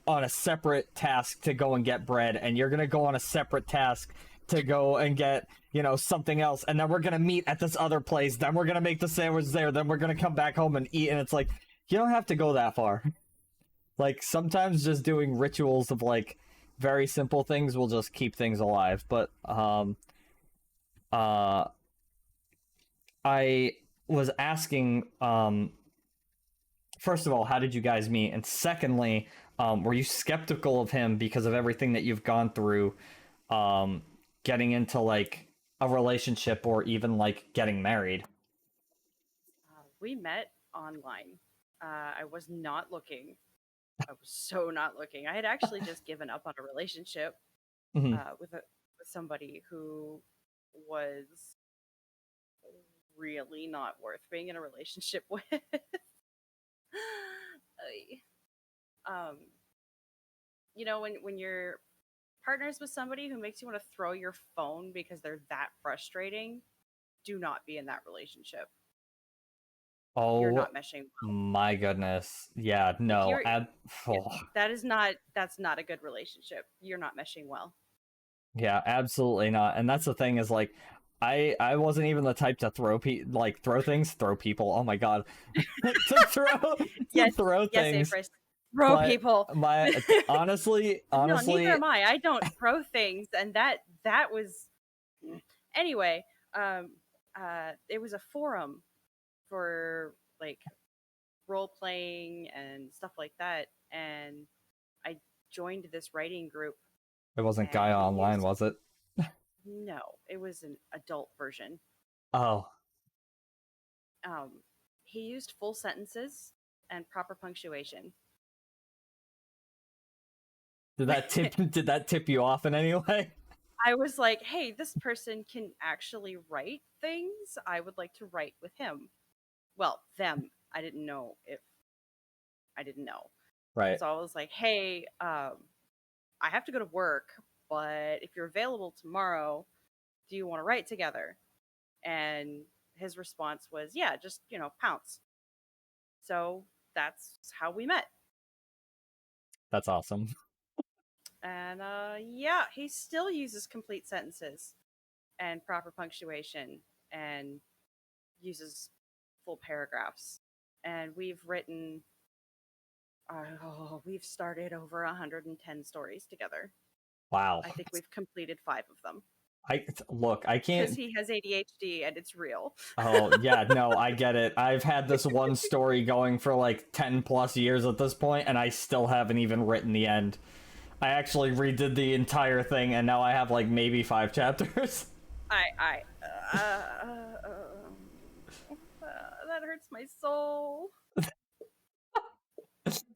on a separate task to go and get bread, and you're gonna go on a separate task to go and get, you know, something else, and then we're gonna meet at this other place, then we're gonna make the sandwich there, then we're gonna come back home and eat. And it's like, you don't have to go that far. Like sometimes just doing rituals of like very simple things will just keep things alive. But I was asking, first of all, how did you guys meet? And secondly, were you skeptical of him because of everything that you've gone through, getting into like a relationship or even like getting married? We met online. I was not looking. I was so not looking. I had actually just given up on a relationship Mhm. with somebody who was really not worth being in a relationship with. Ay. um, you know, when you're partners with somebody who makes you want to throw your phone because they're that frustrating, do not be in that relationship. You're Oh not meshing well. my goodness. Yeah, If no. you're Oh. that's not a good relationship. You're not meshing well. Yeah, absolutely not. And that's the thing is like I wasn't even the type to throw throw people. Oh my god. to throw Yes, throw yes, things. Afress. Throw But people. my honestly, No, neither am I. I don't throw things, and that was anyway. It was a forum for like role playing and stuff like that, and I joined this writing group. it wasn't And Gaia he Online, used, was it? no, it was an adult version. Oh. Um, he used full sentences and proper punctuation. Did that tip you off in any way? I was like, hey, this person can actually write things. I would like to write with him. Well, them. I didn't know. Right. So I was like, hey, I have to go to work, but if you're available tomorrow, do you want to write together? And his response was, yeah, just, pounce. So that's how we met. That's awesome. And yeah, he still uses complete sentences and proper punctuation and uses full paragraphs. And we've started over 110 stories together. Wow. I think we've completed 5 of them. I Because can't. he has ADHD and it's real. Oh, yeah, no, I get it. I've had this one story going for like 10 plus years at this point, and I still haven't even written the end. I actually redid the entire thing, and now I have like maybe 5 chapters. That hurts my soul.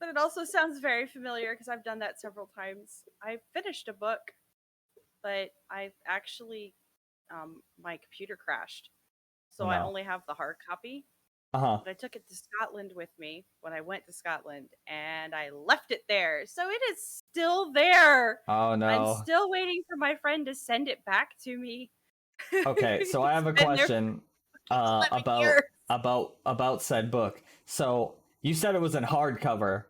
But it also sounds very familiar because I've done that several times. I finished a book, but I've actually, my computer crashed. So Oh, I no. only have the hard copy. Uh-huh. But I took it to Scotland with me when I went to Scotland, and I left it there. So it is still there. Oh, no. I'm still waiting for my friend to send it back to me. Okay, so I have a It's been there question for 11 years. about said book. So you said it was in hardcover.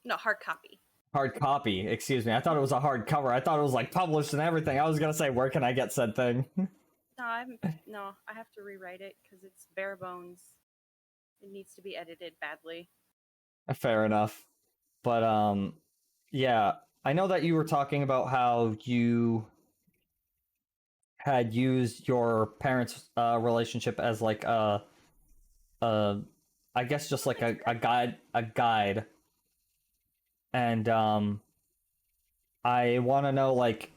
No, hard copy. Hard copy, excuse me. I thought it was a hardcover. I thought it was like published and everything. I was gonna say, where can I get said thing? No, I have to rewrite it because it's bare bones. It needs to be edited badly. Fair enough. But yeah, I know that you were talking about how you had used your parents' relationship as like I guess just like a guide. And I want to know, like,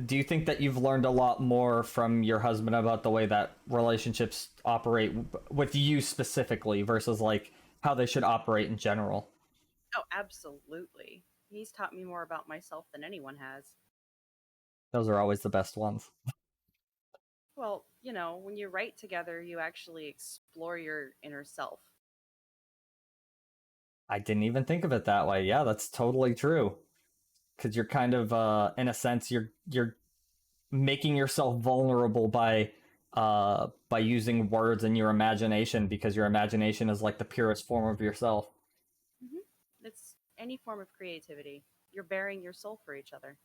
do you think that you've learned a lot more from your husband about the way that relationships operate with you specifically versus like how they should operate in general? Oh, absolutely. He's taught me more about myself than anyone has. Those are always the best ones. Well, you know, when you write together, you actually explore your inner self. I didn't even think of it that way. Yeah, that's totally true. Because you're kind of, in a sense, you're making yourself vulnerable by using words and your imagination, because your imagination is like the purest form of yourself. It's any form of creativity. You're bearing your soul for each other.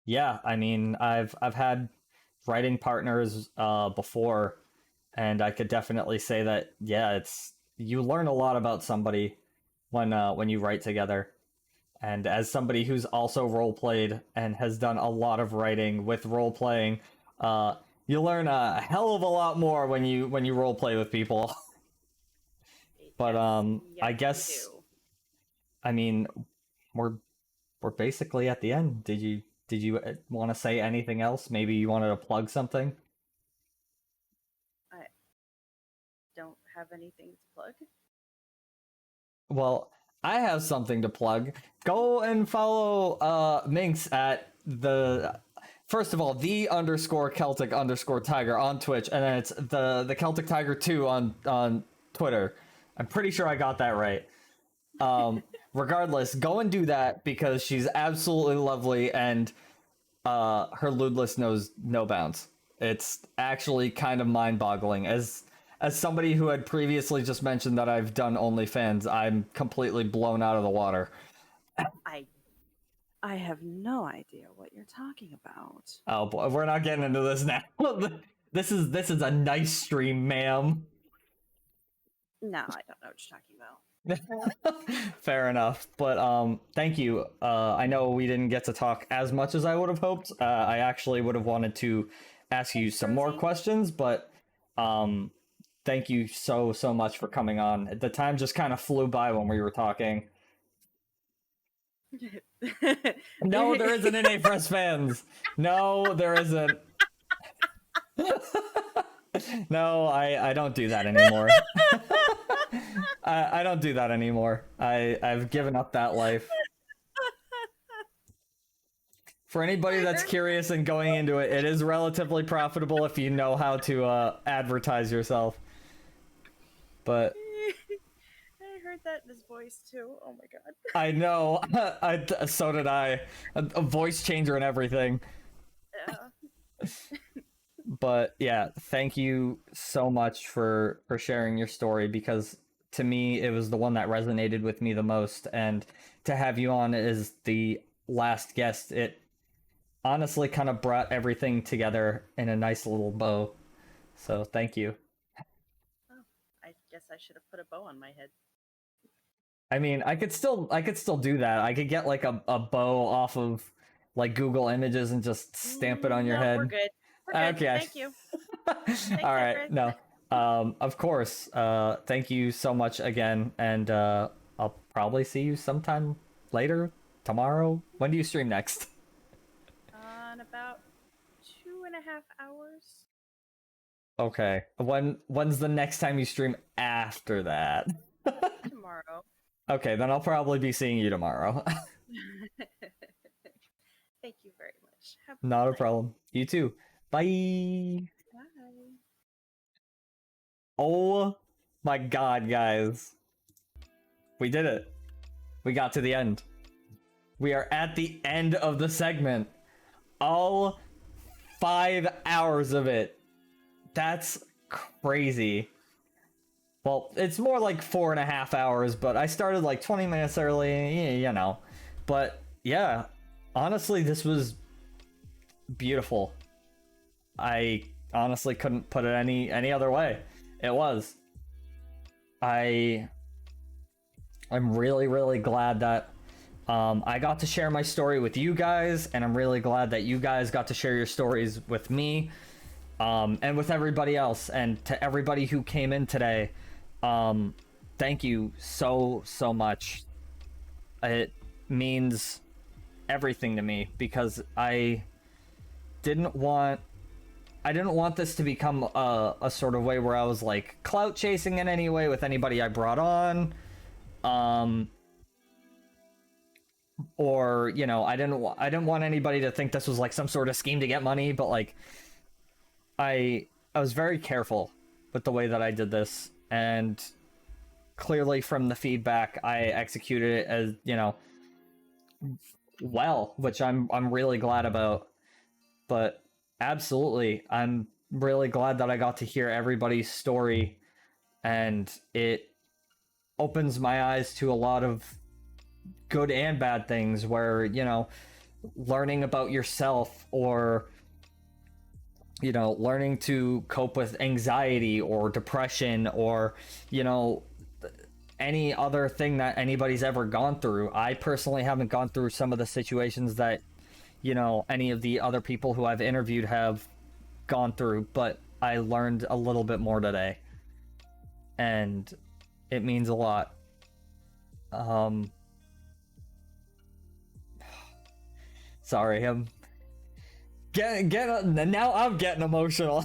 Yeah, I mean, I've had writing partners before, and I could definitely say that yeah, it's you learn a lot about somebody when you write together. And as somebody who's also role played and has done a lot of writing with role playing, you learn a hell of a lot more when you role play with people. But Yes, I you guess do. I mean we're basically at the end. Did you want to say anything else? Maybe you wanted to plug something? I don't have anything to plug. Well, I have something to plug. Go and follow Minx at the first of all, the underscore Celtic underscore Tiger on Twitch, and then it's the Celtic Tiger 2 on Twitter. I'm pretty sure I got that right. Regardless, go and do that because she's absolutely lovely, and her lewd list knows no bounds. It's actually kind of mind-boggling. As somebody who had previously just mentioned that I've done OnlyFans, I'm completely blown out of the water. I have no idea what you're talking about. Oh boy, we're not getting into this now. This is a nice stream, ma'am. No, I don't know what you're talking about. Fair enough, but thank you. I know we didn't get to talk as much as I would have hoped. I actually would have wanted to ask you some more questions, but thank you so much for coming on. The time just kind of flew by when we were talking. No, there isn't any Afress fans. No, there isn't. No, I don't do that anymore. I don't do that anymore. I've given up that life. For anybody that's curious and going into it, it is relatively profitable if you know how to advertise yourself. But I heard that in his voice too. Oh my god. I know. So did I. A voice changer and everything. Yeah. But yeah, thank you so much for sharing your story, because to me it was the one that resonated with me the most, and to have you on as the last guest, it honestly kind of brought everything together in a nice little bow. So thank you. Oh, I guess I should have put a bow on my head. I mean, I could still do that. I could get like a bow off of like Google Images and just stamp it on your No, head. We're good. We're good. Okay. Thank you. All right. Afress. No. Of course. Thank you so much again, and I'll probably see you sometime later, tomorrow. When do you stream next? In about 2.5 hours. Okay. When's the next time you stream after that? Tomorrow. Okay, then I'll probably be seeing you tomorrow. Thank you very much. Have a Not good a night. problem. You too. Bye. Bye. Oh my god, guys. We did it. We got to the end. We are at the end of the segment. All 5 hours of it. That's crazy. Well, it's more like 4.5 hours, but I started like 20 minutes early, you know. But yeah, honestly, this was beautiful. I honestly couldn't put it any other way. It was. I'm really glad that I got to share my story with you guys, and I'm really glad that you guys got to share your stories with me, and with everybody else. And to everybody who came in today, thank you so much. It means everything to me, because I didn't want this to become a sort of way where I was like clout chasing in any way with anybody I brought on. Or, you know, I didn't want anybody to think this was like some sort of scheme to get money, but like I was very careful with the way that I did this, and clearly from the feedback I executed it as, you know, well, which I'm really glad about. But absolutely, I'm really glad that I got to hear everybody's story, and it opens my eyes to a lot of good and bad things where, you know, learning about yourself, or, you know, learning to cope with anxiety or depression, or, you know, any other thing that anybody's ever gone through. I personally haven't gone through some of the situations that, you know, any of the other people who I've interviewed have gone through, but I learned a little bit more today, and it means a lot. Sorry, I'm now I'm getting emotional.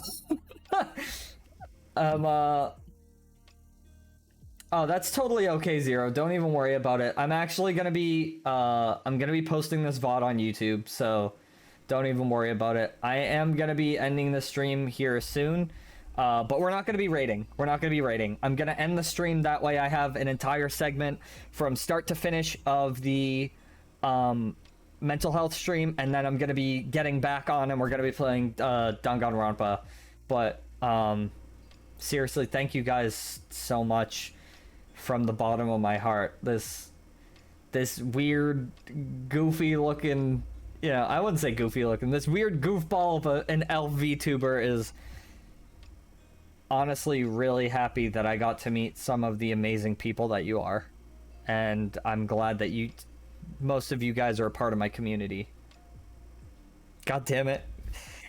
Oh, that's totally okay, Zero. Don't even worry about it. I'm actually gonna be posting this VOD on YouTube, so don't even worry about it. I am gonna be ending the stream here soon, but we're not gonna be raiding. I'm gonna end the stream, that way I have an entire segment from start to finish of the mental health stream, and then I'm gonna be getting back on and we're gonna be playing Danganronpa. But seriously, thank you guys so much from the bottom of my heart. This weird, goofy looking, you know, I wouldn't say goofy looking, this weird goofball of an elf VTuber is honestly really happy that I got to meet some of the amazing people that you are, and I'm glad that most of you guys are a part of my community. God damn it.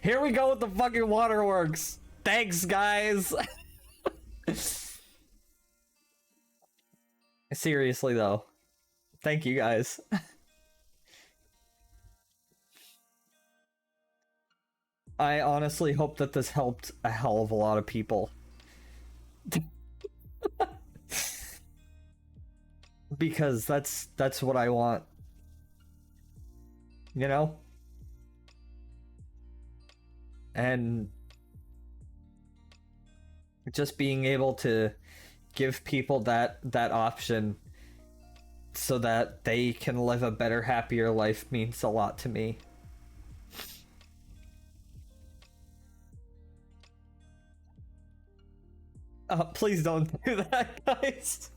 Here we go with the fucking waterworks. Thanks, guys. Seriously, though. Thank you, guys. I honestly hope that this helped a hell of a lot of people. Because that's what I want. You know? And just being able to give people that option so that they can live a better, happier life means a lot to me. Please don't do that, guys.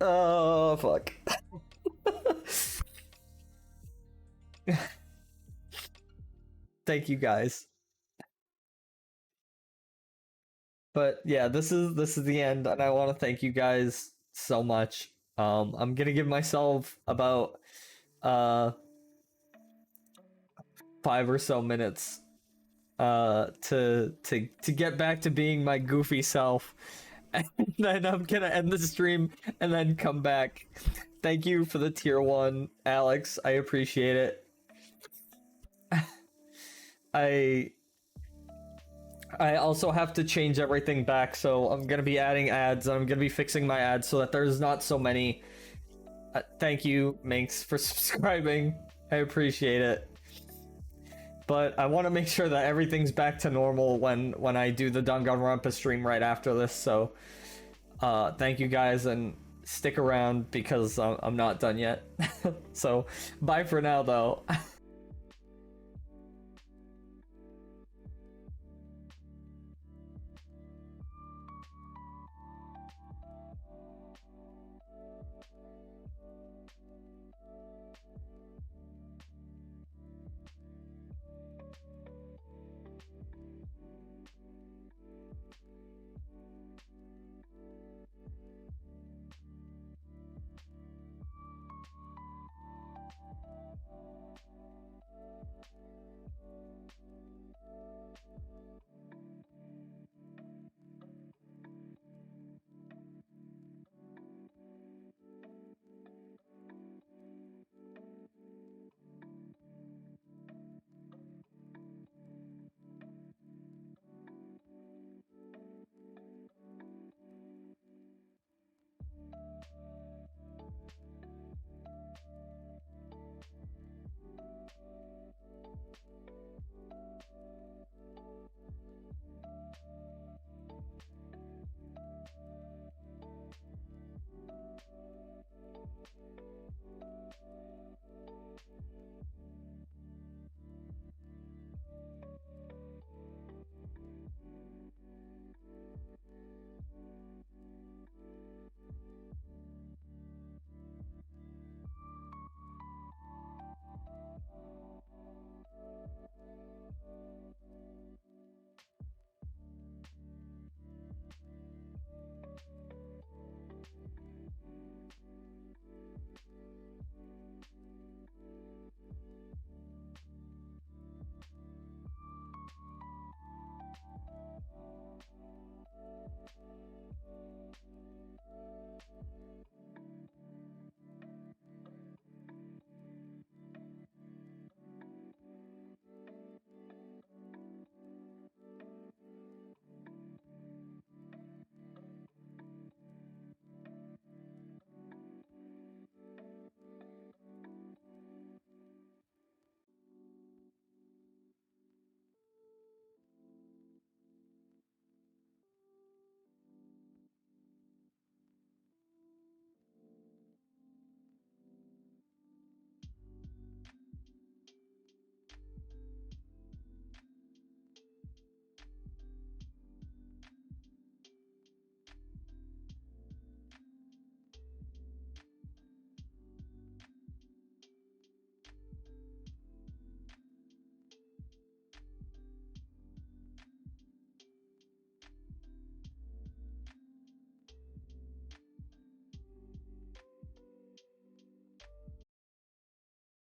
Oh, fuck. Thank you, guys. But yeah, this is the end, and I want to thank you guys so much. I'm gonna give myself about 5 or so minutes to get back to being my goofy self, and then I'm gonna end the stream and then come back. Thank you for the tier 1, Alex. I appreciate it. I also have to change everything back, so I'm gonna be adding ads, and I'm gonna be fixing my ads so that there's not so many. Thank you, Minx, for subscribing. I appreciate it. But I want to make sure that everything's back to normal when I do the Danganronpa stream right after this, so thank you guys, and stick around because I'm not done yet. So, bye for now, though.